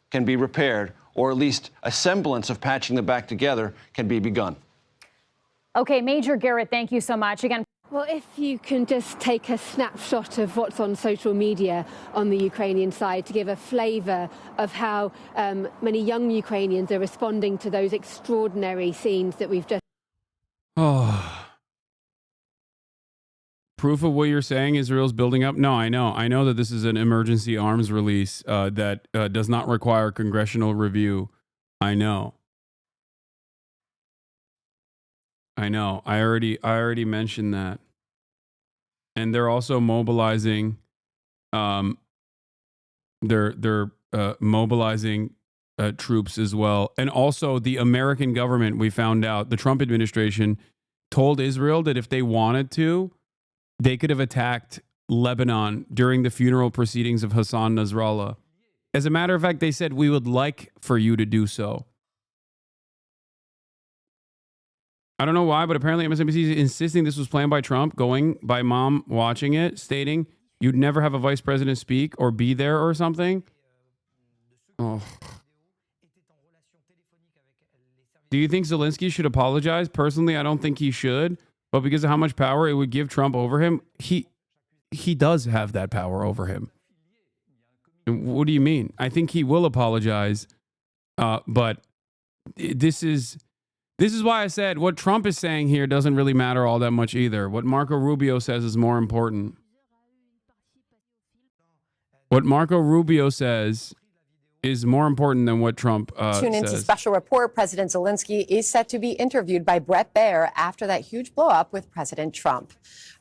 can be repaired, or at least a semblance of patching them back together can be begun. Okay, Major Garrett, thank you so much. Again, well, if you can just take a snapshot of what's on social media on the Ukrainian side to give a flavour of how many young Ukrainians are responding to those extraordinary scenes that we've just... Oh. Proof of what you're saying Israel's building up? No, I know. I know that this is an emergency arms release that does not require congressional review. I know. I already mentioned that. And they're also mobilizing they're mobilizing troops as well. And also the American government, we found out, the Trump administration told Israel that if they wanted to, they could have attacked Lebanon during the funeral proceedings of Hassan Nasrallah. As a matter of fact, they said, we would like for you to do so. I don't know why, but apparently MSNBC is insisting this was planned by Trump, going by mom watching it, stating you'd never have a vice president speak or be there or something. Oh. Do you think Zelensky should apologize? Personally, I don't think he should. But because of how much power it would give Trump over him, he does have that power over him. What do you mean? I think he will apologize. But this is why I said what Trump is saying here doesn't really matter all that much either. What Marco Rubio says is more important. What Marco Rubio says is more important than what Trump Tune into says. Special Report. President Zelensky is set to be interviewed by Brett Baer after that huge blow-up with President Trump.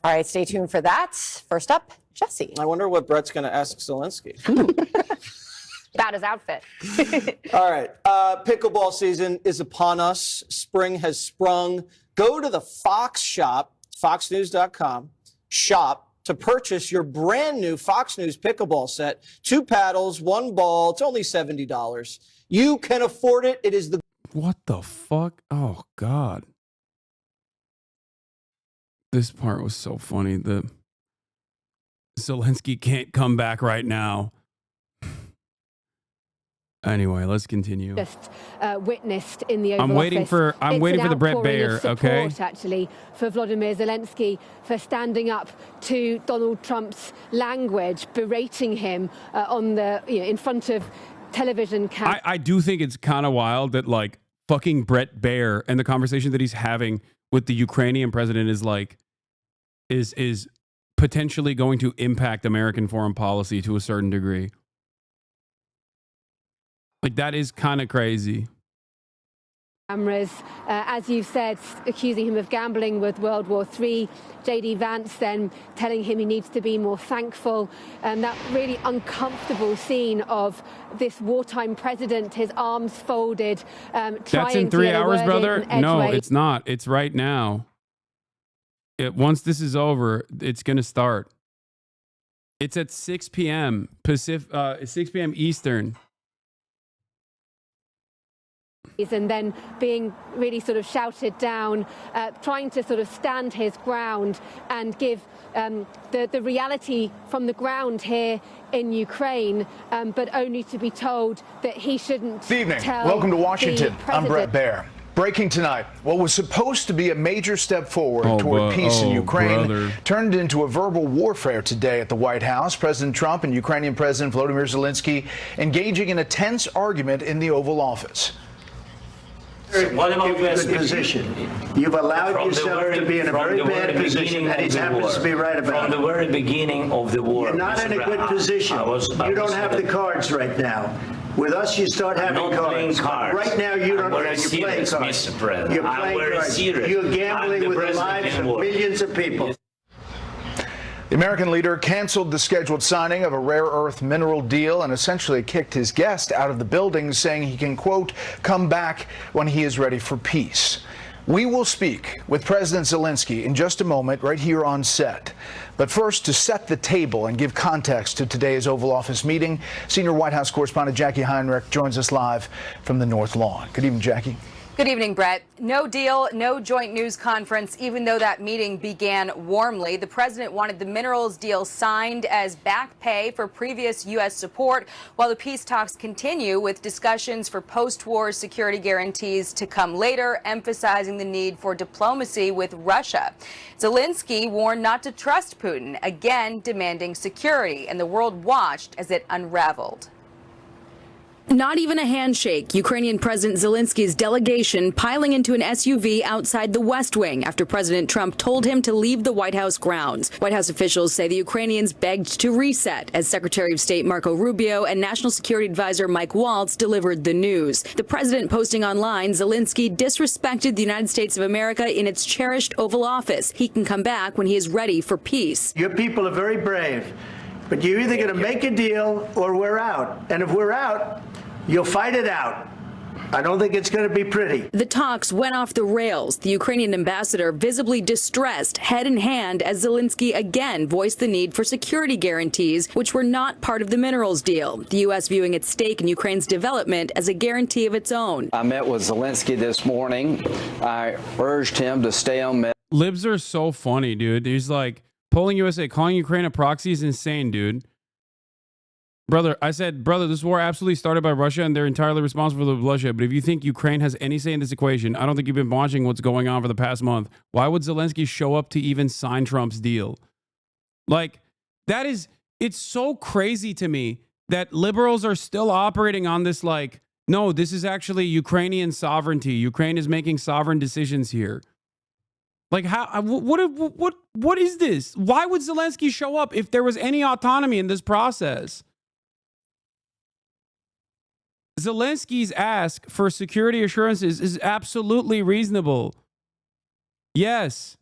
All right, stay tuned for that. First up, Jesse. I wonder what Brett's going to ask Zelensky. About his outfit. All right. Pickleball season is upon us. Spring has sprung. Go to the Fox shop, foxnews.com, shop, to purchase your brand new Fox News pickleball set. 2 paddles, 1 ball. It's only $70. You can afford it. It is the... What the fuck? Oh, God. This part was so funny. The Zelensky can't come back right now. Anyway, let's continue. Just witnessed in the Oval I'm waiting Office. for the Brett Baer, okay? Actually, for Vladimir Zelensky for standing up to Donald Trump's language, berating him on the in front of television cameras. I do think it's kind of wild that like fucking Brett Baer and the conversation that he's having with the Ukrainian president is potentially going to impact American foreign policy to a certain degree. Like, that is kind of crazy. Cameras, as you've said, accusing him of gambling with World War III. J.D. Vance then telling him he needs to be more thankful. And that really uncomfortable scene of this wartime president, his arms folded, That's in 3 hours, brother? No, it's not. It's right now. Once this is over, it's going to start. It's at 6 p.m. 6 p.m. Eastern. And then being really sort of shouted down, trying to sort of stand his ground and give the reality from the ground here in Ukraine, but only to be told that he shouldn't. Good evening. Tell Welcome to Washington. the I'm Brett president. Baer. Breaking tonight, what was supposed to be a major step forward toward peace in Ukraine turned into a verbal warfare today at the White House. President Trump and Ukrainian President Volodymyr Zelensky engaging in a tense argument in the Oval Office. What about Good position. You've allowed yourself to be in a very bad position, and he happens to be right about it. From the very beginning of the war. You're not in a good position. You don't have the cards right now. With us, you start having cards. Right now, you don't have. You're playing cards. You're playing cards. You're gambling with the lives of millions of people. The American leader canceled the scheduled signing of a rare earth mineral deal and essentially kicked his guest out of the building, saying he can, quote, come back when he is ready for peace. We will speak with President Zelensky in just a moment right here on set. But first, to set the table and give context to today's Oval Office meeting, senior White House correspondent Jackie Heinrich joins us live from the North Lawn. Good evening, Jackie. Good evening, Brett. No deal, no joint news conference, even though that meeting began warmly. The president wanted the minerals deal signed as back pay for previous U.S. support, while the peace talks continue with discussions for post-war security guarantees to come later, emphasizing the need for diplomacy with Russia. Zelensky warned not to trust Putin, again demanding security, and the world watched as it unraveled. Not even a handshake. Ukrainian President Zelensky's delegation piling into an SUV outside the West Wing after President Trump told him to leave the White House grounds. White House officials say the Ukrainians begged to reset as Secretary of State Marco Rubio and National Security Advisor Mike Waltz delivered the news. The president posting online, Zelensky disrespected the United States of America in its cherished Oval Office. He can come back when he is ready for peace. Your people are very brave, but you're either going to make a deal or we're out. And if we're out, you'll fight it out. I don't think it's going to be pretty. The talks went off the rails. The Ukrainian ambassador visibly distressed, head in hand, as Zelensky again voiced the need for security guarantees, which were not part of the minerals deal. The U.S. viewing its stake in Ukraine's development as a guarantee of its own. I met with Zelensky this morning. I urged him to stay on. Libs are so funny, dude. He's like, polling USA, calling Ukraine a proxy is insane, dude. Brother, I said, brother, this war absolutely started by Russia and they're entirely responsible for the bloodshed. But if you think Ukraine has any say in this equation, I don't think you've been watching what's going on for the past month. Why would Zelensky show up to even sign Trump's deal? Like, it's so crazy to me that liberals are still operating on this like, no, this is actually Ukrainian sovereignty. Ukraine is making sovereign decisions here. Like, how? What is this? Why would Zelensky show up if there was any autonomy in this process? Zelensky's ask for security assurances is absolutely reasonable. Yes.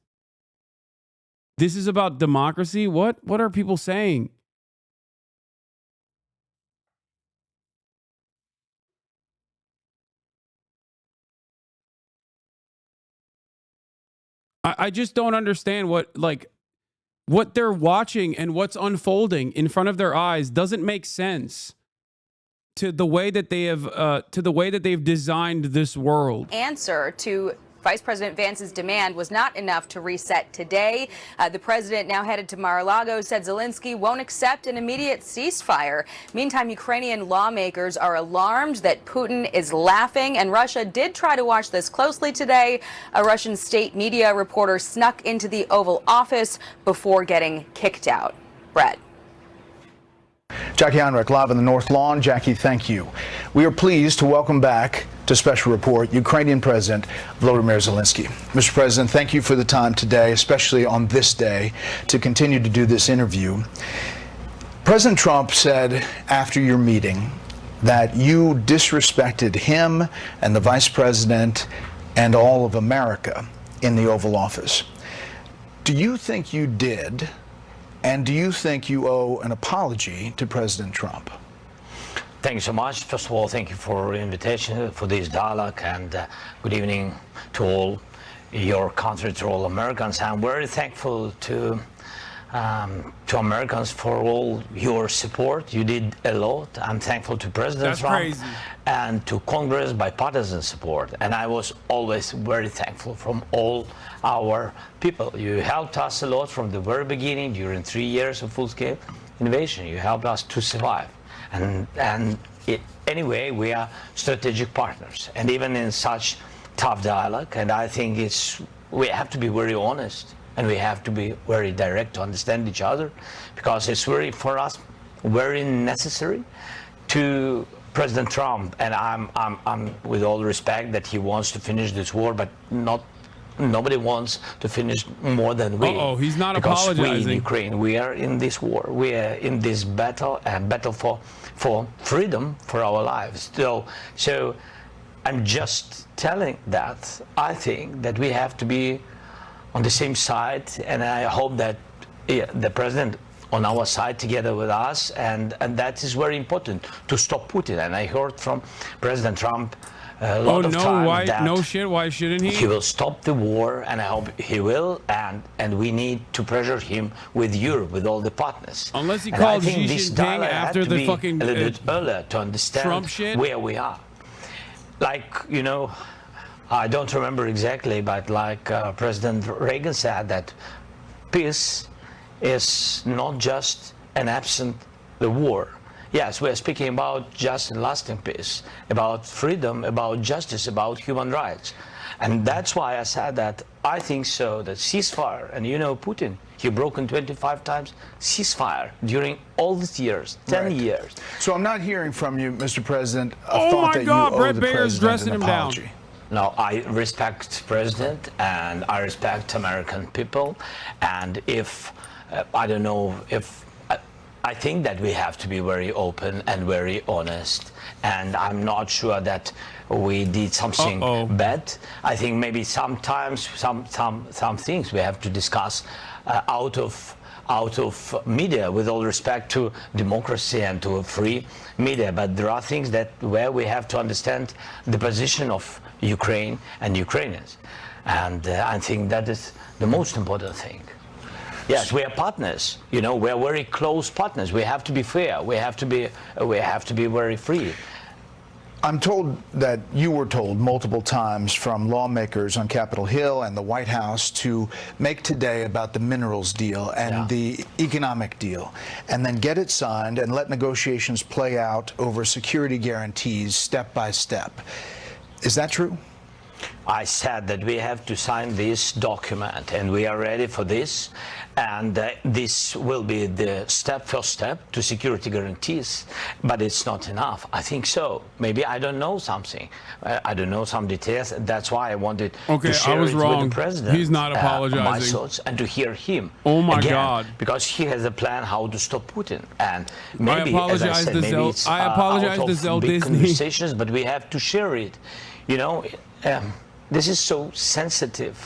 This is about democracy? What are people saying? I just don't understand what they're watching and what's unfolding in front of their eyes doesn't make sense to the way that they've designed this world. Answer to Vice President Vance's demand was not enough to reset today. The president, now headed to Mar-a-Lago, said Zelensky won't accept an immediate ceasefire. Meantime, Ukrainian lawmakers are alarmed that Putin is laughing, and Russia did try to watch this closely today. A Russian state media reporter snuck into the Oval Office before getting kicked out. Brett. Jackie Heinrich, live on the North Lawn. Jackie, thank you. We are pleased to welcome back to Special Report Ukrainian President Volodymyr Zelensky. Mr. President, thank you for the time today, especially on this day, to continue to do this interview. President Trump said after your meeting that you disrespected him and the Vice President and all of America in the Oval Office. Do you think you did? And do you think you owe an apology to President Trump? Thank you so much. First of all, thank you for the invitation for this dialogue, and good evening to all your country, to all Americans. I'm very thankful to to Americans for all your support. You did a lot. I'm thankful to President Trump and to Congress bipartisan support. And I was always very thankful from all our people. You helped us a lot from the very beginning during 3 years of full-scale invasion. You helped us to survive. Anyway, we are strategic partners. And even in such tough dialogue, and I think we have to be very honest. And we have to be very direct to understand each other, because it's for us very necessary to President Trump. And I'm with all respect that he wants to finish this war, but nobody wants to finish more than we. He's not because apologizing. We in Ukraine, we are in this war. We are in this battle, and battle for freedom for our lives. So I'm just telling that I think that we have to be on the same side, and I hope that the president on our side together with us, and that is very important to stop Putin. And I heard from President Trump a lot of times that why shouldn't he? He will stop the war, and I hope he will, and we need to pressure him with Europe, with all the partners. Unless he called Xi Jinping after the fucking a little bit earlier to understand Trump shit. Where we are. Like, I don't remember exactly, but like President Reagan said, that peace is not just an absent the war. Yes, we are speaking about just and lasting peace, about freedom, about justice, about human rights. And that's why I said that I think so, that ceasefire, and Putin, he broken 25 times ceasefire during all these years, 10 years. So I'm not hearing from you, Mr. President, Brett Bayer's dressing him down. No, I respect President, and I respect American people, and if I don't know if I think that we have to be very open and very honest, and I'm not sure that we did something bad. I think maybe sometimes some things we have to discuss out of media, with all respect to democracy and to a free media, but there are things where we have to understand the position of Ukraine and Ukrainians, and I think that is the most important thing. Yes, we are partners. We are very close partners. We have to be fair. We have to be very free. I'm told that you were told multiple times from lawmakers on Capitol Hill and the White House to make today about the minerals deal and the economic deal, and then get it signed and let negotiations play out over security guarantees step by step. Is that true? I said that we have to sign this document, and we are ready for this, and this will be the first step to security guarantees, but it's not enough. I think so. Maybe I don't know something. I don't know some details. That's why I wanted to share with the president. He's not apologizing. My thoughts, and to hear him. Oh my again, God! Because he has a plan how to stop Putin, and maybe, I apologize as I said, maybe it's to Zell big Disney. Conversations, but we have to share it. This is so sensitive,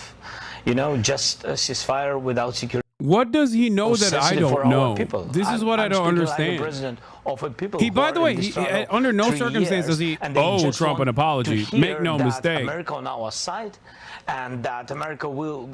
just a ceasefire without security. What does he know that I don't know? This is what I don't understand. By the way, under no circumstances does he owe Trump an apology. Make no mistake. America on our side, and that America will.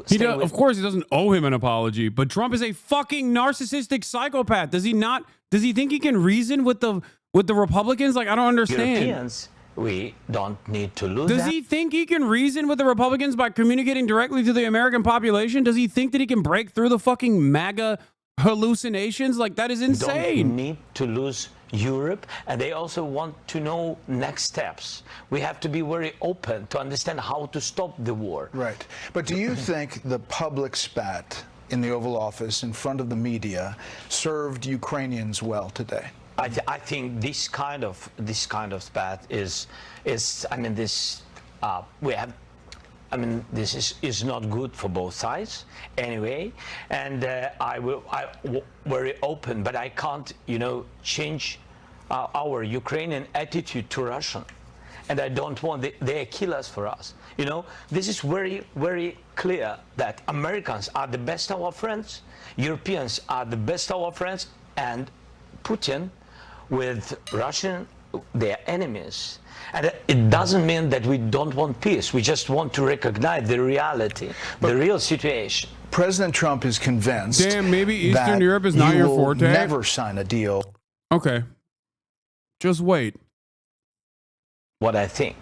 Of course, he doesn't owe him an apology. But Trump is a fucking narcissistic psychopath. Does he not? Does he think he can reason with the Republicans? Like, I don't understand. Europeans, we don't need to lose. Does he think he can reason with the Republicans by communicating directly to the American population? Does he think that he can break through the fucking MAGA hallucinations? Like, that is insane. Don't need to lose Europe, and they also want to know next steps. We have to be very open to understand how to stop the war. Right. But do you think the public spat in the Oval Office in front of the media served Ukrainians well today? I think this kind of spat is this is not good for both sides anyway, and I very open, but I can't change our Ukrainian attitude to Russia, and I don't want they kill us for us. This is very, very clear that Americans are the best of our friends, Europeans are the best of our friends, and Putin with Russian, their enemies. And it doesn't mean that we don't want peace. We just want to recognize the reality, the real situation. President Trump is convinced. Damn, maybe Eastern Europe is not your forte. Never sign a deal. Okay. Just wait. What I think.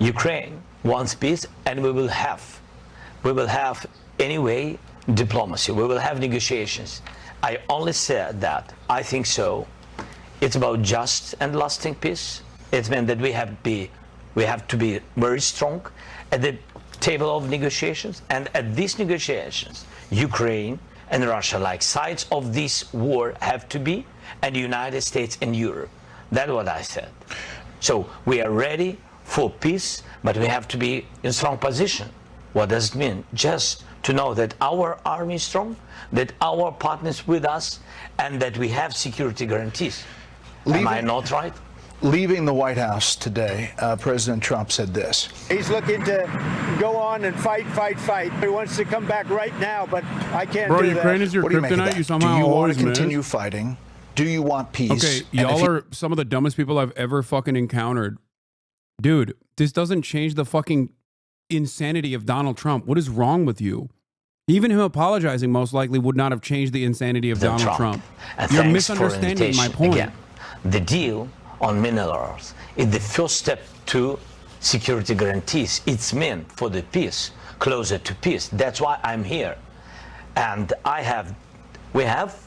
Ukraine wants peace, and we will have anyway diplomacy. We will have negotiations. I only said that I think so. It's about just and lasting peace. It means that we have to be very strong at the table of negotiations, and at these negotiations, Ukraine and Russia, like sides of this war, have to be, and the United States and Europe. That's what I said. So we are ready for peace, but we have to be in strong position. What does it mean? Just to know that our army is strong, that our partners with us, and that we have security guarantees. Am I not right? Leaving the White House today, President Trump said this. He's looking to go on and fight. He wants to come back right now, but I can't do that. Bro, Ukraine is your kryptonite. You somehow do you want always to continue miss. fighting? Do you want peace? Okay, y'all are some of the dumbest people I've ever fucking encountered. Dude, this doesn't change the fucking insanity of Donald Trump. What is wrong with you? Even him apologizing most likely would not have changed the insanity of Donald Trump. You're misunderstanding my point. Again, the deal on minerals is the first step to security guarantees. It's meant for the peace, closer to peace. That's why I'm here. And we have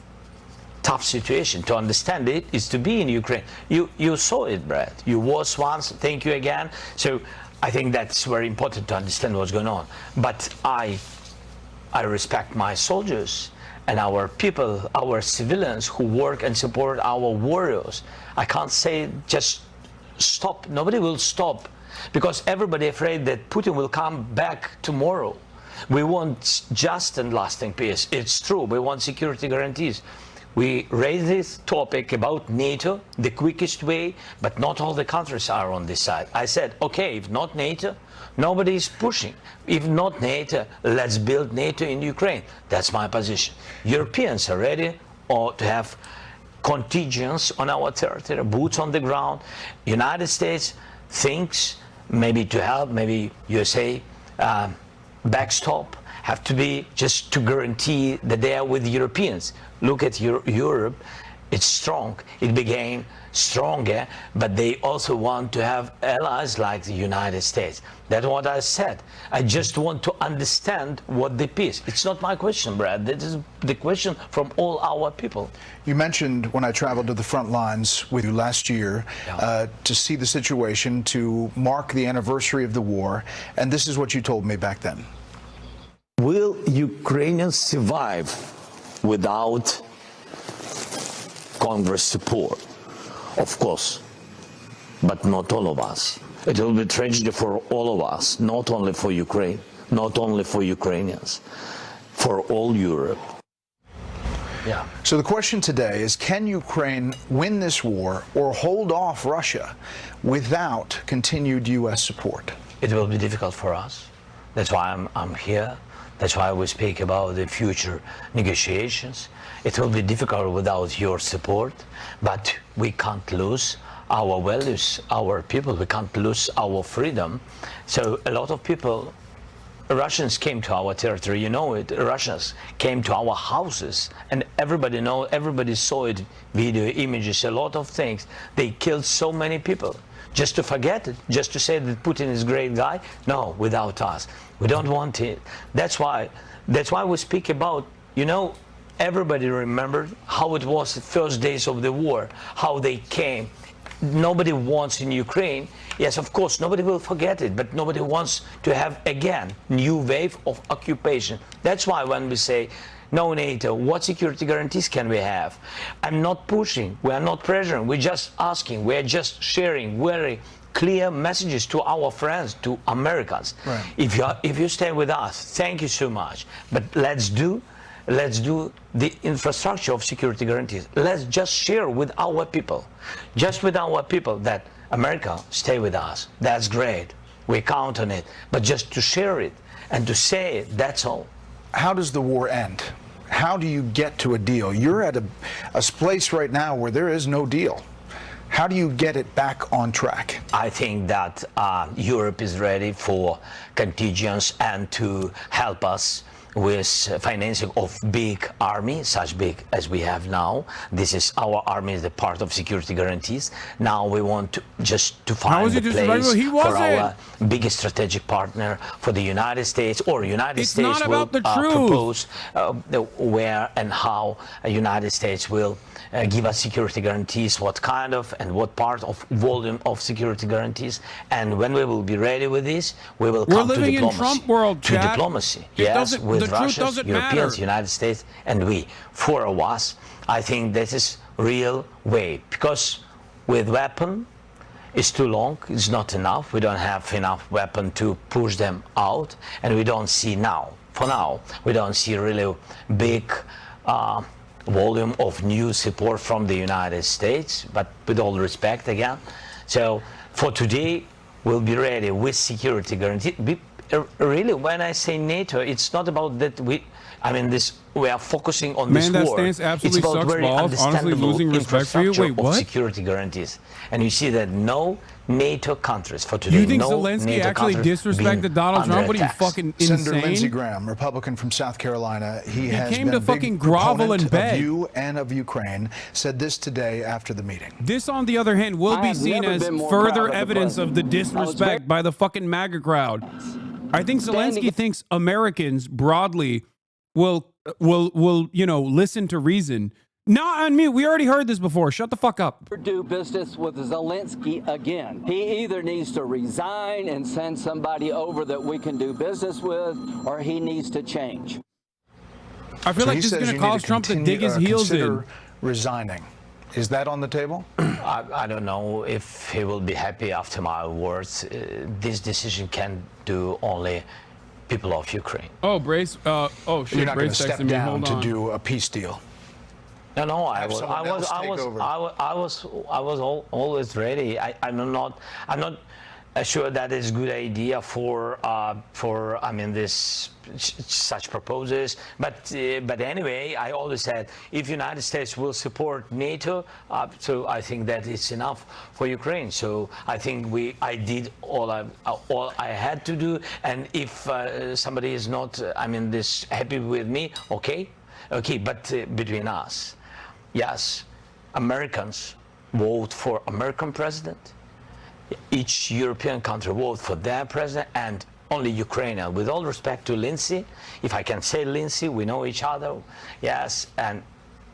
tough situation. To understand it is to be in Ukraine. You saw it, Brad. You was once. Thank you again. So I think that's very important to understand what's going on. But I respect my soldiers and our people, our civilians who work and support our warriors. I can't say just stop. Nobody will stop because everybody afraid that Putin will come back tomorrow. We want just and lasting peace. It's true. We want security guarantees. We raise this topic about NATO the quickest way, but not all the countries are on this side. I said, okay, if not NATO, nobody is pushing. If not NATO, let's build NATO in Ukraine. That's my position. Europeans are ready to have contingents on our territory, boots on the ground. United States thinks maybe to help, maybe USA backstop, have to be just to guarantee that they are with Europeans. Look at Europe, it's strong, it became stronger, but they also want to have allies like the United States. That's what I said. I just want to understand what the peace. It's not my question, Brad. This is the question from all our people. You mentioned when I traveled to the front lines with you last year to see the situation, to mark the anniversary of the war, and this is what you told me back then. Will Ukrainians survive without Congress support? Of course, but not all of us. It will be tragedy for all of us, not only for Ukraine, not only for Ukrainians, for all Europe. Yeah. So the question today is, can Ukraine win this war or hold off Russia without continued U.S. support? It will be difficult for us. That's why I'm here. That's why we speak about the future negotiations. It will be difficult without your support, but we can't lose our values, our people. We can't lose our freedom. So a lot of people, Russians came to our territory, you know it. Russians came to our houses, and everybody saw it, video, images, a lot of things. They killed so many people. Just to forget it, just to say that Putin is a great guy? No, without us. We don't want it. That's why we speak about, you know, everybody remembered how it was the first days of the war, how they came. Nobody wants in Ukraine. Yes, of course, nobody will forget it, but nobody wants to have, again, new wave of occupation. That's why when we say, no NATO, what security guarantees can we have? I'm not pushing, we are not pressuring, we're just asking, we're just sharing very clear messages to our friends, to Americans. Right. If you stay with us, thank you so much. But let's do the infrastructure of security guarantees. Let's just share with our people, just with our people, that America stay with us. That's great. We count on it. But just to share it and to say it, that's all. How does the war end? How do you get to a deal? You're at a place right now where there is no deal. How do you get it back on track? I think that Europe is ready for contingents and to help us with financing of big army, such big as we have now. This is our army is the part of security guarantees. Now we want to just to find the place for our biggest strategic partner, for the United States, or United States will propose where and how the United States will give us security guarantees, what kind of and what part of volume of security guarantees. And when we will be ready with this, we will come to diplomacy. We're living in Trump world, to diplomacy. Yes, with Russia, Europeans, United States, and we. Four of us. I think this is real way, because with weapon, it's too long. It's not enough. We don't have enough weapon to push them out, and we don't see now. For now, we don't see really big volume of new support from the United States, but with all respect again. So for today, we'll be ready with security guarantee. Really, when I say NATO, it's not about that we are focusing on this war. Stance absolutely it's about sucks very balls. understandable Honestly, losing respect for you. Wait, what? Security guarantees. And you see that no NATO countries for today. You think no Zelensky NATO actually disrespected Donald Trump? What are you, fucking insane? Senator Lindsey Graham, Republican from South Carolina, he has came been to a fucking big grovel and proponent beg. of you and of Ukraine, said this today after the meeting. This, on the other hand, will be seen as further evidence of the disrespect by the fucking MAGA crowd. I think Zelensky thinks Americans broadly will listen to reason. Not on mute. We already heard this before. Shut the fuck up. Do business with Zelensky again. He either needs to resign and send somebody over that we can do business with, or he needs to change. I feel like this is going to cause Trump to dig his heels in. Resigning. Is that on the table? I don't know if he will be happy after my words. This decision can do only people of Ukraine. Oh, Brace. Oh, shit. You're not going to step down to on. do a peace deal. No, I was always ready. I'm not sure that is a good idea for this such proposals. But anyway, I always said if United States will support NATO, so I think that it's enough for Ukraine. So I think I did all I had to do. And if somebody is not happy with me, okay. But between us. Yes, Americans vote for American president. Each European country vote for their president, and only Ukraine. With all respect to Lindsey, if I can say Lindsey, we know each other. Yes, and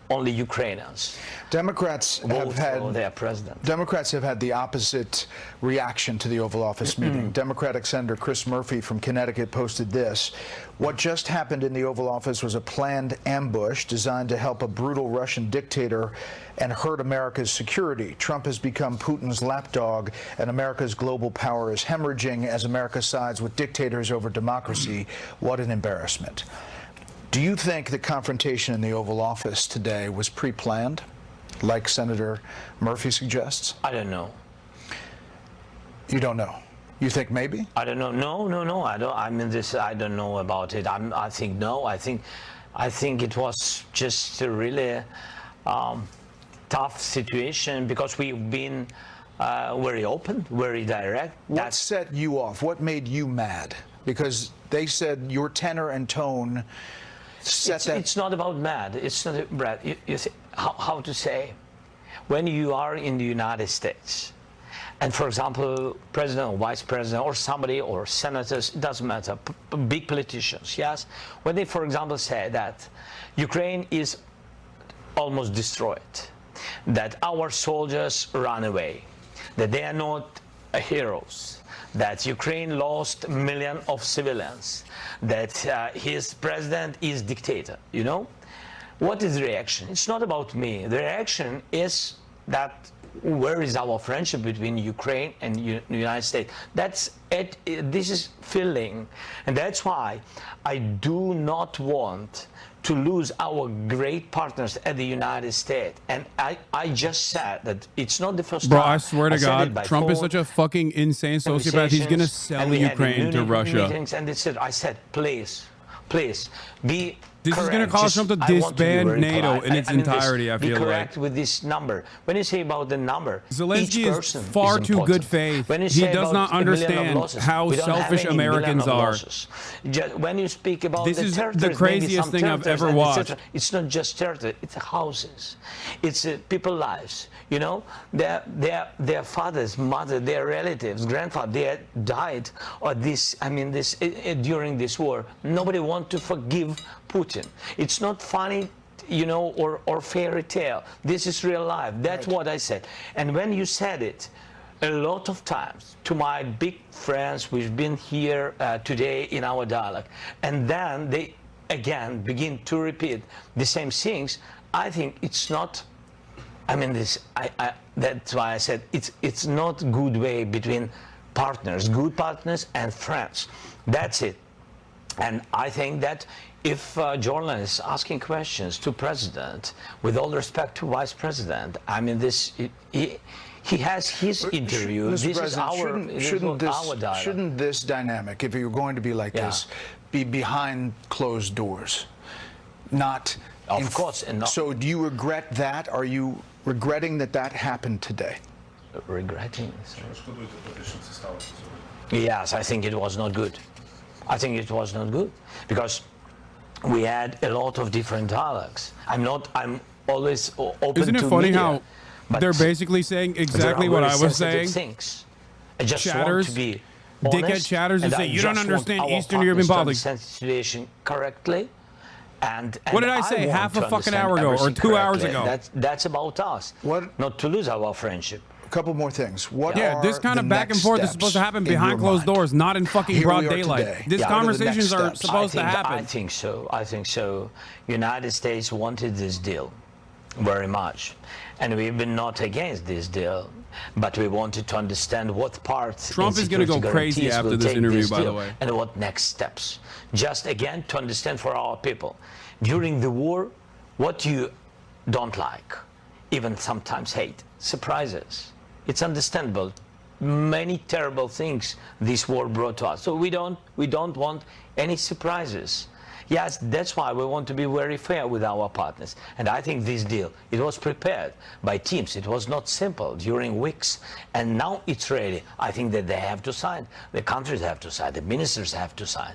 only Ukrainians. Democrats have had their president. Democrats have had the opposite reaction to the Oval Office meeting. Democratic Senator Chris Murphy from Connecticut posted this: "What just happened in the Oval Office was a planned ambush designed to help a brutal Russian dictator and hurt America's security. Trump has become Putin's lapdog, and America's global power is hemorrhaging as America sides with dictators over democracy. What an embarrassment." Do you think the confrontation in the Oval Office today was pre-planned, like Senator Murphy suggests? I don't know. You don't know? You think maybe? I don't know. No. I don't. I don't know about it. I think no. I think it was just a really tough situation because we've been very open, very direct. What set you off? What made you mad? Because they said your tenor and tone. It's not about mad. It's not, Brad. You see, how to say, when you are in the United States, and for example, president or vice president or somebody or senators, it doesn't matter, big politicians, yes, when they, for example, say that Ukraine is almost destroyed, that our soldiers run away, that they are not heroes, that Ukraine lost millions of civilians, that his president is dictator, you know? What is the reaction? It's not about me. The reaction is that where is our friendship between Ukraine and the United States? That's it. This is feeling. And that's why I do not want to lose our great partners at the United States. And I just said that it's not the first time. Bro, I swear to God, Trump is such a fucking insane sociopath. He's going to sell Ukraine to Russia. And I said, please, be This is going to cause Trump to disband NATO in its entirety, I feel like. Be correct with this number. When you say about the number, Zelensky is far too good faith. He does not understand how selfish Americans are. When you speak about this is the craziest thing I've ever watched. It's not just territory, it's houses. It's people's lives. You know, their fathers, mother, their relatives, grandfather, they died or during this war. Nobody wants to forgive Putin. It's not funny, you know, or fairy tale. This is real life. That's what I said. And when you said it, a lot of times to my big friends who've been here today in our dialogue, and then they again begin to repeat the same things, I think it's not. That's why I said it's not good way between partners, good partners and friends. That's it. And I think that if journalists asking questions to president, with all respect to vice president, he has his interview. Mr. This President, is our dialogue. Shouldn't this dynamic, if you're going to be like this, be behind closed doors, not? Of course. And so do you regret that? Are you regretting that happened today? Regretting? Yes, I think it was not good. I think it was not good because we had a lot of different dialogues. I'm always open to Isn't it funny media, how they're basically saying exactly what I was saying? Things. I just chatters, want to be dickhead chatters and say, you don't understand Eastern European politics. To understand the situation correctly. And what did I say half a fucking hour ago or 2 hours ago? That's about us. Not to lose our friendship. A couple more things. This kind of back and forth is supposed to happen behind closed doors, not in fucking broad daylight. These conversations are supposed to happen. I think so. I think so. United States wanted this deal very much, and we've been not against this deal, but we wanted to understand what parts Trump is going to go crazy after this interview, by the way, and what next steps. Just again to understand for our people, during the war, what you don't like, even sometimes hate, surprises. It's understandable. Many terrible things this war brought to us. So we don't want any surprises. Yes, that's why we want to be very fair with our partners. And I think this deal, it was prepared by teams. It was not simple during weeks. And now it's ready. I think that they have to sign. The countries have to sign. The ministers have to sign.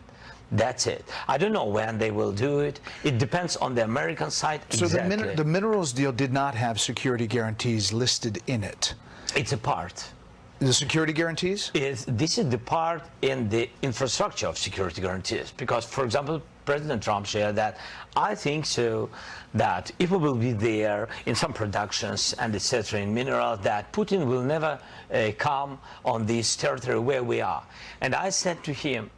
That's it. I don't know when they will do it. It depends on the American side. So exactly. the minerals deal did not have security guarantees listed in it. It's a part. The security guarantees? This is the part in the infrastructure of security guarantees. Because, for example, President Trump shared that I think so that if we will be there in some productions and etc. in minerals, that Putin will never come on this territory where we are. And I said to him,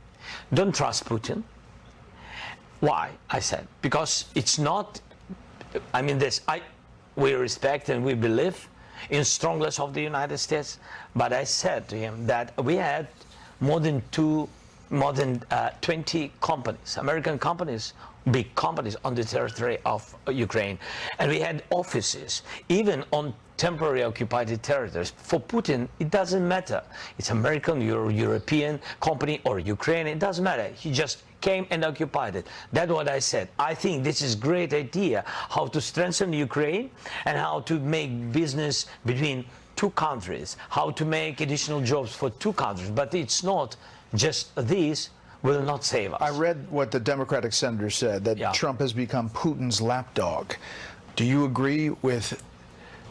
don't trust Putin. Why? I said, because it's not, we respect and we believe in strongness of the United States, but I said to him that we had more than 20 companies, American companies, big companies on the territory of Ukraine, and we had offices even on temporary occupied territories. For Putin, it doesn't matter. It's American, European company or Ukraine, it doesn't matter. He just came and occupied it. That's what I said. I think this is a great idea, how to strengthen Ukraine and how to make business between two countries, how to make additional jobs for two countries. But it's not just these will not save us. I read what the Democratic senator said, that Trump has become Putin's lapdog. Do you agree with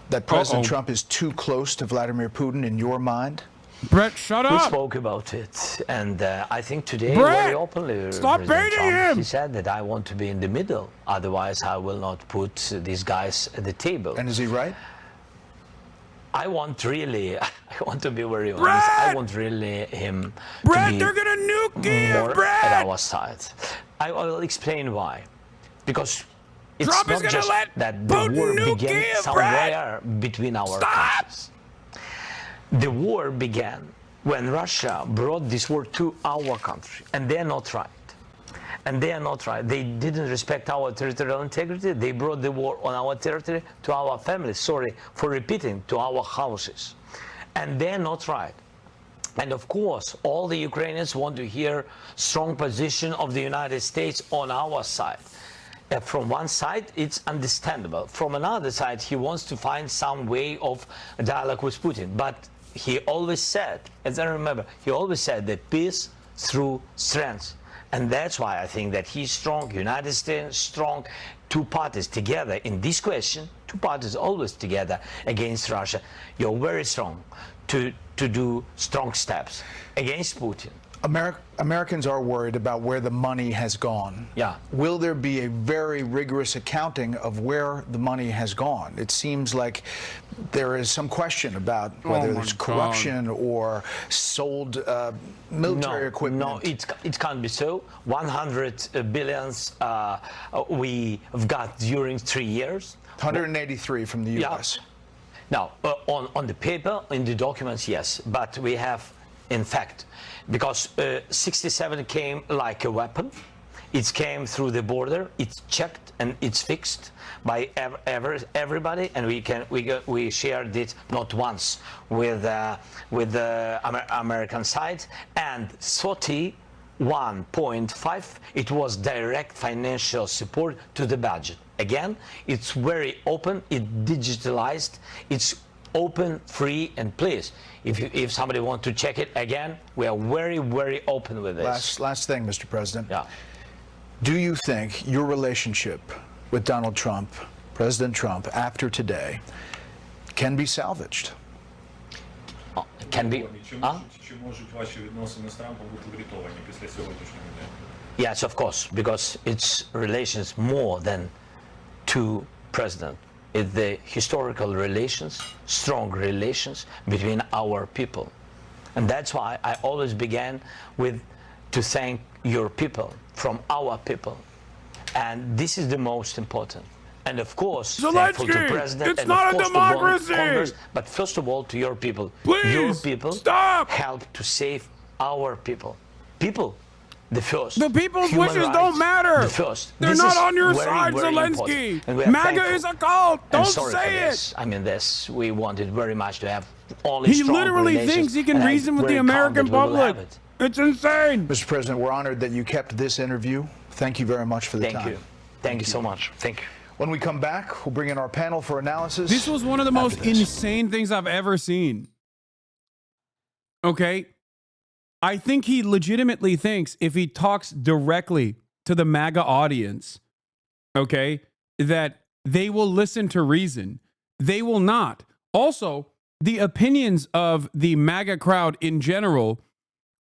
that President Trump is too close to Vladimir Putin in your mind? Brett, shut up. We spoke about it, and I think today Brett, very openly, stop baiting him. He said that I want to be in the middle, otherwise I will not put these guys at the table. And is he right? I want to be very honest. I want really him to be they're gonna nuke him, more at our side. I will explain why. Because it's Trump not just that the war began somewhere between our countries. The war began when Russia brought this war to our country, and they're not right. And they are not right. They didn't respect our territorial integrity. They brought the war on our territory to our families. Sorry for repeating, to our houses. And they're not right. And of course, all the Ukrainians want to hear strong position of the United States on our side. from one side, it's understandable. From another side, he wants to find some way of dialogue with Putin. But he always said, as I remember, he always said that peace through strength. And that's why I think that he's strong, United States strong, two parties together in this question, two parties always together against Russia. You're very strong to do strong steps against Putin. Americans are worried about where the money has gone. Yeah. Will there be a very rigorous accounting of where the money has gone? It seems like there is some question about whether there's corruption or sold military equipment. No, it can't be so. 100 billions we've got during 3 years. 183 from the U.S. Yeah. Now, on the paper, in the documents, yes, but we have, in fact, because 67 came like a weapon. It came through the border. It's checked and it's fixed by everybody, and we shared it not once with the American side. And 31.5, it was direct financial support to the budget. Again, it's very open. It's digitalized. It's open, free, and please, if somebody wants to check it again, we are very, very open with this. Last thing, Mr. President. Yeah. Do you think your relationship with Donald Trump, President Trump, after today, can be salvaged? Can be. Yes, of course, because it's relations more than two presidents. It's the historical relations, strong relations between our people. And that's why I always began with to thank your people, from our people. And this is the most important. And of course, thankful to President it's and not of a course democracy. to Congress, but first of all to your people. Please, your people stop. help to save our people. People, the first. The people's Human wishes rights, don't matter. The first. They're This not is on your very, side, very Zelensky. important. And we are MAGA thankful. is a cult. And Don't sorry for say this. it. I mean, this, we wanted very much to have only He strong literally relations, thinks he can and I'm reason with very the American confident we will have public. it. It's insane. Mr. President, we're honored that you kept this interview. Thank you very much for the time. Thank you. Thank you so much. Thank you. When we come back, we'll bring in our panel for analysis. This was one of the most insane things I've ever seen. Okay? I think he legitimately thinks if he talks directly to the MAGA audience, okay, that they will listen to reason. They will not. Also, the opinions of the MAGA crowd in general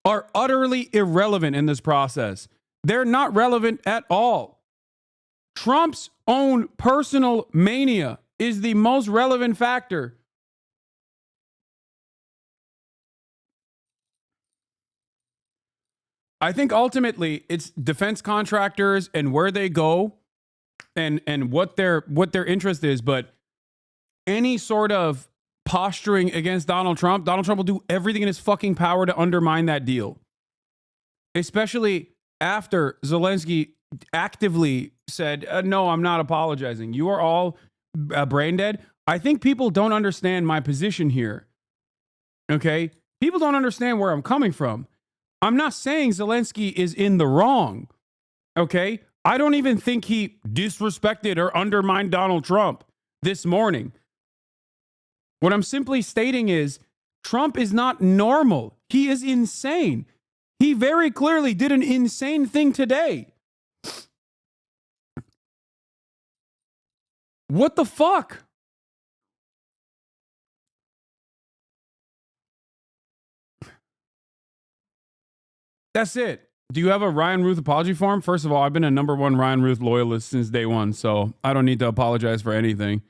are utterly irrelevant in this process. They're not relevant at all. Trump's own personal mania is the most relevant factor. I think ultimately it's defense contractors and where they go and what their interest is, but any sort of posturing against Donald Trump will do everything in his fucking power to undermine that deal. Especially after Zelensky actively said, no, I'm not apologizing. You are all brain dead. I think people don't understand my position here. Okay? People don't understand where I'm coming from. I'm not saying Zelensky is in the wrong. Okay? I don't even think he disrespected or undermined Donald Trump this morning. What I'm simply stating is Trump is not normal. He is insane. He very clearly did an insane thing today. What the fuck? That's it. Do you have a Ryan Ruth apology form? First of all, I've been a #1 Ryan Ruth loyalist since day one, so I don't need to apologize for anything.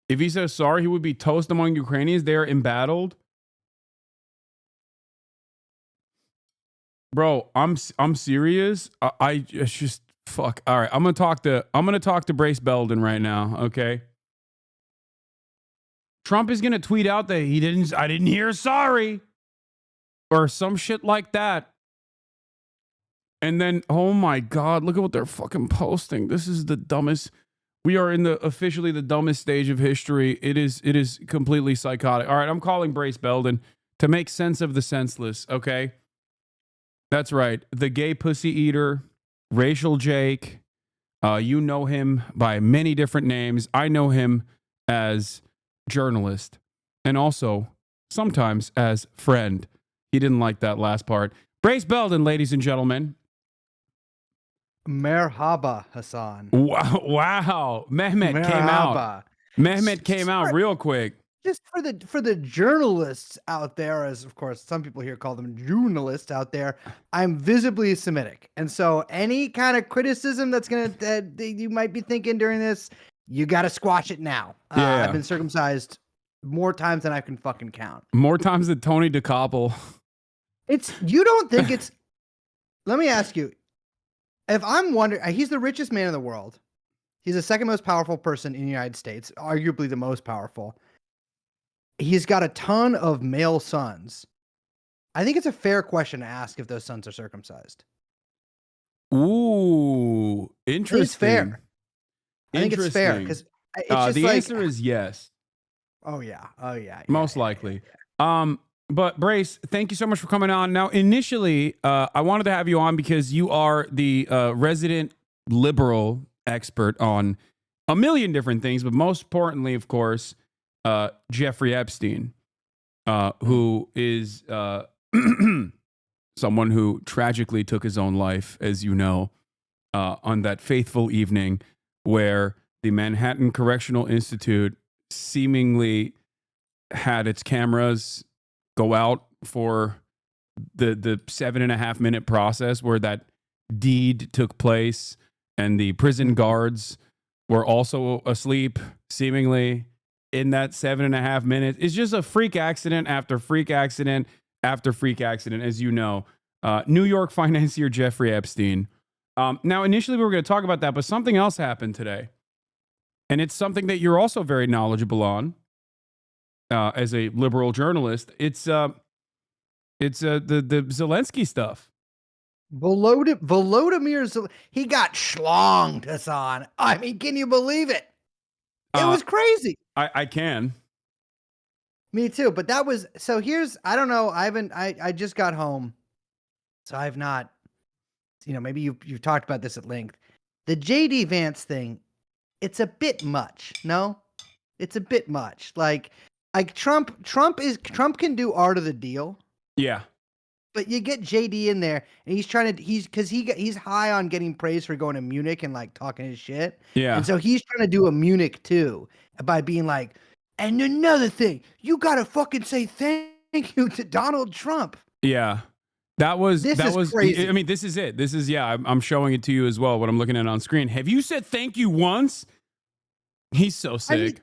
If he says sorry, he would be toast among Ukrainians. They are embattled. Bro, I'm serious. I just fuck. All right, I'm gonna talk to Brace Belden right now. Okay. Trump is gonna tweet out that I didn't hear sorry, or some shit like that. And then, oh my God, look at what they're fucking posting. This is the dumbest. We are in officially the dumbest stage of history. It is completely psychotic. All right, I'm calling Brace Belden to make sense of the senseless. Okay. That's right. The gay pussy eater, racial Jake. You know him by many different names. I know him as journalist and also sometimes as friend. He didn't like that last part. Brace Belden, ladies and gentlemen. Merhaba, Hasan. Wow. Mehmet came out. Mehmet came out real quick. Just for the journalists out there, as of course some people here call them journalists out there, I'm visibly Semitic, and so any kind of criticism that you might be thinking during this, you got to squash it now. I've been circumcised more times than I can fucking count. More times than Tony DeCoppel. You don't think it's? Let me ask you, if I'm wondering, he's the richest man in the world. He's the second most powerful person in the United States, arguably the most powerful. He's got a ton of male sons. I think it's a fair question to ask if those sons are circumcised. Ooh, interesting. It's fair. I think it's fair because the answer is yes. Oh yeah. Most likely. But Brace, thank you so much for coming on. Now, initially, I wanted to have you on because you are the resident liberal expert on a million different things, but most importantly, of course, Jeffrey Epstein, who is someone who tragically took his own life, as you know, on that fateful evening where the Manhattan Correctional Institute seemingly had its cameras go out for the 7.5 minute process where that deed took place, and the prison guards were also asleep, seemingly, in that 7.5 minutes. It's just a freak accident after freak accident after freak accident, as you know. New York financier Jeffrey Epstein. Now, initially, we were going to talk about that, but something else happened today. And it's something that you're also very knowledgeable on as a liberal journalist. It's the Zelensky stuff. Volodymyr, he got schlonged, Hasan. I mean, can you believe it? It was crazy. I can. Me too. But that was, so here's, I don't know. I just got home. So I've not, maybe you've talked about this at length. The JD Vance thing, it's a bit much. No, it's a bit much. Like Trump can do art of the deal. Yeah. But you get JD in there, and he's high on getting praise for going to Munich and like talking his shit. Yeah. And so he's trying to do a Munich too by being like, and another thing, you gotta fucking say thank you to Donald Trump. Yeah. That was crazy. I mean, this is it. This is, I'm showing it to you as well, what I'm looking at on screen. Have you said thank you once? He's so sick.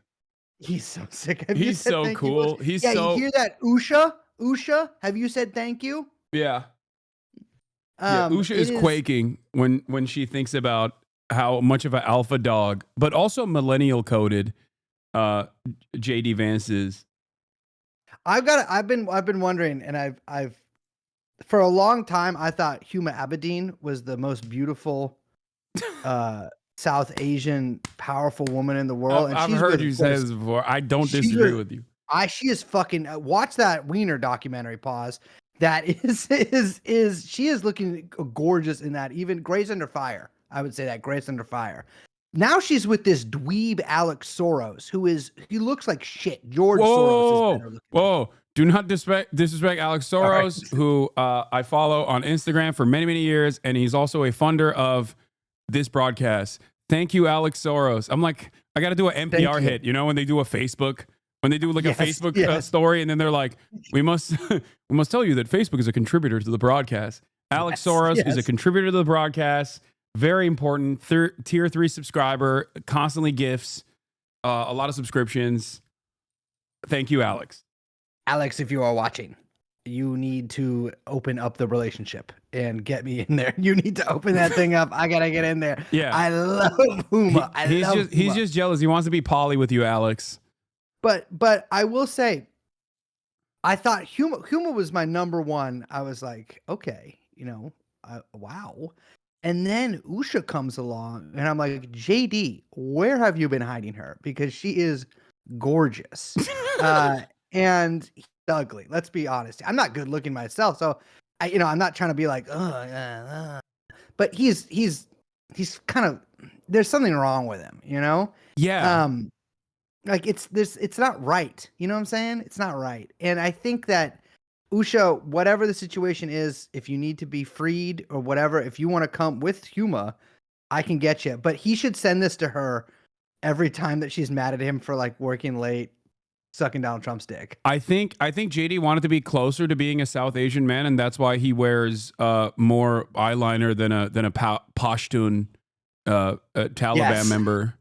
He's so sick. He's so cool. You hear that, Usha? Have you said thank you? Yeah. Usha is quaking when she thinks about how much of an alpha dog, but also millennial coded JD Vance is. I've been wondering, and I've for a long time I thought Huma Abedin was the most beautiful South Asian powerful woman in the world. And I've heard you say this before. I don't disagree with you. She is fucking watch that Wiener documentary. Pause. That she is looking gorgeous in that. Even Grace Under Fire, I would say that Grace Under Fire. Now she's with this dweeb Alex Soros, he looks like shit. George Soros is better looking. Whoa! Do not disrespect Alex Soros, who I follow on Instagram for many, many years, and he's also a funder of this broadcast. Thank you, Alex Soros. I'm like, I got to do an NPR hit. When they do a Facebook. When they do like a Facebook story, and then they're like, we must tell you that Facebook is a contributor to the broadcast. Alex Soros is a contributor to the broadcast. Very important. Tier 3 subscriber, constantly gifts, a lot of subscriptions. Thank you, Alex. Alex, if you are watching, you need to open up the relationship and get me in there. You need to open that thing up. I gotta get in there. Yeah. I love Huma. He's just jealous. He wants to be poly with you, Alex. But I will say, I thought Huma was my number one. I was like, okay, wow. And then Usha comes along, and I'm like, JD, where have you been hiding her? Because she is gorgeous, and he's ugly. Let's be honest. I'm not good looking myself, so I'm not trying to be like, but he's kind of, there's something wrong with him, Yeah. Like it's not right. You know what I'm saying? It's not right. And I think that Usha, whatever the situation is, if you need to be freed or whatever, if you want to come with Huma, I can get you. But he should send this to her every time that she's mad at him for like working late, sucking Donald Trump's dick. I think JD wanted to be closer to being a South Asian man, and that's why he wears more eyeliner than a Pashtun Taliban member.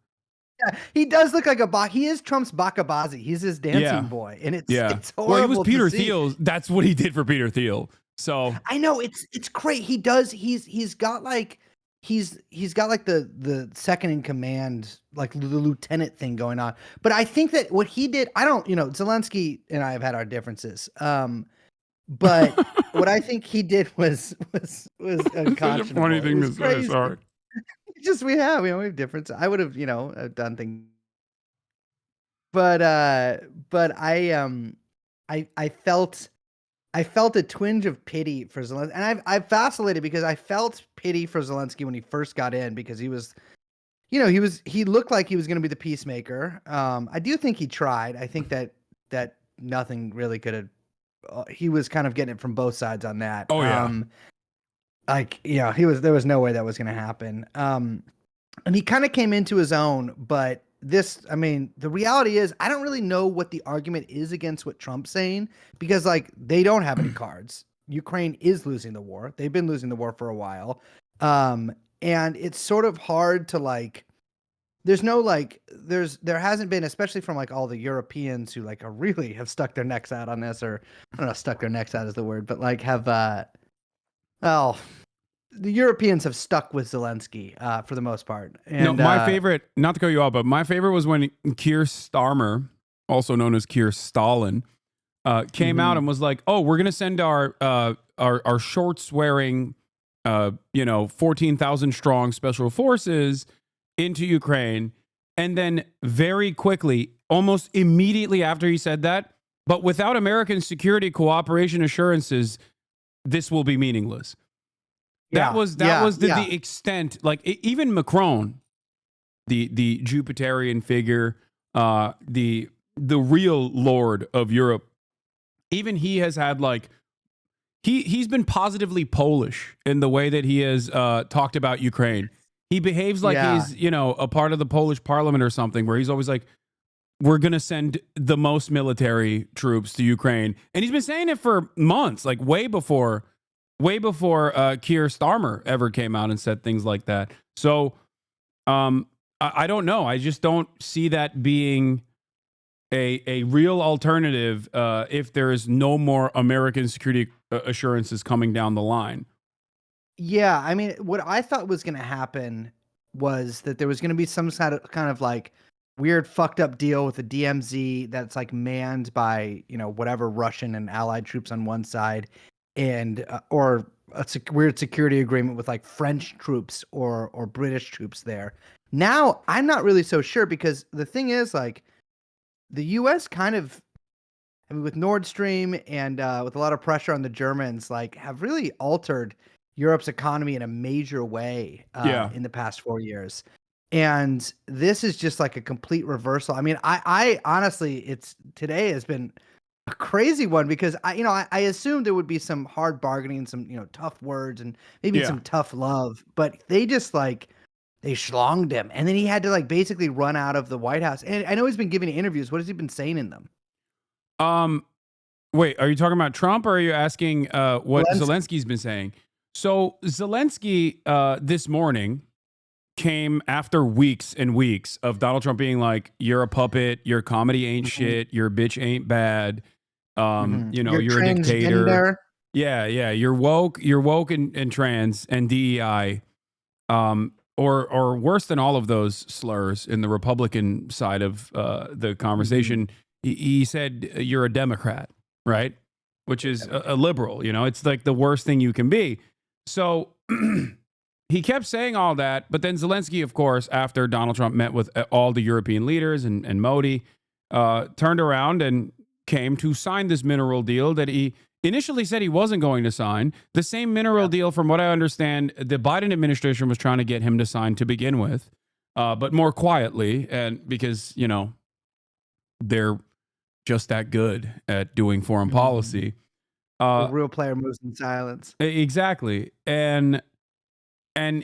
Yeah, he does look like he is Trump's Bakabazi. He's his dancing boy, and it's horrible. Well, he was Peter to see. Thiel. That's what he did for Peter Thiel. So I know it's great. He does. He's got like the second in command, like the lieutenant thing going on. But I think that what he did, Zelensky and I have had our differences. But what I think he did was unconscionable. Such a funny thing to say. Sorry. Just we have differences. I would have done things, but I felt a twinge of pity for Zelensky, and I've vacillated because I felt pity for Zelensky when he first got in, because he was, he looked like he was going to be the peacemaker. I do think he tried. I think that nothing really could have. He was kind of getting it from both sides on that. Oh yeah. There was no way that was going to happen. And he kind of came into his own, but the reality is I don't really know what the argument is against what Trump's saying, because they don't have any cards. Ukraine is losing the war. They've been losing the war for a while. And it's sort of hard to there hasn't been, especially from all the Europeans who really have stuck their necks out on this, or I don't know, stuck their necks out is the word, but the Europeans have stuck with Zelensky for the most part. And, my favorite, not to cut you off, but my favorite was when Keir Starmer, also known as Keir Stalin, came out and was like, "Oh, we're gonna send our shorts wearing, 14,000 strong special forces into Ukraine," and then very quickly, almost immediately after he said that, but without American security cooperation assurances, this will be meaningless. That was the extent. Even Macron, the Jupiterian figure, the real lord of Europe, even he has had he's been positively Polish in the way that he has talked about Ukraine. He behaves like he's a part of the Polish parliament or something, where he's always like, we're going to send the most military troops to Ukraine. And he's been saying it for months, way before Keir Starmer ever came out and said things like that. So I don't know. I just don't see that being a real alternative if there is no more American security assurances coming down the line. Yeah, I mean, what I thought was going to happen was that there was going to be some kind of weird fucked up deal with the DMZ that's manned by whatever Russian and allied troops on one side, and or a weird security agreement with French troops or British troops there. Now I'm not really so sure, because the thing is the U.S. kind of, with Nord Stream and with a lot of pressure on the Germans, have really altered Europe's economy in a major way in the past 4 years. And this is just a complete reversal. I mean, I honestly, today has been a crazy one, because I assumed there would be some hard bargaining, some tough words, and maybe some tough love, but they just they schlonged him, and then he had to basically run out of the White House. And I know he's been giving interviews. What has he been saying in them? Wait, are you talking about Trump, or are you asking what Zelensky's been saying? So Zelensky this morning came after weeks and weeks of Donald Trump being like, "You're a puppet. Your comedy ain't shit. Your bitch ain't bad. You're a dictator. Yeah. You're woke and trans and DEI, or worse than all of those slurs in the Republican side of the conversation. He said you're a Democrat, right? Which is a liberal. It's the worst thing you can be. So he kept saying all that, but then Zelensky, of course, after Donald Trump met with all the European leaders and Modi, turned around and came to sign this mineral deal that he initially said he wasn't going to sign. The same mineral deal, from what I understand, the Biden administration was trying to get him to sign to begin with, but more quietly, and because, you know, they're just that good at doing foreign policy. A real player moves in silence. Exactly. And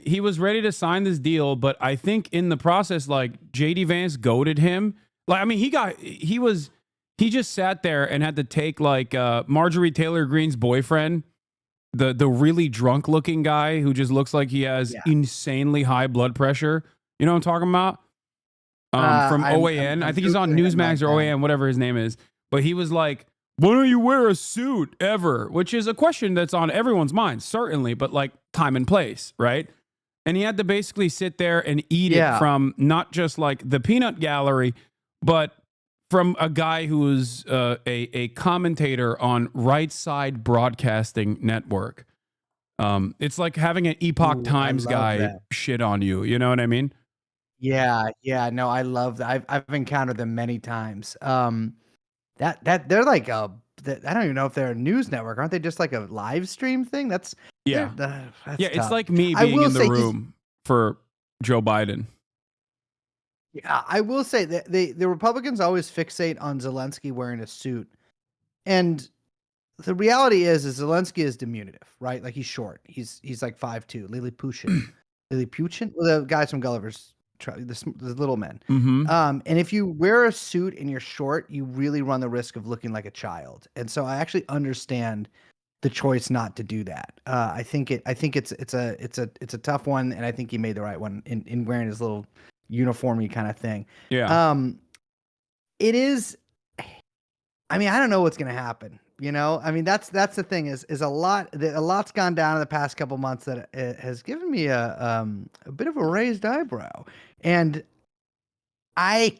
he was ready to sign this deal, but I think in the process, like, JD Vance goaded him. Like, I mean, he just sat there and had to take, like, Marjorie Taylor Greene's boyfriend, the really drunk looking guy who just looks like he has insanely high blood pressure. You know what I'm talking about? From OAN. I think he's on Newsmax or OAN, whatever his name is. But he was like, why don't you wear a suit ever? Which is a question that's on everyone's mind, certainly, but like time and place, right? And he had to basically sit there and eat it from not just like the peanut gallery, but from a guy who was a commentator on Right Side Broadcasting Network. It's like having an Epoch Times guy shit on you. You know what I mean? Yeah, no, I love that. I've encountered them many times. That they're like I don't even know if they're a news network. Aren't they just like a live stream thing? That's It's tough. like me being in the room for Joe Biden. Yeah, I will say that the Republicans always fixate on Zelensky wearing a suit, and the reality is Zelensky is diminutive, right? Like he's short. He's like 5'2". Lilliputian, well, the guys from Gulliver's. The little men. And if you wear a suit and you're short, you really run the risk of looking like a child. And so I actually understand the choice not to do that. I think it's a tough one, and I think he made the right one in wearing his little uniformy kind of thing. Yeah. It is. I mean, I don't know what's gonna happen. You know, I mean, that's the thing is a lot's gone down in the past couple months that it has given me a bit of a raised eyebrow, and I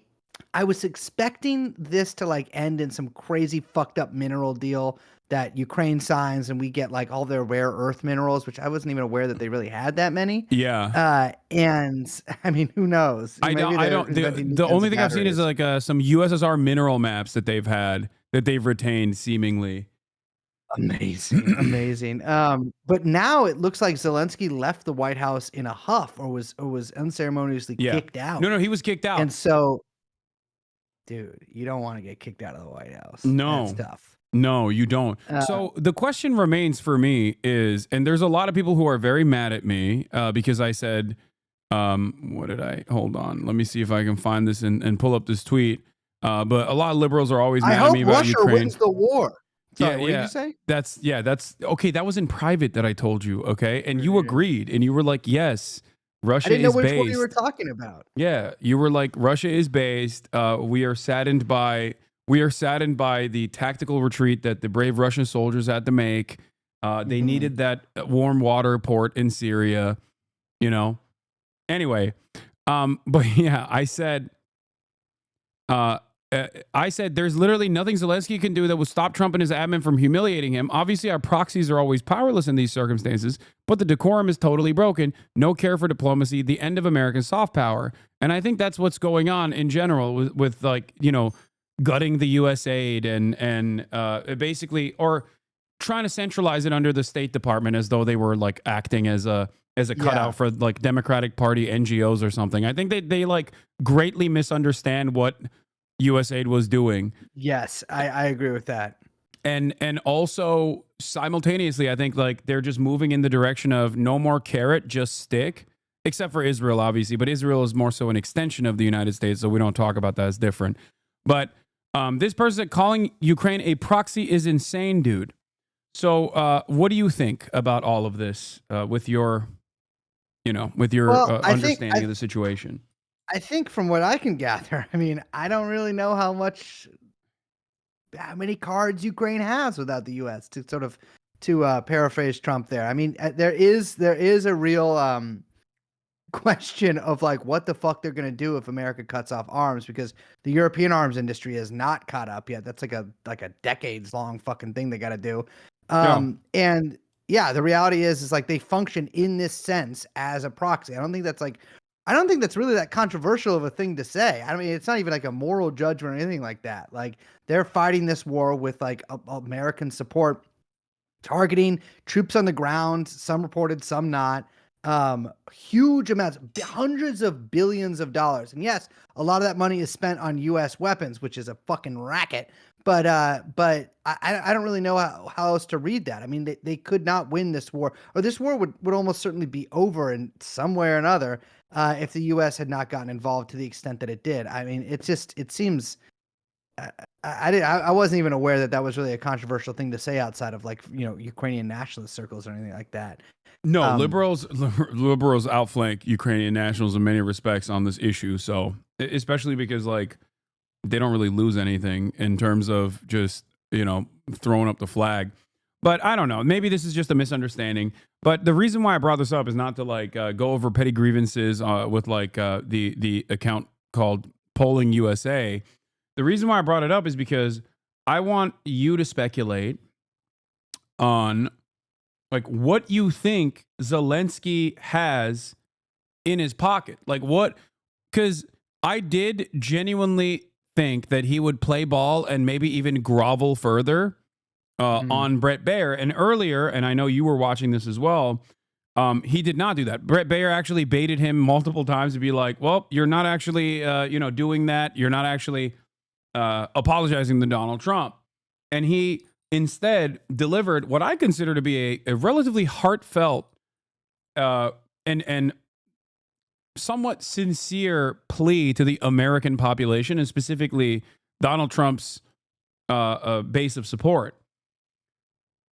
was expecting this to like end in some crazy fucked up mineral deal that Ukraine signs, and we get like all their rare earth minerals, which I wasn't even aware that they really had that many. Yeah. And I mean, who knows? I don't. The only thing I've seen is like some USSR mineral maps that they've had. That they've retained, seemingly. Amazing. But now it looks like Zelensky left the White House in a huff, or was unceremoniously kicked out. No, he was kicked out. And so, dude, you don't want to get kicked out of the White House. No, that's tough. No, you don't. So the question remains for me is, and there's a lot of people who are very mad at me because I said, what did I? Hold on, let me see if I can find this and pull up this tweet. But a lot of liberals are always mad at me about Ukraine. Russia wins the war. Sorry, what did you say? That's okay. That was in private that I told you. Okay, and you agreed, and you were like, "Yes, Russia is based." I didn't know which one you were talking about. Yeah, you were like, "Russia is based." We are saddened by the tactical retreat that the brave Russian soldiers had to make. They needed that warm water port in Syria. You know. Anyway, but yeah, I said there's literally nothing Zelensky can do that would stop Trump and his admin from humiliating him. Obviously, our proxies are always powerless in these circumstances, but the decorum is totally broken. No care for diplomacy, the end of American soft power. And I think that's what's going on in general with like, you know, gutting the U.S. aid and basically, or trying to centralize it under the State Department as though they were like acting as a cutout for like Democratic Party NGOs or something. I think they like greatly misunderstand what USAID was doing. Yes, I agree with that. And also simultaneously, I think like they're just moving in the direction of no more carrot, just stick, except for Israel, obviously. But Israel is more so an extension of the United States, so we don't talk about that as different. But this person calling Ukraine a proxy is insane, dude. So what do you think about all of this with your understanding of the situation? I think from what I can gather, I mean, I don't really know how many cards Ukraine has without the U.S. to sort of paraphrase Trump there. I mean, there is a real question of like what the fuck they're going to do if America cuts off arms, because the European arms industry is not caught up yet. That's like a decades long fucking thing they got to do. And yeah, the reality is like they function in this sense as a proxy. I don't think that's really that controversial of a thing to say. I mean, it's not even like a moral judgment or anything like that. Like they're fighting this war with like American support. targeting troops on the ground, some reported, some not. Huge amounts, hundreds of billions of dollars. And yes, a lot of that money is spent on U.S. weapons, which is a fucking racket. But I don't really know how else to read that. I mean, they could not win this war, or this war would almost certainly be over in some way or another if the U.S. had not gotten involved to the extent that it did. I mean, it seems. I wasn't even aware that was really a controversial thing to say outside of Ukrainian nationalist circles or anything like that. No, liberals outflank Ukrainian nationals in many respects on this issue. So especially because they don't really lose anything in terms of just throwing up the flag. But I don't know. Maybe this is just a misunderstanding. But the reason why I brought this up is not to go over petty grievances with the account called Polling USA. The reason why I brought it up is because I want you to speculate on what you think Zelensky has in his pocket. Because I did genuinely think that he would play ball and maybe even grovel further on Brett Baer. And earlier, and I know you were watching this as well, he did not do that. Brett Baer actually baited him multiple times to be like, well, you're not actually, doing that. You're not actually apologizing to Donald Trump. And he instead delivered what I consider to be a relatively heartfelt and somewhat sincere plea to the American population, and specifically Donald Trump's base of support.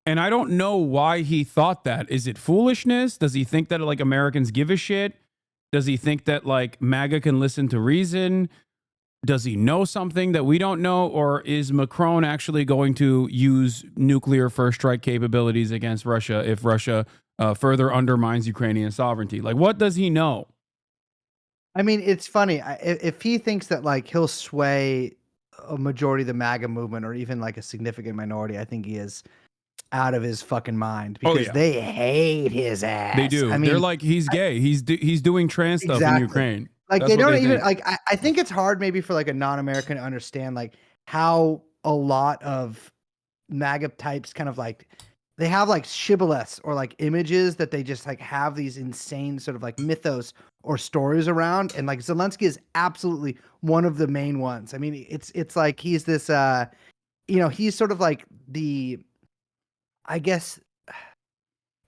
And I don't know why he thought that. Is it foolishness? Does he think that Americans give a shit? Does he think that MAGA can listen to reason? Does he know something that we don't know? Or is Macron actually going to use nuclear first strike capabilities against Russia if Russia further undermines Ukrainian sovereignty? What does he know? I mean, it's funny. If he thinks that he'll sway a majority of the MAGA movement or even a significant minority, I think he is out of his fucking mind because they hate his ass. They do. I mean, they're he's gay. He's doing trans stuff in Ukraine. They don't even I think it's hard maybe for a non-American to understand how a lot of MAGA types kind of they have shibboleths or images that they just have these insane sort of mythos or stories around, and Zelensky is absolutely one of the main ones. I mean, it's he's this he's sort of the, I guess,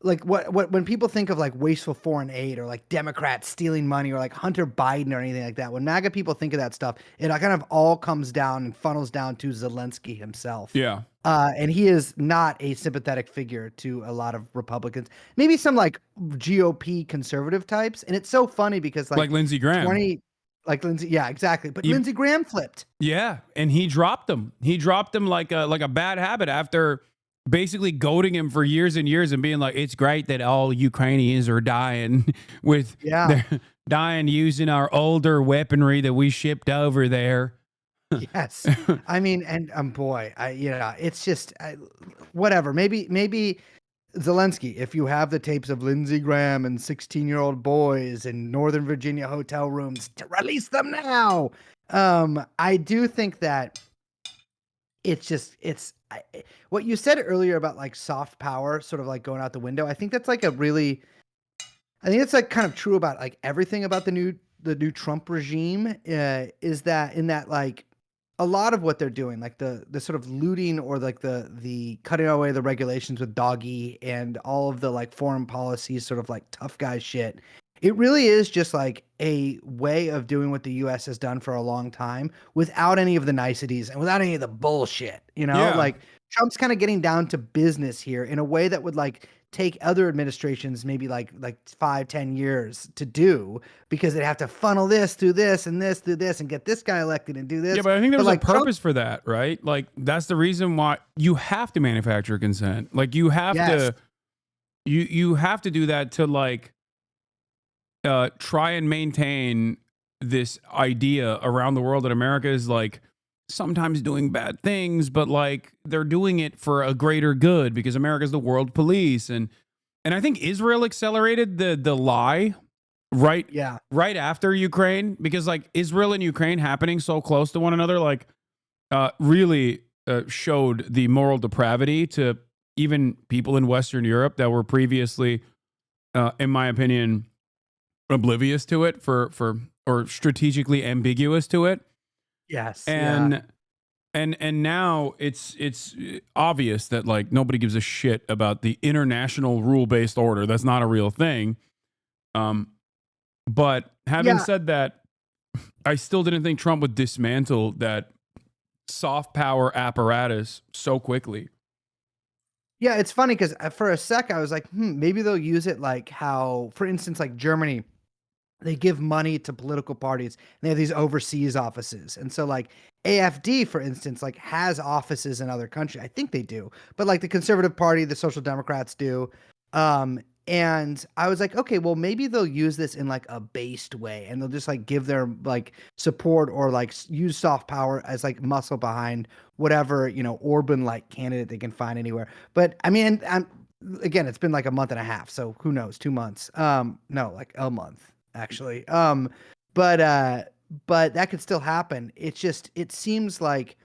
what when people think of wasteful foreign aid or Democrats stealing money or Hunter Biden or anything like that, when MAGA people think of that stuff, it kind of all comes down and funnels down to Zelensky himself. Yeah. And he is not a sympathetic figure to a lot of Republicans, maybe some GOP conservative types. And it's so funny because Lindsey Graham. Lindsey, yeah, exactly. But Lindsey Graham flipped. Yeah, and he dropped him. He dropped him like a bad habit after basically goading him for years and years and being like, it's great that all Ukrainians are dying they're dying using our older weaponry that we shipped over there. Yes. I mean, and boy, it's just whatever. Maybe Zelensky, if you have the tapes of Lindsey Graham and 16-year-old boys in Northern Virginia hotel rooms, to release them now. I do think that it's what you said earlier about soft power sort of going out the window. I think that's I think it's kind of true about everything about the new Trump regime, is that in that a lot of what they're doing, the sort of looting or the cutting away the regulations with doggy and all of the foreign policy sort of tough guy shit. It really is just a way of doing what the U.S. has done for a long time without any of the niceties and without any of the bullshit, Yeah. Trump's kind of getting down to business here in a way that would take other administrations maybe 5-10 years to do, because they'd have to funnel this through this and this through this and get this guy elected and do this. Yeah, but I think there's a purpose for that, right? That's the reason why you have to manufacture consent. You have to you have to do that to try and maintain this idea around the world that America is sometimes doing bad things, but they're doing it for a greater good because America's the world police. And I think Israel accelerated the lie right after Ukraine, because Israel and Ukraine happening so close to one another really showed the moral depravity to even people in Western Europe that were previously, in my opinion, oblivious to it or strategically ambiguous to it. Yes. And now it's obvious that like nobody gives a shit about the international rule-based order. That's not a real thing. But having said that, I still didn't think Trump would dismantle that soft power apparatus so quickly. Yeah, it's funny because for a sec I was like, maybe they'll use it like how, for instance, like Germany, they give money to political parties and they have these overseas offices. And so like AfD, for instance, like has offices in other countries. I think they do, but like the Conservative Party, the Social Democrats do. And I was like, okay, well, maybe they'll use this in like a based way and they'll just like give their like support or like use soft power as like muscle behind whatever, Orban like candidate they can find anywhere. But I mean, again, it's been like a month and a half. So who knows? 2 months. No, like a month actually. But that could still happen. It's just, it seems like,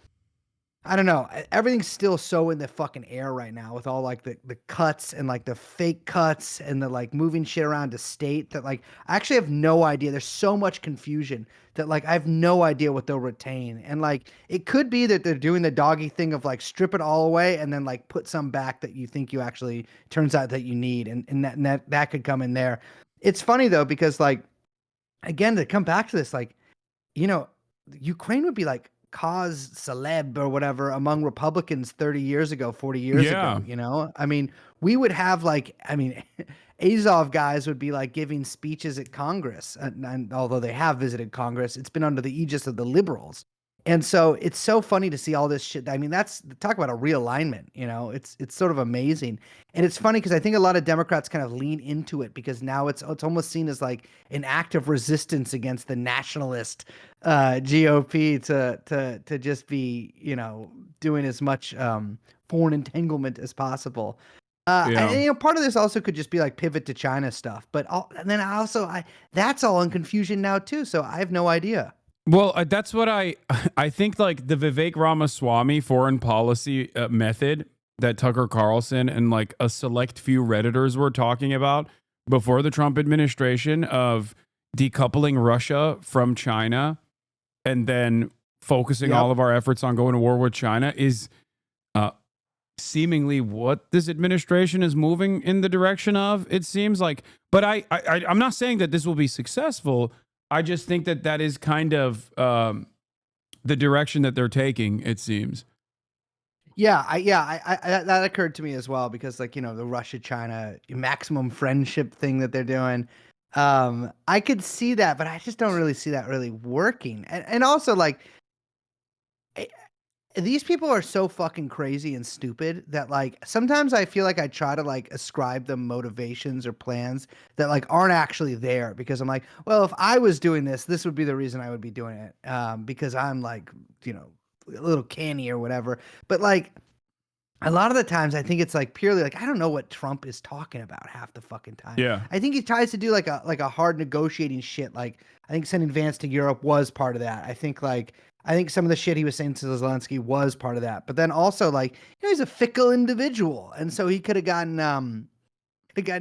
I don't know. Everything's still so in the fucking air right now with all like the cuts and like the fake cuts and the like moving shit around to state that like I actually have no idea. There's so much confusion that like I have no idea what they'll retain. And like it could be that they're doing the doggy thing of like strip it all away and then like put some back that you think you actually turns out that you need and that could come in there. It's funny though because like again to come back to this like Ukraine would be like cause celeb or whatever among Republicans 30 years ago, 40 years ago, I mean, we would have like, Azov guys would be like giving speeches at Congress. And although they have visited Congress, it's been under the aegis of the liberals. And so it's so funny to see all this shit. I mean, that's talk about a realignment, it's sort of amazing. And it's funny because I think a lot of Democrats kind of lean into it because now it's almost seen as like an act of resistance against the nationalist GOP to just be, doing as much foreign entanglement as possible. And, part of this also could just be like pivot to China stuff. But that's all in confusion now, too. So I have no idea. Well, that's what I think like the Vivek Ramaswamy foreign policy method that Tucker Carlson and like a select few Redditors were talking about before the Trump administration of decoupling Russia from China and then focusing all of our efforts on going to war with China is seemingly what this administration is moving in the direction of, it seems like. But I'm not saying that this will be successful. I just think that is kind of the direction that they're taking, it seems. Yeah, that occurred to me as well because like, the Russia-China maximum friendship thing that they're doing. I could see that, but I just don't really see that really working. And also like these people are so fucking crazy and stupid that like sometimes I feel like I try to like ascribe them motivations or plans that like aren't actually there because I'm like, well, if I was doing this would be the reason I would be doing it because I'm like, a little canny or whatever. But like a lot of the times I think it's like purely like I don't know what Trump is talking about half the fucking time. Yeah. I think he tries to do like a hard negotiating shit. Like I think sending Vance to Europe was part of that. I think some of the shit he was saying to Zelensky was part of that. But then also like, he's a fickle individual. And so he could have gotten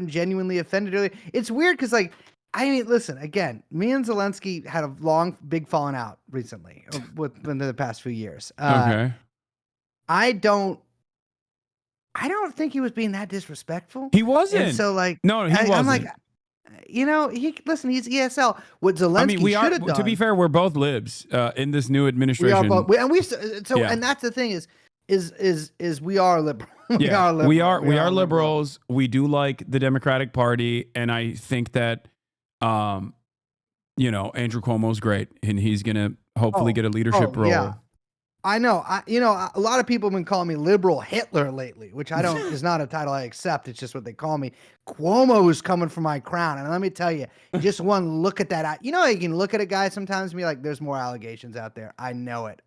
genuinely offended earlier. It's weird because like, listen, again, me and Zelensky had a long, big falling out recently within the past few years. Okay. I don't think he was being that disrespectful. He wasn't. And so like, no, he wasn't. I'm like, he's ESL. What Zelensky should have done. To be fair, we're both libs in this new administration. We are both, and that's the thing is we are liberal. We are liberals. We do like the Democratic Party, and I think that Andrew Cuomo's great, and he's gonna hopefully get a leadership role. Yeah. I know. A lot of people have been calling me liberal Hitler lately, which I don't is not a title I accept. It's just what they call me. Cuomo is coming for my crown. And let me tell you, just one look at that. You can look at a guy sometimes and be like, there's more allegations out there. I know it.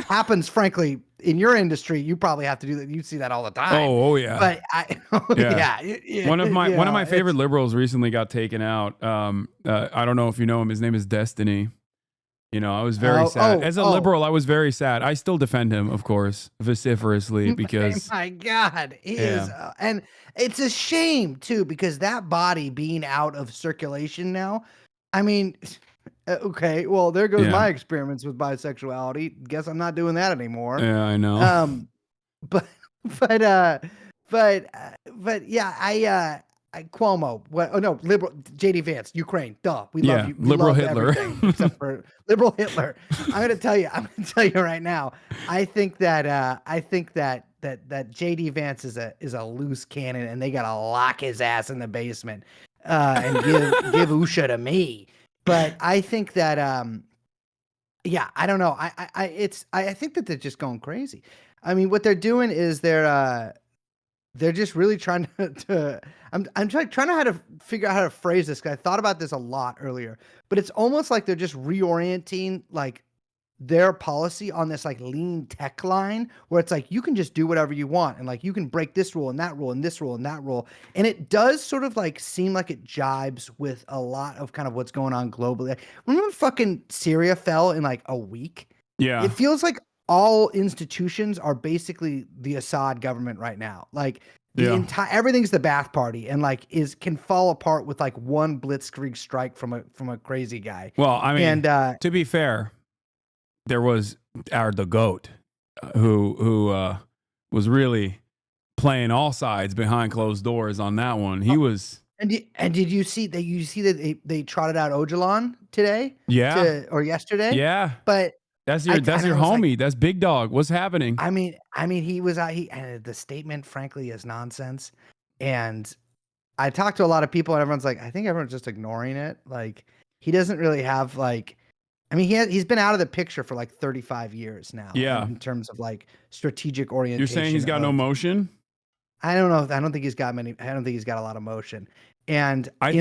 Happens, frankly, in your industry. You probably have to do that. You see that all the time. Oh yeah. But yeah. One of my favorite liberals recently got taken out. I don't know if you know him. His name is Destiny. You know, I was very sad. As a liberal, I was very sad. I still defend him, of course, vociferously because. My God, he is, and it's a shame too because that body being out of circulation now. I mean, okay, well, there goes my experiments with bisexuality. Guess I'm not doing that anymore. Yeah, I know. But yeah, Cuomo. What? Oh no, liberal JD Vance, Ukraine. Duh, we love you. We liberal love Hitler, except for liberal Hitler. I'm gonna tell you right now. I think that JD Vance is a loose cannon, and they gotta lock his ass in the basement and give Usha to me. But I think that I don't know. I think that they're just going crazy. I mean, what they're doing is they're just really trying to I'm trying how to figure out how to phrase this, because I thought about this a lot earlier, but it's almost like they're just reorienting like their policy on this like lean tech line where it's like you can just do whatever you want and like you can break this rule and that rule and this rule and that rule. And it does sort of like seem like it jibes with a lot of kind of what's going on globally. Remember fucking Syria fell in like a week? Yeah. It feels like all institutions are basically the Assad government right now. Like the entire everything's the Ba'ath Party and like can fall apart with like one blitzkrieg strike from a crazy guy. Well, I mean, to be fair, there was the GOAT who was really playing all sides behind closed doors on that one. He was. And did you see that they trotted out Öcalan today? Yeah. Or yesterday? Yeah. But that's your homie. Like, that's Big Dog. What's happening? I mean, he was out. And the statement, frankly, is nonsense. And I talked to a lot of people, and everyone's like, I think everyone's just ignoring it. Like, he doesn't really have like. I mean, he's been out of the picture for like 35 years now. Yeah. In terms of like strategic orientation. You're saying he's got no motion? I don't know. I don't think he's got many. I don't think he's got a lot of motion. And I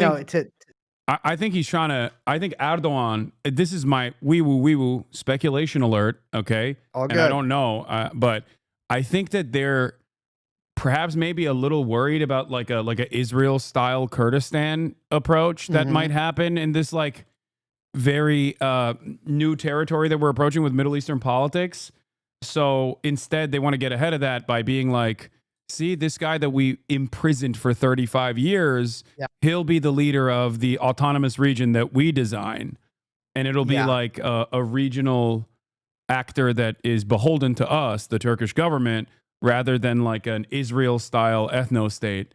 think he's trying to. I think Erdogan. This is my wee woo speculation alert. Okay, all good. And I don't know, but I think that they're perhaps maybe a little worried about like a Israel style Kurdistan approach that might happen in this like very new territory that we're approaching with Middle Eastern politics. So instead, they want to get ahead of that by being like, see, this guy that we imprisoned for 35 years, he'll be the leader of the autonomous region that we design. And it'll be like a regional actor that is beholden to us, the Turkish government, rather than like an Israel-style ethno-state,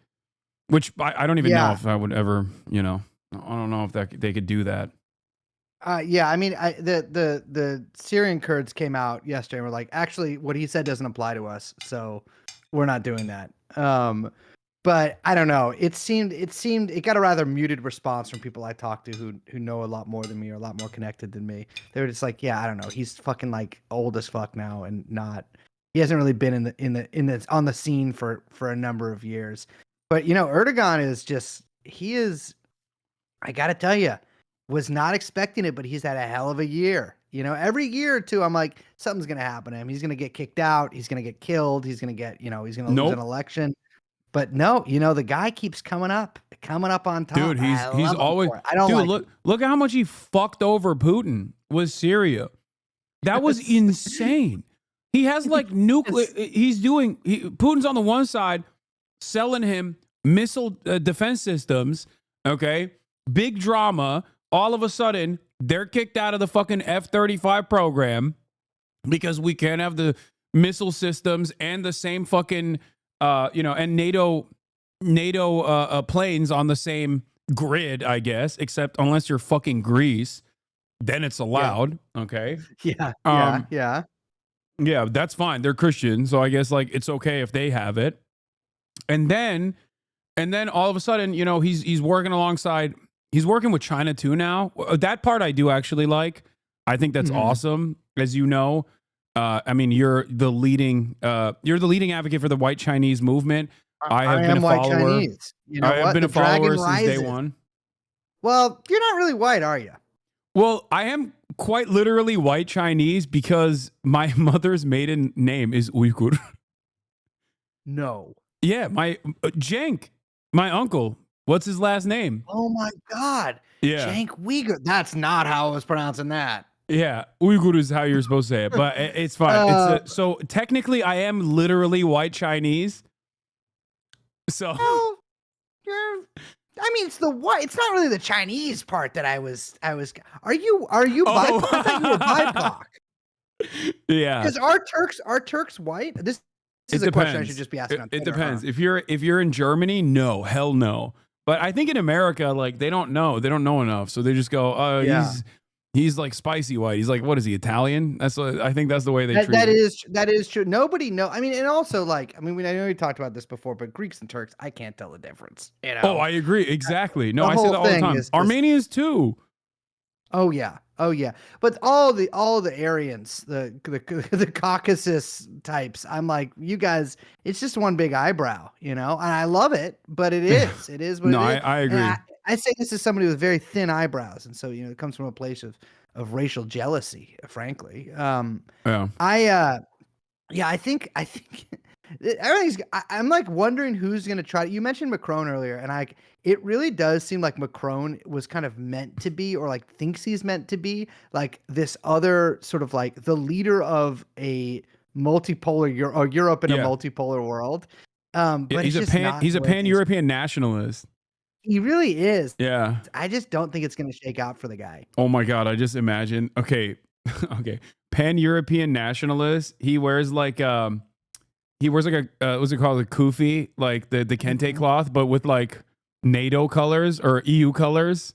which I don't even know if I would ever, I don't know if they could do that. I mean, the Syrian Kurds came out yesterday and were like, actually, what he said doesn't apply to us, so we're not doing that. But I don't know. It got a rather muted response from people I talked to who know a lot more than me or a lot more connected than me. They were just like, yeah, I don't know. He's fucking like old as fuck now and he hasn't really been on the scene for a number of years. But Erdogan is I gotta tell you, was not expecting it, but he's had a hell of a year. Every year or two, I'm like, something's going to happen to him. He's going to get kicked out. He's going to get killed. He's going to get, he's going to lose an election. But no, the guy keeps coming up on top. Dude, he's always, look at how much he fucked over Putin with Syria. That was insane. He has like nuclear, Putin's on the one side selling him missile defense systems. Okay. Big drama. All of a sudden, they're kicked out of the fucking F-35 program because we can't have the missile systems and the same fucking, and NATO planes on the same grid, I guess, except unless you're fucking Greece, then it's allowed. Yeah. Okay. Yeah. Yeah, that's fine. They're Christian, so I guess like it's okay if they have it. And then all of a sudden, he's working alongside. He's working with China too now. That part I do actually like. I think that's awesome. As you know, I mean, you're the leading advocate for the white Chinese movement. I have been a follower. Chinese. I've been a follower since day one. Well, you're not really white, are you? Well, I am quite literally white Chinese because my mother's maiden name is Uyghur. No. Yeah, my Cenk, my uncle. What's his last name? Oh my God. Yeah. Cenk Uyghur. That's not how I was pronouncing that. Yeah, Uyghur is how you're supposed to say it, but it's fine. So technically, I am literally white Chinese. So, well, I mean, it's the white. It's not really the Chinese part that I was. Are you BIPOC? I thought you were BIPOC. Yeah, because are Turks white? This is a question I should just be asking. It depends. If you're in Germany, no, hell no. But I think in America, like they don't know enough, so they just go, "Oh, he's like spicy white. He's like, what is he, Italian?" I think that's the way they treat it. That is true. Nobody know. I mean, and also like, I mean, I know we talked about this before, but Greeks and Turks, I can't tell the difference. You know? Oh, I agree exactly. No, I say that all the time. Armenians too. Oh yeah. But all the Aryans, the Caucasus types, I'm like, you guys, it's just one big eyebrow, you know, and I love it, but it is what no, it is. I agree. I say this is somebody with very thin eyebrows, and so it comes from a place of racial jealousy, frankly. I think everything's. I'm like wondering who's gonna try. You mentioned Macron earlier, and it really does seem like Macron was kind of meant to be, or like thinks he's meant to be, like this other sort of like the leader of a multipolar Europe in a multipolar world. But he's a pan-European nationalist. He really is. Yeah. I just don't think it's going to shake out for the guy. Oh my God. I just imagine. Okay. Pan-European nationalist. He wears like a what's it called? A kufi, like the kente cloth, but with like NATO colors or EU colors.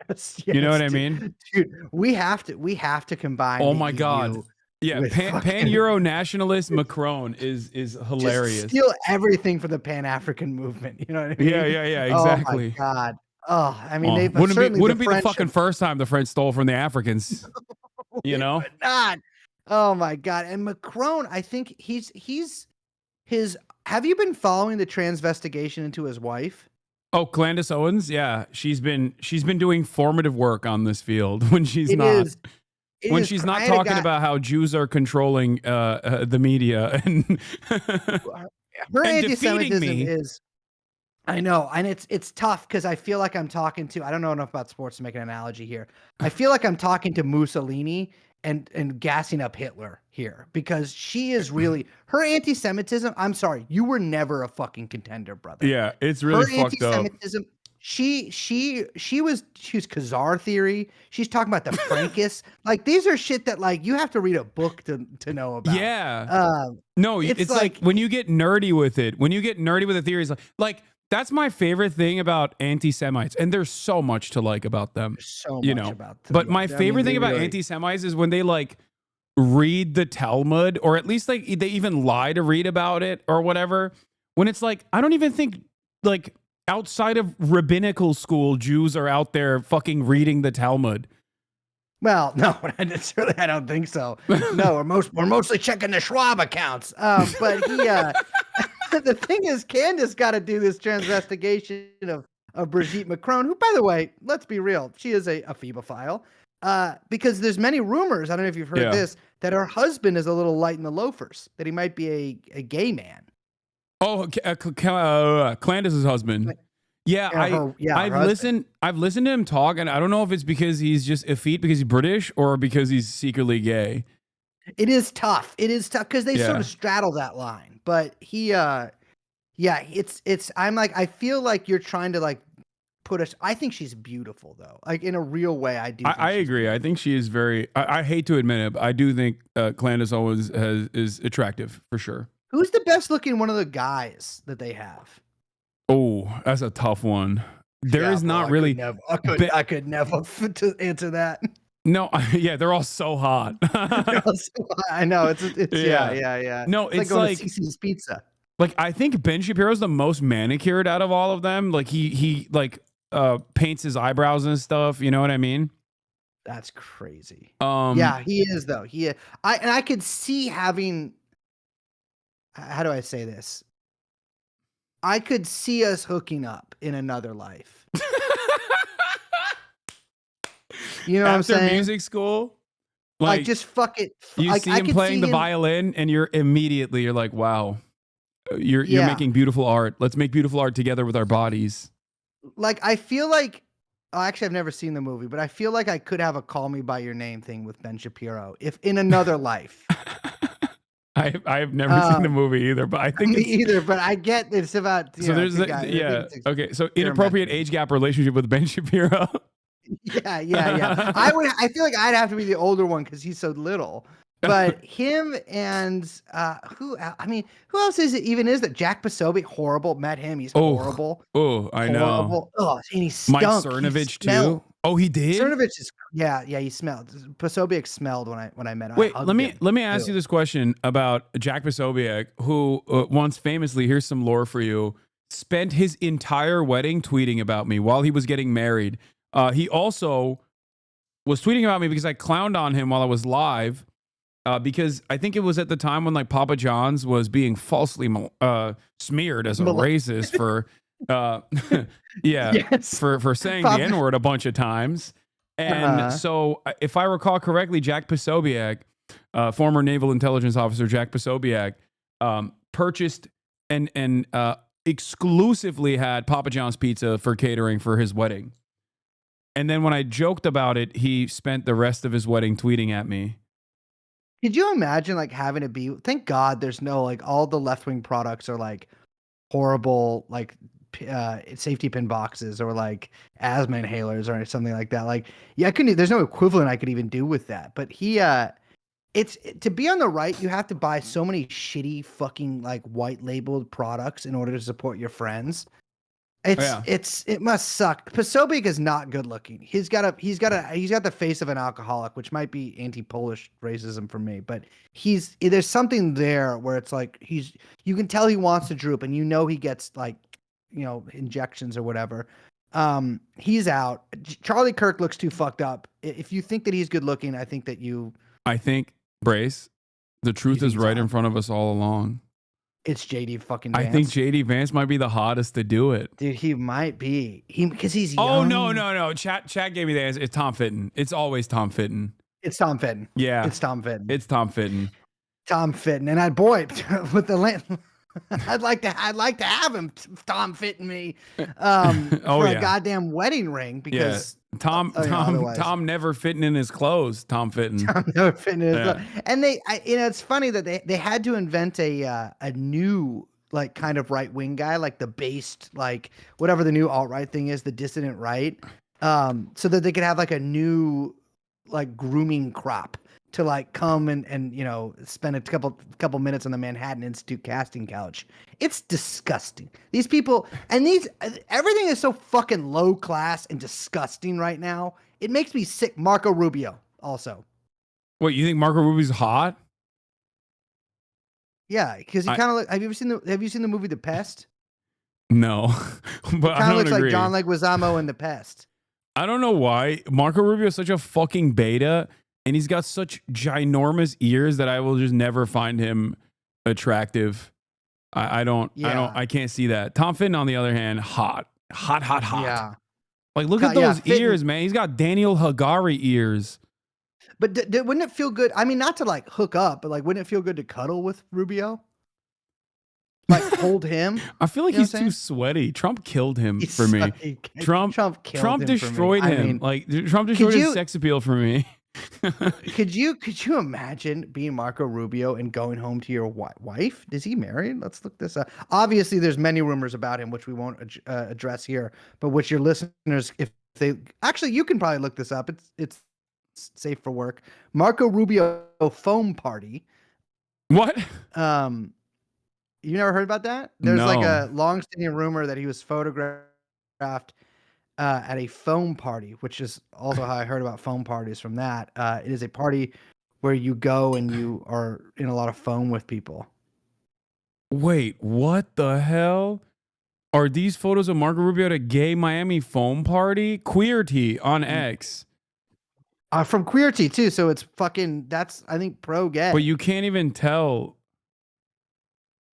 Yes, you know what I mean? Dude, we have to combine. Oh my God. Yeah, pan-Euro nationalist Macron is hilarious. Just steal everything for the Pan-African movement. You know what I mean? Yeah, exactly. Oh my God. Oh, I mean, they've wouldn't be the fucking first time the French stole from the Africans. You know? Not. Oh my God. And Macron, I think he's his. Have you been following the transvestigation into his wife? Oh, Candace Owens, yeah, she's been doing formative work on this field when she's not talking about how Jews are controlling the media and her anti-Semitism is. I know, and it's tough because I feel like I'm talking to. I don't know enough about sports to make an analogy here. I feel like I'm talking to Mussolini and gassing up Hitler here because she is really her anti-Semitism. I'm sorry, you were never a fucking contender, brother. Yeah, it's really her fucked up. Anti-Semitism. She was Khazar theory. She's talking about the Frankists. Like these are shit that like you have to read a book to know about. Yeah. No, it's like when you get nerdy with it. When you get nerdy with the theories, like that's my favorite thing about anti-Semites, and there's so much to like about them. So much about them. But my favorite thing about anti-Semites is when they like read the Talmud, or at least like they even lie to read about it or whatever. When it's like, I don't even think like outside of rabbinical school, Jews are out there fucking reading the Talmud. Well, no, I don't think so. No, we're mostly checking the Schwab accounts. But the thing is, Candace got to do this transvestigation of Brigitte Macron, who, by the way, let's be real, she is a phebophile. Because there's many rumors, I don't know if you've heard this, that her husband is a little light in the loafers, that he might be a gay man. Oh, Candace's husband. Yeah, I've listened to him talk, and I don't know if it's because he's just effete because he's British or because he's secretly gay. It is tough because they sort of straddle that line. But he, it's. I'm like, I feel like you're trying to like put us. I think she's beautiful though, like in a real way. I do. I agree. Beautiful. I think she is very. I hate to admit it, but I do think Candace Owens is attractive for sure. Who's the best looking one of the guys that they have? Oh, that's a tough one. There is not really. I could never answer that. No, yeah, they're all so hot. I know it's yeah. No, it's like Cece's Pizza. Like I think Ben Shapiro's the most manicured out of all of them. Like he like paints his eyebrows and stuff. You know what I mean? That's crazy. Yeah, he is though. I could see having. How do I say this? I could see us hooking up in another life. You know what I'm saying? After music school, like just fuck it. You see him playing the violin, and you're like, wow, you're making beautiful art. Let's make beautiful art together with our bodies. Like I feel like Oh, actually, I've never seen the movie, but I feel like I could have a "Call Me by Your Name" thing with Ben Shapiro if in another life. I've never seen the movie either, but I think me either. But I get it's about so there's okay. So inappropriate age gap relationship with Ben Shapiro. Yeah. I feel like I'd have to be the older one because he's so little. But him and who else is it even? Is that Jack Posobiec? Horrible. Met him. He's horrible. Oh, I know. Oh, and he stunk. Mike Cernovich too. Oh, he did. Cernovich is he smelled. Posobiec smelled when I met him. Wait, let me ask you this question about Jack Posobiec, who once famously, here's some lore for you, spent his entire wedding tweeting about me while he was getting married. He also was tweeting about me because I clowned on him while I was live. Because I think it was at the time when like Papa John's was being falsely smeared as a racist for for saying the N-word a bunch of times. And so if I recall correctly, Jack Posobiec, former naval intelligence officer Jack Posobiec, purchased and exclusively had Papa John's pizza for catering for his wedding. And then when I joked about it, he spent the rest of his wedding tweeting at me. Could you imagine like having to be? Thank God there's no like all the left wing products are like horrible like safety pin boxes or like asthma inhalers or something like that. Like I couldn't. There's no equivalent I could even do with that. But it's to be on the right. You have to buy so many shitty fucking like white labeled products in order to support your friends. It must suck. Posobiec is not good looking. He's got the face of an alcoholic, which might be anti-Polish racism for me, but there's something there where it's like you can tell he wants to droop, and he gets like injections or whatever. He's out. Charlie Kirk looks too fucked up. If you think that he's good looking, I think Brace, the truth is right in front of us all along. It's JD fucking Vance. I think JD Vance might be the hottest to do it. Dude, he might be. Because he's young. Oh, no. Chat gave me the answer. It's Tom Fitton. It's always Tom Fitton. It's Tom Fitton. Yeah. It's Tom Fitton. It's Tom Fitton. Tom Fitton. And with the land, I'd like to have him Tom Fitton me for a goddamn wedding ring because Tom never fitting in his clothes. Tom Fitton. Tom never fitting in his clothes. And it's funny that they had to invent a new like kind of right wing guy, like the based like whatever the new alt-right thing is, the dissident right, so that they could have like a new like grooming crop to like come and spend a couple minutes on the Manhattan Institute casting couch. It's disgusting. These people and everything is so fucking low class and disgusting right now. It makes me sick. Marco Rubio also. What, you think Marco Rubio's hot? Yeah, because he kind of have you seen the movie The Pest? No, but kind of looks like John Leguizamo in The Pest. I don't know why Marco Rubio is such a fucking beta. And he's got such ginormous ears that I will just never find him attractive. I can't see that. Tom Fitton, on the other hand, hot. Yeah. Like, look at those ears, man. He's got Daniel Hagari ears. But wouldn't it feel good? I mean, not to like hook up, but like, wouldn't it feel good to cuddle with Rubio? Like hold him? I feel like he's too sweaty. Trump killed him for me. Trump destroyed him. I mean, like Trump destroyed his sex appeal for me. Could you imagine being Marco Rubio and going home to your wife? Is he married? Let's look this up. Obviously, there's many rumors about him, which we won't address here, but which your listeners, if they actually, you can probably look this up. It's safe for work. Marco Rubio foam party. What? You never heard about that? There's like a long-standing rumor that he was photographed at a foam party, which is also how I heard about foam parties from that. It is a party where you go and you are in a lot of foam with people. Wait, what the hell? Are these photos of Marco Rubio at a gay Miami foam party? Queer Tea on X. From Queer Tea too, so it's fucking, that's, I think, pro-gay. But you can't even tell,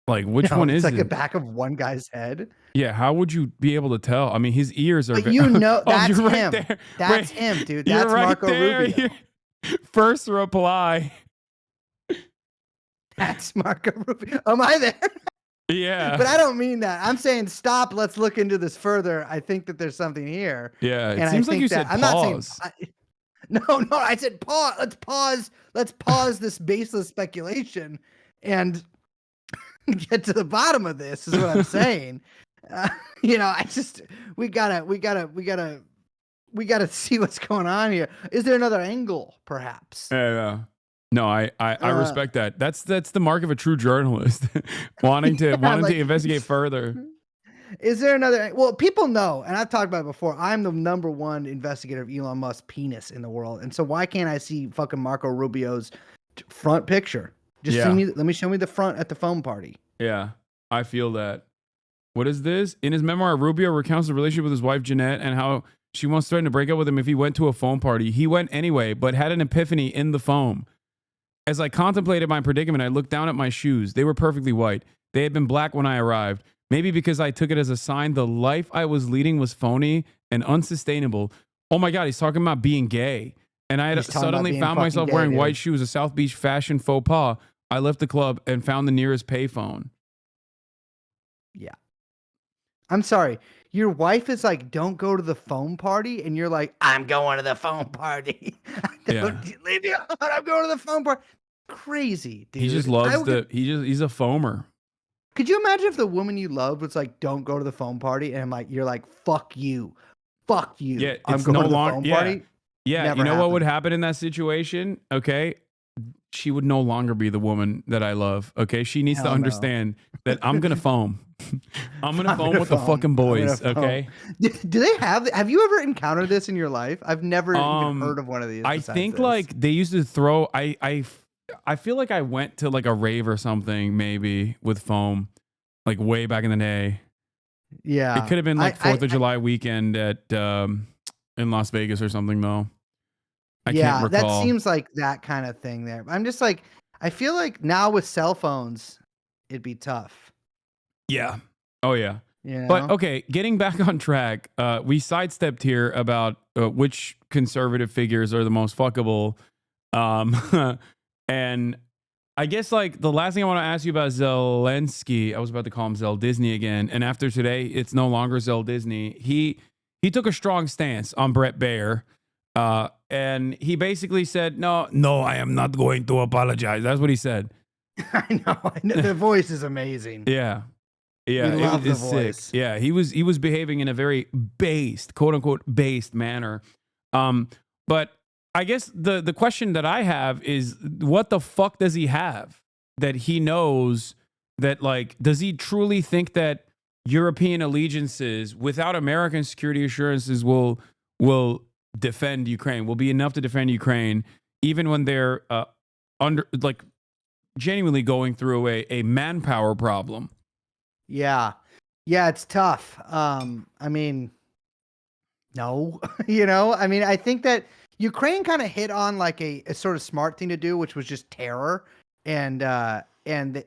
like, which one is it? It's like the back of one guy's head. Yeah, how would you be able to tell? I mean, his ears are... But that's him. Right, that's him, dude. That's right, Marco Rubio. First reply. That's Marco Rubio. Am I there? Yeah. But I don't mean that. I'm saying stop. Let's look into this further. I think that there's something here. Yeah. It And seems I like think you that, said I'm pause. not saying. No, I said pause. Let's pause. Let's pause this baseless speculation and get to the bottom of this. Is what I'm saying. We gotta see what's going on here. Is there another angle, perhaps? Yeah. No, I respect that. That's the mark of a true journalist, wanting to investigate further. Is there another? Well, people know, and I've talked about it before. I'm the #1 investigator of Elon Musk's penis in the world, and so why can't I see fucking Marco Rubio's front picture? Just let me show me the front at the phone party. Yeah, I feel that. What is this? In his memoir, Rubio recounts the relationship with his wife Jeanette and how she once threatened to break up with him if he went to a foam party. He went anyway, but had an epiphany in the foam. As I contemplated my predicament, I looked down at my shoes. They were perfectly white. They had been black when I arrived. Maybe because I took it as a sign the life I was leading was phony and unsustainable. Oh my God, he's talking about being gay. And I had suddenly found myself wearing white shoes, a South Beach fashion faux pas. I left the club and found the nearest payphone. Yeah. I'm sorry. Your wife is like, don't go to the phone party. And you're like, I'm going to the phone party. Leave me alone. I'm going to the phone party. Crazy, dude. He just loves he's a foamer. Could you imagine if the woman you loved was like, don't go to the phone party? And you're like, fuck you. Fuck you. Yeah, I'm going to the phone party. Yeah. Never You know what happened. would happen in that situation? Okay. She would no longer be the woman that I love. Okay. She needs to understand that I'm going to foam. I'm going to foam with the fucking boys. Okay. Do they have you ever encountered this in your life? I've never even heard of one of these. I think like they used to throw, I feel like I went to like a rave or something maybe with foam, like way back in the day. Yeah. It could have been like 4th of July weekend at in Las Vegas or something though. I can't recall. That seems like that kind of thing there. I'm just like, I feel like now with cell phones, it'd be tough. Yeah. Oh yeah. Yeah. But okay, getting back on track, we sidestepped here about which conservative figures are the most fuckable. And I guess like the last thing I want to ask you about Zelensky, I was about to call him Zel Disney again. And after today, it's no longer Zel Disney. He took a strong stance on Brett Baer. And he basically said, no, I am not going to apologize. That's what he said. I know. The voice is amazing. Yeah. We love the voice. Sick. Yeah. He was behaving in a very based, quote unquote, based manner. But I guess the question that I have is, what the fuck does he have that he knows that, like, does he truly think that European allegiances without American security assurances will defend Ukraine, will be enough to defend Ukraine, even when they're genuinely going through a manpower problem? Yeah. Yeah, it's tough. I mean, no, I think that Ukraine kind of hit on like a sort of smart thing to do, which was just terror. And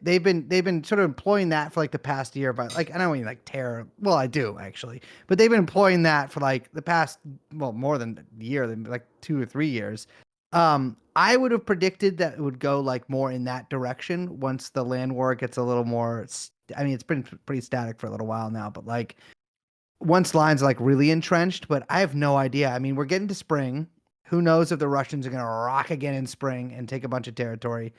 they've been sort of employing that for like the past year, but like, I don't mean like terror. Well, I do actually, but they've been employing that for like the past, more than a year, like 2 or 3 years. I would have predicted that it would go like more in that direction once the land war gets a little more, it's been pretty static for a little while now, but like once lines are like really entrenched, but I have no idea. I mean, we're getting to spring. Who knows if the Russians are going to rock again in spring and take a bunch of territory.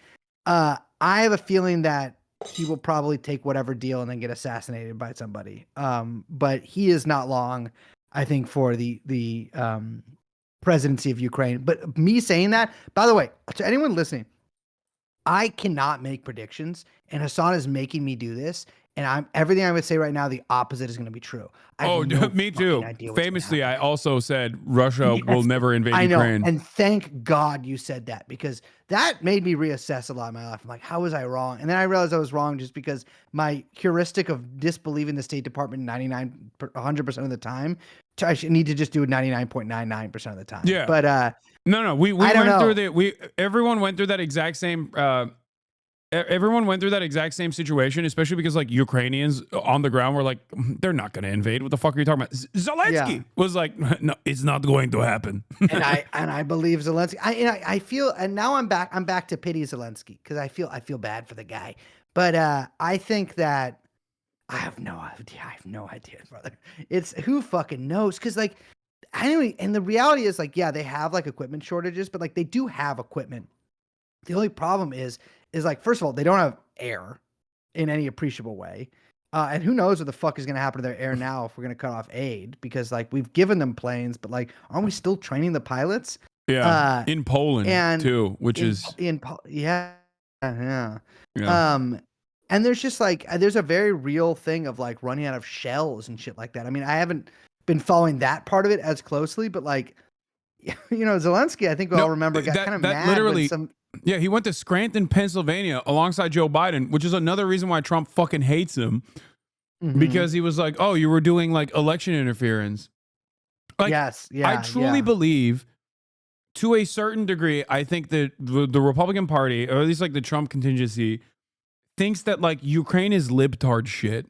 I have a feeling that he will probably take whatever deal and then get assassinated by somebody. But he is not long, I think, for the presidency of Ukraine. But me saying that, by the way, to anyone listening, I cannot make predictions, and Hasan is making me do this. And everything I would say right now, the opposite is going to be true. Me too. Famously, I also said Russia will never invade Ukraine. And thank God you said that, because that made me reassess a lot of my life. I'm like, how was I wrong? And then I realized I was wrong just because my heuristic of disbelieving the State Department 100% of the time, I need to just do it 99.99% of the time. Yeah. But no, we went through everyone went through that exact same. Everyone went through that exact same situation, especially because like Ukrainians on the ground were like, they're not going to invade. What the fuck are you talking about? Zelensky was like, no, it's not going to happen. and I believe Zelensky. I feel, and now I'm back to pity Zelensky because I feel bad for the guy. But I think that I have no idea. I have no idea, brother. It's who fucking knows? Because like, anyway, and the reality is like, yeah, they have like equipment shortages, but like they do have equipment. The only problem is like, first of all, they don't have air in any appreciable way. And who knows what the fuck is going to happen to their air now if we're going to cut off aid, because like we've given them planes, but like, aren't we still training the pilots? Yeah. In Poland too, which yeah. And there's just like, there's a very real thing of like running out of shells and shit like that. I mean, I haven't been following that part of it as closely, but like, you know, Zelensky, I think we all remember, got kind of mad literally, when some. Yeah, he went to Scranton, Pennsylvania alongside Joe Biden, which is another reason why Trump fucking hates him. Because he was like, oh, you were doing like election interference. Like, yes. Yeah. I truly believe to a certain degree, I think that the Republican Party, or at least like the Trump contingency, thinks that like Ukraine is libtard shit.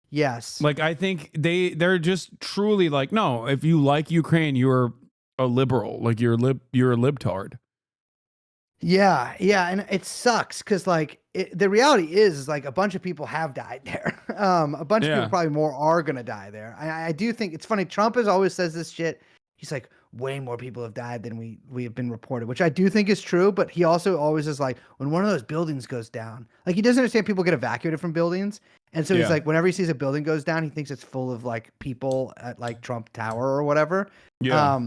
Yes. Like, I think they're just truly like, no, if you like Ukraine, you're a liberal. Like you're a libtard. Yeah, and it sucks because like the reality is like a bunch of people have died there. A bunch of people, probably more, are gonna die there. I do think it's funny. Trump always says this shit. He's like, way more people have died than we have been reported, which I do think is true. But he also always is like, when one of those buildings goes down, like he doesn't understand people get evacuated from buildings, and so he's like, whenever he sees a building goes down, he thinks it's full of like people at like Trump Tower or whatever. Yeah.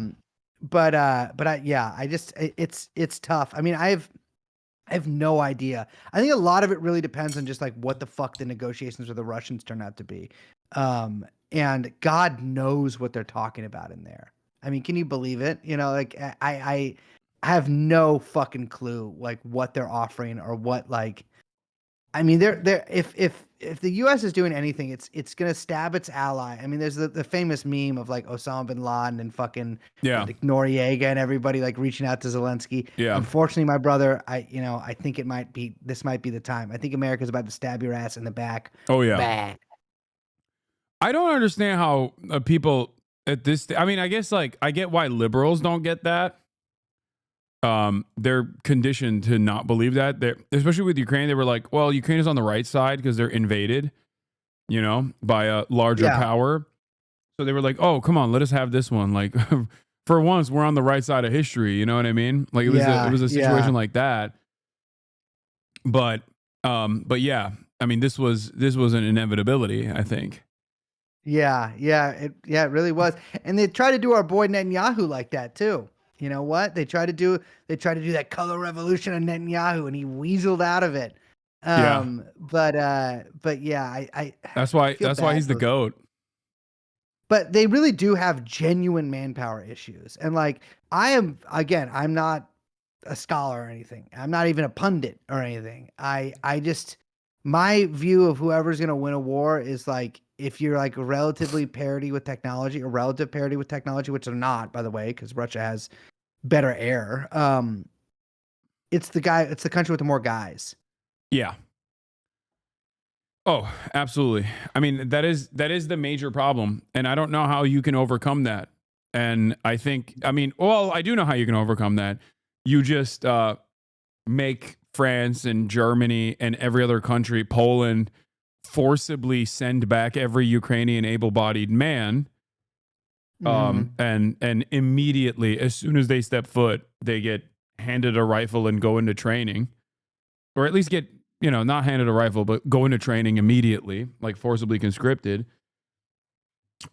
It's tough. I mean, I have no idea. I think a lot of it really depends on just like what the fuck the negotiations with the Russians turn out to be. And God knows what they're talking about in there. I mean, can you believe it? You know, like I have no fucking clue like what they're offering or what like. I mean, they're if the U.S. is doing anything, it's gonna stab its ally. I mean, there's the famous meme of like Osama bin Laden and fucking like Noriega and everybody like reaching out to Zelensky. Yeah. Unfortunately, my brother, I think this might be the time. I think America's about to stab your ass in the back. Oh yeah. Back. I don't understand how people at this. I mean, I guess like I get why liberals don't get that. They're conditioned to not believe that. Especially with Ukraine, they were like, well, Ukraine is on the right side because they're invaded, by a larger power. So they were like, oh, come on, let us have this one. Like, for once, we're on the right side of history. You know what I mean? Like it was a situation like that. But yeah, I mean, this was an inevitability, I think. Yeah, it really was. And they tried to do our boy Netanyahu like that too. You know what? They tried to do that color revolution on Netanyahu, and he weaseled out of it. But yeah, I that's why he's the GOAT. But they really do have genuine manpower issues. And like I'm not a scholar or anything. I'm not even a pundit or anything. I just, my view of whoever's going to win a war is like, if you're like relatively parity with technology or relative parity with technology, which they're not, by the way, because Russia has better air. It's the country with the more guys. Yeah. Oh, absolutely. I mean, that is the major problem. And I don't know how you can overcome that. And I do know how you can overcome that. You just make France and Germany and every other country, Poland, forcibly send back every Ukrainian able-bodied man. And immediately, as soon as they step foot, they get handed a rifle and go into training, or at least get, not handed a rifle, but go into training immediately, like forcibly conscripted.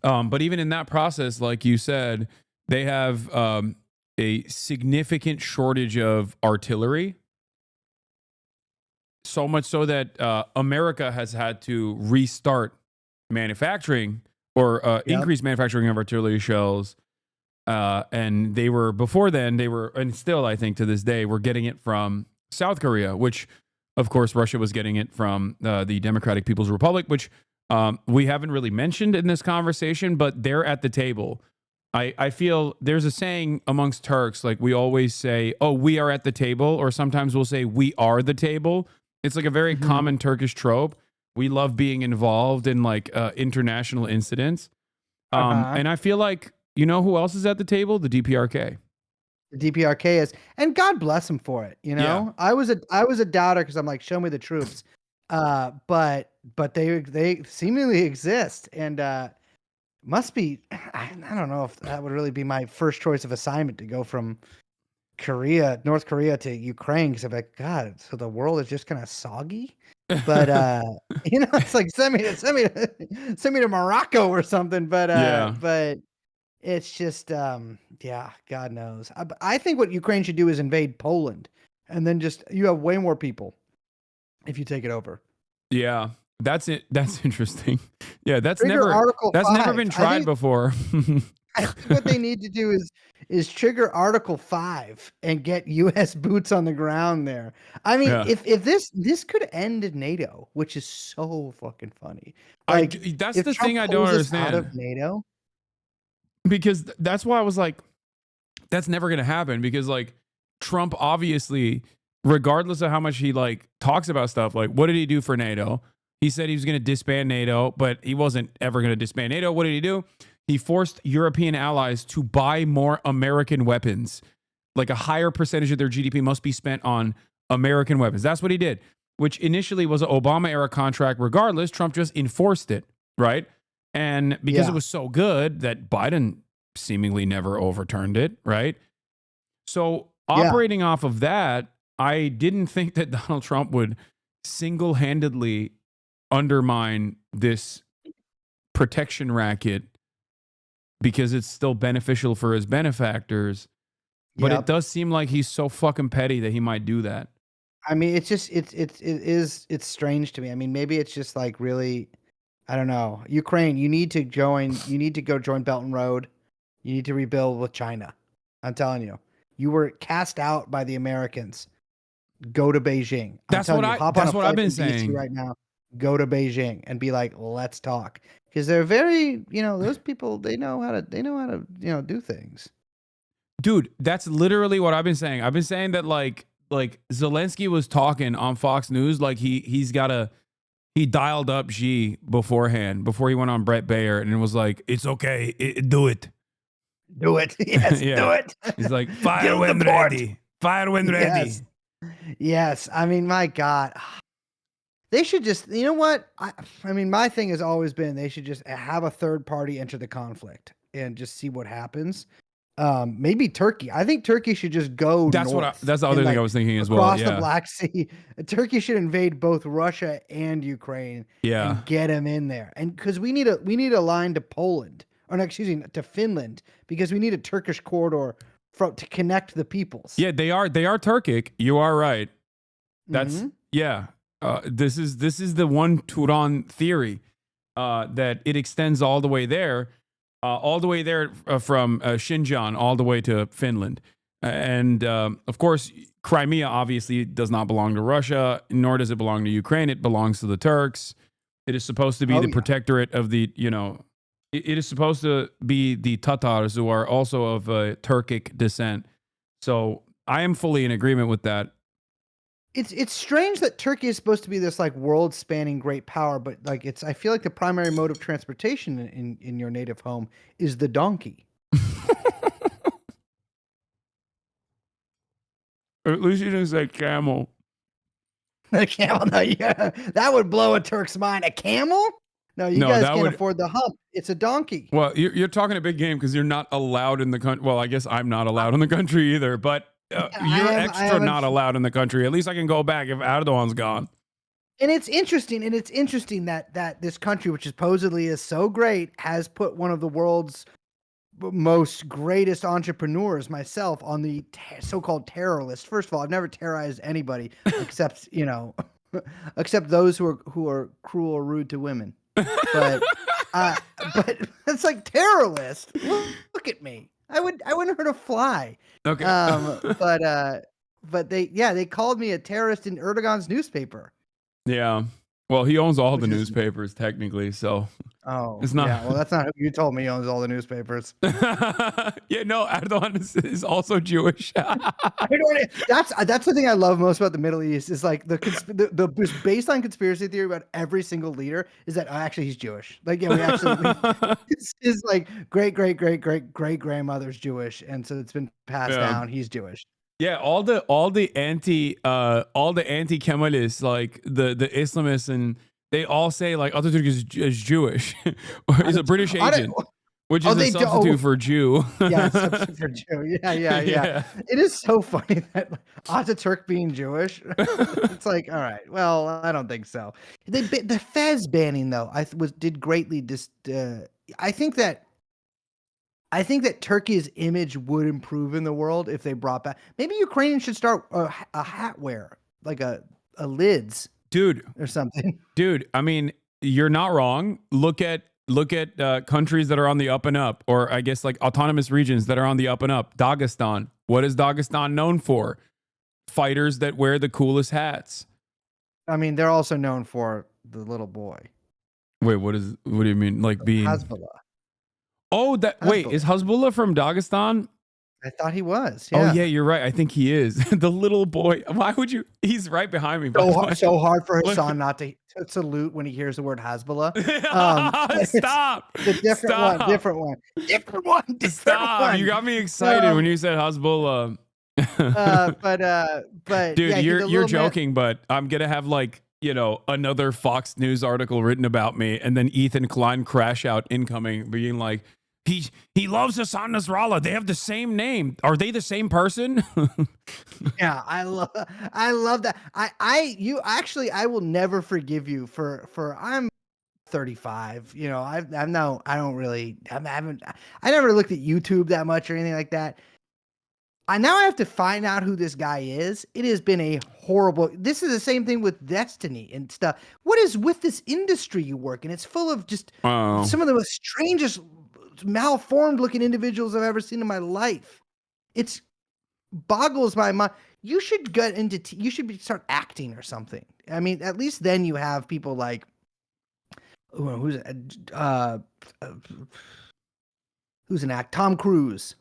But even in that process, like you said, they have a significant shortage of artillery. So much so that America has had to restart manufacturing or increase manufacturing of artillery shells. And they were, before then, and still, I think to this day, we're getting it from South Korea, which, of course, Russia was getting it from the Democratic People's Republic, which we haven't really mentioned in this conversation, but they're at the table. I feel there's a saying amongst Turks, like we always say, oh, we are at the table, or sometimes we'll say we are the table. It's like a very common Turkish trope. We love being involved in like international incidents. And I feel like, who else is at the table? The DPRK. The DPRK is, and God bless them for it. I was a doubter because I'm like, show me the troops. But but they seemingly exist, and must be. I don't know if that would really be my first choice of assignment to go from North Korea to Ukraine, because I'm like, God, so the world is just kind of soggy. But it's like send me to Morocco or something. But but it's just yeah, God knows. I think what Ukraine should do is invade Poland, and then just you have way more people if you take it over. Yeah, that's it. That's interesting. Yeah, that's Trigger Article never 5. been tried before. I think what they need to do is trigger Article 5 and get U.S. boots on the ground there. I mean, if this could end NATO, which is so fucking funny. Like, that's the Trump thing I don't pulls us understand. out of NATO, because that's why I was like, that's never going to happen, because like Trump obviously, regardless of how much he like talks about stuff, like what did he do for NATO? He said he was going to disband NATO, but he wasn't ever going to disband NATO. What did he do? He forced European allies to buy more American weapons. Like a higher percentage of their GDP must be spent on American weapons. That's what he did, which initially was an Obama era contract. Regardless, Trump just enforced it, right? And because it was so good that Biden seemingly never overturned it, right? So operating off of that, I didn't think that Donald Trump would single-handedly undermine this protection racket because it's still beneficial for his benefactors. But it does seem like he's so fucking petty that he might do that. I mean, it's just it's strange to me. I mean, maybe it's just like really, I don't know. Ukraine, you need to go join Belt and Road. You need to rebuild with China. I'm telling you. You were cast out by the Americans. Go to Beijing. That's what I've been saying right now. Go to Beijing and be like, let's talk. Because they're very, those people, they know how to do things. Dude, that's literally what I've been saying. I've been saying that like Zelensky was talking on Fox News, like he dialed up Xi beforehand, before he went on Brett Baer, and it was like, it's okay, do it. Do it. Yes, do it. He's like, fire when ready. Fire when ready. Yes. I mean, my God. They should just, you know what? I mean, my thing has always been they should just have a third party enter the conflict and just see what happens. Maybe Turkey. I think Turkey should just go. That's that's the other thing I was thinking as well. Across the Black Sea, Turkey should invade both Russia and Ukraine. And get them in there. And because we need a line to Poland, or no, excuse me, to Finland, because we need a Turkish corridor to connect the peoples. Yeah, they are Turkic. You are right. That's this is the one Turan theory, that it extends all the way there. From Xinjiang all the way to Finland. And of course, Crimea obviously does not belong to Russia, nor does it belong to Ukraine. It belongs to the Turks. It is supposed to be the protectorate of the, it is supposed to be the Tatars, who are also of Turkic descent. So I am fully in agreement with that. It's strange that Turkey is supposed to be this like world spanning great power, but like I feel like the primary mode of transportation in your native home is the donkey. At least you didn't say camel. A camel, no, yeah, that would blow a Turk's mind. A camel? No, you guys can't afford the hump. It's a donkey. Well, you're talking a big game because you're not allowed in the country. Well, I guess I'm not allowed in the country either, but you're extra not allowed in the country. At least I can go back if Erdogan's gone. And it's interesting that this country, which supposedly is so great, has put one of the world's most greatest entrepreneurs, myself, on the so-called terror list. First of all, I've never terrorized anybody except except those who are cruel or rude to women. But it's like terror list. Look at me. I wouldn't hurt a fly. Okay. But they called me a terrorist in Erdogan's newspaper. Yeah. Well, he owns all the newspapers technically, so it's not. Yeah, well, that's not who you told me owns all the newspapers. Yeah, no, Erdogan is also Jewish. That's the thing I love most about the Middle East is like the baseline conspiracy theory about every single leader is that actually he's Jewish. Like, yeah, we actually his like great grandmother's Jewish, and so it's been passed down. He's Jewish. Yeah, all the anti-Kemalists, like the Islamists they all say like Ataturk is Jewish, or he's a British agent, which is a substitute for Jew. Yeah, substitute for Jew. Yeah. It is so funny that Ataturk being Jewish. It's like, all right, well, I don't think so. The Fez banning though, did greatly I think that Turkey's image would improve in the world if they brought back. Maybe Ukrainians should start a hat wear, like a lids, dude, or something. Dude, I mean, you're not wrong. Look at countries that are on the up and up, or I guess like autonomous regions that are on the up and up. Dagestan. What is Dagestan known for? Fighters that wear the coolest hats. I mean, they're also known for the little boy. Wait, what do you mean? Like being Hezbollah? Oh, wait, is Hezbollah from Dagestan? I thought he was. Yeah. Oh yeah, you're right. I think he is. The little boy. Why would you? He's right behind me. So hard for Hasan not to salute when he hears the word Hezbollah. Stop. The different one. Stop. You got me excited when you said Hezbollah. But dude, yeah, you're joking, but I'm gonna have like, you know, another Fox News article written about me, and then Ethan Klein crash out incoming, being like, he loves Hassan Nasrallah. They have the same name. Are they the same person? Yeah, I love that. I will never forgive you for I'm 35. You know, I never looked at YouTube that much or anything like that. Now I have to find out who this guy is. It has been a horrible. This is the same thing with Destiny and stuff. What is with this industry you work in? It's full of just some of the most strangest, malformed looking individuals I've ever seen in my life. It boggles my mind. You should get into. You should start acting or something. I mean, at least then you have people like who's an act? Tom Cruise.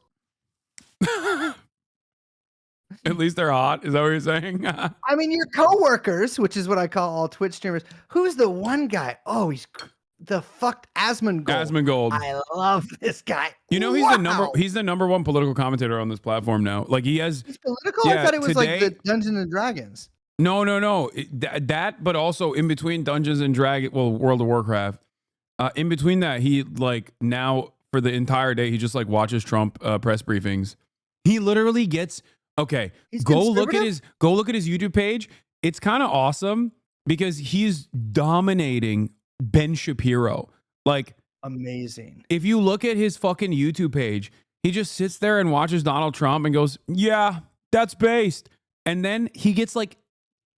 At least they're hot. Is that what you're saying? I mean, your coworkers, which is what I call all Twitch streamers. Who's the one guy? Oh, he's the fucked Asmongold. Asmongold. I love this guy. You know, he's the number one political commentator on this platform now. Like he's political. Yeah, I thought it was today, like the Dungeons and Dragons. No. That, but also in between Dungeons and Dragons, well, World of Warcraft. In between that, he like now for the entire day, he just like watches Trump press briefings. He literally gets go look at his YouTube page. It's kind of awesome because he's dominating Ben Shapiro. Like amazing. If you look at his fucking YouTube page, he just sits there and watches Donald Trump and goes, "Yeah, that's based." And then he gets like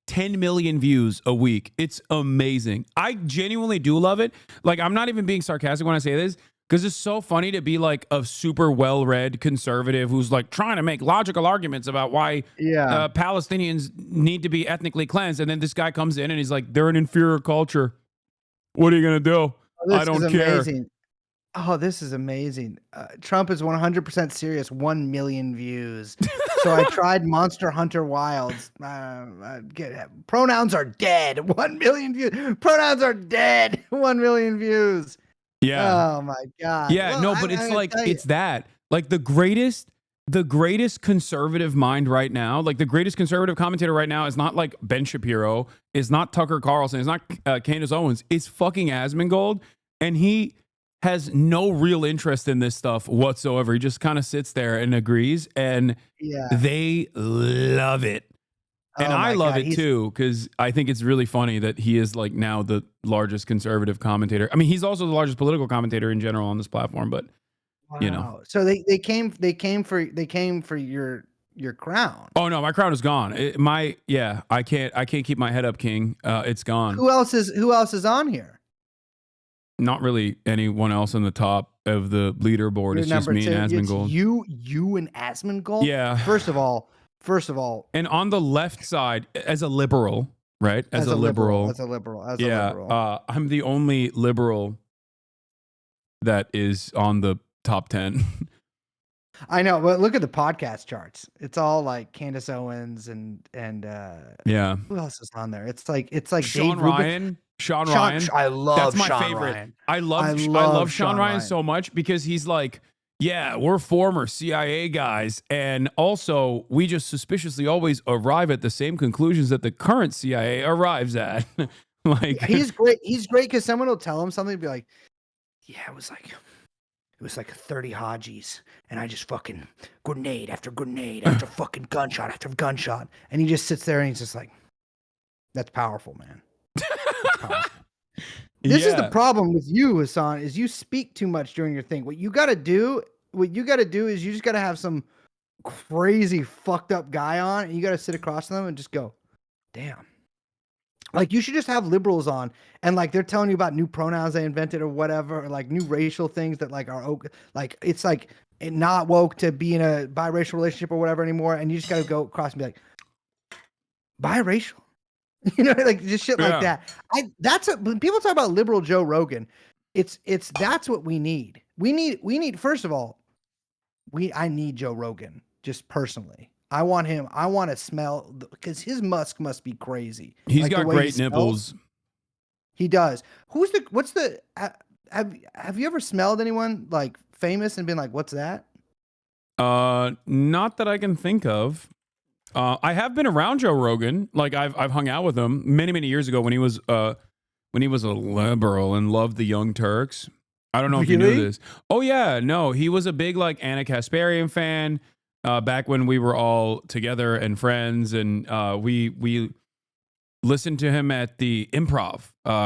10 million views a week. It's amazing. I genuinely do love it. Like, I'm not even being sarcastic when I say this, because it's so funny to be like a super well-read conservative who's like trying to make logical arguments about why Palestinians need to be ethnically cleansed. And then this guy comes in and he's like, they're an inferior culture. What are you going to do? I don't care. Amazing. Oh, this is amazing. Trump is 100% serious. 1 million views. So I tried Monster Hunter Wilds. Pronouns are dead. 1 million views. Pronouns are dead. 1 million views. Yeah. Oh my God. Yeah. Well, No, but it's like, it's that. Like the greatest conservative mind right now, like the greatest conservative commentator right now is not like Ben Shapiro, is not Tucker Carlson, is not Candace Owens. It's fucking Asmongold. And he has no real interest in this stuff whatsoever. He just kind of sits there and agrees, and they love it. And I love it too, because I think it's really funny that he is like now the largest conservative commentator. I mean, he's also the largest political commentator in general on this platform, but you know. So they came for your crown. Oh no, my crown is gone. I can't keep my head up, King. It's gone. Who else is on here? Not really anyone else on the top of the leaderboard. It's just me and Asmongold. You and Asmongold? Yeah. First of all. And on the left side, as a liberal, right? As a liberal. I'm the only liberal that is on the top 10. I know, but look at the podcast charts. It's all like Candace Owens and who else is on there? It's like Sean Dave Ryan. Sean Ryan. I love. That's my Sean favorite. Ryan. I love Sean Ryan so much because he's like, yeah, we're former CIA guys, and also we just suspiciously always arrive at the same conclusions that the current CIA arrives at. Like he's great. He's great because someone will tell him something and be like, yeah, it was like 30 Hajis, and I just fucking grenade after grenade after fucking gunshot after gunshot. And he just sits there and he's just like, that's powerful, man. That's powerful. This is the problem with you, Hasan, is you speak too much during your thing. What you gotta do is you just gotta have some crazy fucked up guy on, and you gotta sit across from them and just go, damn. Like, you should just have liberals on, and like they're telling you about new pronouns they invented or whatever, or like new racial things that like are like it's like not woke to be in a biracial relationship or whatever anymore, and you just gotta go across and be like, biracial, you know, like just shit like that. That's when people talk about liberal Joe Rogan, it's that's what we need. We need first of all, I need Joe Rogan just personally. I want to smell, because his musk must be crazy. He's like got great nipples. He does. Have you ever smelled anyone like famous and been like, what's that? Not that I can think of. I have been around Joe Rogan. Like I've hung out with him many years ago when he was a liberal and loved the Young Turks. I don't know if you knew this. Oh yeah, no, he was a big like Anna Kasparian fan. Back when we were all together and friends, and we listened to him at the Improv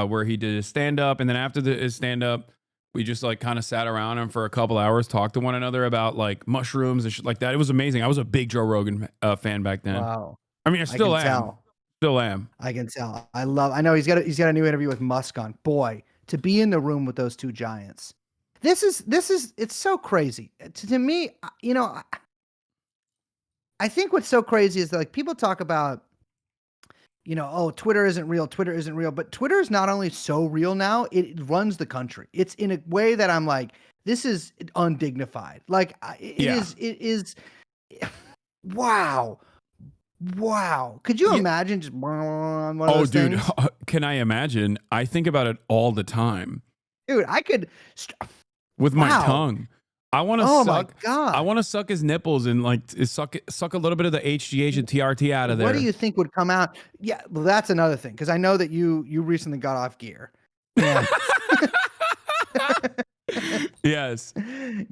where he did his stand-up, and then after his stand-up, we just like kind of sat around him for a couple hours, talked to one another about like mushrooms and shit like that. It was amazing. I was a big Joe Rogan fan back then. Wow. I mean, I still am. Still am. I can tell. I know he's got a new interview with Musk on. Boy, to be in the room with those two giants. This is it's so crazy. To me, you know, I think what's so crazy is that, like, people talk about, you know, oh, Twitter isn't real, but Twitter is not only so real now, it runs the country. It's in a way that I'm like, this is undignified. Like, it is, wow. Could you imagine just one of those dude, things? Can I imagine? I think about it all the time. Dude, I could. With my tongue. I want to Oh suck. my God. I want to suck his nipples and like suck a little bit of the HGH and TRT out of there. What do you think would come out? Yeah, well, that's another thing, because I know that you recently got off gear. Yeah. Yes.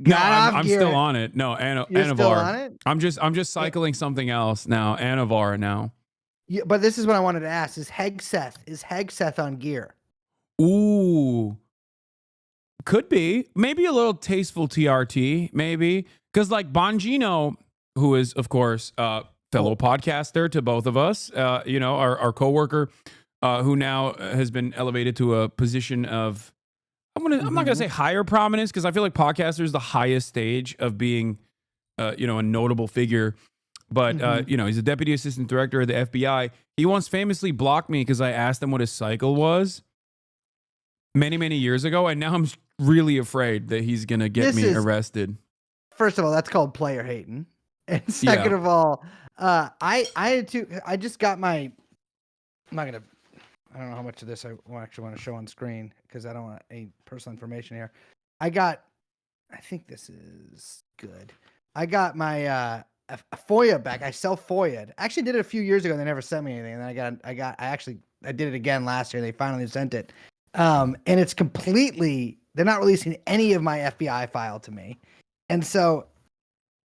Got I'm still on it. No, You're Anavar. still on it? I'm just cycling something else now. Anavar now. Yeah, but this is what I wanted to ask: is Hegseth on gear? Ooh. Could be. Maybe a little tasteful TRT, maybe. Because like Bongino, who is, of course, fellow podcaster to both of us, you know, our coworker, who now has been elevated to a position of, I'm not going to say higher prominence, because I feel like podcaster is the highest stage of being, you know, a notable figure. But, you know, he's a deputy assistant director of the FBI. He once famously blocked me because I asked him what his cycle was many years ago, and now I'm really afraid that he's gonna get me arrested. First of all, that's called player hating, and second of all, I just got my. I don't know how much of this I actually want to show on screen, because I don't want any personal information here. I think this is good. I got my a FOIA back. I self-FOIA'd. I actually did it a few years ago, and they never sent me anything. And then I did it again last year. They finally sent it. And it's completely, they're not releasing any of my FBI file to me. And so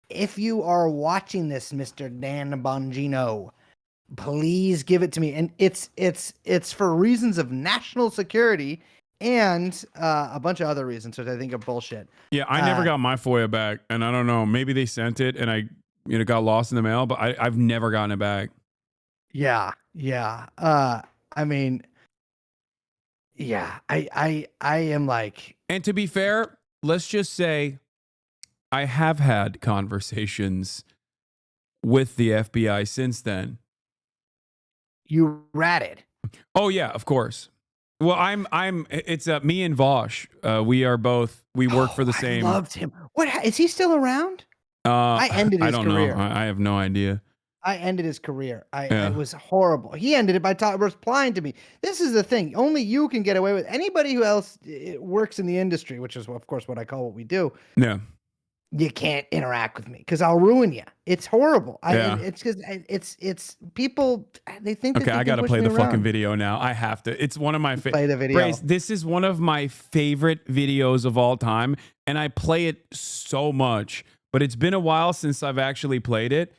if you are watching this, Mr. Dan Bongino, please give it to me. And it's for reasons of national security and a bunch of other reasons, which I think are bullshit. Yeah, I never got my FOIA back, and I don't know, maybe they sent it and I, you know, got lost in the mail, but I've never gotten it back. Yeah. I mean, yeah, I am like. And to be fair, let's just say I have had conversations with the FBI since then. You ratted. Oh yeah, of course. Well, it's me and Vosh. We work for the same. I loved him. What is he still around? I ended his career. Know. I have no idea. I ended his career. It was horrible. He ended it by replying to me. This is the thing. Only you can get away with. Anybody who else works in the industry, which is, of course, what I call what we do. Yeah. you can't interact with me because I'll ruin you. It's horrible. It's because it's people. They think. Okay, I gotta play the fucking video now. I have to. It's one of my favorite. Play the video. Brace, this is one of my favorite videos of all time, and I play it so much. But it's been a while since I've actually played it,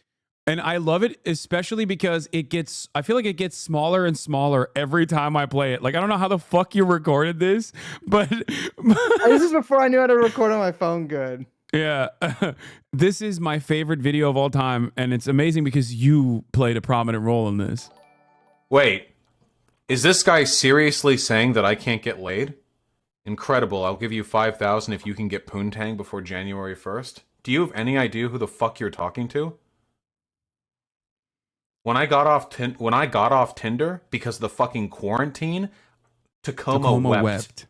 and I love it, especially because I feel like it gets smaller and smaller every time I play it. Like I don't know how the fuck you recorded this, but this is before I knew how to record on my phone good. Yeah, this is my favorite video of all time, and it's amazing because you played a prominent role in this. Wait, is this guy seriously saying that I can't get laid? Incredible, I'll give you 5,000 if you can get poontang before January 1st. Do you have any idea who the fuck you're talking to? When I got off Tinder because of the fucking quarantine, Tacoma wept.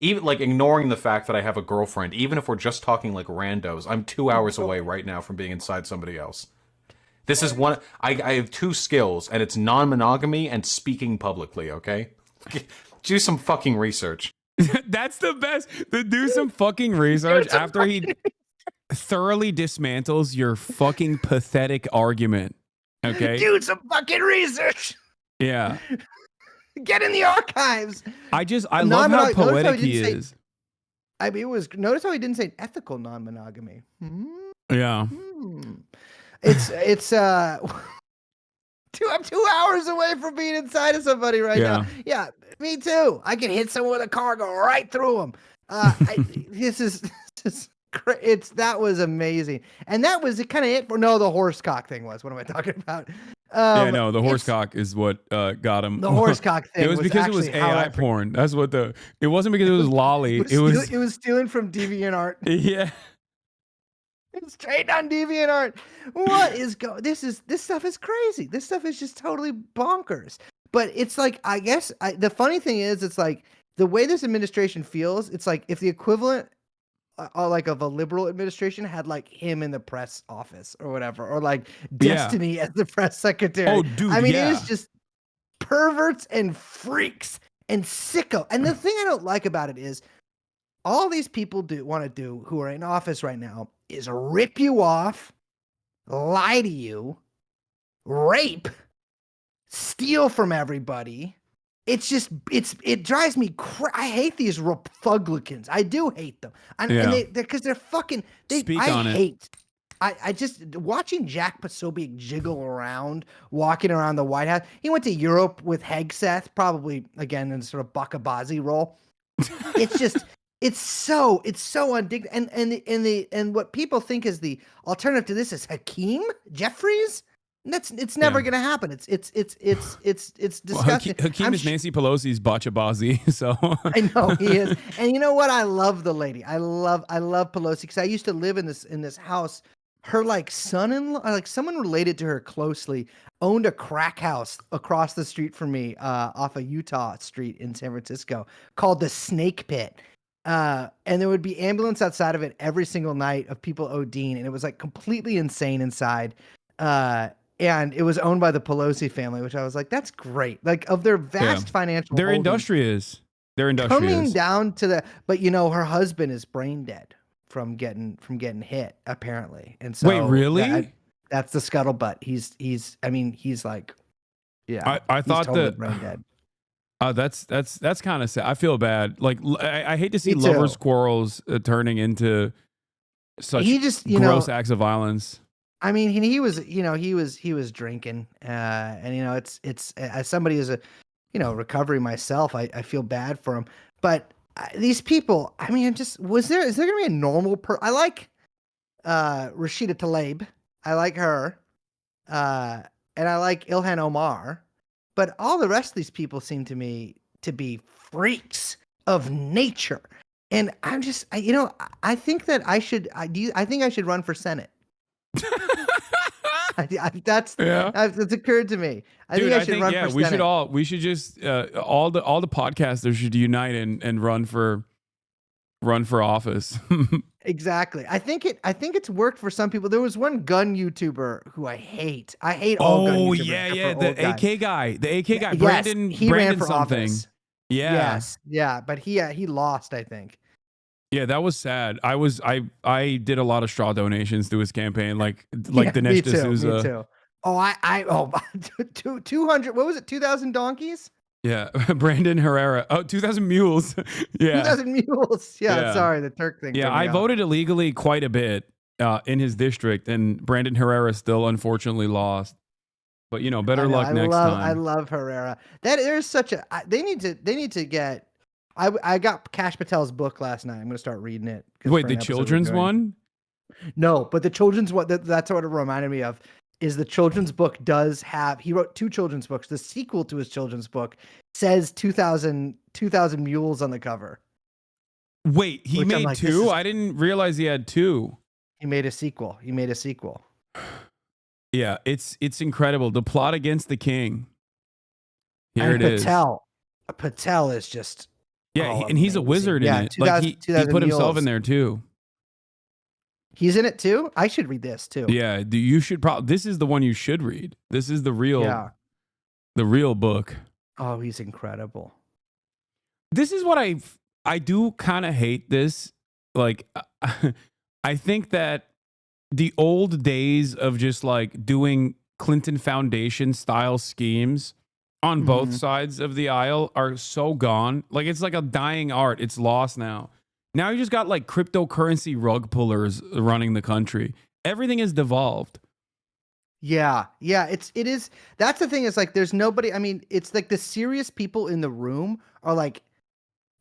Even like ignoring the fact that I have a girlfriend, even if we're just talking like randos, I'm 2 hours away right now from being inside somebody else. This is one. I have two skills, and it's non-monogamy and speaking publicly. Okay, do some fucking research. That's the best. Do some fucking research after he thoroughly dismantles your fucking pathetic argument. Okay, do some fucking research. Yeah. Get in the archives. I love how poetic he is. I mean, notice how he didn't say ethical non-monogamy. Yeah. It's I'm 2 hours away from being inside of somebody right now. Yeah, me too. I can hit someone with a car, go right through them. This is great. That was amazing, and that was kind of it for the horse cock thing was. What am I talking about? The horse cock is what got him. The horse cock thing. It was because it was AI porn. That's what it wasn't because it was lolly. It was stealing from DeviantArt. Yeah. It's straight on DeviantArt. What is this stuff is crazy. This stuff is just totally bonkers. But it's like, I guess the funny thing is, it's like the way this administration feels, it's like if the equivalent like of a liberal administration had like him in the press office or whatever, or like Destiny as the press secretary. Oh, dude, I mean, it is just perverts and freaks and sicko. And the thing I don't like about it is all these people want to do who are in office right now is rip you off, lie to you, rape, steal from everybody. It's just, it drives me crazy. I hate these Republicans. I do hate them. And because they're fucking, I just, watching Jack Posobiec jiggle around, walking around the White House. He went to Europe with Hegseth, probably, again, in sort of Bakabazi role. It's just, it's so undignified. And what people think is the alternative to this is Hakeem Jeffries. It's never gonna happen. It's disgusting. Well, Hakeem is Nancy Pelosi's Bachabazi, so I know he is. And you know what? I love the lady. I love Pelosi because I used to live in this house. Her like son-in-law, like someone related to her closely, owned a crack house across the street from me, off of Utah Street in San Francisco, called the Snake Pit. And there would be ambulance outside of it every single night of people ODing, and it was like completely insane inside. And it was owned by the Pelosi family, which I was like, that's great. Like of their vast financial They're holdings, industrious. Coming down to the, but her husband is brain dead from getting hit, apparently. And so wait, really? That's the scuttlebutt. He's like, yeah. I thought totally that brain dead. That's kind of sad. I feel bad. Like I hate to see Me too. lovers' quarrels turning into such gross acts of violence. I mean, he was drinking, and it's as somebody who's a, recovery myself, I feel bad for him. But these people, I mean, is there going to be a normal I like Rashida Tlaib, I like her, and I like Ilhan Omar, but all the rest of these people seem to me to be freaks of nature, and I'm just, I think that I should run for Senate. That's occurred to me. I think I should run for Senate. We should just all the podcasters should unite and run for office. Exactly. I think it's worked for some people. There was one gun YouTuber who I hate. I hate all gun YouTubers. The AK guy. Yes, Brandon ran for something. office. Yeah. Yes. Yeah, but he lost, I think. Yeah, that was sad. I did a lot of straw donations to his campaign, like Dinesh me too, D'Souza. me too. Oh, 200. What was it? 2,000 donkeys. Yeah, Brandon Herrera. Oh, 2,000 mules. Yeah, 2,000 mules. Yeah, Yeah. sorry, the Turk thing. yeah. threw me I off. voted illegally quite a bit in his district, and Brandon Herrera still unfortunately lost. But you know, better luck next time. I love Herrera. There's such a. They need to get. I got Kash Patel's book last night. I'm gonna start reading it. 'cause Wait, for the an episode we're children's doing. one? No, but the children's one. That's what it reminded me of. Is the children's book does have? He wrote 2 children's books. The sequel to his children's book says 2,000 mules on the cover. Wait, he Which I'm made like, this 2? is- I didn't realize he had 2. He made a sequel. Yeah, it's incredible. The plot against the king. Here And it is. Patel is just. Yeah, and he's a wizard in it. 2,000 Like he 2,000 put himself mules. in there too. He's in it too. I should read this too. Yeah, you should probably. This is the one you should read. This is the real, the real book. Oh, he's incredible. This is what I do kind of hate this. Like, I think that the old days of just like doing Clinton Foundation style schemes on both sides of the aisle are so gone. Like, it's like a dying art. It's lost now. Now you just got like cryptocurrency rug pullers running the country. Everything is devolved. Yeah, it is. That's the thing, is like there's nobody. I mean, it's like the serious people in the room are like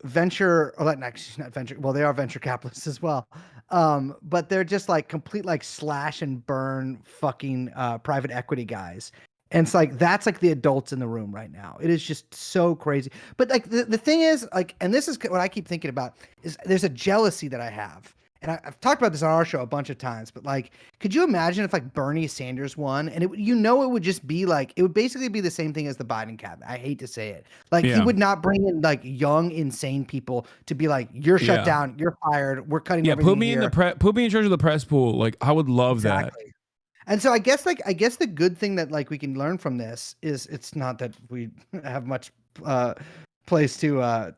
venture, or like actually not venture. Well, they are venture capitalists as well. But they're just like complete like slash and burn fucking private equity guys. And it's like that's like the adults in the room right now. It is just so crazy. But like the thing is, like, and this is what I keep thinking about, is there's a jealousy that I have. And I've talked about this on our show a bunch of times, but like, could you imagine if like Bernie Sanders won, and it would just be like, it would basically be the same thing as the Biden cabinet. I hate to say it. Like, he would not bring in like young, insane people to be like, you're shut down, you're fired, we're cutting everything put me here. put me in charge of the press pool. Like, I would love that. And so I guess the good thing that like we can learn from this is, it's not that we have much place to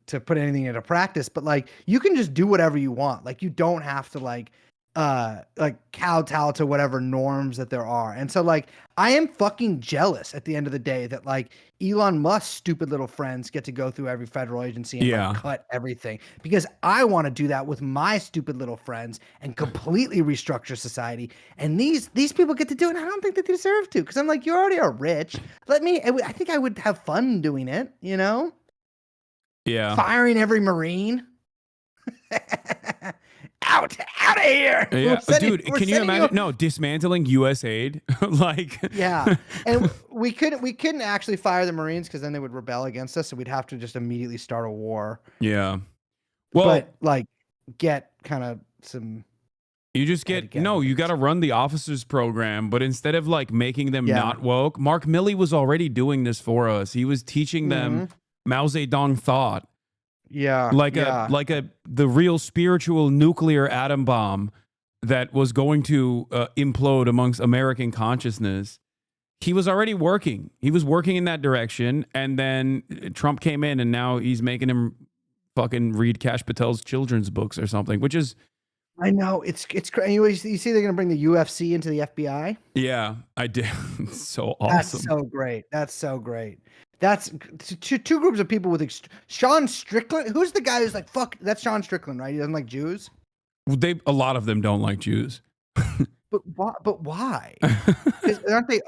put anything into practice, but like you can just do whatever you want. Like, you don't have to like kowtow to whatever norms that there are. And so like I am fucking jealous at the end of the day that like Elon Musk's stupid little friends get to go through every federal agency and like, cut everything, because I want to do that with my stupid little friends and completely restructure society. And these people get to do it. And I don't think they deserve to, because I'm like, you already are rich. I think I would have fun doing it, you know? Yeah. Firing every Marine. Out of here. Yeah, dude, can you imagine? No, dismantling U.S. aid. Like, yeah, and we couldn't actually fire the Marines, because then they would rebel against us, so we'd have to just immediately start a war. Yeah. Well, but like get kind of some. You just you got to run the officers program, but instead of like making them not woke, Mark Milley was already doing this for us. He was teaching them Mao Zedong thought. Yeah. The real spiritual nuclear atom bomb that was going to implode amongst American consciousness. He was already working. He was working in that direction. And then Trump came in, and now he's making him fucking read Kash Patel's children's books or something, which is. I know, it's crazy. You see, they're going to bring the UFC into the FBI. Yeah, I did. It's so awesome. That's so great. That's two groups of people with Sean Strickland. Who's the guy who's like, fuck? That's Sean Strickland, right? He doesn't like Jews. A lot of them don't like Jews. But why? Aren't they?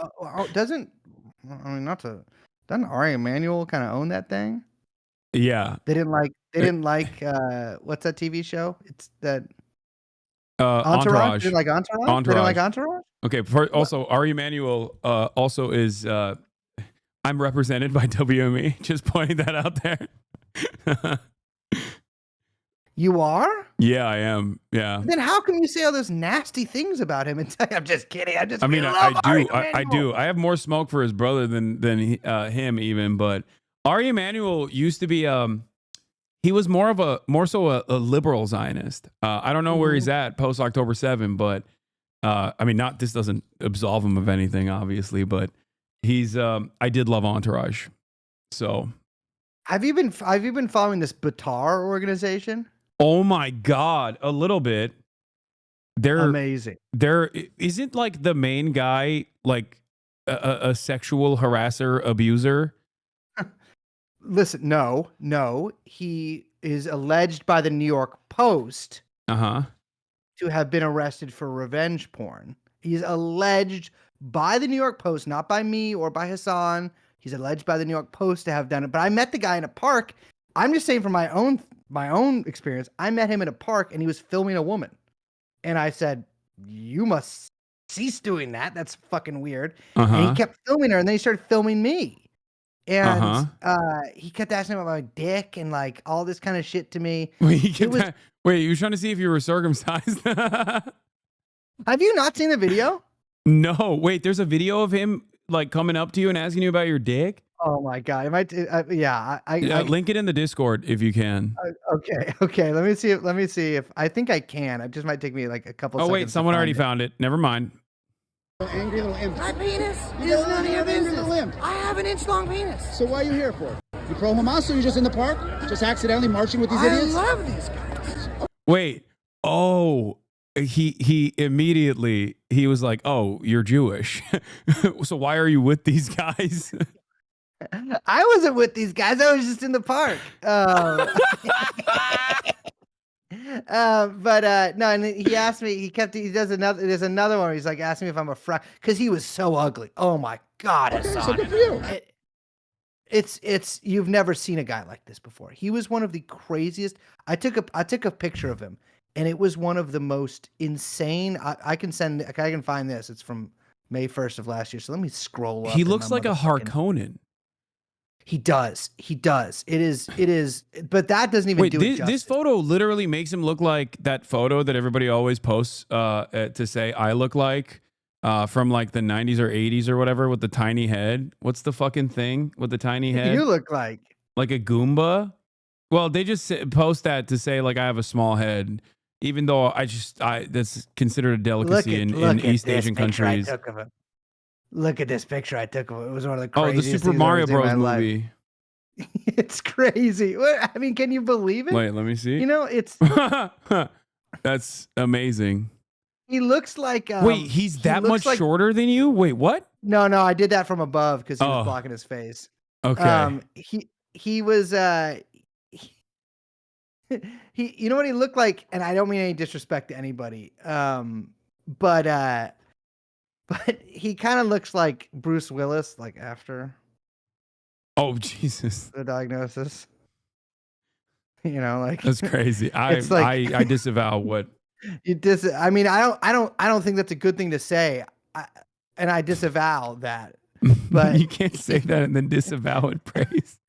Doesn't Ari Emanuel kind of own that thing? Yeah. They didn't like. What's that TV show? It's that. Entourage. They didn't like Entourage. They didn't like Entourage. Okay. Also, Ari Emanuel also is. I'm represented by WME. Just pointing that out there. You are? Yeah, I am. Yeah. Then how can you say all those nasty things about him? And I'm just kidding. I do. I have more smoke for his brother than him even. But Ari Emanuel used to be. He was more so a liberal Zionist. I don't know where he's at post October 7, but this doesn't absolve him of anything, obviously, but. He's I did love Entourage. So have you been following this Batar organization? Oh my God, a little bit. They're amazing. There isn't like the main guy like a sexual harasser, abuser. Listen, no, he is alleged by the New York Post to have been arrested for revenge porn. He's alleged by the New York Post, not by me or by Hasan. He's alleged by the New York Post to have done it. But I met the guy in a park. I'm just saying from my own experience, I met him in a park and he was filming a woman. And I said, you must cease doing that. That's fucking weird. And he kept filming her and then he started filming me. And he kept asking about my dick and like all this kind of shit to me. Wait, you were trying to see if you were circumcised? Have you not seen the video? No. Wait, there's a video of him like coming up to you and asking you about your dick? Oh my God. I link it in the Discord if you can. Okay. Let me see if I think I can. It just might take me like a couple seconds. Oh wait, someone already found it. Never mind. Angry little imp. My penis is none of your business. I have an inch-long penis. So what are you here for? You pro-Hamas, or you just in the park, just accidentally marching with these idiots? I love these guys. Wait. Oh, he immediately he was like, "Oh, you're Jewish. So why are you with these guys?" I wasn't with these guys. I was just in the park. No, and he asked me, there's another one where he's like asking me if I'm a frat because he was so ugly. Oh my God, Hasan. So good for you. It's you've never seen a guy like this before. He was one of the craziest. I took a picture of him and it was one of the most insane. I can find this. It's from May 1st of last year. So let me scroll up. He looks like a Harkonnen. He does. It is, but that doesn't even do it justice. This photo literally makes him look like that photo that everybody always posts to say I look like from like the 90s or 80s or whatever with the tiny head. What's the fucking thing with the tiny head? You look like a Goomba. Well, they just post that to say like I have a small head, even though that's considered a delicacy in East Asian countries. Look at this picture I took of it. It was one of the craziest. Oh, the Super Mario Bros. Movie. It's crazy. I mean, can you believe it? Wait, let me see. You know, it's that's amazing. He looks like wait, he's that much shorter than you? Wait, what? No, I did that from above because he was blocking his face. Okay. He was he you know what he looked like, and I don't mean any disrespect to anybody. But he kind of looks like Bruce Willis, like after. Oh Jesus! The diagnosis. You know, like that's crazy. I disavow what you I mean, I don't think that's a good thing to say, and I disavow that. But you can't say that and then disavow it. Praise.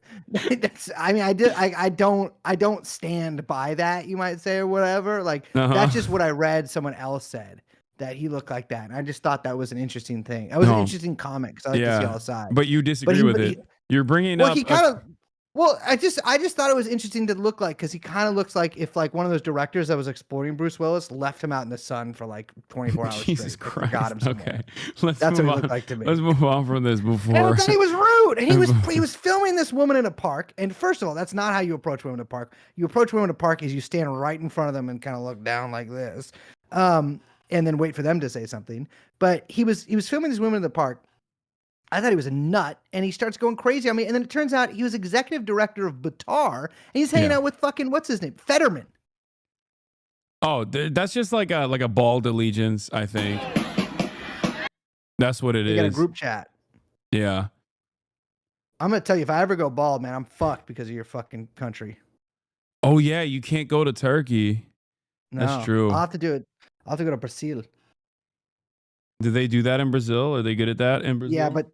I don't stand by that. You might say or whatever. Like that's just what I read. Someone else said that he looked like that. And I just thought that was an interesting thing. That was an interesting comment because I like to see all sides. But you disagree with it. You're bringing up. I just thought it was interesting to look like because he kind of looks like if like one of those directors that was exploiting Bruce Willis left him out in the sun for like 24 hours. Jesus straight. Christ. Got him somewhere. Okay. That's what he looked like to me. Let's move on from this before. And then he was rude. And he was filming this woman in a park. And first of all, that's not how you approach women in a park. You approach women in a park is you stand right in front of them and kind of look down like this. And then wait for them to say something. But he was filming these women in the park. I thought he was a nut, and he starts going crazy on me. And then it turns out he was executive director of Batar, and he's hanging out with fucking what's his name, Fetterman. Oh, that's just like a bald allegiance, I think. That's what it is. Got a group chat. Yeah. I'm gonna tell you, if I ever go bald, man, I'm fucked because of your fucking country. Oh yeah, you can't go to Turkey. No, that's true. I'll have to do it. I'll have to go to Brazil. Do they do that in Brazil? Are they good at that in Brazil? Yeah, but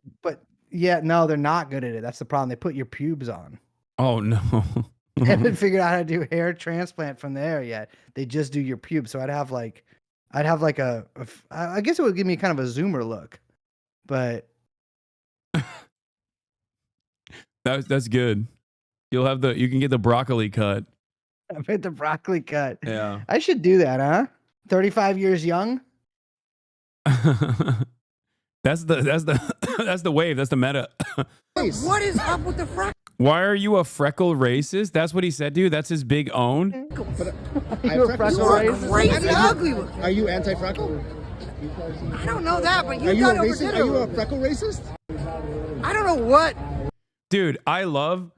yeah, no, they're not good at it. That's the problem. They put your pubes on. Oh no. They haven't figured out how to do hair transplant from there yet. They just do your pubes. So I'd have like I guess it would give me kind of a Zoomer look, but that's good. You can get the broccoli cut. I made the broccoli cut. Yeah. I should do that, huh? 35 years young. That's the wave. That's the meta. What is up with the frack? Why are you a freckle racist? That's what he said to you? That's his big own? You're a freckle racist? Crazy ugly. Are you anti-freckle? I don't know that, but Are you got racist? overdid Are you it. a freckle racist? I don't know what. Dude, I love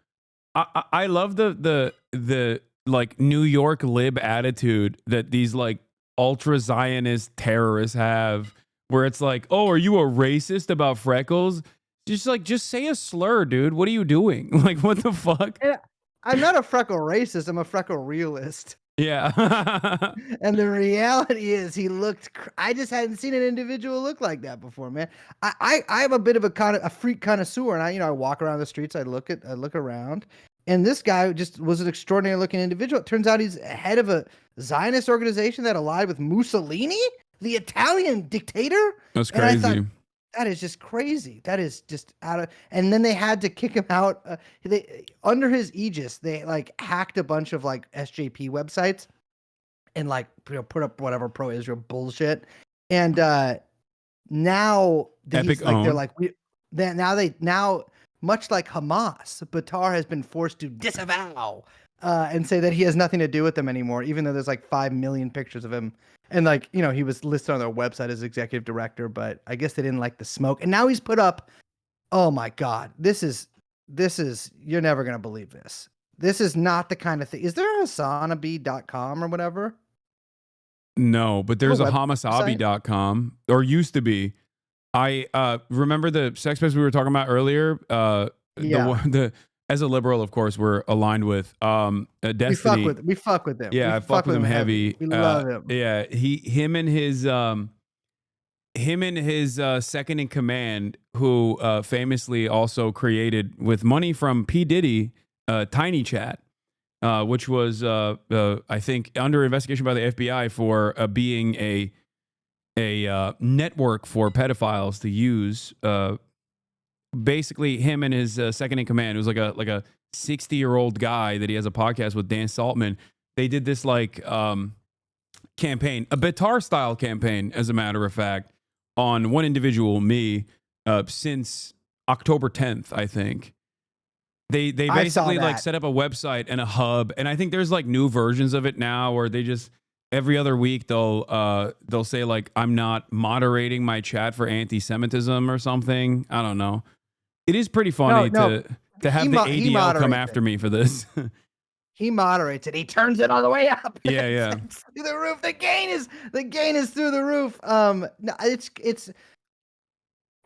the like New York lib attitude that these like ultra Zionist terrorists have, where it's like, oh, are you a racist about freckles? Just say a slur, dude. What are you doing? Like, what the fuck? I'm not a freckle racist. I'm a freckle realist. Yeah. And the reality is, he looked. I just hadn't seen an individual look like that before, man. I'm a bit of a freak connoisseur, and I walk around the streets. I look around, and this guy just was an extraordinary looking individual. It turns out he's head of a Zionist organization that allied with Mussolini, the Italian dictator. That's And I crazy. thought, that is just crazy. That is just out of. And then they had to kick him out. They under his aegis, they like hacked a bunch of like SJP websites, and like put up whatever pro-Israel bullshit. And now Epic they're own. like now much like Hamas, Batar has been forced to disavow and say that he has nothing to do with them anymore, even though there's like 5 million pictures of him. And like, he was listed on their website as executive director, but I guess they didn't like the smoke. And now he's put up, oh my God, this is, you're never going to believe this. This is not the kind of thing. Is there a Hasanabi.com or whatever? No, but there's a website? hamasabi.com, or used to be. I remember the sex pest we were talking about earlier. The as a liberal, of course, we're aligned with Destiny. We fuck with them. Yeah, We I fuck with him heavy. We love him. Yeah, him and his second in command, who famously also created with money from P. Diddy, Tiny Chat, which was I think under investigation by the FBI for being a network for pedophiles to use. Basically, him and his second in command, it was like a 60-year-old guy that he has a podcast with, Dan Saltman. They did this like campaign, a Batar style campaign, as a matter of fact, on one individual, me, since October 10th, I think. They basically like set up a website and a hub, and I think there's like new versions of it now where they just every other week they'll say like, I'm not moderating my chat for anti-Semitism or something. I don't know. It is pretty funny to have the ADL come after me for this. He moderates it. He turns it all the way up. Yeah. Through the roof. The gain is through the roof. No, it's.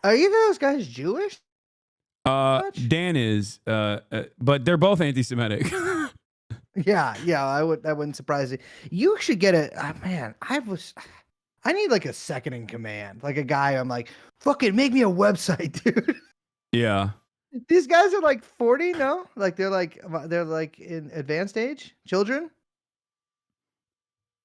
Are either of those guys Jewish? Dan is, but they're both anti-Semitic. Yeah. That wouldn't surprise you. You should get man. I need like a second in command, like a guy. I'm like, fucking make me a website, dude. Yeah. These guys are like 40, no? Like they're like in advanced age, children.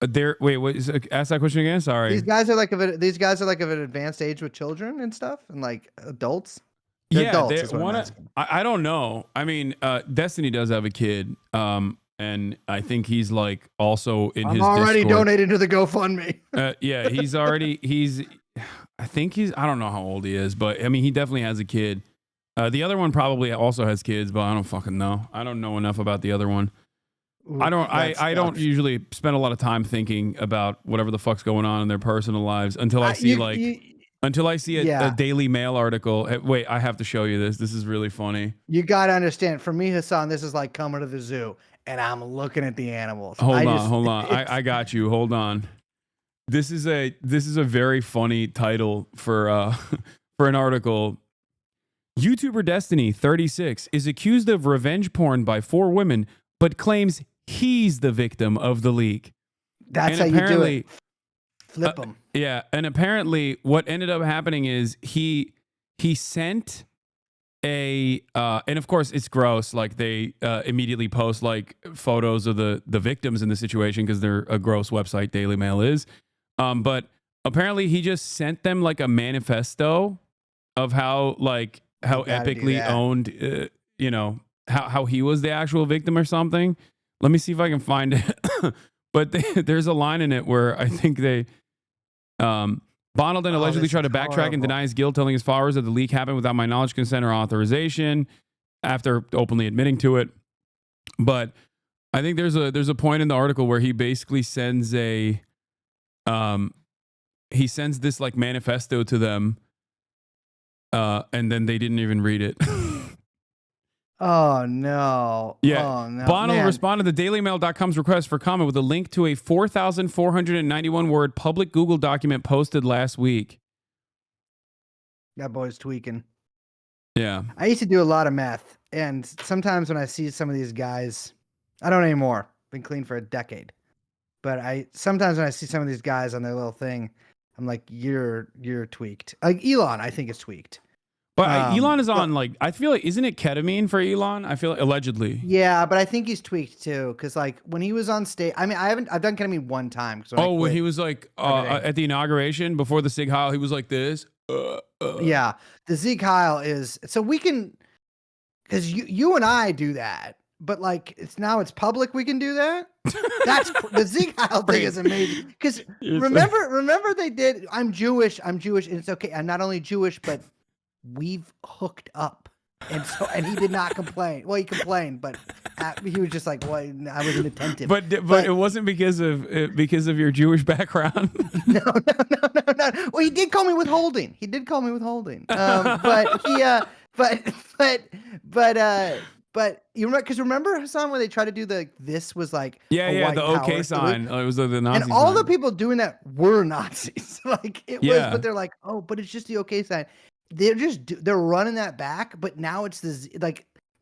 Wait, ask that question again. Sorry. These guys are like of an advanced age with children and stuff, and like adults. They're adults, is what I'm asking. I don't know. I mean, Destiny does have a kid, and I think he's like also in his. I'm already Discord. donating to the GoFundMe. Yeah, I think I don't know how old he is, but I mean, he definitely has a kid. The other one probably also has kids, but I don't fucking know. I don't know enough about the other one. Ooh, I don't usually spend a lot of time thinking about whatever the fuck's going on in their personal lives until I see a Daily Mail article. Wait, I have to show you this. This is really funny. You got to understand. For me, Hasan, this is like coming to the zoo, and I'm looking at the animals. Hold on. I got you. Hold on. This is a very funny title for for an article. YouTuber Destiny 36 is accused of revenge porn by 4 women, but claims he's the victim of the leak. That's how you do it. Flip them. Yeah, and apparently what ended up happening is he sent and of course it's gross. Like they immediately post like photos of the victims in the situation because they're a gross website. Daily Mail is, but apparently he just sent them like a manifesto of how epically owned, how he was the actual victim or something. Let me see if I can find it. But there's a line in it where I think they, Bonaldon allegedly tried to backtrack and deny his guilt, telling his followers that the leak happened without my knowledge, consent, or authorization. after openly admitting to it. But I think there's a point in the article where he basically sends this like manifesto to them, and then they didn't even read it. Oh no. Yeah. Oh no. Bono Man. responded to dailymail.com's request for comment with a link to a 4,491 word public Google document posted last week. That boy's tweaking. Yeah. I used to do a lot of meth, and sometimes when I see some of these guys, I don't anymore. Been clean for a decade. But sometimes when I see some of these guys on their little thing, I'm like, you're tweaked. Like Elon, I think is tweaked. But Elon is on I feel like, isn't it ketamine for Elon? I feel like, allegedly. Yeah, but I think he's tweaked too, because like when he was on stage, I mean, I've done ketamine one time. When he was like at the inauguration before the Sig Heil, he was like this. Yeah, the Sieg Heil is so we can, because you and I do that, but like it's public. We can do that. That's the Sieg Heil thing is amazing. Because remember they did. I'm Jewish, and it's okay. I'm not only Jewish, but we've hooked up, and he did not complain. Well, he complained, but he was just like, "Well, I wasn't attentive." But it wasn't because of your Jewish background. No. Well, he did call me withholding. But you remember? Because remember Hasan when they tried to do this was like the OK sign. It was the Nazi and all sign. the people doing that were Nazis. Like it was, but they're like, oh, but it's just the OK sign. They're running that back, but now it's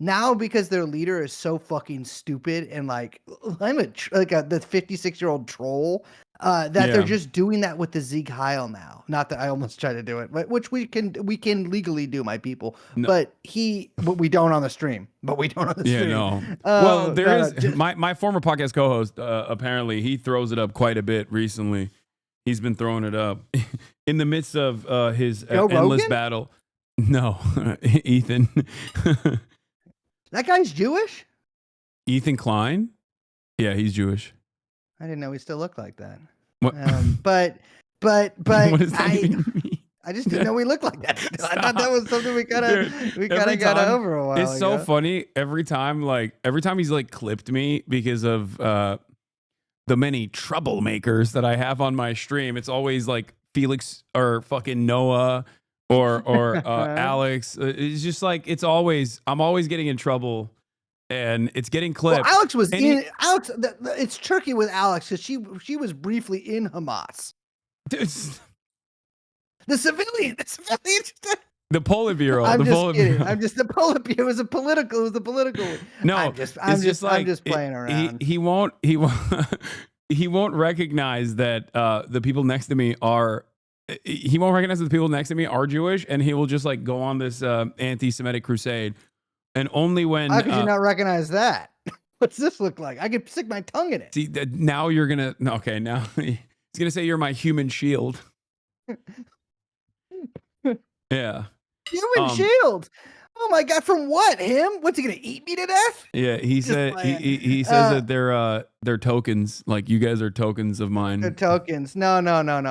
now because their leader is so fucking stupid and like I'm the 56-year-old troll that they're just doing that with the Sieg Heil now. Not that I almost tried to do it, but which we can legally do, my people. No. But we don't on the stream. Yeah, no. Well, there is my former podcast co-host. Apparently, he throws it up quite a bit recently. He's been throwing it up in the midst of his endless battle. No, Ethan. That guy's Jewish? Ethan Klein? Yeah, he's Jewish. I didn't know he still looked like that. What? But what does that even mean? I just didn't know he looked like that. I thought that was something we kind of got over a while ago. It's so funny every time he's like clipped me because of the many troublemakers that I have on my stream. It's always like Felix or fucking Noah or Alex. It's just like I'm always getting in trouble, and it's getting clipped. Well, Alex was Alex. It's tricky with Alex because she was briefly in Hamas. The civilian. The Politburo. I'm just kidding. The Politburo. It was a political. No, I'm just playing around. He won't recognize that the people next to me are. He won't recognize that the people next to me are Jewish, and he will just like go on this anti-Semitic crusade. And only when how could you not recognize that? What's this look like? I could stick my tongue in it. See, now you're gonna. Okay, now he's gonna say you're my human shield. Yeah. Human shield. Oh my god! From what? Him? What's he gonna eat me to death? Yeah, he said he says that they're tokens. Like you guys are tokens of mine. They're tokens. No.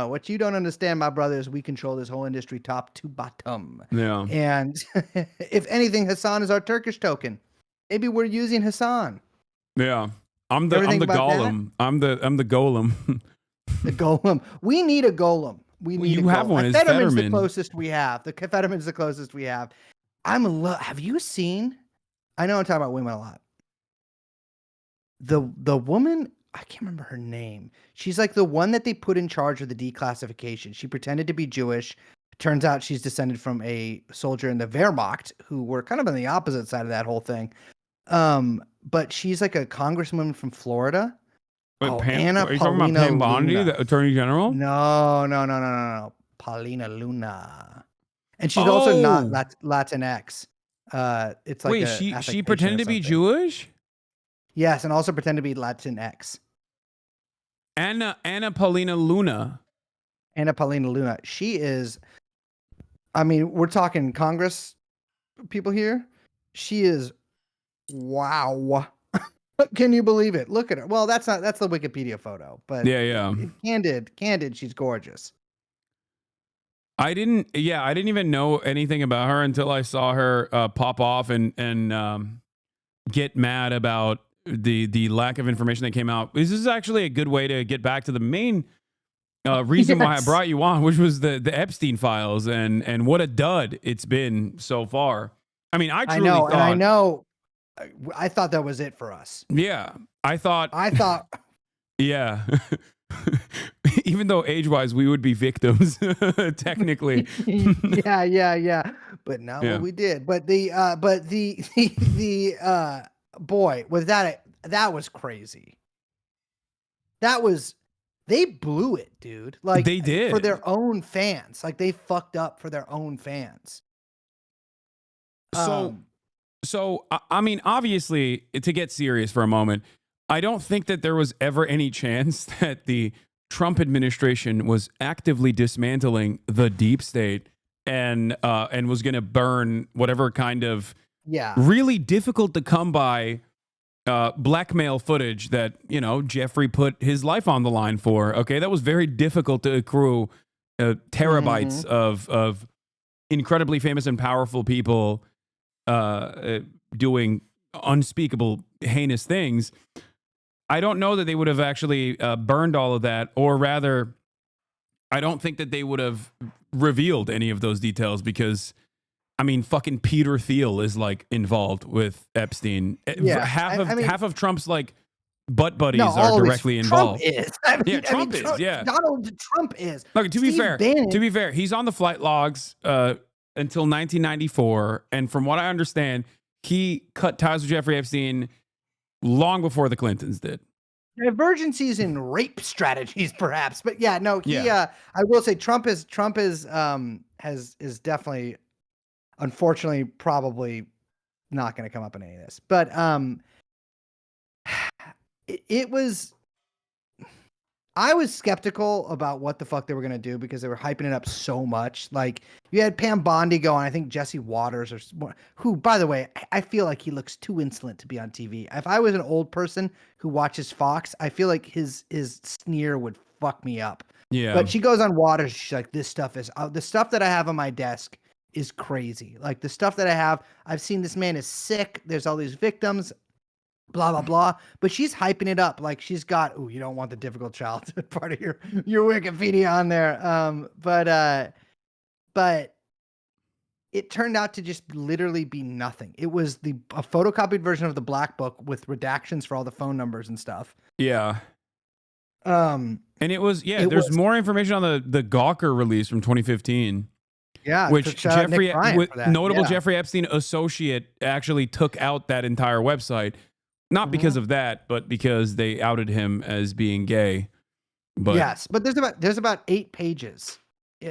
What you don't understand, my brother, is we control this whole industry top to bottom. Yeah. And if anything, Hasan is our Turkish token. Maybe we're using Hasan. Yeah. I'm the golem. I'm the golem. The golem. We need a golem. You have one. It's Fetterman's the closest we have. The Fetterman's the closest we have. Have you seen? I know I'm talking about women a lot. The woman, I can't remember her name. She's like the one that they put in charge of the declassification. She pretended to be Jewish. Turns out she's descended from a soldier in the Wehrmacht who were kind of on the opposite side of that whole thing. But she's like a congresswoman from Florida. Wait, are you talking about Pam Bondi, the Attorney General? No. Paulina Luna. And she's also not Latinx. It's like she pretended to be Jewish? Yes, and also pretended to be Latinx. Anna Paulina Luna. Anna Paulina Luna. She is. I mean, we're talking Congress people here. She is. Wow. Can you believe it? Look at her. Well, that's the Wikipedia photo, but yeah. Candid, she's gorgeous. I didn't even know anything about her until I saw her pop off and get mad about the lack of information that came out. This is actually a good way to get back to the main reason why I brought you on, which was the Epstein files and what a dud it's been so far. I mean, I thought that was it for us. Yeah, I thought. Yeah. Even though age-wise we would be victims, technically. yeah. But no, we did. But the boy, was that was crazy. They blew it, dude. Like they did for their own fans. Like they fucked up for their own fans. So I mean, obviously, to get serious for a moment, I don't think that there was ever any chance that the Trump administration was actively dismantling the deep state and was going to burn whatever kind of really difficult to come by blackmail footage that, Jeffrey put his life on the line for. Okay, that was very difficult to accrue terabytes of incredibly famous and powerful people doing unspeakable, heinous things. I don't know that they would have actually burned all of that, or rather, I don't think that they would have revealed any of those details because, I mean, fucking Peter Thiel is like involved with Epstein. Yeah, half of Trump's like butt buddies are directly involved. Trump is. Trump is. Yeah, Donald Trump is. Look, to be fair, he's on the flight logs until 1994, and from what I understand, he cut ties with Jeffrey Epstein long before the Clintons did. Divergencies in rape strategies, perhaps, but I will say Trump is definitely, unfortunately, probably not going to come up in any of this. But I was skeptical about what the fuck they were going to do because they were hyping it up so much. Like you had Pam Bondi go on, I think Jesse Waters, who, by the way, I feel like he looks too insolent to be on TV. If I was an old person who watches Fox, I feel like his sneer would fuck me up. Yeah. But she goes on Waters. She's like, this stuff is the stuff that I have on my desk is crazy. Like the stuff that I've seen this man is sick. There's all these victims. Blah, blah, blah. But she's hyping it up. Like she's got, you don't want the difficult childhood part of your Wikipedia on there. But it turned out to just literally be nothing. It was a photocopied version of the Black Book with redactions for all the phone numbers and stuff. Yeah. And there's more information on the Gawker release from 2015. Yeah, which notable Jeffrey Epstein associate actually took out that entire website. Not because of that, but because they outed him as being gay. But yes, but there's about 8 pages,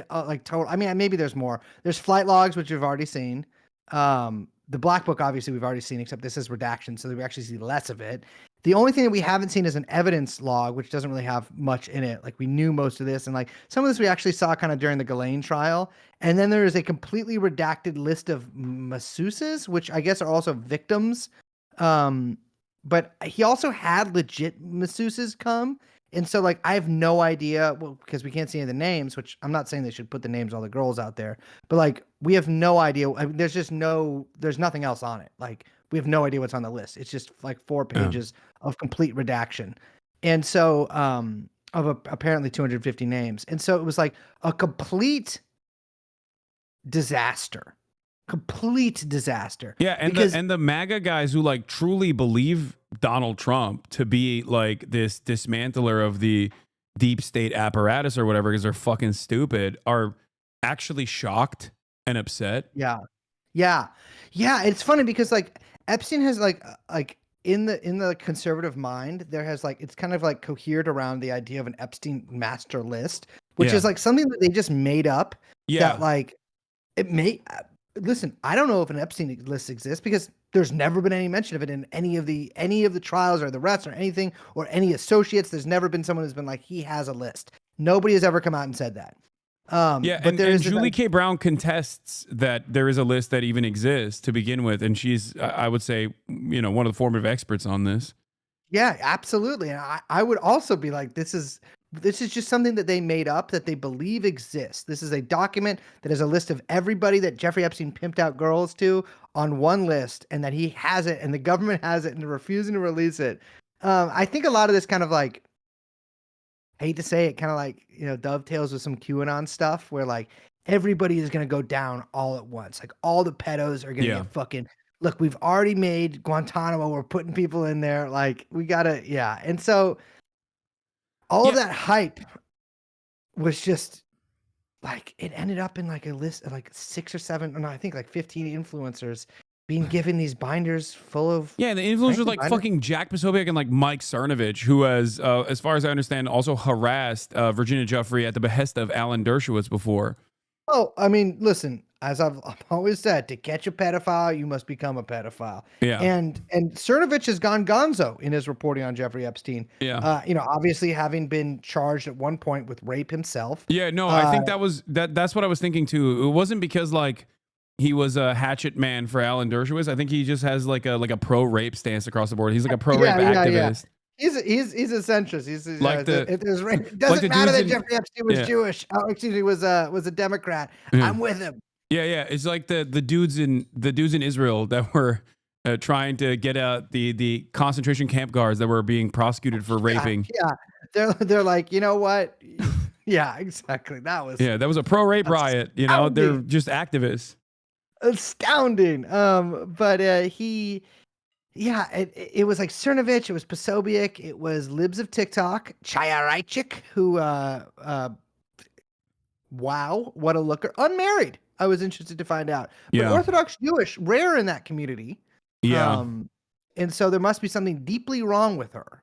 like total. I mean, maybe there's more. There's flight logs, which we've already seen. The Black Book, obviously, we've already seen, except this is redaction, so we actually see less of it. The only thing that we haven't seen is an evidence log, which doesn't really have much in it. Like we knew most of this, and like some of this we actually saw kind of during the Ghislaine trial. And then there is a completely redacted list of masseuses, which I guess are also victims. But he also had legit masseuses come. And so, like, I have no idea, because we can't see any of the names, which I'm not saying they should put the names of all the girls out there. But, like, we have no idea. I mean, there's nothing else on it. Like, we have no idea what's on the list. It's just, like, 4 pages of complete redaction. And so, apparently 250 names. And so it was, like, a complete disaster. Complete disaster. Yeah, and the MAGA guys who like truly believe Donald Trump to be like this dismantler of the deep state apparatus or whatever because they're fucking stupid are actually shocked and upset. Yeah. It's funny because like Epstein has like in the conservative mind there has like it's kind of like cohered around the idea of an Epstein master list, which is like something that they just made up. Yeah, that like it may. Listen, I don't know if an Epstein list exists because there's never been any mention of it in any of the trials or the arrests or anything or any associates. There's never been someone who's been like, he has a list. Nobody has ever come out and said that. But and Julie K. Brown contests that there is a list that even exists to begin with. And she's, I would say, one of the formative experts on this. Yeah, absolutely. And I would also be like, this is This is just something that they made up that they believe exists. This is a document that has a list of everybody that Jeffrey Epstein pimped out girls to on one list, and that he has it, and the government has it, and they're refusing to release it. I think a lot of this kind of like, I hate to say it, kind of like, dovetails with some QAnon stuff where like everybody is going to go down all at once. Like all the pedos are going to get fucking, look, we've already made Guantanamo. We're putting people in there. Like we gotta, And so all of that hype was just like, it ended up in like a list of like 6 or 7, no, I think like 15 influencers being given these binders full of. Yeah, the influencers like fucking Jack Posobiec and like Mike Cernovich, who has, as far as I understand, also harassed Virginia Giuffre at the behest of Alan Dershowitz before. Oh, I mean, listen, as I've always said, to catch a pedophile, you must become a pedophile. Yeah. And Cernovich has gone gonzo in his reporting on Jeffrey Epstein. Yeah. Obviously having been charged at one point with rape himself. Yeah, no, I think that's what I was thinking too. It wasn't because like he was a hatchet man for Alan Dershowitz. I think he just has like a pro rape stance across the board. He's like a pro rape activist. He's a centrist. He's like if there's rape, it doesn't matter that Jeffrey Epstein was Jewish. Oh, excuse me, was a Democrat. I'm with him. Yeah. It's like the dudes in Israel that were trying to get out the concentration camp guards that were being prosecuted for raping. Yeah. They're like, you know what? Yeah, exactly. That was a pro rape riot. They're just activists. Astounding. It was like Cernovich, it was Posobiec, it was Libs of TikTok, Chaya Raichik, who wow, what a looker. Unmarried. I was interested to find out. But Orthodox Jewish, rare in that community. Yeah. And so there must be something deeply wrong with her.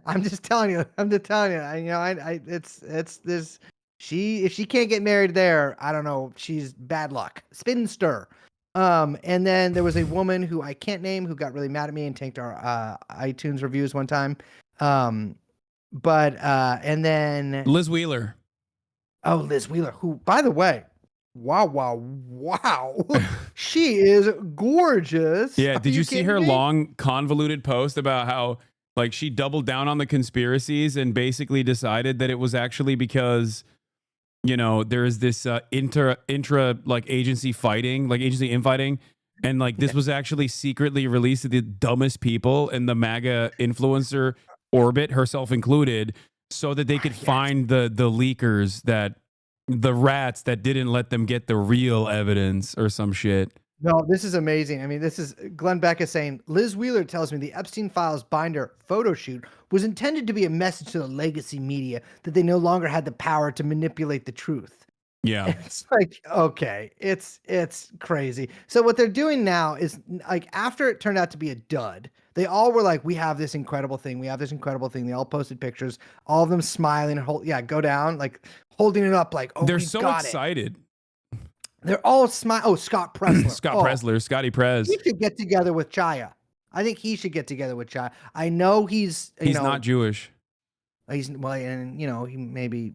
I'm just telling you. It's this. If she can't get married there, I don't know. She's bad luck. Spinster. And then there was a woman who I can't name who got really mad at me and tanked our iTunes reviews one time. And then Liz Wheeler. Oh, Liz Wheeler, who, by the way, wow. She is gorgeous. Yeah. Did you see her long convoluted post about how like she doubled down on the conspiracies and basically decided that it was actually because there is this intra like agency infighting, and like this was actually secretly released to the dumbest people in the MAGA influencer orbit, herself included, so that they could find the leakers, the rats that didn't let them get the real evidence or some shit. No, this is amazing. I mean, this is Glenn Beck is saying, Liz Wheeler tells me the Epstein Files binder photo shoot was intended to be a message to the legacy media that they no longer had the power to manipulate the truth. Yeah. And it's like, okay, it's crazy. So what they're doing now is like, after it turned out to be a dud, they all were like, we have this incredible thing. They all posted pictures, all of them smiling, go down, like holding it up like, oh, they're so excited. They're all smile. Oh, Scott Presler. Scotty Prez. He should get together with Chaya. I think he should get together with Chaya. I know he's not Jewish. He maybe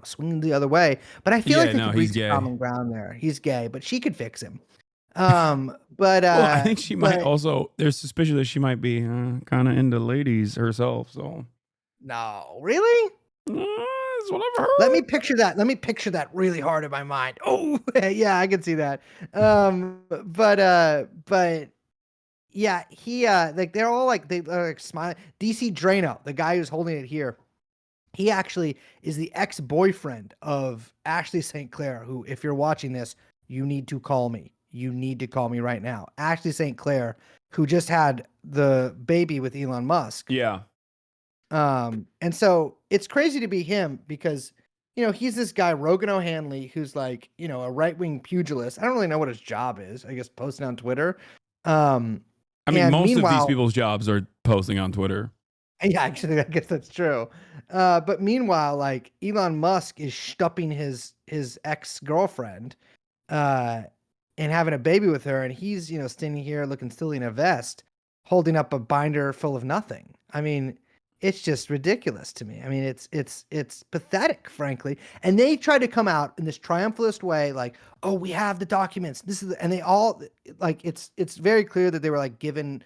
swinging the other way, but I feel like they could reach common ground there. He's gay, but she could fix him. I think she might also. There's suspicion that she might be kind of into ladies herself. So no, really. That's what I've heard. Let me picture that really hard in my mind. Oh, yeah, I can see that. But yeah, he like they're all like they're like smiling. DC Drano, the guy who's holding it here, he actually is the ex-boyfriend of Ashley St. Clair, who, if you're watching this, you need to call me. You need to call me right now. Ashley St. Clair, who just had the baby with Elon Musk. Yeah. And so it's crazy to be him because, he's this guy, Rogan O'Hanley, who's like, a right-wing pugilist. I don't really know what his job is. I guess posting on Twitter. I mean, most of these people's jobs are posting on Twitter. Yeah, actually, I guess that's true. But meanwhile, like Elon Musk is stupping his ex-girlfriend, and having a baby with her. And he's, standing here looking silly in a vest, holding up a binder full of nothing. I mean, it's just ridiculous to me. I mean, it's pathetic, frankly. And they try to come out in this triumphalist way, like, oh, we have the documents. And they all like, it's very clear that they were like given,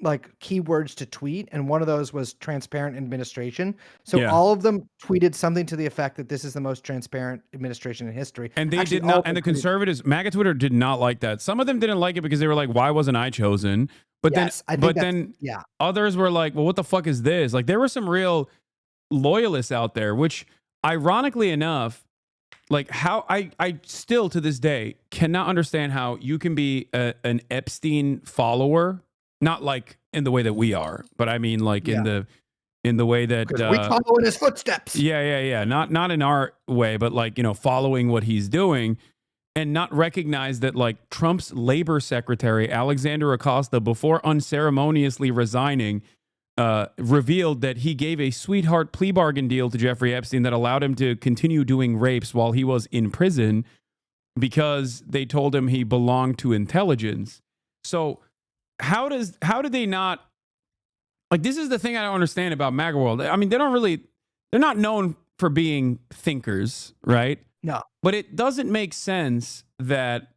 like keywords to tweet, and one of those was transparent administration. So all of them tweeted something to the effect that this is the most transparent administration in history. And they did not, and the conservatives, MAGA Twitter did not like that. Some of them didn't like it because they were like, why wasn't I chosen? But then others were like, well, what the fuck is this? Like, there were some real loyalists out there, which ironically enough, like how I still to this day cannot understand how you can be an Epstein follower, not like in the way that we are, but I mean like in the way that we follow in his footsteps. Yeah. Not in our way, but like, you know, following what he's doing, and not recognize that like Trump's labor secretary, Alexander Acosta, before unceremoniously resigning, revealed that he gave a sweetheart plea bargain deal to Jeffrey Epstein that allowed him to continue doing rapes while he was in prison because they told him he belonged to intelligence. So how did they not, like, this is the thing I don't understand about MAGA world. I mean, they're not known for being thinkers, right? No. But it doesn't make sense that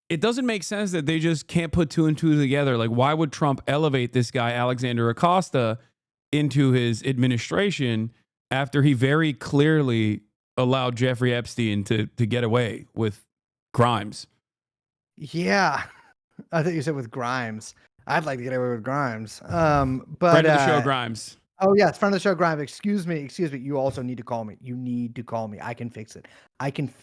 they just can't put two and two together. Like, why would Trump elevate this guy, Alexander Acosta, into his administration after he very clearly allowed Jeffrey Epstein to get away with crimes? Yeah. I thought you said with Grimes. I'd like to get away with Grimes. But Friend of the show, Grimes. Oh, yeah, it's friend of the show, Grimes. Excuse me. You also need to call me. You need to call me. I can fix it.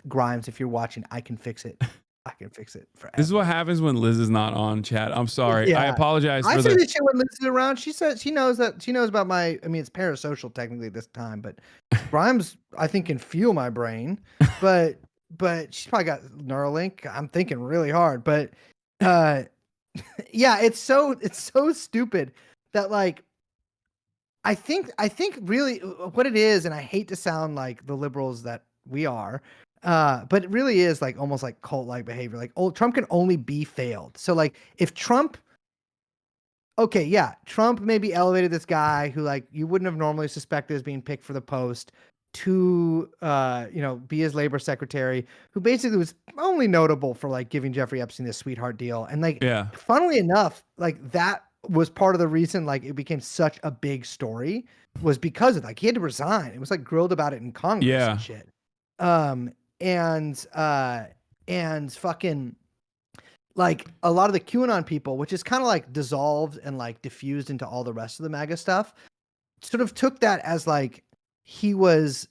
Grimes, if you're watching, I can fix it. I can fix it forever. This is what happens when Liz is not on, chat. I'm sorry. Yeah. I apologize. I say this shit when Liz is around. She says she knows about my. I mean, it's parasocial technically this time, but Grimes, I think, can fuel my brain. But she's probably got Neuralink. I'm thinking really hard. But yeah, it's so stupid that like. I think really what it is, and I hate to sound like the liberals that we are. But it really is like almost like cult-like behavior. Like, Trump can only be failed. So like if Trump maybe elevated this guy who like you wouldn't have normally suspected as being picked for the post to be his labor secretary, who basically was only notable for like giving Jeffrey Epstein this sweetheart deal. And like funnily enough, like that was part of the reason like it became such a big story was because of like he had to resign. It was like grilled about it in Congress and shit. And fucking like a lot of the QAnon people, which is kind of like dissolved and like diffused into all the rest of the MAGA stuff, sort of took that as like he was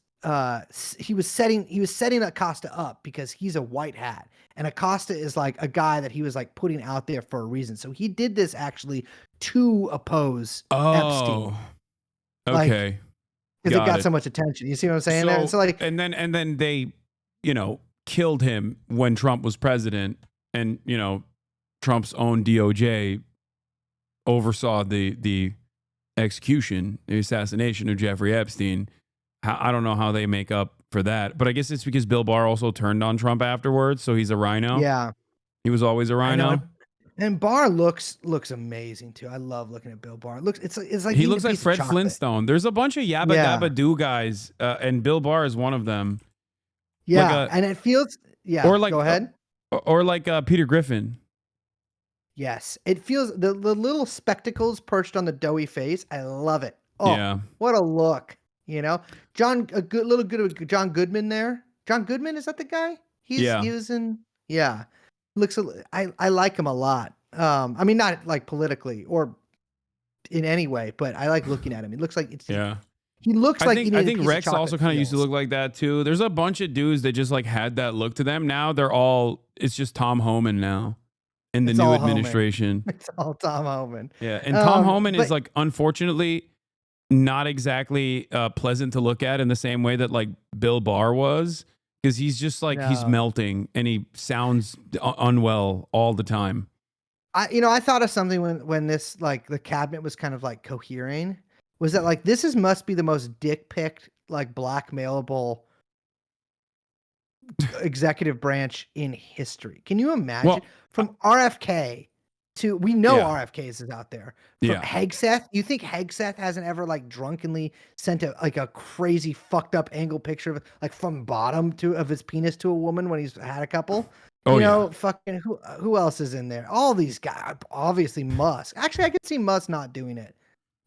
setting Acosta up because he's a white hat, and Acosta is like a guy that he was like putting out there for a reason. So he did this actually to oppose Epstein. Okay. Because it got so much attention. You see what I'm saying? So like, and then they, killed him when Trump was president, and Trump's own DOJ oversaw the execution, the assassination of Jeffrey Epstein. I don't know how they make up for that, but I guess it's because Bill Barr also turned on Trump afterwards, so he's a rhino. Yeah, he was always a rhino. And Barr looks amazing too. I love looking at Bill Barr. It's like he looks like Fred Flintstone. There's a bunch of yabba dabba do guys, and Bill Barr is one of them. Yeah, and it feels or like go ahead. Or like Peter Griffin. Yes, it feels the little spectacles perched on the doughy face. I love it. Oh, yeah. What a look! John Goodman there. John Goodman, is that the guy? He was in. Yeah, looks. I like him a lot. I mean, not like politically or in any way, but I like looking at him. It looks like it's. Yeah. He looks I think Rex also kind of used to look like that too. There's a bunch of dudes that just like had that look to them. Now it's just Tom Homan now in the new administration. It's all Tom Homan. Yeah. And Tom Homan is like, unfortunately, not exactly pleasant to look at in the same way that like Bill Barr was, because he's just like, he's melting and he sounds unwell all the time. I thought of something when this, like the cabinet was kind of like cohering. Was that like this must be the most dick picked, like blackmailable executive branch in history? Can you imagine? From RFK to RFK is out there. From Hegseth, you think Hegseth hasn't ever like drunkenly sent a crazy fucked up angle picture of like from bottom of his penis to a woman when he's had a couple? Oh, you know, fucking who else is in there? All these guys, obviously Musk. Actually, I could see Musk not doing it.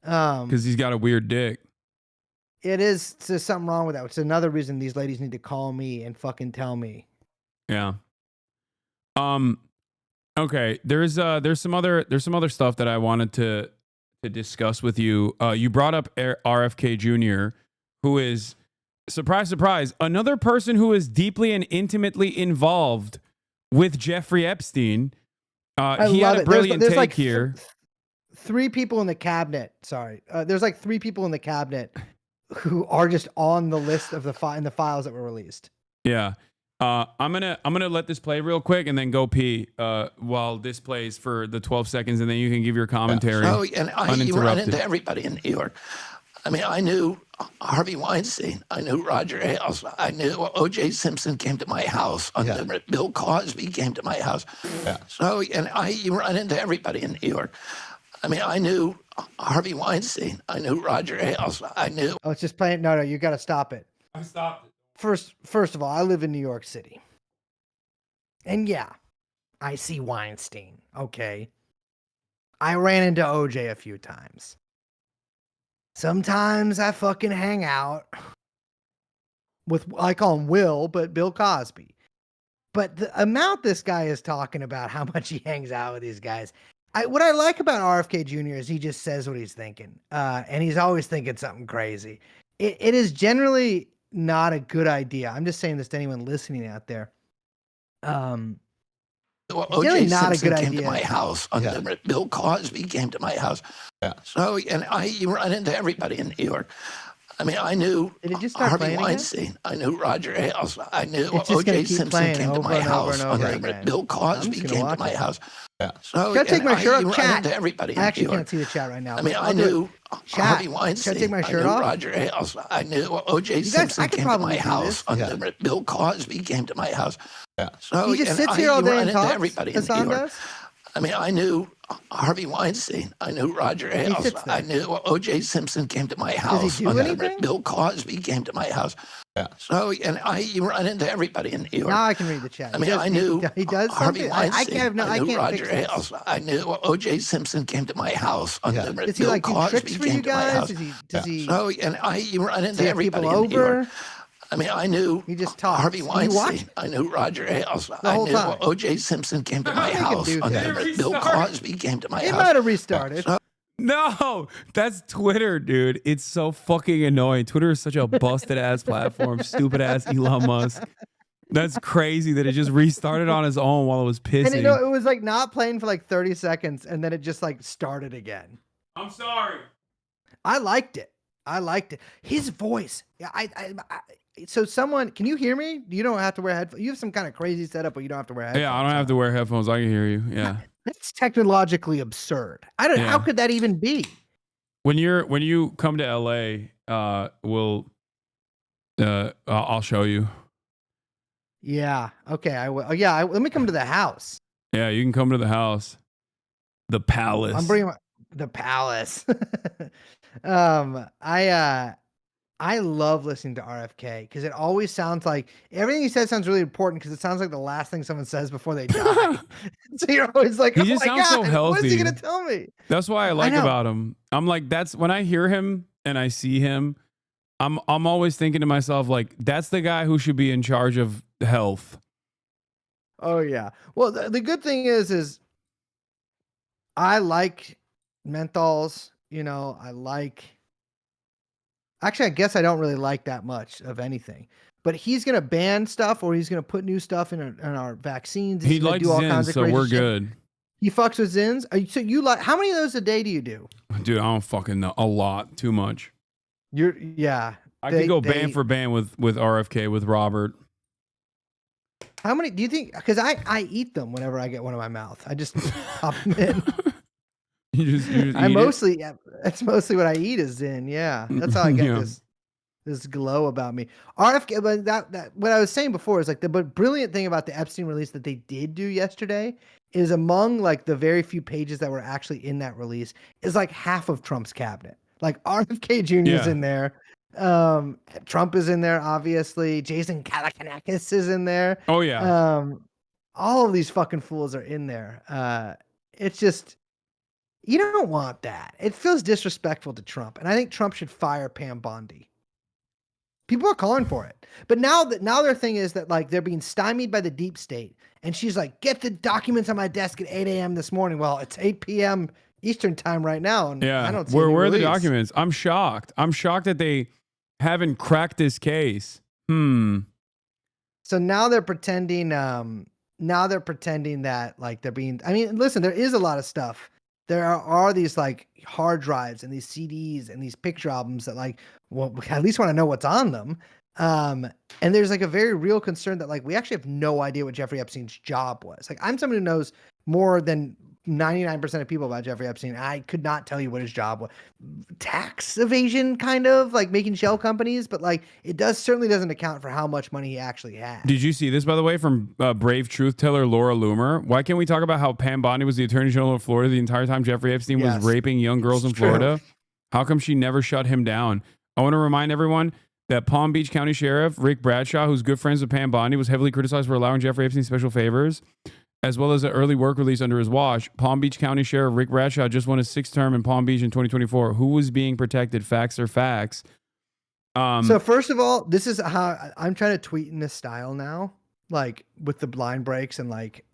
Because he's got a weird dick. It is, there's something wrong with that. It's another reason these ladies need to call me and fucking tell me. Yeah. Okay. There's some other stuff that I wanted to discuss with you. You brought up RFK Jr., who is, surprise, surprise, another person who is deeply and intimately involved with Jeffrey Epstein. He had a brilliant take like here. Three people in the cabinet. Sorry. There's like three people in the cabinet who are just on the list of in the files that were released. Yeah. I'm gonna let this play real quick and then go pee while this plays for the 12 seconds, and then you can give your commentary. So, and you run into everybody in New York. I mean, I knew Harvey Weinstein. I knew Roger Ailes. I knew O.J. Simpson came to my house. Bill Cosby came to my house. Yeah. So, and you run into everybody in New York. I mean, I knew Harvey Weinstein. I knew Roger Ailes. I knew. Oh, it's just playing. No, you got to stop it. I stopped it. First of all, I live in New York City. And yeah, I see Weinstein. Okay. I ran into OJ a few times. Sometimes I fucking hang out with, I call him Will, but Bill Cosby. But the amount this guy is talking about how much he hangs out with these guys. What I like about RFK Jr. is he just says what he's thinking. And he's always thinking something crazy. It is generally not a good idea. I'm just saying this to anyone listening out there. O.J. Simpson came to my house. Bill Cosby came to my house. Yeah. So, and you run into everybody in New York. I mean, I knew Harvey Weinstein. I knew Roger Ailes. I knew O.J. Simpson came to my house. Bill Cosby came to my house. Yeah. So, should I take my shirt off? Chat. Into everybody I actually can't see the chat right now. I mean, I knew Harvey Weinstein. Should I take my shirt I knew off? Roger Ailes. I knew O.J. Simpson came to my house. Bill Cosby came to my house. Yeah. So, he just sits here all day and talks. Everybody in New York. I mean, I knew Harvey Weinstein. I knew Roger Ailes. I knew O.J. Simpson came to my house. Does he do anything? Bill Cosby came to my house. Yeah. So, and you run into everybody in New York. Now I can read the chat. I mean, I knew he does Harvey Weinstein. I can't Roger Ailes. I knew O.J. Simpson came to my house. Does he like do tricks for you guys? Does he? So, and you run into everybody in New York. I mean, I knew he just talks. Harvey Weinstein. I knew Roger Ailes. I knew O.J. Simpson came to my house. Bill Cosby came to my house. He might have restarted. No, that's Twitter, dude. It's so fucking annoying. Twitter is such a busted ass platform. Stupid ass Elon Musk. That's crazy that it just restarted on its own while it was pissing. And it was like not playing for like 30 seconds and then it just like started again. I'm sorry. I liked it. His voice. Yeah, so someone, can you hear me? You don't have to wear headphones. You have some kind of crazy setup, but you don't have to wear headphones. Yeah, I don't have to wear headphones. I can hear you. Yeah. That's technologically absurd. How could that even be? When you come to LA, I'll show you. Yeah. Okay. I will. Yeah. Let me come to the house. Yeah, you can come to the house. The palace. I'm bringing the palace. I love listening to RFK because it always sounds like everything he says sounds really important because it sounds like the last thing someone says before they die. So you're always like, he just sounds so healthy. What is he gonna tell me? That's why I like about him. I'm like, that's when I hear him and I see him, I'm always thinking to myself, like, that's the guy who should be in charge of health. Oh yeah. Well, the good thing is I like menthols. You know, Actually, I guess I don't really like that much of anything. But he's going to ban stuff or he's going to put new stuff in our vaccines. He likes Zins, so we're good. He fucks with Zins? So you like, how many of those a day do you do? Dude, I don't fucking know. A lot. Too much. I could go ban for ban with RFK, with Robert. How many do you think? Because I eat them whenever I get one in my mouth. I just pop them in. That's mostly what I eat is Zin. Yeah, that's how I get this glow about me. RFK, but that what I was saying before is like the brilliant thing about the Epstein release that they did do yesterday is among like the very few pages that were actually in that release is like half of Trump's cabinet. Like RFK Jr. is in there. Trump is in there, obviously. Jason Kalakanakis is in there. Oh yeah. All of these fucking fools are in there. It's just, you don't want that. It feels disrespectful to Trump. And I think Trump should fire Pam Bondi. People are calling for it. But now their thing is that like they're being stymied by the deep state. And she's like, get the documents on my desk at 8 a.m. this morning. Well, it's 8 p.m. Eastern time right now. And I don't see where any are the release. documents? I'm shocked. I'm shocked that they haven't cracked this case. So now they're pretending that like they're being, I mean, listen, there is a lot of stuff. There are these like hard drives and these CDs and these picture albums that like, well, we at least want to know what's on them. And there's like a very real concern that like, we actually have no idea what Jeffrey Epstein's job was. Like I'm someone who knows more than 99% of people about Jeffrey Epstein. I could not tell you what his job was. Tax evasion, kind of like making shell companies, but like it certainly doesn't account for how much money he actually had. Did you see this, by the way, from brave truth teller Laura Loomer? Why can't we talk about how Pam Bondi was the Attorney General of Florida the entire time Jeffrey Epstein was raping young girls in Florida? How come she never shut him down? I want to remind everyone that Palm Beach County Sheriff Rick Bradshaw, who's good friends with Pam Bondi, was heavily criticized for allowing Jeffrey Epstein special favors, as well as an early work release under his watch. Palm Beach County Sheriff Rick Bradshaw just won his 6th term in Palm Beach in 2024. Who was being protected? Facts are facts. So first of all, this is how I'm trying to tweet in this style now, like with the blind breaks and like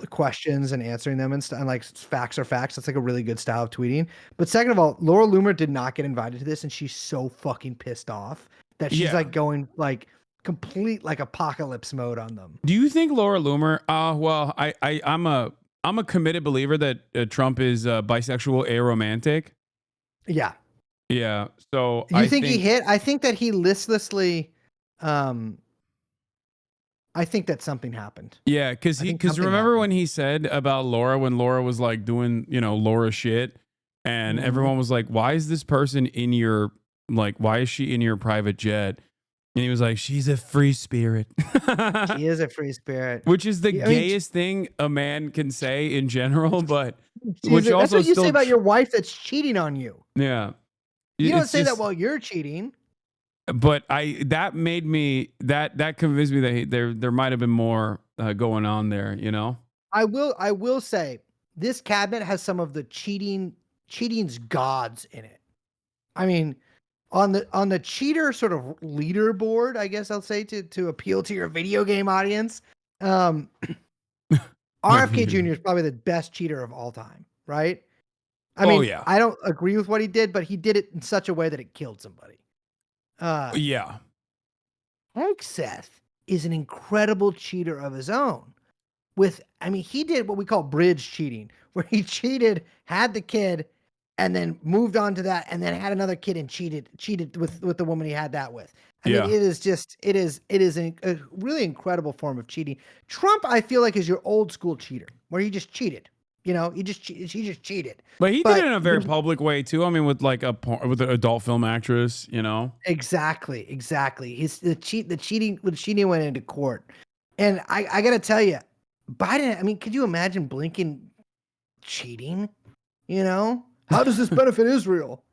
questions and answering them and stuff, and like facts are facts. That's like a really good style of tweeting. But second of all, Laura Loomer did not get invited to this, and she's so fucking pissed off that she's like going like complete like apocalypse mode on them. Do you think Laura Loomer? Well, I'm a committed believer that Trump is bisexual, aromantic. Yeah. Yeah. So you think he hit? I think that he listlessly. I think that something happened. Yeah, because remember when he said about Laura, when Laura was like doing Laura shit, and everyone was like, "Why is this person in your why is she in your private jet?" And he was like, "She's a free spirit." She is a free spirit, which is the gayest thing a man can say in general, but that's what you say about your wife that's cheating on you. Yeah, you don't say that while you're cheating. But that convinced me that there might have been more going on there. I will say this cabinet has some of the cheating's gods in it. I mean, on the cheater sort of leaderboard, I guess I'll say to appeal to your video game audience, RFK Jr. is probably the best cheater of all time, right? I mean, I don't agree with what he did, but he did it in such a way that it killed somebody. Hegseth is an incredible cheater of his own. He did what we call bridge cheating, where he cheated, had the kid, and then moved on to that, and then had another kid and cheated with the woman he had that with. I mean, it is a really incredible form of cheating. Trump, I feel like, is your old school cheater, where he just cheated. He just cheated. But he did it in a very public way too. I mean, with with an adult film actress, Exactly. The cheating went into court, and I got to tell you, Biden. I mean, could you imagine Blinken cheating? How does this benefit Israel?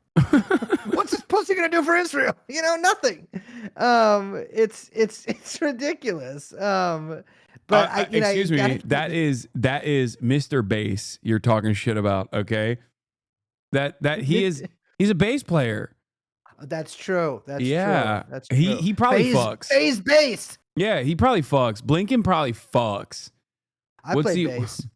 What's this pussy gonna do for Israel? Nothing. It's ridiculous. But excuse me, that is Mr. Bass you're talking shit about, okay? He's a bass player. That's true. That's true. That's true. He probably fucks. Bass. Yeah, he probably fucks. Blinken probably fucks. I play bass.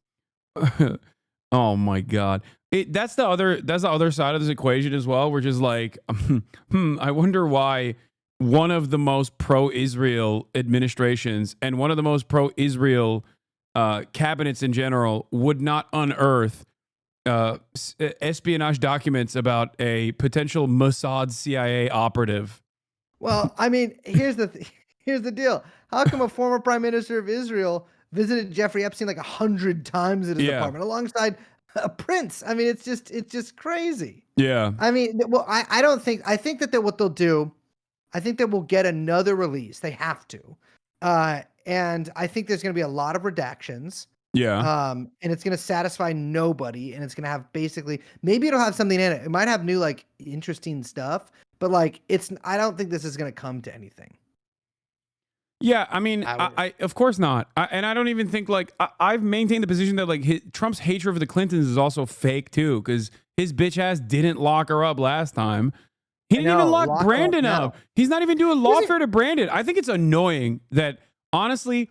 Oh my God. That's the other side of this equation as well, which is like, I wonder why one of the most pro-Israel administrations and one of the most pro-Israel cabinets in general would not unearth espionage documents about a potential Mossad CIA operative. Well, I mean, here's the deal. How come a former prime minister of Israel visited Jeffrey Epstein like 100 times at his apartment alongside a prince? I mean, it's just crazy. Yeah. I mean, well, I think that what they'll do, I think that we'll get another release. They have to. And I think there's going to be a lot of redactions. Yeah. And it's going to satisfy nobody. And it's going to have maybe it'll have something in it. It might have new, interesting stuff. But, I don't think this is going to come to anything. Yeah, I mean, I of course not. And I don't even think like I've maintained the position that like Trump's hatred for the Clintons is also fake too, because his bitch ass didn't lock her up last time. He didn't even lock Brandon up. He's not even doing lawfare to Brandon. I think it's annoying that, honestly,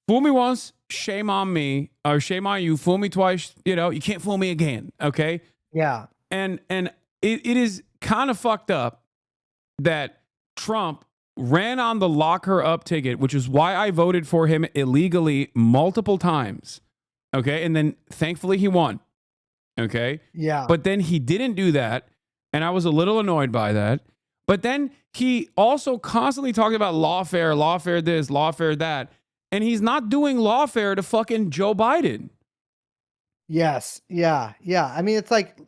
fool me once, shame on me, or shame on you. Fool me twice, you can't fool me again. Okay. Yeah. And it is kind of fucked up that Trump ran on the lock her up ticket, which is why I voted for him illegally multiple times. Okay. And then thankfully he won. Okay. Yeah. But then he didn't do that. And I was a little annoyed by that. But then he also constantly talked about lawfare this, lawfare that. And he's not doing lawfare to fucking Joe Biden. Yes. Yeah. Yeah. I mean,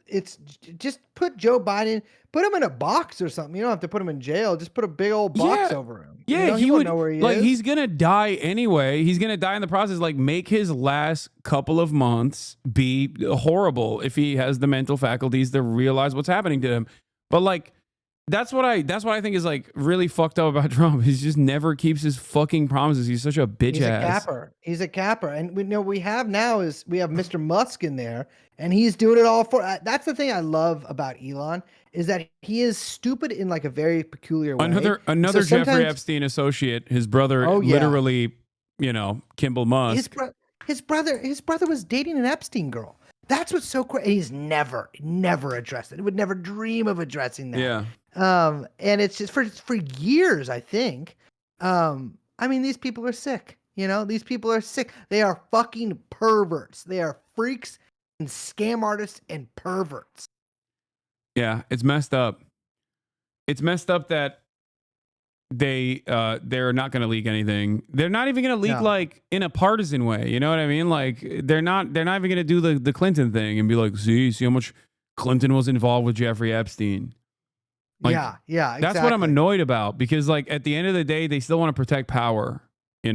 it's just put Joe Biden, put him in a box or something. You don't have to put him in jail. Just put a big old box over him. Yeah. He wouldn't know where he is. He's going to die anyway. He's going to die in the process. Like, make his last couple of months be horrible if he has the mental faculties to realize what's happening to him. But like, that's what I think is like really fucked up about Trump. He just never keeps his fucking promises. He's such a bitch ass. He's a capper. And we have Mr. Musk in there, and he's doing it all for. That's the thing I love about Elon, is that he is stupid in like a very peculiar way. Another Jeffrey Epstein associate, his brother, literally, Kimball Musk. His brother was dating an Epstein girl. That's what's so crazy. He's never addressed it. He would never dream of addressing that. Yeah. And it's just for years, I think. I mean, these people are sick. These people are sick. They are fucking perverts. They are freaks and scam artists and perverts. Yeah, it's messed up. It's messed up that they're not going to leak anything. They're not even going to leak like in a partisan way. You know what I mean? Like they're not even going to do the Clinton thing and be like, see how much Clinton was involved with Jeffrey Epstein. Like, yeah, exactly. That's what I'm annoyed about, because like at the end of the day, they still want to protect power, I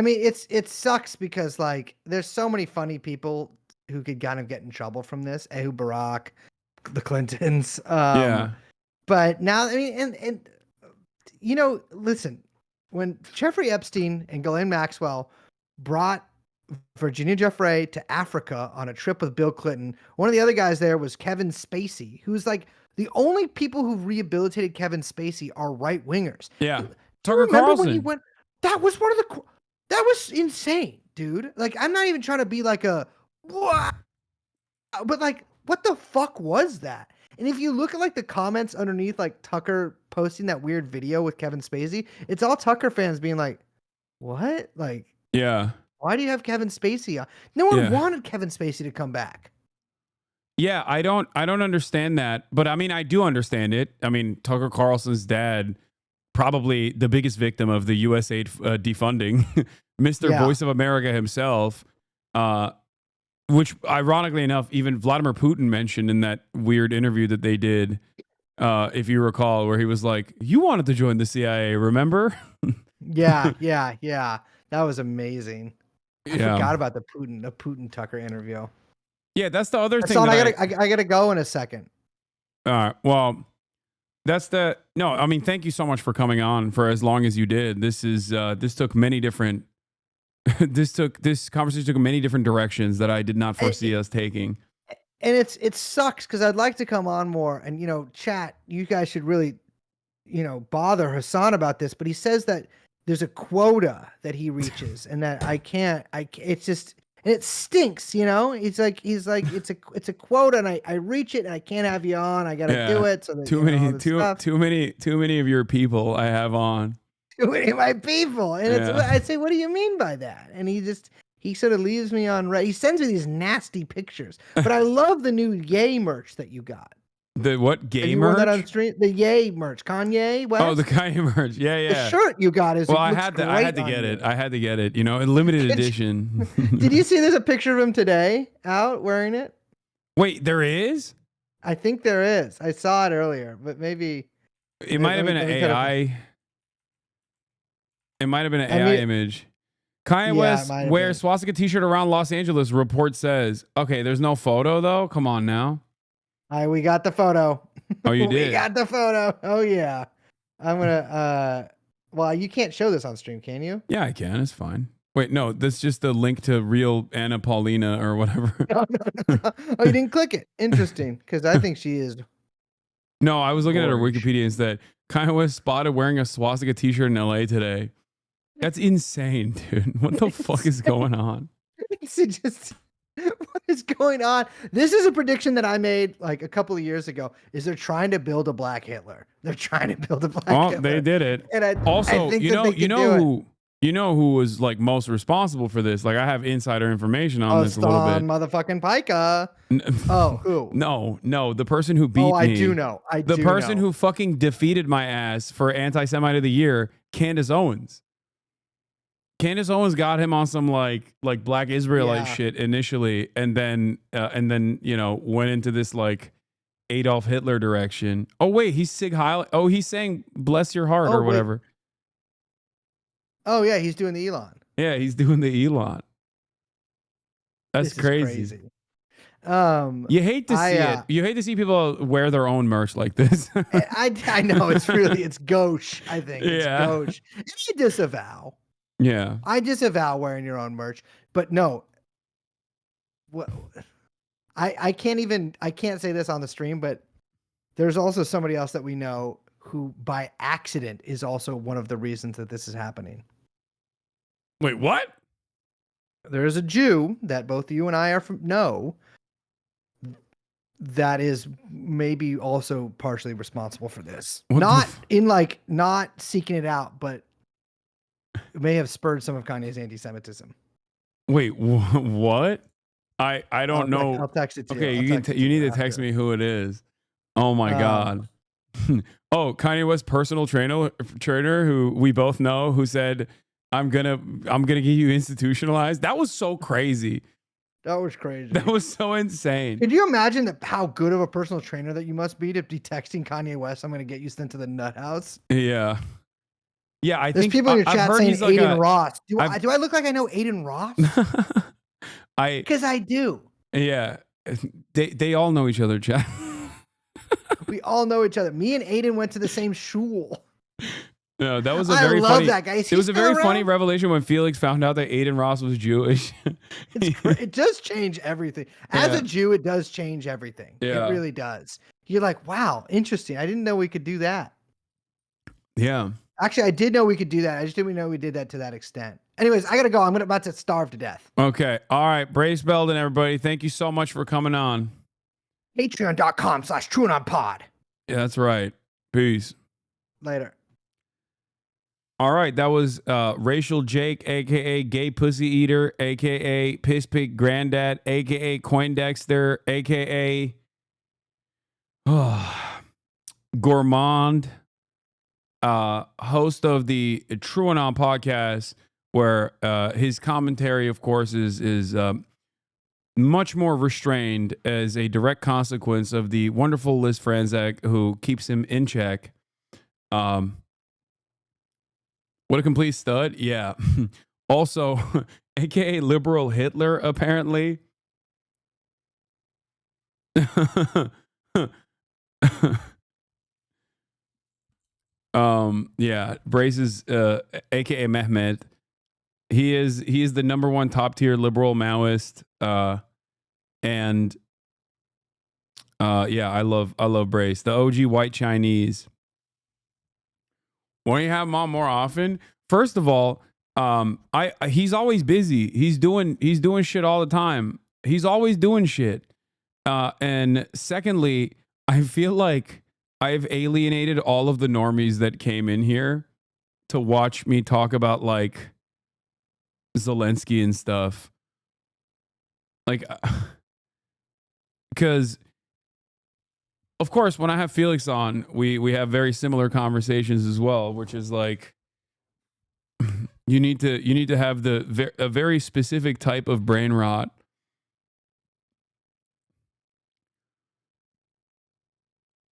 mean, it sucks because like there's so many funny people who could kind of get in trouble from this. Ehud Barak, the Clintons. Yeah. But now, I mean, and listen, when Jeffrey Epstein and Ghislaine Maxwell brought Virginia Giuffre to Africa on a trip with Bill Clinton, one of the other guys there was Kevin Spacey, who's like, the only people who rehabilitated Kevin Spacey are right wingers. Yeah. Tucker Carlson. When he went, that was insane, dude. Like, I'm not even trying to be like what? But like, what the fuck was that? And if you look at like the comments underneath, like Tucker posting that weird video with Kevin Spacey, it's all Tucker fans being like, what? Like, yeah. Why do you have Kevin Spacey on? No one wanted Kevin Spacey to come back. Yeah, I don't understand that, but I mean, I do understand it. I mean, Tucker Carlson's dad, probably the biggest victim of the USAID defunding, Mr. Voice of America himself, which ironically enough, even Vladimir Putin mentioned in that weird interview that they did, if you recall, where he was like, "You wanted to join the CIA, remember?" Yeah. That was amazing. I forgot about the Putin Tucker interview. Yeah, that's the other thing. I gotta go in a second. All right. Well, I mean, thank you so much for coming on for as long as you did. This took many different. this conversation took many different directions that I did not foresee us taking. And it sucks because I'd like to come on more and chat. You guys should really, bother Hasan about this. But he says that there's a quota that he reaches, and that I can't. It's just. And it stinks, He's like, it's a quota, and I reach it, and I can't have you on. I gotta do it. So that, too many of your people I have on. Too many of my people, and I say, what do you mean by that? And he sort of leaves me on red. He sends me these nasty pictures, but I love the new Yay merch that you got. The what gay merch? That on stream, the Yay merch, Kanye West. Oh, the Kanye merch. Yeah. The shirt you got is. Well, I had to get it. I had to get it. In limited edition. Did you see? There's a picture of him today out wearing it. Wait, there is? I think there is. I saw it earlier, but maybe it might have been an AI. It might have been an AI image. Kanye West wears swastika T-shirt around Los Angeles. Report says. Okay, there's no photo though. Come on now. We got the photo. Oh, you did? We got the photo. Oh yeah. I'm gonna Well, you can't show this on stream, can you? Yeah, I can. It's fine. Wait, no, that's just a link to real Anna Paulina or whatever. No. Oh, you didn't click it. Interesting, because I think she is. No, I was looking at her Wikipedia instead. Kanye West spotted wearing a swastika t-shirt in LA today. That's insane, dude. What the fuck is going on? What is going on? This is a prediction that I made like a couple of years ago. Is they're trying to build a black Hitler? They're trying to build a black Hitler. Oh, they did it. And I think you know who was like most responsible for this? Like I have insider information on this a little bit. Motherfucking Piker. Oh, who? No, the person who beat me. I do know. The person who fucking defeated my ass for anti-Semite of the year, Candace Owens. Candace Owens got him on some like Black Israelite shit initially, and then went into this like Adolf Hitler direction. Oh wait, he's Sig Heil. Oh, he's saying "Bless your heart" or whatever. Oh yeah, he's doing the Elon. Yeah, he's doing the Elon. That's crazy. You hate to see it. You hate to see people wear their own merch like this. I know it's gauche. I think it's gauche. It's a disavow. Yeah. I disavow wearing your own merch, but no. I can't say this on the stream, but there's also somebody else that we know who by accident is also one of the reasons that this is happening. Wait, what? There's a Jew that both you and I know that is maybe also partially responsible for this. Not seeking it out, but it may have spurred some of Kanye's anti-Semitism. Wait, what? I don't know. I'll text it to you. Okay, you need to text me who it is. Oh my god. Oh, Kanye West's personal trainer who we both know, who said, I'm gonna get you institutionalized. That was so crazy. That was crazy. That was so insane. Could you imagine how good of a personal trainer that you must be to be texting Kanye West, I'm gonna get you sent to the nut house? Yeah. Yeah, There's people in your chat saying Aiden Ross. Do I look like I know Aiden Ross? Because I do. Yeah. They all know each other, chat. We all know each other. Me and Aiden went to the same shul. No, that was a very funny. I love that guy. It was a very funny revelation when Felix found out that Aiden Ross was Jewish. It does change everything. As a Jew, it does change everything. Yeah. It really does. You're like, wow, interesting. I didn't know we could do that. Yeah. Actually, I did know we could do that. I just didn't know we did that to that extent. Anyways, I gotta go. I'm about to starve to death. Okay. All right. Brace Belden, everybody. Thank you so much for coming on. Patreon.com/TrueAnonPod. Yeah, that's right. Peace. Later. All right, that was Racial Jake, aka Gay Pussy Eater, aka Piss Pig Granddad, aka Coindexter, aka Gourmand, host of the True Anon podcast, where his commentary, of course, is much more restrained as a direct consequence of the wonderful Liz Franzak, who keeps him in check. What a complete stud. Yeah. Also, aka liberal Hitler, apparently. Yeah, Braces, aka Mehmet. He is the #1 top tier liberal Maoist. Yeah, I love Brace, the OG white Chinese. Why don't you have him on more often? First of all, he's always busy. He's doing shit all the time. He's always doing shit. And secondly, I feel like I've alienated all of the normies that came in here to watch me talk about like Zelensky and stuff. Like, because of course, when I have Felix on, we have very similar conversations as well, which is like, you need to have a very specific type of brain rot.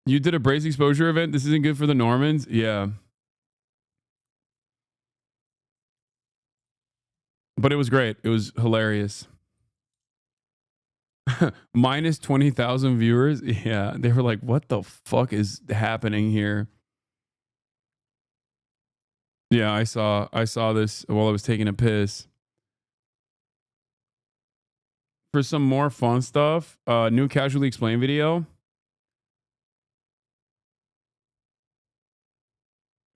You did a Brace exposure event. This isn't good for the Normans. Yeah. But it was great. It was hilarious. Minus 20,000 viewers. Yeah. They were like, what the fuck is happening here? Yeah, I saw this while I was taking a piss. For some more fun stuff, new Casually Explained video.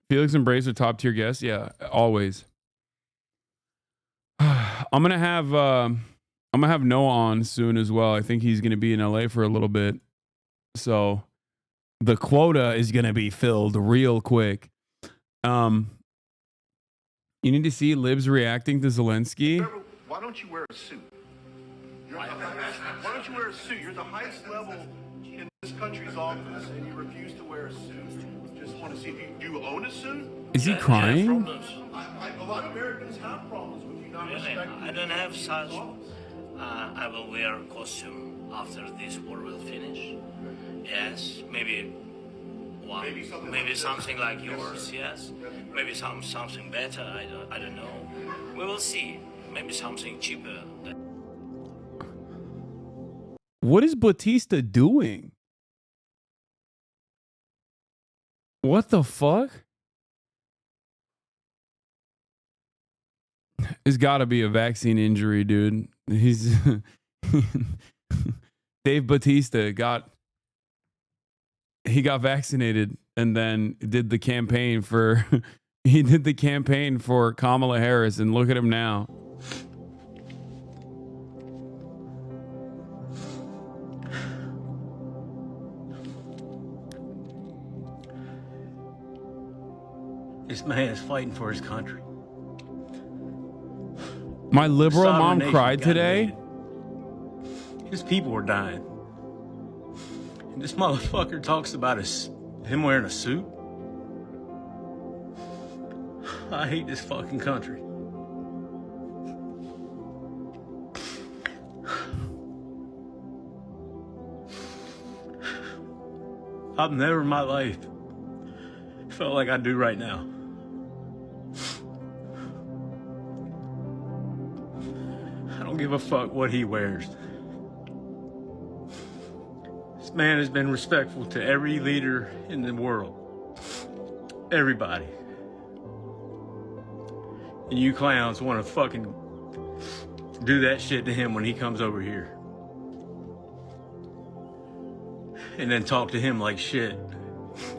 Felix and Brace are top tier guests. Yeah, always. I'm gonna have Noah on soon as well. I think he's gonna be in LA for a little bit, so the quota is gonna be filled real quick. You need to see Libs reacting to Zelensky. Why don't you wear a suit? Why don't you wear a suit? You're the highest level in this country's office, and you refuse to wear a suit. Just want to see if you own a suit. Is he crying? A lot of Americans have problems with you not respecting. I don't have such. I will wear a costume after this war will finish. Yes, maybe. Well, maybe something like yours. Yes, maybe something better. I don't know. We will see. Maybe something cheaper. What is Batista doing? What the fuck? It's got to be a vaccine injury, dude. He's Dave Batista got vaccinated and then did the campaign for Kamala Harris, and look at him now. This man is fighting for his country. My liberal mom cried today. Invaded. His people were dying. And this motherfucker talks about him wearing a suit. I hate this fucking country. I've never in my life felt like I do right now. I don't give a fuck what he wears. This man has been respectful to every leader in the world. Everybody. And you clowns want to fucking do that shit to him when he comes over here. And then talk to him like shit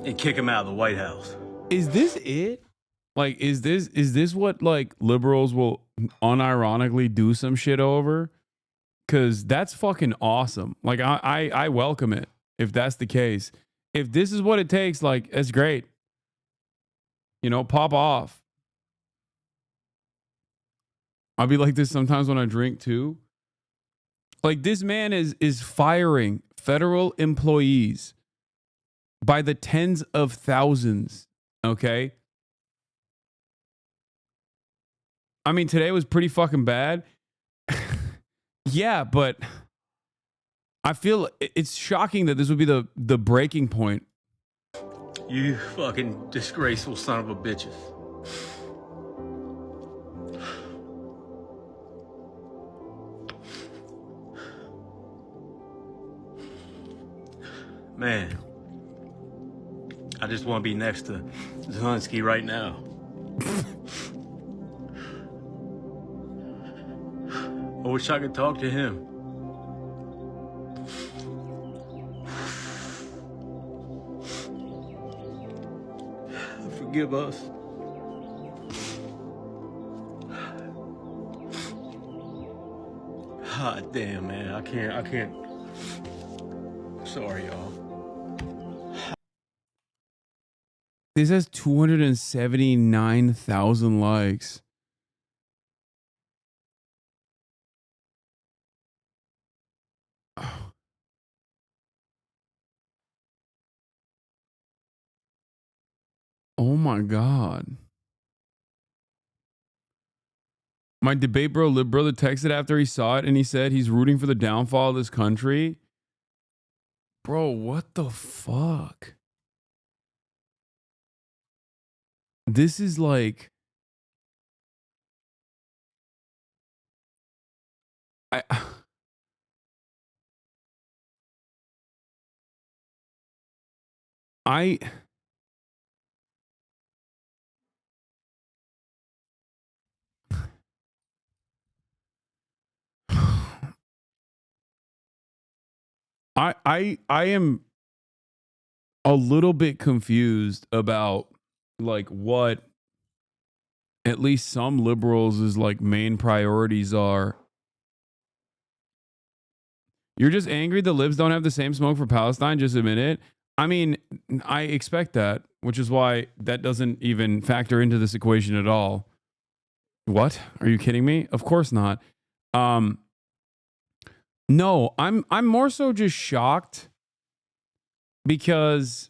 and kick him out of the White House. Is this it? Like, is this what like liberals will unironically do some shit over? Cause that's fucking awesome. Like I welcome it if that's the case. If this is what it takes, like, it's great. You know, pop off. I'll be like this sometimes when I drink too. Like, this man is firing federal employees by the tens of thousands. Okay. I mean, today was pretty fucking bad. Yeah, but I feel it's shocking that this would be the breaking point. You fucking disgraceful son of a bitches. Man, I just want to be next to Zelensky right now. I wish I could talk to him. Forgive us. God damn, man. I can't. Sorry, y'all. This has 279,000 likes. Oh my God. My debate bro, lib brother texted after he saw it and he said he's rooting for the downfall of this country. Bro, what the fuck? This is like... I am a little bit confused about like what at least some liberals' like main priorities are. You're just angry the libs don't have the same smoke for Palestine? Just admit it. I mean, I expect that, which is why that doesn't even factor into this equation at all. What? Are you kidding me? Of course not. No, I'm more so just shocked because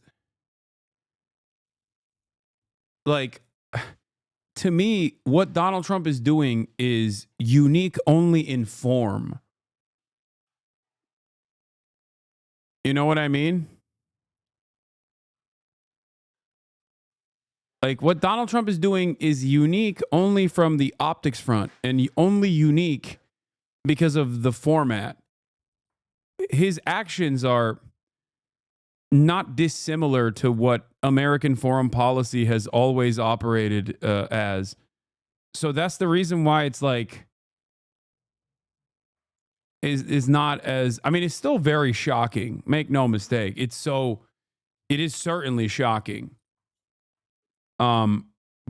like to me, what Donald Trump is doing is unique only in form. You know what I mean? Like what Donald Trump is doing is unique only from the optics front and only unique because of the format. His actions are not dissimilar to what American foreign policy has always operated as. So that's the reason why it's like is not as, I mean, it's still very shocking. Make no mistake. It is certainly shocking.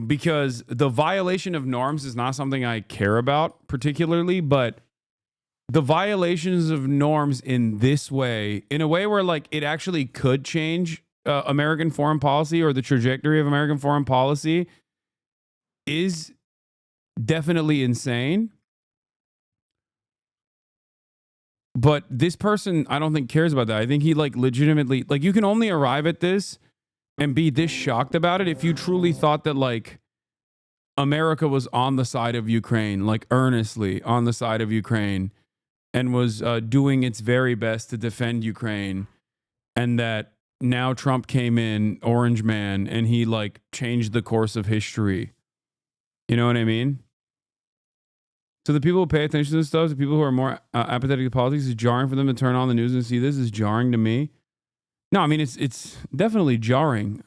Because the violation of norms is not something I care about particularly, but the violations of norms in this way, in a way where like it actually could change American foreign policy or the trajectory of American foreign policy, is definitely insane. But this person, I don't think cares about that. I think he like legitimately, like you can only arrive at this and be this shocked about it if you truly thought that like America was on the side of Ukraine, like earnestly on the side of Ukraine, and was doing its very best to defend Ukraine, and that now Trump came in, Orange Man, and he like changed the course of history. You know what I mean? So the people who pay attention to this stuff, the people who are more apathetic to politics, is jarring for them to turn on the news and see this. Is jarring to me. No, I mean it's definitely jarring.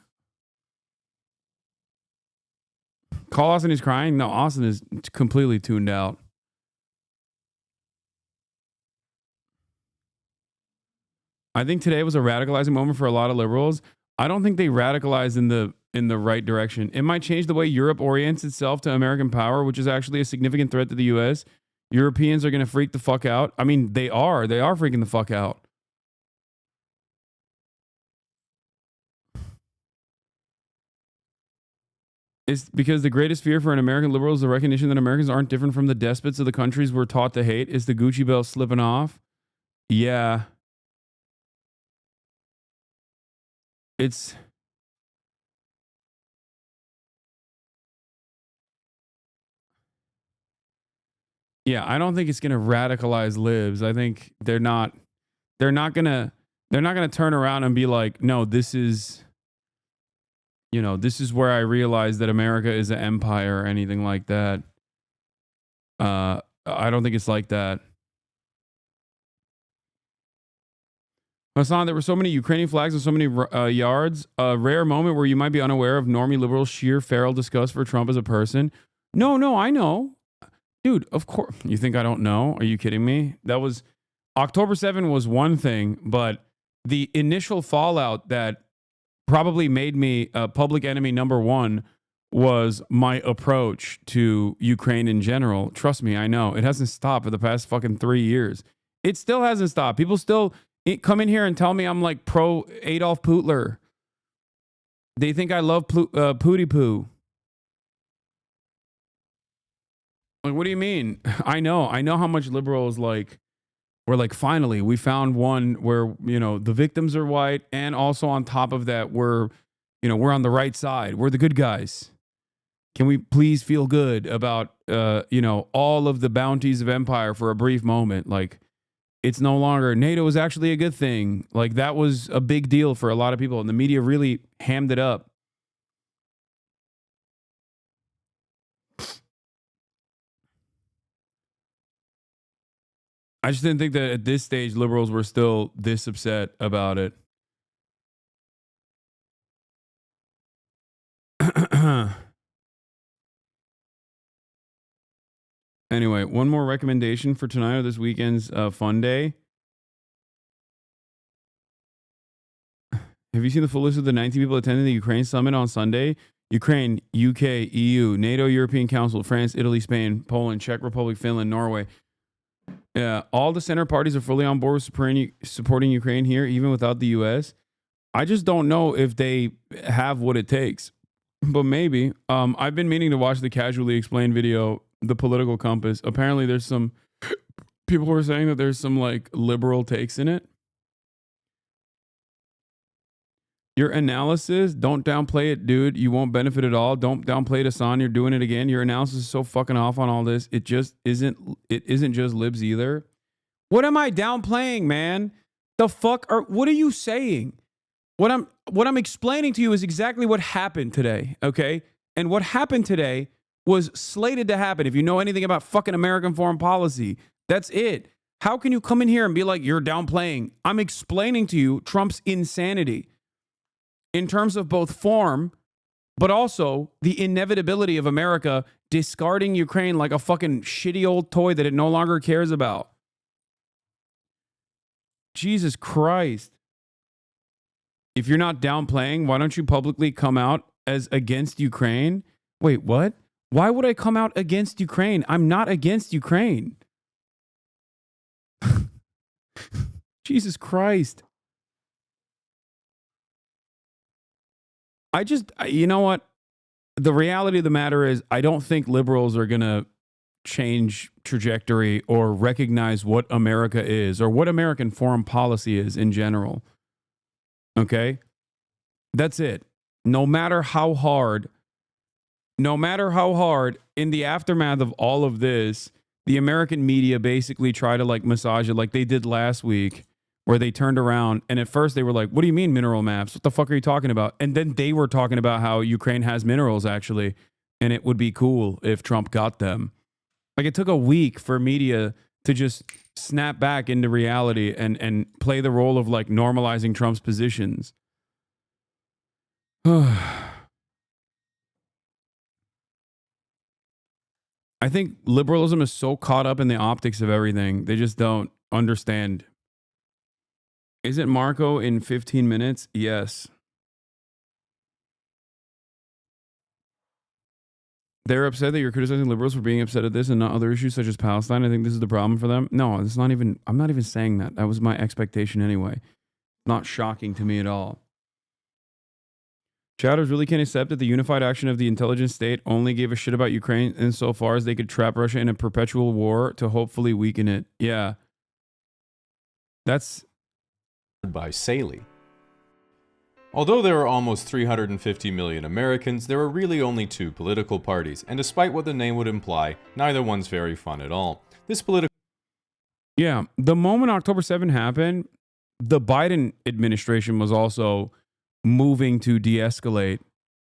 Call Austin is crying. No, Austin is completely tuned out. I think today was a radicalizing moment for a lot of liberals. I don't think they radicalized in the right direction. It might change the way Europe orients itself to American power, which is actually a significant threat to the US. Europeans are going to freak the fuck out. I mean, they are freaking the fuck out. It's because the greatest fear for an American liberal is the recognition that Americans aren't different from the despots of the countries we're taught to hate. Is the Gucci belt slipping off? Yeah. Yeah, I don't think it's going to radicalize libs. I think they're not going to turn around and be like, "No, this is where I realized that America is an empire," or anything like that. I don't think it's like that. Hasan, there were so many Ukrainian flags and so many yards. A rare moment where you might be unaware of normie liberal sheer feral disgust for Trump as a person. No, I know. Dude, of course. You think I don't know? Are you kidding me? That was October 7 was one thing, but the initial fallout that probably made me public enemy number one was my approach to Ukraine in general. Trust me, I know. It hasn't stopped for the past fucking 3 years. It still hasn't stopped. People still come in here and tell me I'm like pro Adolf Putler. They think I love Pooty Poo. Like, what do you mean? I know how much liberals like, we're like, finally, we found one where, the victims are white. And also on top of that, we're on the right side. We're the good guys. Can we please feel good about, all of the bounties of empire for a brief moment? Like, it's no longer, NATO is actually a good thing. Like, that was a big deal for a lot of people. And the media really hammed it up. I just didn't think that at this stage, liberals were still this upset about it. Anyway, one more recommendation for tonight or this weekend's fun day. Have you seen the full list of the 19 people attending the Ukraine summit on Sunday? Ukraine, UK, EU, NATO, European Council, France, Italy, Spain, Poland, Czech Republic, Finland, Norway. Yeah, all the center parties are fully on board with supporting Ukraine here, even without the US. I just don't know if they have what it takes, but maybe. I've been meaning to watch the Casually Explained video, The Political Compass. Apparently there's some people were saying that there's some like liberal takes in it. Your analysis, don't downplay it, dude. You won't benefit at all. Don't downplay it, Hasan. You're doing it again. Your analysis is so fucking off on all this. It isn't just libs either. What am I downplaying, man? The fuck what are you saying? What I'm explaining to you is exactly what happened today, okay? And what happened today was slated to happen. If you know anything about fucking American foreign policy, that's it. How can you come in here and be like, you're downplaying? I'm explaining to you Trump's insanity in terms of both form, but also the inevitability of America discarding Ukraine like a fucking shitty old toy that it no longer cares about. Jesus Christ. If you're not downplaying, why don't you publicly come out as against Ukraine? Wait, what? Why would I come out against Ukraine? I'm not against Ukraine. Jesus Christ. You know what? The reality of the matter is, I don't think liberals are going to change trajectory or recognize what America is or what American foreign policy is in general. Okay? That's it. No matter how hard, in the aftermath of all of this, the American media basically try to like massage it like they did last week, where they turned around and at first they were like, what do you mean mineral maps? What the fuck are you talking about? And then they were talking about how Ukraine has minerals actually, and it would be cool if Trump got them. Like it took a week for media to just snap back into reality and play the role of like normalizing Trump's positions. I think liberalism is so caught up in the optics of everything. They just don't understand. Is it Marco in 15 minutes? Yes. They're upset that you're criticizing liberals for being upset at this and not other issues such as Palestine. I think this is the problem for them. No, it's not even, I'm not even saying that. That was my expectation anyway. Not shocking to me at all. Chatters really can't accept that the unified action of the intelligence state only gave a shit about Ukraine insofar as they could trap Russia in a perpetual war to hopefully weaken it. Yeah. That's by Saley. Although there are almost 350 million Americans, there are really only two political parties, and despite what the name would imply, neither one's very fun at all. This political... Yeah, the moment October 7 happened, the Biden administration was also moving to de-escalate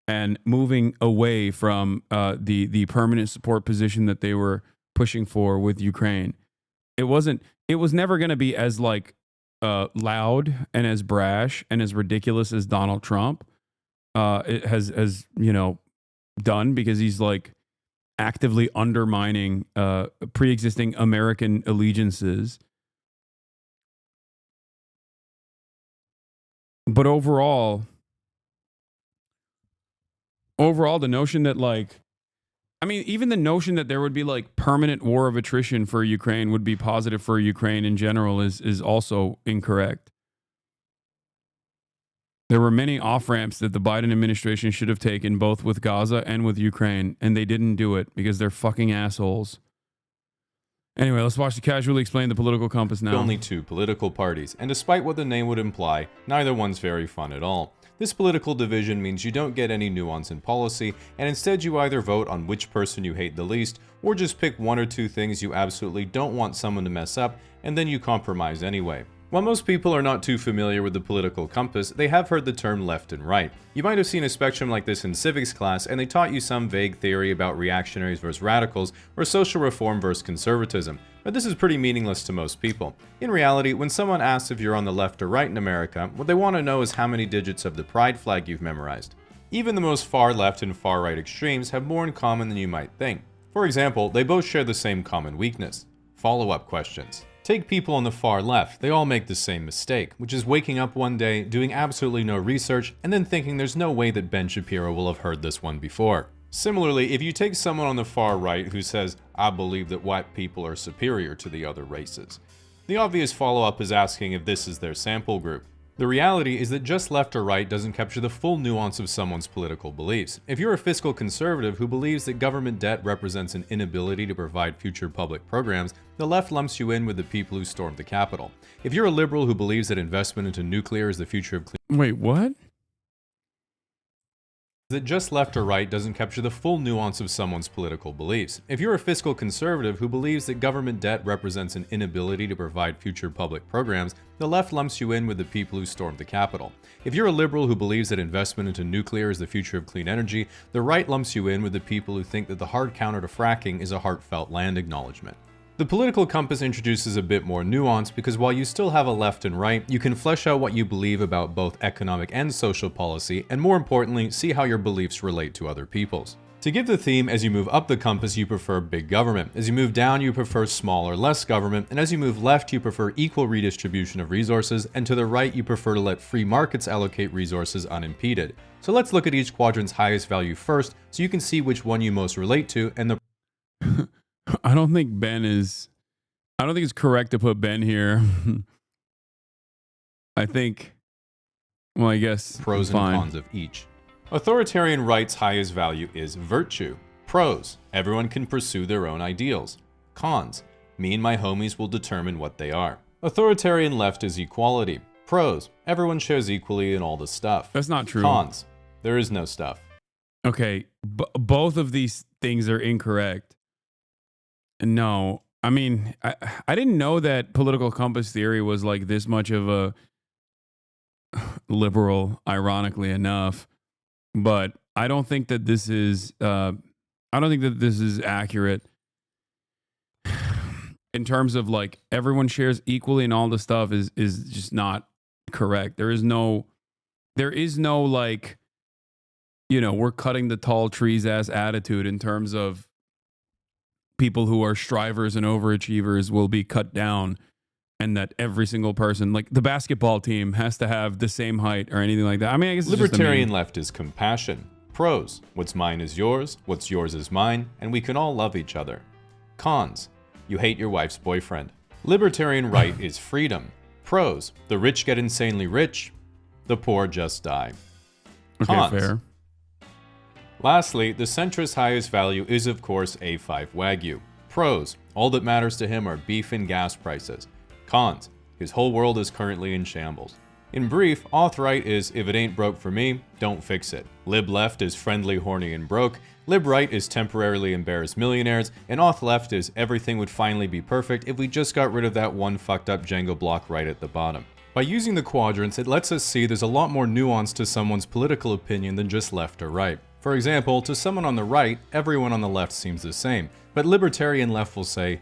and moving away from the permanent support position that they were pushing for with Ukraine. It was never going to be as like loud and as brash and as ridiculous as Donald Trump it has you know done, because he's like actively undermining pre-existing American allegiances. But overall, the notion that like, I mean, even the notion that there would be like permanent war of attrition for Ukraine would be positive for Ukraine in general is also incorrect. There were many off-ramps that the Biden administration should have taken, both with Gaza and with Ukraine, and they didn't do it because they're fucking assholes. Anyway, let's watch the Casually Explain the Political Compass now. Only two political parties, and despite what the name would imply, neither one's very fun at all. This political division means you don't get any nuance in policy, and instead you either vote on which person you hate the least, or just pick one or two things you absolutely don't want someone to mess up, and then you compromise anyway. While most people are not too familiar with the political compass, they have heard the term left and right. You might have seen a spectrum like this in civics class, and they taught you some vague theory about reactionaries versus radicals, or social reform versus conservatism, but this is pretty meaningless to most people. In reality, when someone asks if you're on the left or right in America, what they want to know is how many digits of the pride flag you've memorized. Even the most far left and far right extremes have more in common than you might think. For example, they both share the same common weakness: follow-up questions. Take people on the far left. They all make the same mistake, which is waking up one day, doing absolutely no research, and then thinking there's no way that Ben Shapiro will have heard this one before. Similarly, if you take someone on the far right who says, I believe that white people are superior to the other races, the obvious follow-up is asking if this is their sample group. The reality is that just left or right doesn't capture the full nuance of someone's political beliefs. If you're a fiscal conservative who believes that government debt represents an inability to provide future public programs, the left lumps you in with the people who stormed the Capitol. If you're a liberal who believes that investment into nuclear is the future of clean— Wait, what? That just left or right doesn't capture the full nuance of someone's political beliefs. If you're a fiscal conservative who believes that government debt represents an inability to provide future public programs, the left lumps you in with the people who stormed the Capitol. If you're a liberal who believes that investment into nuclear is the future of clean energy, the right lumps you in with the people who think that the hard counter to fracking is a heartfelt land acknowledgement. The political compass introduces a bit more nuance because while you still have a left and right, you can flesh out what you believe about both economic and social policy, and more importantly, see how your beliefs relate to other people's. To give the theme, as you move up the compass, you prefer big government. As you move down, you prefer small or less government. And as you move left, you prefer equal redistribution of resources. And to the right, you prefer to let free markets allocate resources unimpeded. So let's look at each quadrant's highest value first, so you can see which one you most relate to and the— I don't think it's correct to put Ben here. I think, well, I guess pros and cons of each. Authoritarian right's highest value is virtue. Pros: everyone can pursue their own ideals. Cons: me and my homies will determine what they are. Authoritarian left is equality. Pros: everyone shares equally in all the stuff. That's not true. Cons: there is no stuff. Okay, both of these things are incorrect. No, I mean, I didn't know that political compass theory was like this much of a liberal, ironically enough. But I don't think that this is accurate in terms of like everyone shares equally and all the stuff is just not correct. There is no like, you know, we're cutting the tall trees ass attitude in terms of people who are strivers and overachievers will be cut down, and that every single person, like the basketball team, has to have the same height or anything like that. I mean, I guess it's libertarian left is compassion. Pros: what's mine is yours, what's yours is mine, and we can all love each other. Cons: you hate your wife's boyfriend. Libertarian right is freedom. Pros: the rich get insanely rich, the poor just die. Cons: okay, fair. Lastly, the centrist's highest value is of course A5 Wagyu. Pros: all that matters to him are beef and gas prices. Cons: his whole world is currently in shambles. In brief, auth right is if it ain't broke for me, don't fix it. Lib left is friendly, horny, and broke. Lib right is temporarily embarrassed millionaires. And auth left is everything would finally be perfect if we just got rid of that one fucked up Jenga block right at the bottom. By using the quadrants, it lets us see there's a lot more nuance to someone's political opinion than just left or right. For example, to someone on the right, everyone on the left seems the same. But libertarian left will say,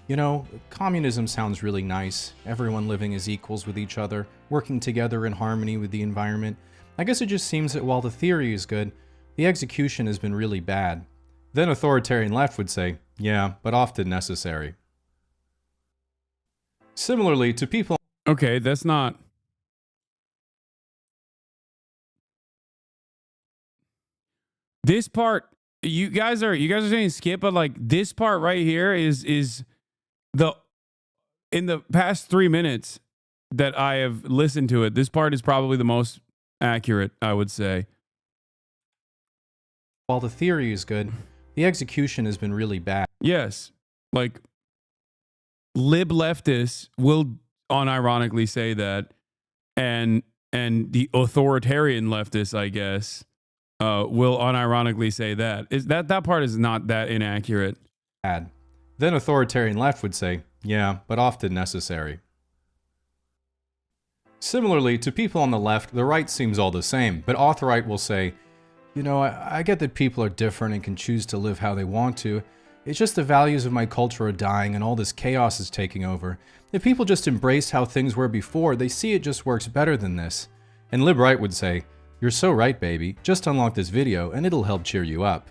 you know, communism sounds really nice. Everyone living as equals with each other, working together in harmony with the environment. I guess it just seems that while the theory is good, the execution has been really bad. Then authoritarian left would say, yeah, but often necessary. Similarly to people— okay, that's not— this part, you guys are saying skip, but like this part right here is in the past 3 minutes that I have listened to it, this part is probably the most accurate, I would say. While the theory is good, the execution has been really bad. Yes, like lib leftists will unironically say that, and the authoritarian leftists, I guess, will unironically say that. That part is not that inaccurate. Then authoritarian left would say, yeah, but often necessary. Similarly, to people on the left, the right seems all the same, but auth-right will say, you know, I get that people are different and can choose to live how they want to. It's just the values of my culture are dying and all this chaos is taking over. If people just embraced how things were before, they see it just works better than this. And lib-right would say, you're so right, baby. Just unlock this video and it'll help cheer you up.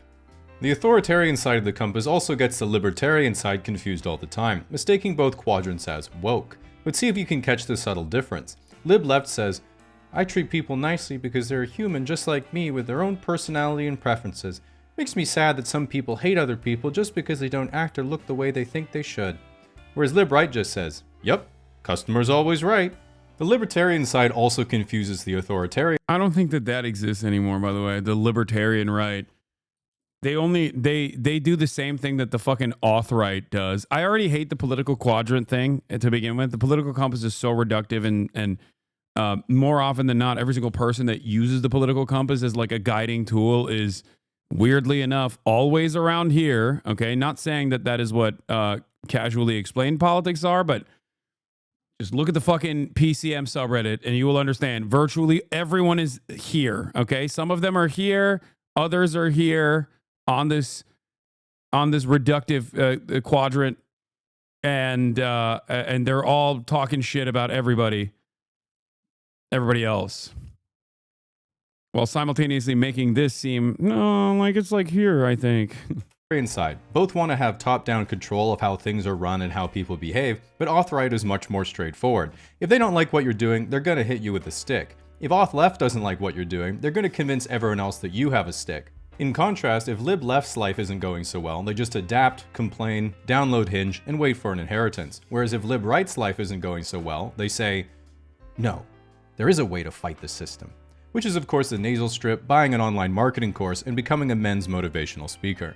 The authoritarian side of the compass also gets the libertarian side confused all the time, mistaking both quadrants as woke. But see if you can catch the subtle difference. Lib left says, I treat people nicely because they're human just like me with their own personality and preferences. Makes me sad that some people hate other people just because they don't act or look the way they think they should. Whereas lib right just says, yep, customer's always right. The libertarian side also confuses the authoritarian. I don't think that exists anymore, by the way. The libertarian right. They do the same thing that the fucking auth right does. I already hate the political quadrant thing to begin with. The political compass is so reductive, and more often than not, every single person that uses the political compass as like a guiding tool is, weirdly enough, always around here. Okay, not saying that is what casually explained politics are, but just look at the fucking PCM subreddit and you will understand virtually everyone is here. Okay, some of them are here, others are here on this reductive quadrant, and they're all talking shit about everybody else, while simultaneously making this seem like it's like here. I think. Inside, both want to have top-down control of how things are run and how people behave, but auth-right is much more straightforward. If they don't like what you're doing, they're going to hit you with a stick. If auth-left doesn't like what you're doing, they're going to convince everyone else that you have a stick. In contrast, if lib-left's life isn't going so well, they just adapt, complain, download Hinge, and wait for an inheritance. Whereas if lib-right's life isn't going so well, they say, no, there is a way to fight the system. Which is of course the nasal strip, buying an online marketing course, and becoming a men's motivational speaker.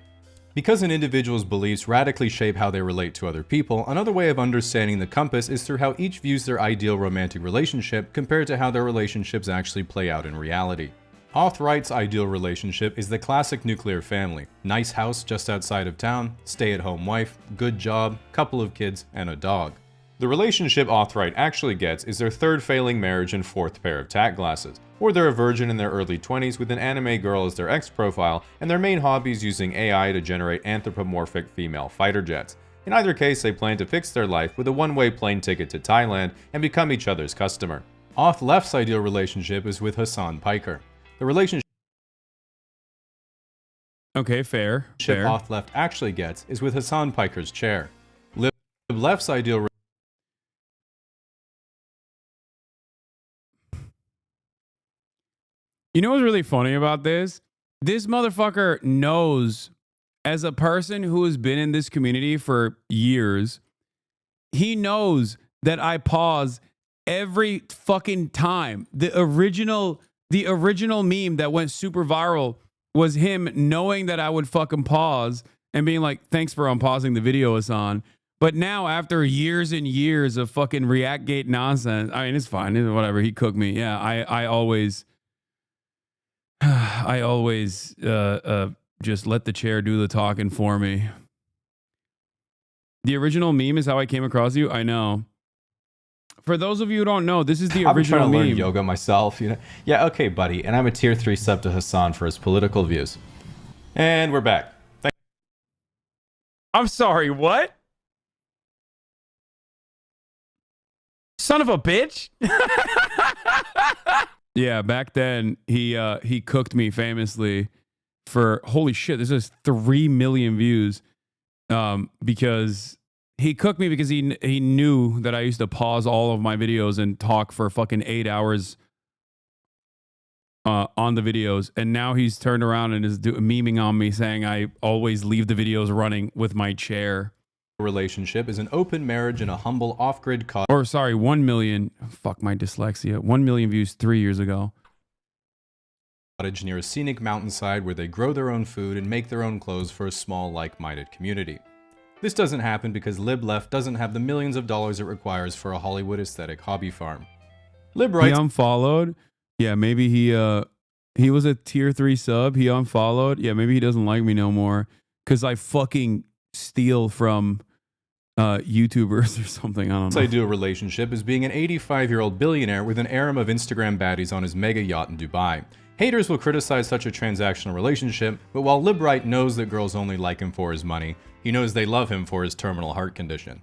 Because an individual's beliefs radically shape how they relate to other people, another way of understanding the compass is through how each views their ideal romantic relationship compared to how their relationships actually play out in reality. Auth-right's ideal relationship is the classic nuclear family. Nice house just outside of town, stay-at-home wife, good job, couple of kids, and a dog. The relationship auth-right actually gets is their third failing marriage and fourth pair of tack glasses. Or they're a virgin in their early 20s with an anime girl as their ex-profile, and their main hobby is using AI to generate anthropomorphic female fighter jets. In either case, they plan to fix their life with a one-way plane ticket to Thailand and become each other's customer. Auth-left's ideal relationship is with Hasan Piker. The relationship fair. Auth-left actually gets is with Hasan Piker's chair. Lib-left's ideal You know what's really funny about this? This motherfucker knows, as a person who has been in this community for years, he knows that I pause every fucking time. The original meme that went super viral was him knowing that I would fucking pause and being like, thanks for unpausing the video, Hasan. But now, after years and years of fucking ReactGate nonsense, I mean, it's fine. It's whatever. He cooked me. Yeah, I always just let the chair do the talking for me. The original meme is how I came across you. I know. For those of you who don't know, this is the original meme. I've been trying to learn yoga myself, you know. Yeah, okay, buddy. And I'm a tier 3 sub to Hasan for his political views. And we're back. I'm sorry, what? Son of a bitch. Yeah, back then he cooked me famously for, holy shit, this is 3 million views, because he cooked me because he knew that I used to pause all of my videos and talk for fucking 8 hours on the videos, and now he's turned around and is memeing on me saying I always leave the videos running with my chair. Relationship is an open marriage in a humble off-grid cottage. Or sorry, 1 million. Fuck my dyslexia. 1 million views 3 years ago. Cottage near a scenic mountainside where they grow their own food and make their own clothes for a small, like-minded community. This doesn't happen because lib-left doesn't have the millions of dollars it requires for a Hollywood aesthetic hobby farm. Lib-right. He unfollowed. Yeah, maybe he was a tier 3 sub. He unfollowed. Yeah, maybe he doesn't like me no more because I fucking steal from YouTubers or something. I don't know. Ideal relationship is being an 85-year-old billionaire with an harem of Instagram baddies on his mega yacht in Dubai. Haters will criticize such a transactional relationship, but while lib-right knows that girls only like him for his money, he knows they love him for his terminal heart condition.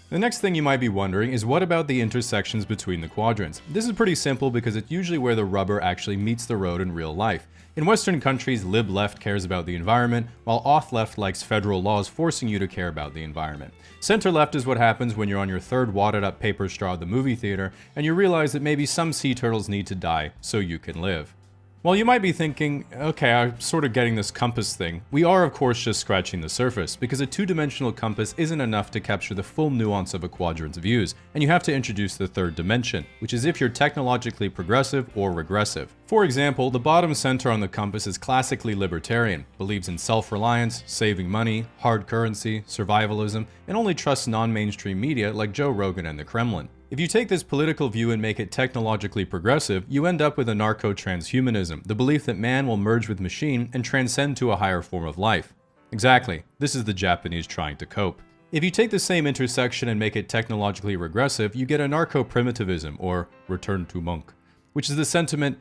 The next thing you might be wondering is what about the intersections between the quadrants? This is pretty simple because it's usually where the rubber actually meets the road in real life. In Western countries, lib left cares about the environment, while auth left likes federal laws forcing you to care about the environment. Center left is what happens when you're on your third wadded up paper straw at the movie theater and you realize that maybe some sea turtles need to die so you can live. Well, you might be thinking, okay, I'm sort of getting this compass thing. We are, of course, just scratching the surface, because a two-dimensional compass isn't enough to capture the full nuance of a quadrant's views, and you have to introduce the third dimension, which is if you're technologically progressive or regressive. For example, the bottom center on the compass is classically libertarian, believes in self-reliance, saving money, hard currency, survivalism, and only trusts non-mainstream media like Joe Rogan and the Kremlin. If you take this political view and make it technologically progressive, you end up with anarcho-transhumanism, the belief that man will merge with machine and transcend to a higher form of life. Exactly, this is the Japanese trying to cope. If you take the same intersection and make it technologically regressive, you get anarcho-primitivism, or return to monk, which is the sentiment,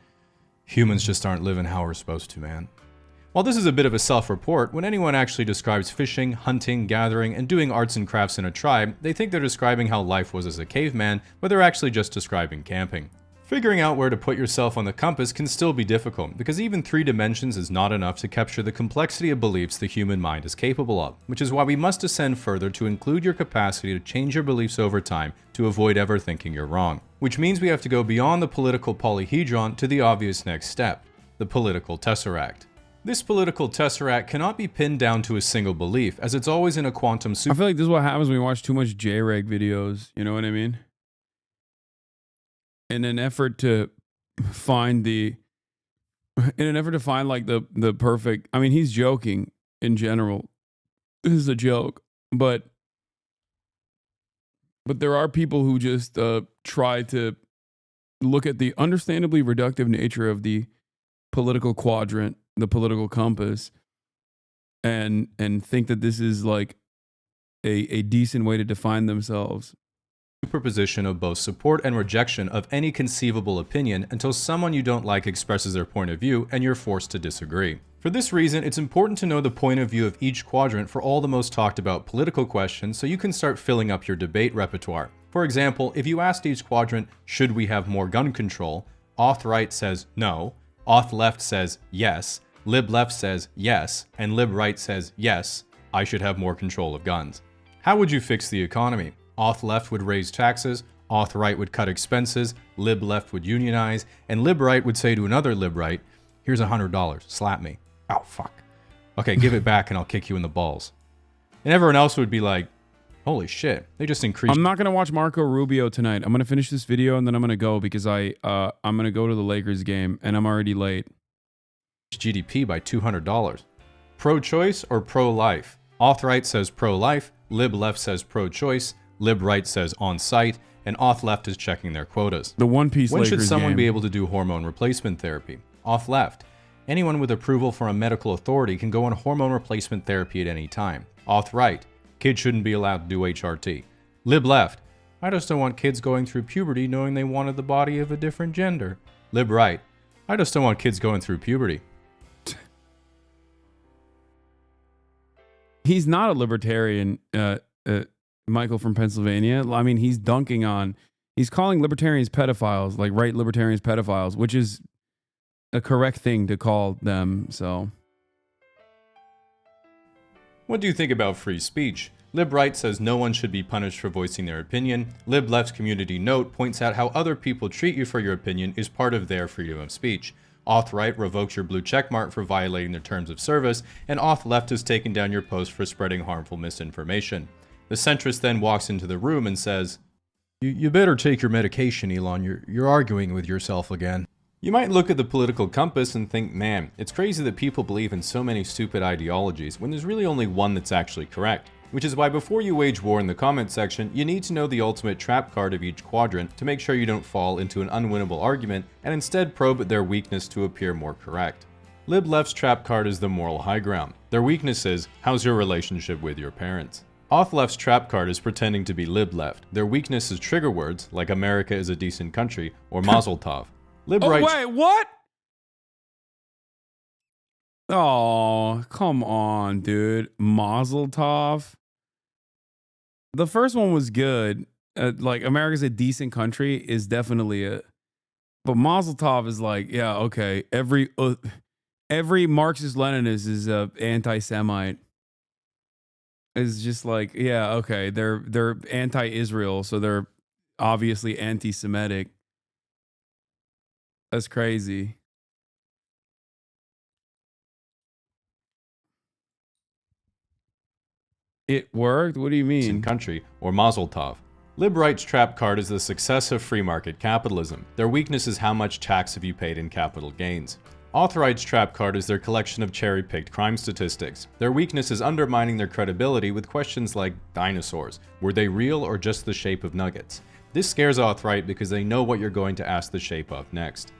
humans just aren't living how we're supposed to, man. While this is a bit of a self-report, when anyone actually describes fishing, hunting, gathering, and doing arts and crafts in a tribe, they think they're describing how life was as a caveman, but they're actually just describing camping. Figuring out where to put yourself on the compass can still be difficult, because even 3 dimensions is not enough to capture the complexity of beliefs the human mind is capable of, which is why we must ascend further to include your capacity to change your beliefs over time to avoid ever thinking you're wrong. Which means we have to go beyond the political polyhedron to the obvious next step, the political tesseract. This political tesseract cannot be pinned down to a single belief, as it's always in a quantum I feel like this is what happens when we watch too much J-Reg videos, you know what I mean? In an effort to find like the perfect, I mean, he's joking in general. This is a joke, but there are people who just try to look at the understandably reductive nature of the political quadrant, the political compass, and think that this is like a decent way to define themselves. Superposition of both support and rejection of any conceivable opinion until someone you don't like expresses their point of view and you're forced to disagree. For this reason, it's important to know the point of view of each quadrant for all the most talked about political questions so you can start filling up your debate repertoire. For example, if you asked each quadrant, should we have more gun control? Auth right says no, auth left says yes, lib left says yes, and lib right says yes, I should have more control of guns. How would you fix the economy? Auth left would raise taxes, auth right would cut expenses, lib left would unionize, and lib right would say to another lib right, here's $100, slap me. Oh, fuck. Okay, give it back and I'll kick you in the balls. And everyone else would be like, holy shit, they just increased. I'm not going to watch Marco Rubio tonight. I'm going to finish this video and then I'm going to go because I'm going to go to the Lakers game and I'm already late. GDP by $200. Pro-choice or pro-life? Auth right says pro-life, lib left says pro-choice, lib right says on-site, and auth left is checking their quotas. The One Piece When Lakers should someone game. be able to do hormone replacement therapy? Auth left. Anyone with approval from a medical authority can go on hormone replacement therapy at any time. Auth right. Kids shouldn't be allowed to do HRT. Lib left. I just don't want kids going through puberty knowing they wanted the body of a different gender. Lib right. I just don't want kids going through puberty. He's not a libertarian, Michael from Pennsylvania. I mean, he's calling libertarians pedophiles, like right libertarians pedophiles, which is a correct thing to call them, so. What do you think about free speech? Lib right says no one should be punished for voicing their opinion. Lib left's community note points out how other people treat you for your opinion is part of their freedom of speech. Auth right revokes your blue checkmark for violating their terms of service, and auth left has taken down your post for spreading harmful misinformation. The centrist then walks into the room and says, You better take your medication, Elon. You're arguing with yourself again. You might look at the political compass and think, man, it's crazy that people believe in so many stupid ideologies when there's really only one that's actually correct. Which is why before you wage war in the comment section, you need to know the ultimate trap card of each quadrant to make sure you don't fall into an unwinnable argument and instead probe their weakness to appear more correct. Lib left's trap card is the moral high ground. Their weakness is, how's your relationship with your parents? Auth left's trap card is pretending to be lib left. Their weakness is trigger words like America is a decent country or Mazel Tov. Lib right. Wait, what? Oh, come on, dude. Mazel Tov. The first one was good. Like America's a decent country is definitely a, but Mazel Tov is like, yeah, okay. Every Marxist Leninist is a anti-Semite. It's just like, yeah, okay. They're anti-Israel, so they're obviously anti-Semitic. That's crazy. It worked? What do you mean? Country, or Mazel Tov. Lib-Right's trap card is the success of free market capitalism. Their weakness is how much tax have you paid in capital gains. Authorite's trap card is their collection of cherry-picked crime statistics. Their weakness is undermining their credibility with questions like dinosaurs. Were they real or just the shape of nuggets? This scares Authorite because they know what you're going to ask the shape of next.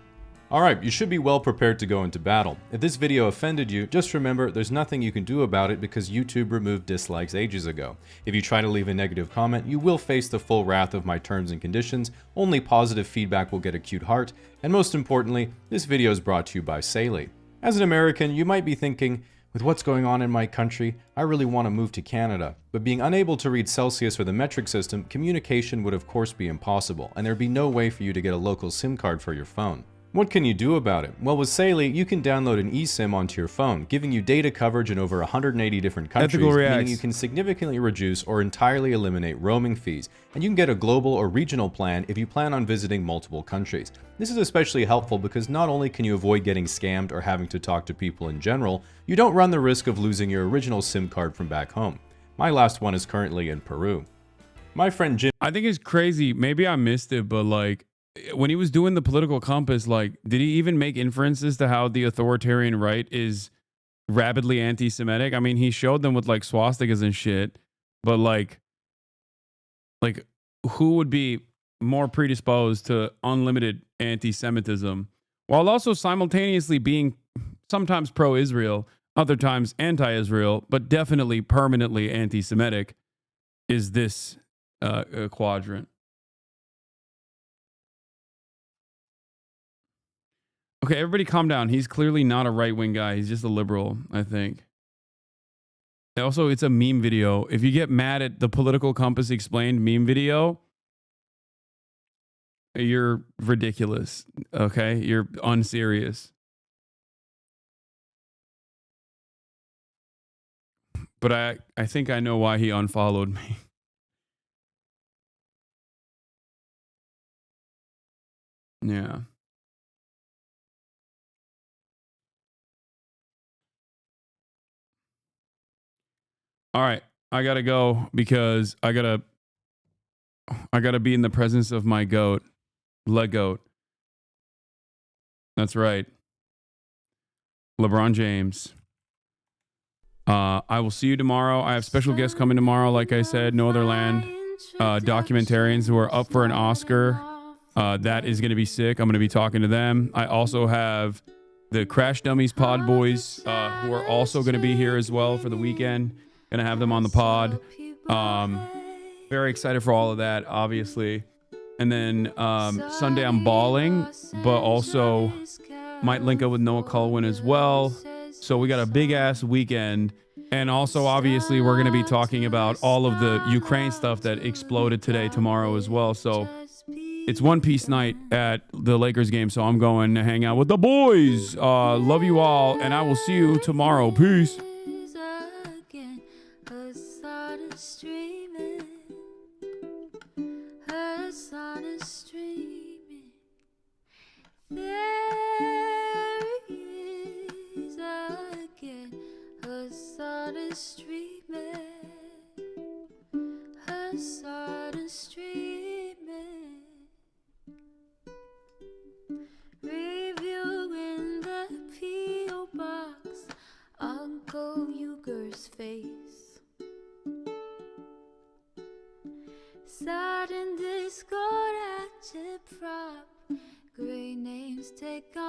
Alright, you should be well prepared to go into battle. If this video offended you, just remember there's nothing you can do about it because YouTube removed dislikes ages ago. If you try to leave a negative comment, you will face the full wrath of my terms and conditions, only positive feedback will get a cute heart, and most importantly, this video is brought to you by Saley. As an American, you might be thinking, with what's going on in my country, I really want to move to Canada. But being unable to read Celsius or the metric system, communication would of course be impossible, and there'd be no way for you to get a local SIM card for your phone. What can you do about it? Well, with Saley, you can download an eSIM onto your phone, giving you data coverage in over 180 different countries, meaning you can significantly reduce or entirely eliminate roaming fees, and you can get a global or regional plan if you plan on visiting multiple countries. This is especially helpful because not only can you avoid getting scammed or having to talk to people in general, you don't run the risk of losing your original SIM card from back home. My last one is currently in Peru. My friend Jim... I think it's crazy. Maybe I missed it, but like, when he was doing the political compass, like, did he even make inferences to how the authoritarian right is rabidly anti-Semitic? I mean, he showed them with like swastikas and shit, but like who would be more predisposed to unlimited anti-Semitism while also simultaneously being sometimes pro-Israel, other times anti-Israel, but definitely permanently anti-Semitic is this quadrant. Okay, everybody calm down. He's clearly not a right-wing guy. He's just a liberal, I think. Also, it's a meme video. If you get mad at the Political Compass Explained meme video, you're ridiculous, okay? You're unserious. But I think I know why he unfollowed me. Yeah. All right, I gotta go because I gotta be in the presence of my goat, goat. That's right, LeBron James. I will see you tomorrow. I have special guests coming tomorrow. Like I said, No Other Land documentarians who are up for an Oscar. That is going to be sick. I'm going to be talking to them. I also have the Crash Dummies Pod Boys who are also going to be here as well for the weekend. Gonna have them on the pod. Very excited for all of that, obviously. And then Sunday I'm balling, but also might link up with Noah Culwin as well. So we got a big ass weekend. And also, obviously, we're gonna be talking about all of the Ukraine stuff that exploded today, tomorrow as well. So it's One Piece night at the Lakers game. So I'm going to hang out with the boys. Love you all, and I will see you tomorrow. Peace. Hasan is streaming. There he is again. Hasan is streaming. Hasan is streaming. Review in the P.O. box. Uncle Uger's face. Sudden discord at your prop. Great names take on.